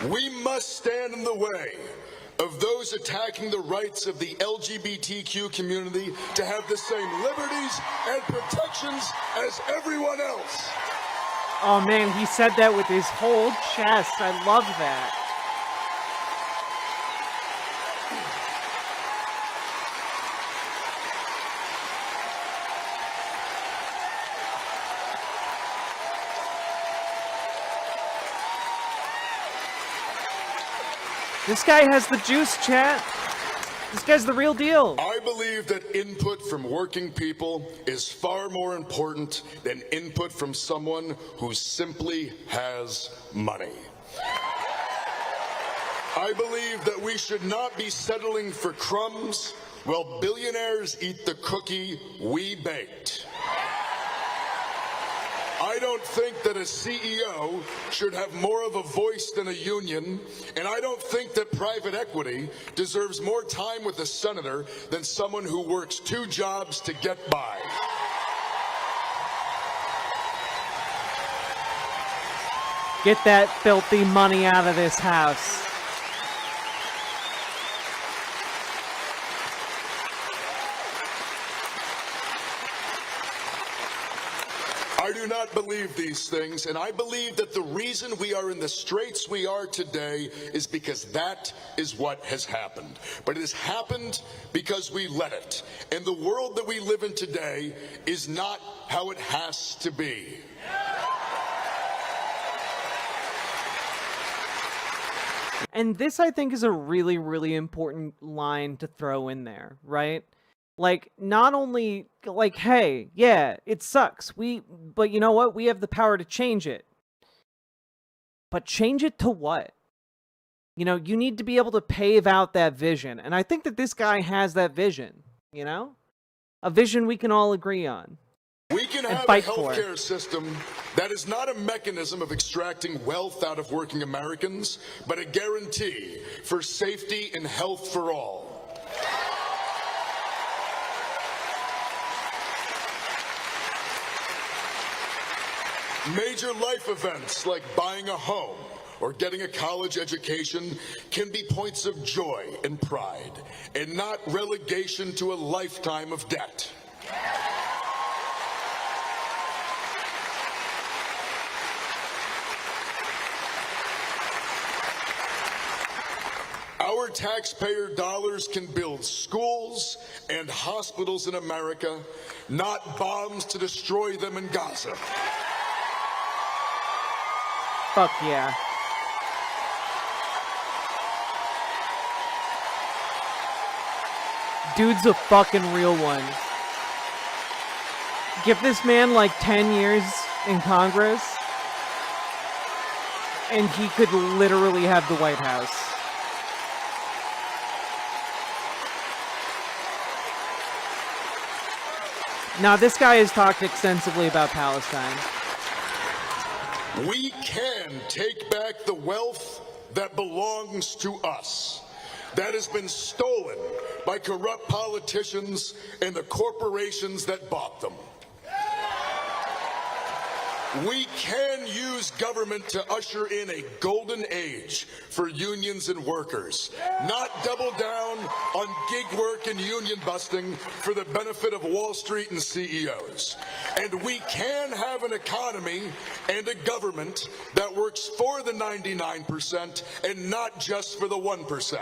We must stand in the way of those attacking the rights of the LGBTQ community to have the same liberties and protections as everyone else. Oh man, he said that with his whole chest. I love that. This guy has the juice, chat. This guy's the real deal. I believe that input from working people is far more important than input from someone who simply has money. I believe that we should not be settling for crumbs while billionaires eat the cookie we baked. I don't think that a CEO should have more of a voice than a union, and I don't think that private equity deserves more time with a senator than someone who works 2 jobs to get by. Get that filthy money out of this house. I do not believe these things, and I believe that the reason we are in the straits we are today is because that is what has happened. But it has happened because we let it. And the world that we live in today is not how it has to be. And this, I think, is a really, really important line to throw in there, right? Like, not only, like, hey, yeah, it sucks. But you know what? We have the power to change it. But change it to what? You know, you need to be able to pave out that vision. And I think that this guy has that vision, you know? A vision we can all agree on. We can have a healthcare system that is not a mechanism of extracting wealth out of working Americans, but a guarantee for safety and health for all. Major life events like buying a home or getting a college education can be points of joy and pride, and not relegation to a lifetime of debt. Our taxpayer dollars can build schools and hospitals in America, not bombs to destroy them in Gaza. Fuck yeah. Dude's a fucking real one. Give this man like 10 years in Congress, and he could literally have the White House. Now, this guy has talked extensively about Palestine. We can take back the wealth that belongs to us, that has been stolen by corrupt politicians and the corporations that bought them. We can use government to usher in a golden age for unions and workers, not double down on gig work and union busting for the benefit of Wall Street and CEOs. And we can have an economy and a government that works for the 99% and not just for the 1%.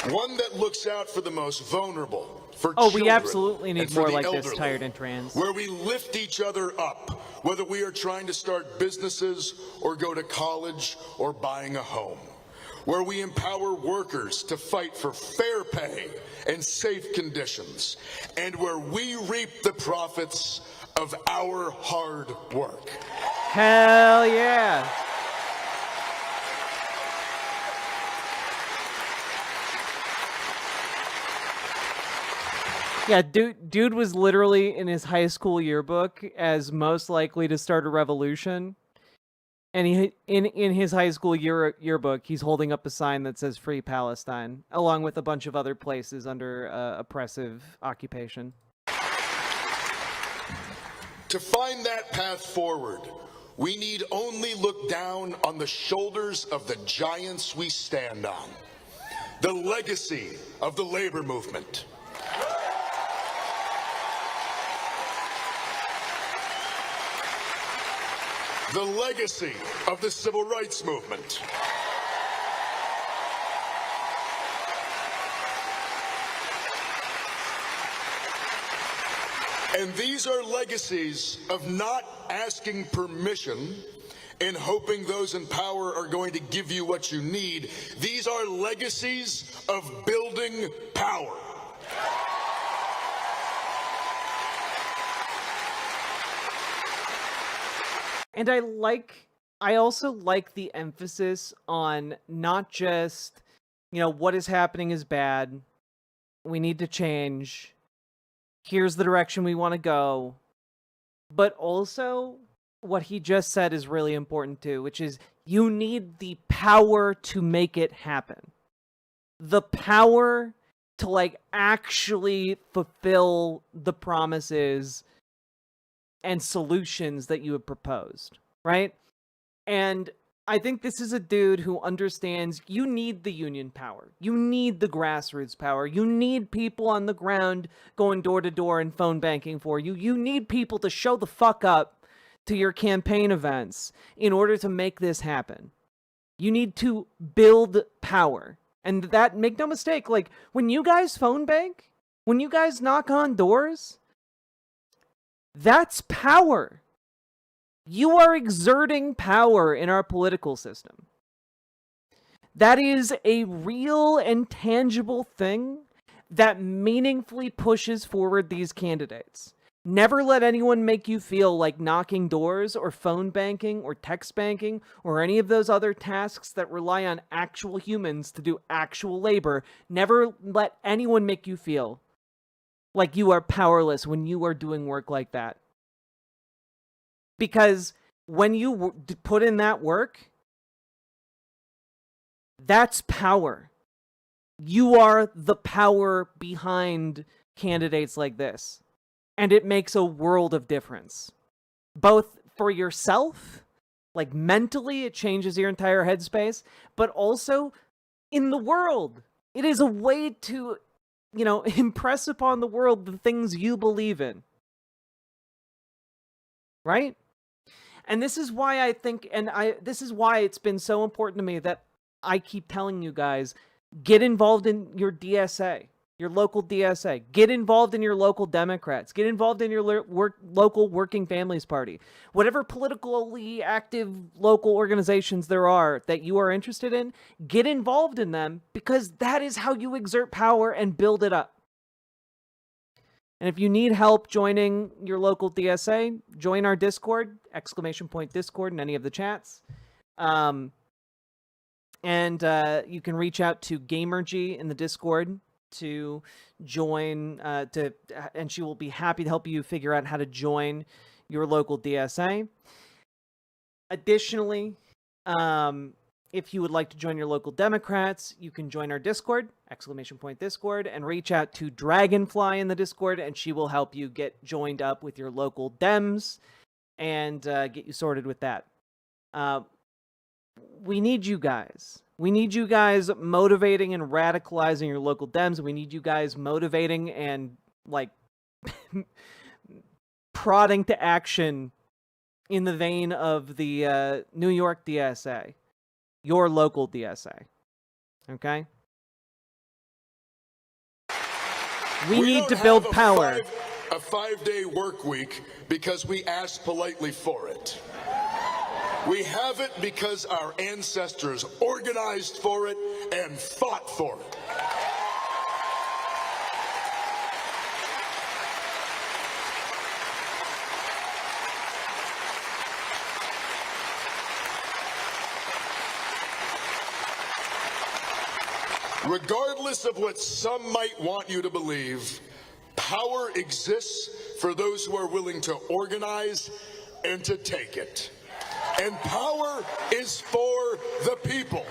One that looks out for the most vulnerable, for children, we absolutely need and for more the like elderly, this, Tired and Trans. where we lift each other up, whether we are trying to start businesses or go to college or buying a home, where we empower workers to fight for fair pay and safe conditions, and where we reap the profits of our hard work. Hell yeah. Yeah, dude was literally in his high school yearbook as most likely to start a revolution. And he in his high school yearbook, he's holding up a sign that says "Free Palestine," along with a bunch of other places under oppressive occupation. To find that path forward, we need only look down on the shoulders of the giants we stand on. The legacy of the labor movement. The legacy of the civil rights movement. And these are legacies of not asking permission and hoping those in power are going to give you what you need. These are legacies of building power. And I also like the emphasis on not just, what is happening is bad. We need to change. Here's the direction we want to go. But also, what he just said is really important too, which is you need the power to make it happen. The power to actually fulfill the promises and solutions that you have proposed, right? And I think this is a dude who understands you need the union power. You need the grassroots power. You need people on the ground going door to door and phone banking for you. You need people to show the fuck up to your campaign events in order to make this happen. You need to build power. And that, make no mistake, when you guys phone bank, when you guys knock on doors, that's power. You are exerting power in our political system. That is a real and tangible thing that meaningfully pushes forward these candidates. Never let anyone make you feel like knocking doors or phone banking or text banking or any of those other tasks that rely on actual humans to do actual labor. Never let anyone make you feel like you are powerless when you are doing work like that. Because when you put in that work, that's power. You are the power behind candidates like this. And it makes a world of difference. Both for yourself, mentally, it changes your entire headspace, but also in the world. It is a way to, impress upon the world the things you believe in. Right? And this is why I think, this is why it's been so important to me that I keep telling you guys, get involved in your DSA, your local DSA. Get involved in your local Democrats. Get involved in your local Working Families Party. Whatever politically active local organizations there are that you are interested in, get involved in them because that is how you exert power and build it up. And if you need help joining your local DSA, join our Discord, !Discord in any of the chats. And you can reach out to Gamergy in the Discord to join, and she will be happy to help you figure out how to join your local DSA. Additionally, if you would like to join your local Democrats, you can join our Discord, !Discord, and reach out to Dragonfly in the Discord, and she will help you get joined up with your local Dems and get you sorted with that. We need you guys. We need you guys motivating and radicalizing your local Dems. We need you guys motivating and, prodding to action in the vein of the New York DSA. Your local DSA. Okay? We need to build power. A 5-day work week because we asked politely for it. We have it because our ancestors organized for it and fought for it. Regardless of what some might want you to believe, Power exists for those who are willing to organize and to take it. And power is for the people.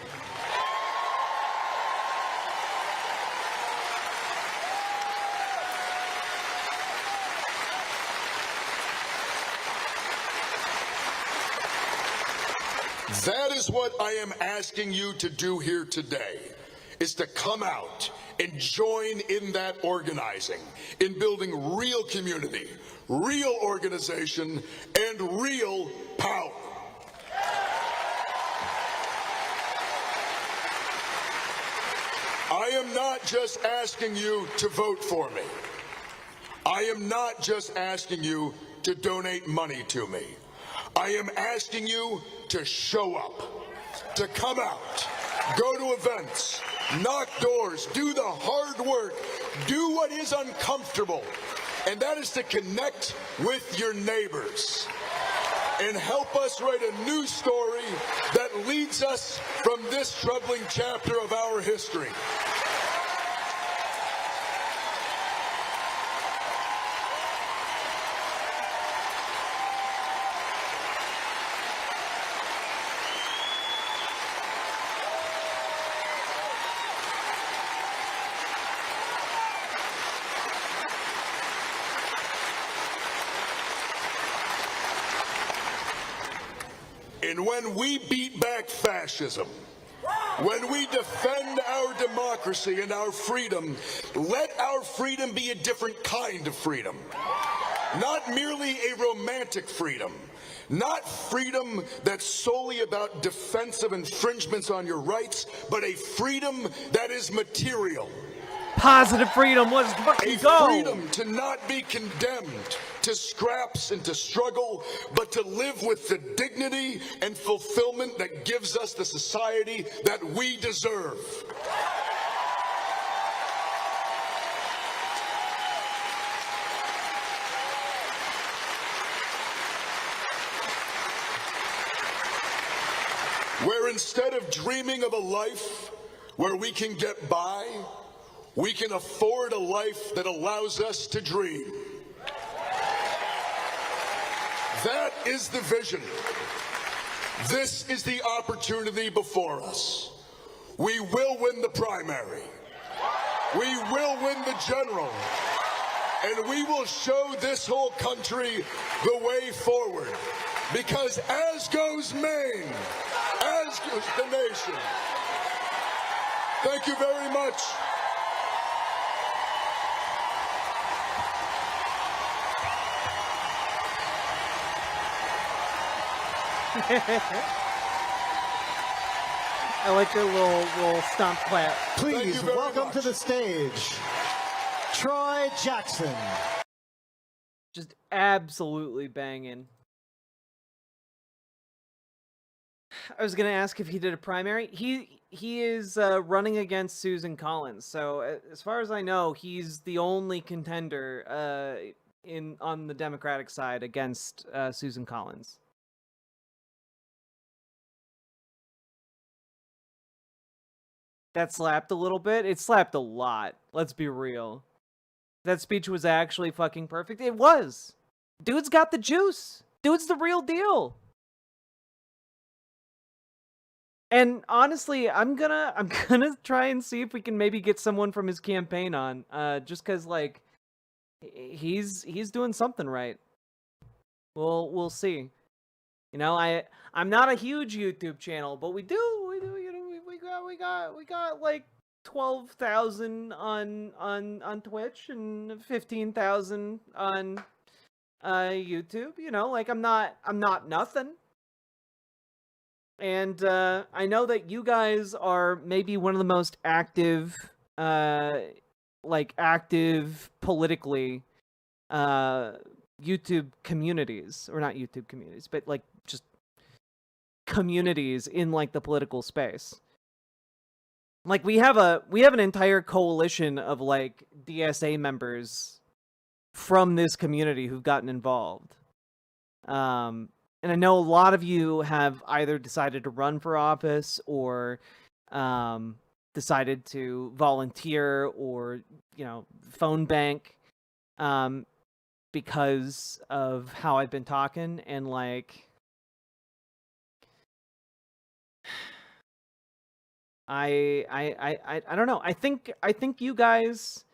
That is what I am asking you to do here today, is to come out and join in that organizing, in building real community, real organization, and real power. I am not just asking you to vote for me. I am not just asking you to donate money to me. I am asking you to show up, to come out, go to events, knock doors, do the hard work, do what is uncomfortable, and that is to connect with your neighbors and help us write a new story that leads us from this troubling chapter of our history. And when we beat back fascism, when we defend our democracy and our freedom, let our freedom be a different kind of freedom. Not merely a romantic freedom, not freedom that's solely about defensive infringements on your rights, but a freedom that is material. Positive freedom, let's fucking go! A freedom to not be condemned to scraps and to struggle, but to live with the dignity and fulfillment that gives us the society that we deserve. Where instead of dreaming of a life where we can get by, we can afford a life that allows us to dream. That is the vision. This is the opportunity before us. We will win the primary. We will win the general. And we will show this whole country the way forward. Because as goes Maine, as goes the nation. Thank you very much. I like the little stomp clap. Please welcome to the stage, Troy Jackson. Just absolutely banging. I was gonna ask if he did a primary. He is running against Susan Collins. So as far as I know, he's the only contender on the Democratic side against Susan Collins. That slapped a little bit. It slapped a lot. Let's be real. That speech was actually fucking perfect. It was. Dude's got the juice. Dude's the real deal. And honestly, I'm gonna try and see if we can maybe get someone from his campaign on. Just cause like he's doing something right. We'll see. You know, I'm not a huge YouTube channel, but we got like 12,000 on Twitch and 15,000 on YouTube. You know, like I'm not nothing. And I know that you guys are maybe one of the most active politically YouTube communities, or not YouTube communities, but like just communities in like the political space. Like we have an entire coalition of like DSA members from this community who've gotten involved. And I know a lot of you have either decided to run for office or decided to volunteer or, you know, phone bank. because of how I've been talking, and like I don't know. I think you guys,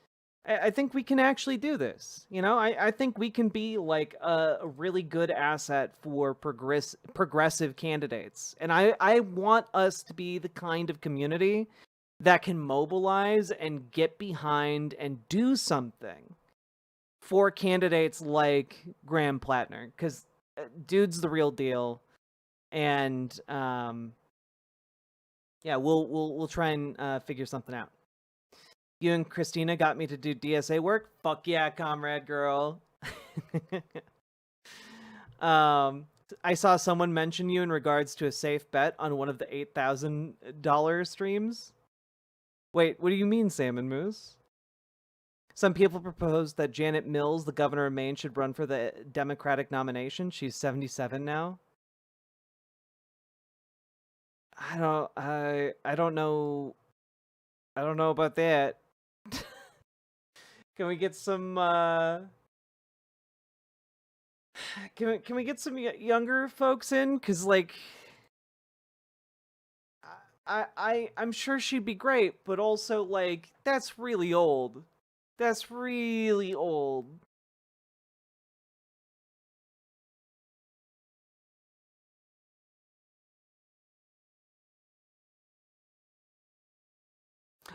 I think we can actually do this. You know, I think we can be like a really good asset for progressive candidates. And I want us to be the kind of community that can mobilize and get behind and do something for candidates like Graham Platner, because dude's the real deal. And yeah, we'll try and figure something out. You and Christina got me to do DSA work. Fuck yeah, comrade girl. I saw someone mention you in regards to a safe bet on one of the $8,000 streams. Wait, what do you mean, Salmon Moose? Some people proposed that Janet Mills, the governor of Maine, should run for the Democratic nomination. She's 77 now. I don't know. I don't know about that. Can we get some can we get some younger folks in? Cause like I'm sure she'd be great, but also like that's really old. That's really old.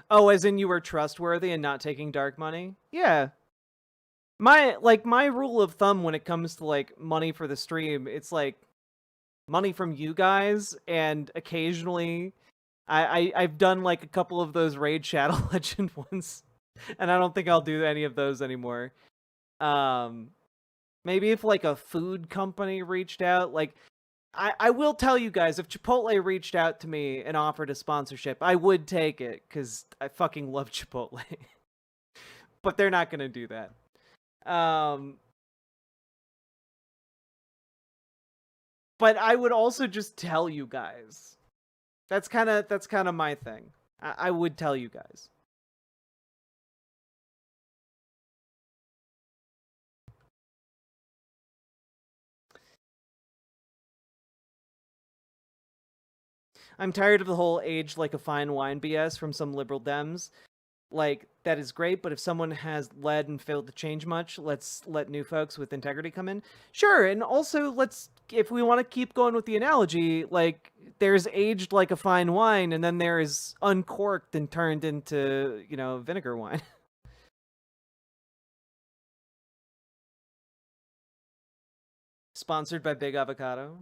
Oh, as in you were trustworthy and not taking dark money? Yeah. My rule of thumb when it comes to like money for the stream, it's like money from you guys, and occasionally I've done like a couple of those Raid Shadow Legend ones, and I don't think I'll do any of those anymore. Maybe if like a food company reached out, like I will tell you guys, if Chipotle reached out to me and offered a sponsorship, I would take it, because I fucking love Chipotle. But they're not gonna do that. But I would also just tell you guys. That's kind of my thing. I would tell you guys. I'm tired of the whole age like a fine wine BS from some liberal Dems. Like, that is great, but if someone has led and failed to change much, let's let new folks with integrity come in. Sure, and also if we want to keep going with the analogy, like, there's aged like a fine wine, and then there is uncorked and turned into, vinegar wine. Sponsored by Big Avocado.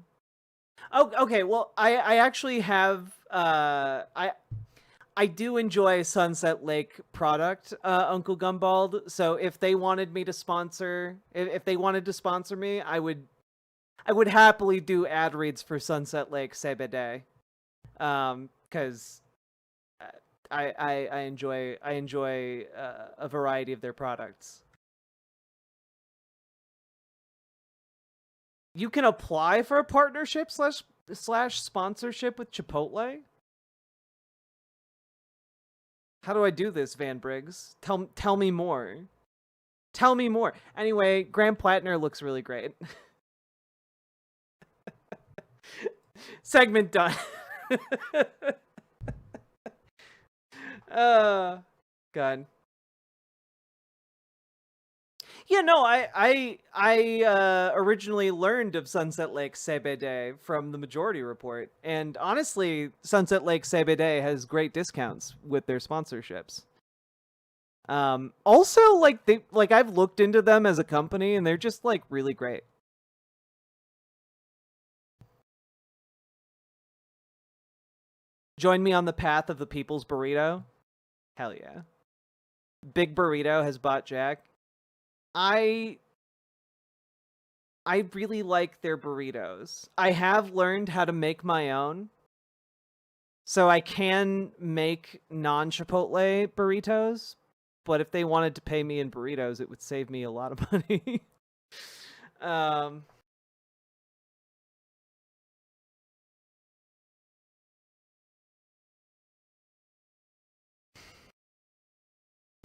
Oh, okay. Well, I actually have I do enjoy Sunset Lake product, Uncle Gumbald. So if they wanted me to sponsor, if they wanted to sponsor me, I would happily do ad reads for Sunset Lake CBD, because I enjoy a variety of their products. You can apply for a partnership slash sponsorship with Chipotle. How do I do this, Van Briggs? Tell me more. Tell me more. Anyway, Graham Platner looks really great. Segment done. God. Yeah, no, I originally learned of Sunset Lake CBD from the Majority Report, and honestly, Sunset Lake CBD has great discounts with their sponsorships. Also, like I've looked into them as a company, and they're just like really great. Join me on the path of the people's burrito. Hell yeah. Big Burrito has bought Jack. I really like their burritos. I have learned how to make my own. So I can make non-Chipotle burritos, but if they wanted to pay me in burritos, it would save me a lot of money.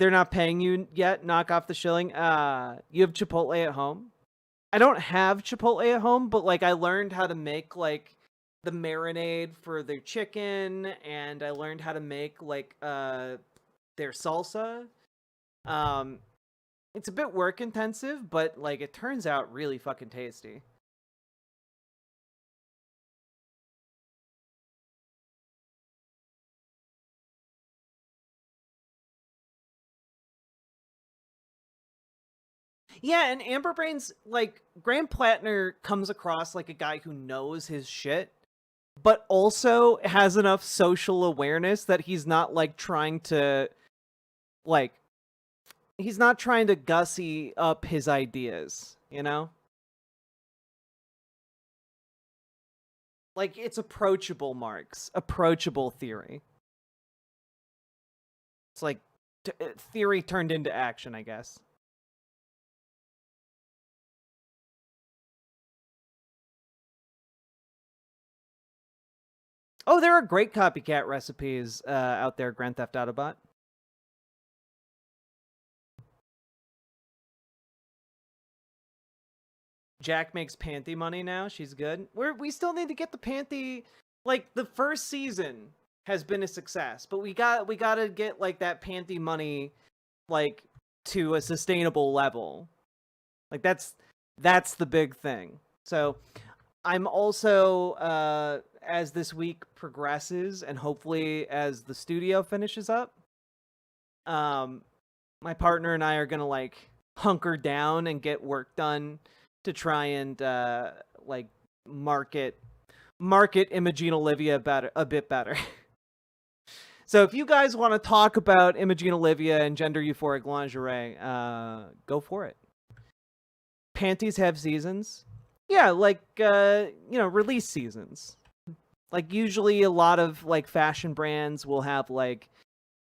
They're not paying you yet. Knock off the shilling. You have Chipotle at home. I don't have Chipotle at home, but like I learned how to make like the marinade for their chicken, and I learned how to make like their salsa. It's a bit work intensive, but like it turns out really fucking tasty. Yeah, and Amberbrain's like Graham Platner comes across like a guy who knows his shit, but also has enough social awareness that he's not like trying to like he's not trying to gussy up his ideas, you know? Like it's approachable, Marx. Approachable theory. It's like theory turned into action, I guess. Oh, there are great copycat recipes out there, Grand Theft Autobot. Jack makes panty money now. She's good. We still need to get the panty. Like the first season has been a success, but we gotta get like that panty money like to a sustainable level. Like that's the big thing. So I'm also as this week progresses and hopefully as the studio finishes up, my partner and I are gonna like hunker down and get work done to try and like market Imogene Olivia a bit better. So if you guys want to talk about Imogene Olivia and gender euphoric lingerie, go for it. Panties have seasons. Yeah, like release seasons. Like usually a lot of like fashion brands will have like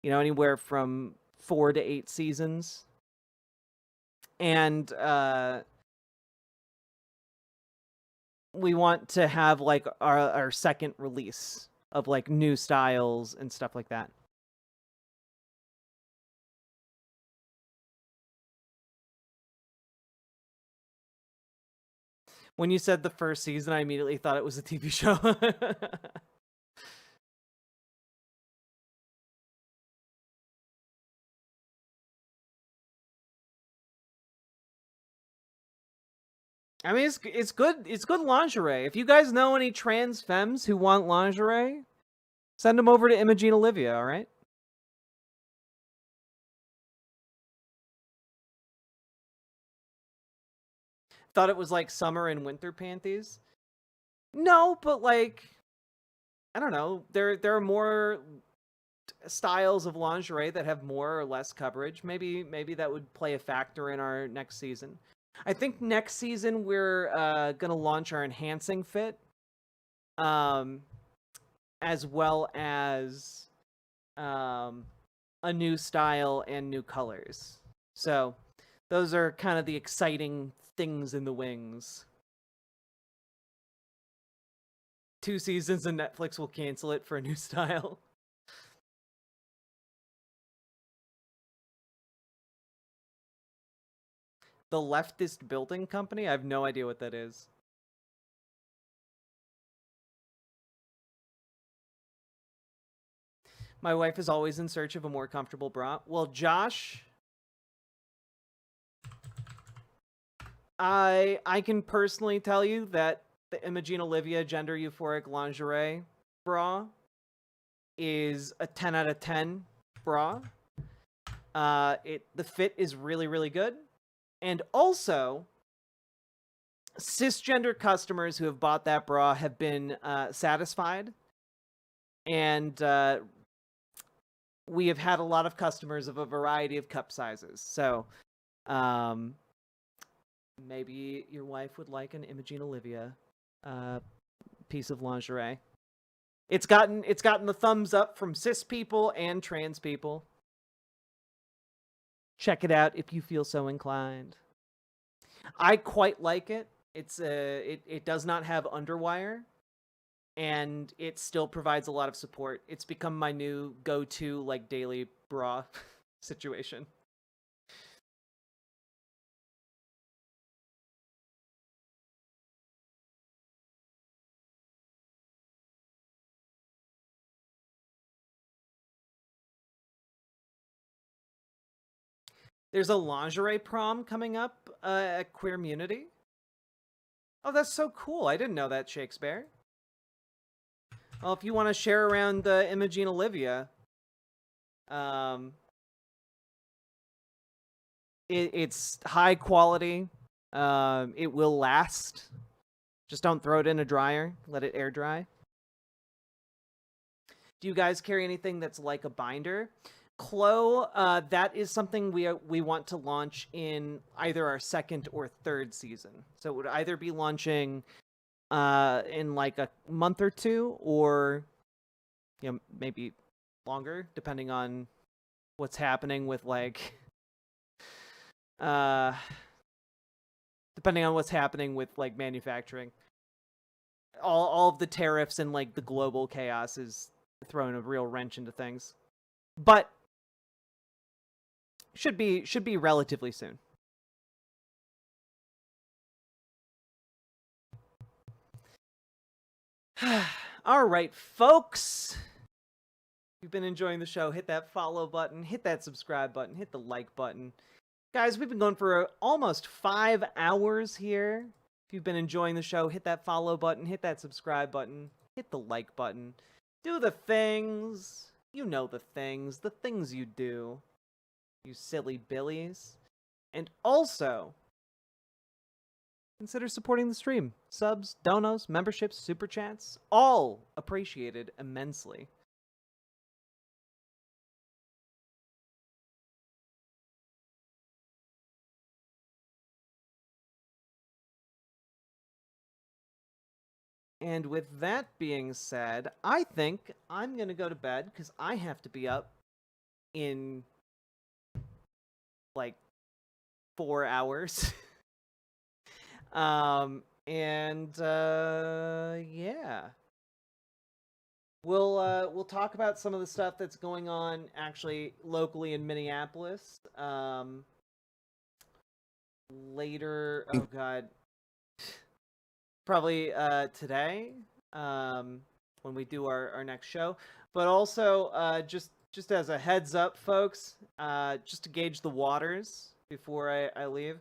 anywhere from 4 to 8 seasons. And we want to have like our second release of like new styles and stuff like that. When you said the first season, I immediately thought it was a TV show. I mean, it's good. It's good lingerie. If you guys know any trans femmes who want lingerie, send them over to Imogene Olivia. All right. Thought it was like summer and winter panties. No, but like, I don't know. There are more styles of lingerie that have more or less coverage. Maybe that would play a factor in our next season. I think next season we're gonna launch our enhancing fit, as well as a new style and new colors. So those are kind of the exciting things in the wings. 2 seasons and Netflix will cancel it for a new style. The Leftist Building Company? I have no idea what that is. My wife is always in search of a more comfortable bra. Well, Josh, I can personally tell you that the Imogene Olivia gender euphoric lingerie bra is a 10 out of 10 bra. The fit is really, really good. And also, cisgender customers who have bought that bra have been satisfied. And we have had a lot of customers of a variety of cup sizes. So maybe your wife would like an Imogene Olivia piece of lingerie. It's gotten the thumbs up from cis people and trans people. Check it out if you feel so inclined. I quite like it. It does not have underwire, and it still provides a lot of support. It's become my new go-to like daily bra. situation. There's a lingerie prom coming up at Queermunity. Oh, that's so cool. I didn't know that, Shakespeare. Well, if you want to share around Imogene Olivia, it's high quality. It will last. Just don't throw it in a dryer. Let it air dry. Do you guys carry anything that's like a binder? Chloe, that is something we want to launch in either our second or third season. So it would either be launching in like a month or two, or maybe longer, depending on what's happening with like manufacturing. All of the tariffs and like the global chaos is throwing a real wrench into things. But should be relatively soon. All right, folks. If you've been enjoying the show, hit that follow button, hit that subscribe button, hit the like button. Guys, we've been going for almost 5 hours here. If you've been enjoying the show, hit that follow button, hit that subscribe button, hit the like button. Do the things. You know the things you do. You silly billies. And also, consider supporting the stream. Subs, donos, memberships, super chats, all appreciated immensely. And with that being said, I think I'm going to go to bed because I have to be up in like 4 hours. Yeah. We'll talk about some of the stuff that's going on actually locally in Minneapolis later. Oh god. Probably today when we do our next show. But also just as a heads up, folks, just to gauge the waters before I leave.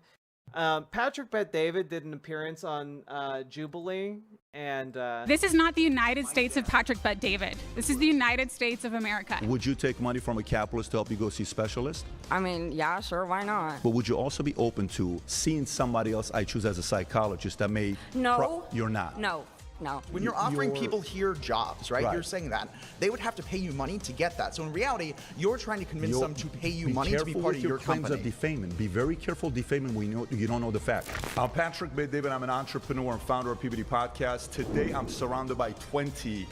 Patrick Bet-David did an appearance on Jubilee, and This is not the United States of Patrick Bet-David. This is the United States of America. Would you take money from a capitalist to help you go see specialists? I mean, yeah, sure, why not? But would you also be open to seeing somebody else I choose as a psychologist that may... No. You're not? No. No. When you're offering people here jobs, right? You're saying that they would have to pay you money to get that. So in reality, you're trying to convince them to pay you money to be part of your claims company. of defaming. Be very careful defaming when you don't know the fact. I'm Patrick Bet-David. I'm an entrepreneur and founder of PBD Podcast. Today, I'm surrounded by 20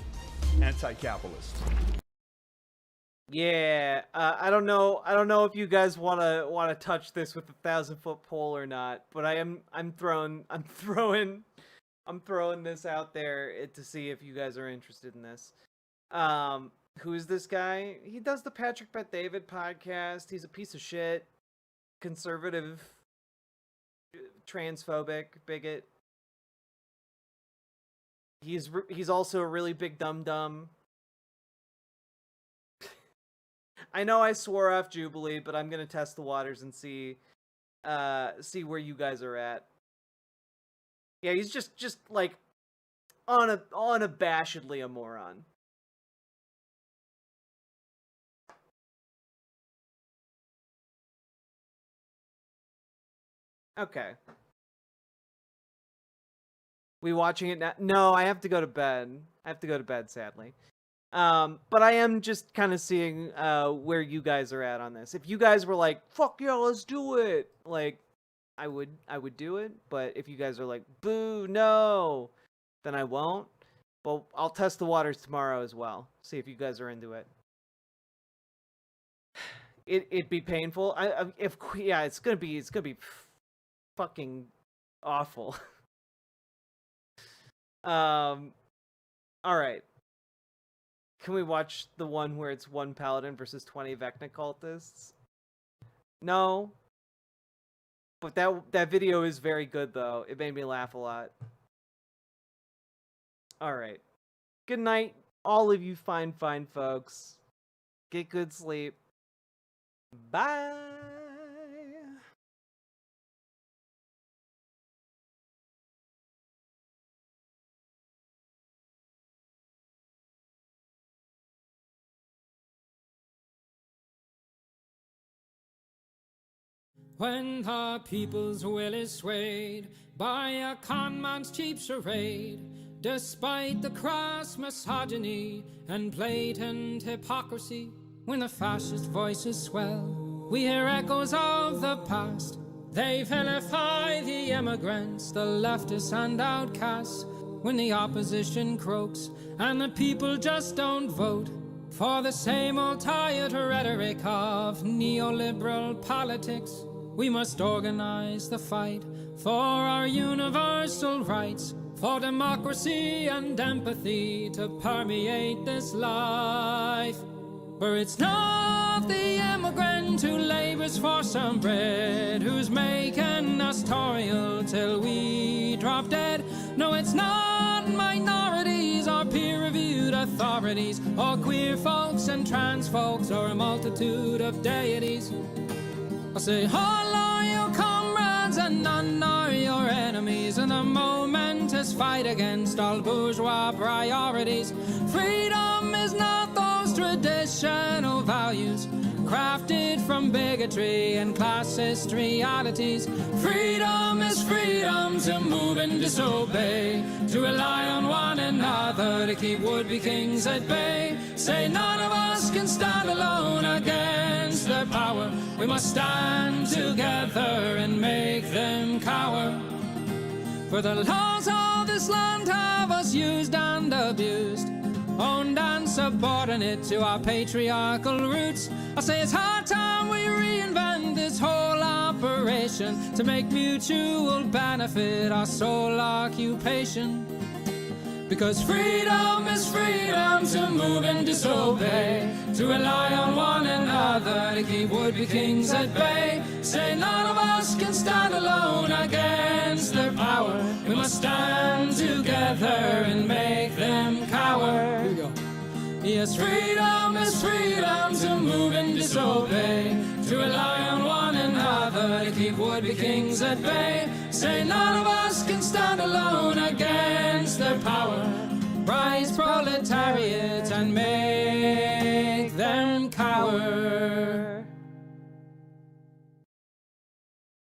anti-capitalists. yeah, I don't know if you guys want to touch this with the 1,000-foot pole or not, but I'm throwing this out there to see if you guys are interested in this. Who's this guy? He does the Patrick Bet-David podcast. He's a piece of shit, conservative, transphobic, bigot. He's also a really big dum-dum. I know I swore off Jubilee, but I'm gonna test the waters and see where you guys are at. Yeah, he's just like unabashedly a moron. Okay. We watching it now? No, I have to go to bed. Sadly. But I am just kind of seeing where you guys are at on this. If you guys were like, "Fuck yeah, let's do it," like, I would do it. But if you guys are like, "Boo, no," then I won't. But I'll test the waters tomorrow as well. See if you guys are into it. It'd be painful. It's gonna be fucking awful. All right. Can we watch the one where it's one paladin versus 20 Vecna cultists? No. But that video is very good, though. It made me laugh a lot. All right. Good night, all of you fine folks. Get good sleep. Bye. When the people's will is swayed by a con man's cheap charade, despite the crass misogyny and blatant hypocrisy, when the fascist voices swell, we hear echoes of the past. They vilify the immigrants, the leftists and outcasts, when the opposition croaks and the people just don't vote for the same old tired rhetoric of neoliberal politics. We must organize the fight for our universal rights, for democracy and empathy to permeate this life. For it's not the immigrant who labors for some bread, who's making us toil till we drop dead. No, it's not minorities or peer-reviewed authorities, or queer folks and trans folks, or a multitude of deities. I say, all are your comrades and none are your enemies, in a momentous fight against all bourgeois priorities. Freedom is not those traditional values crafted from bigotry and classist realities. Freedom is freedom to move and disobey, to rely on one another to keep would-be kings at bay. Say none of us can stand alone against their power. We must stand together and make them cower. For the laws of this land have us used and abused, owned and subordinate to our patriarchal roots. I say it's high time we reinvent this whole operation to make mutual benefit our sole occupation. Because freedom is freedom to move and disobey, to rely on one another to keep would-be kings at bay. Say none of us can stand alone against their power. We must stand together and make them cower. Here we go. Yes, freedom is freedom to move and disobey, to rely on one another to keep would-be kings at bay. Say none of us can stand alone against their power. Rise, proletariat, and make them cower.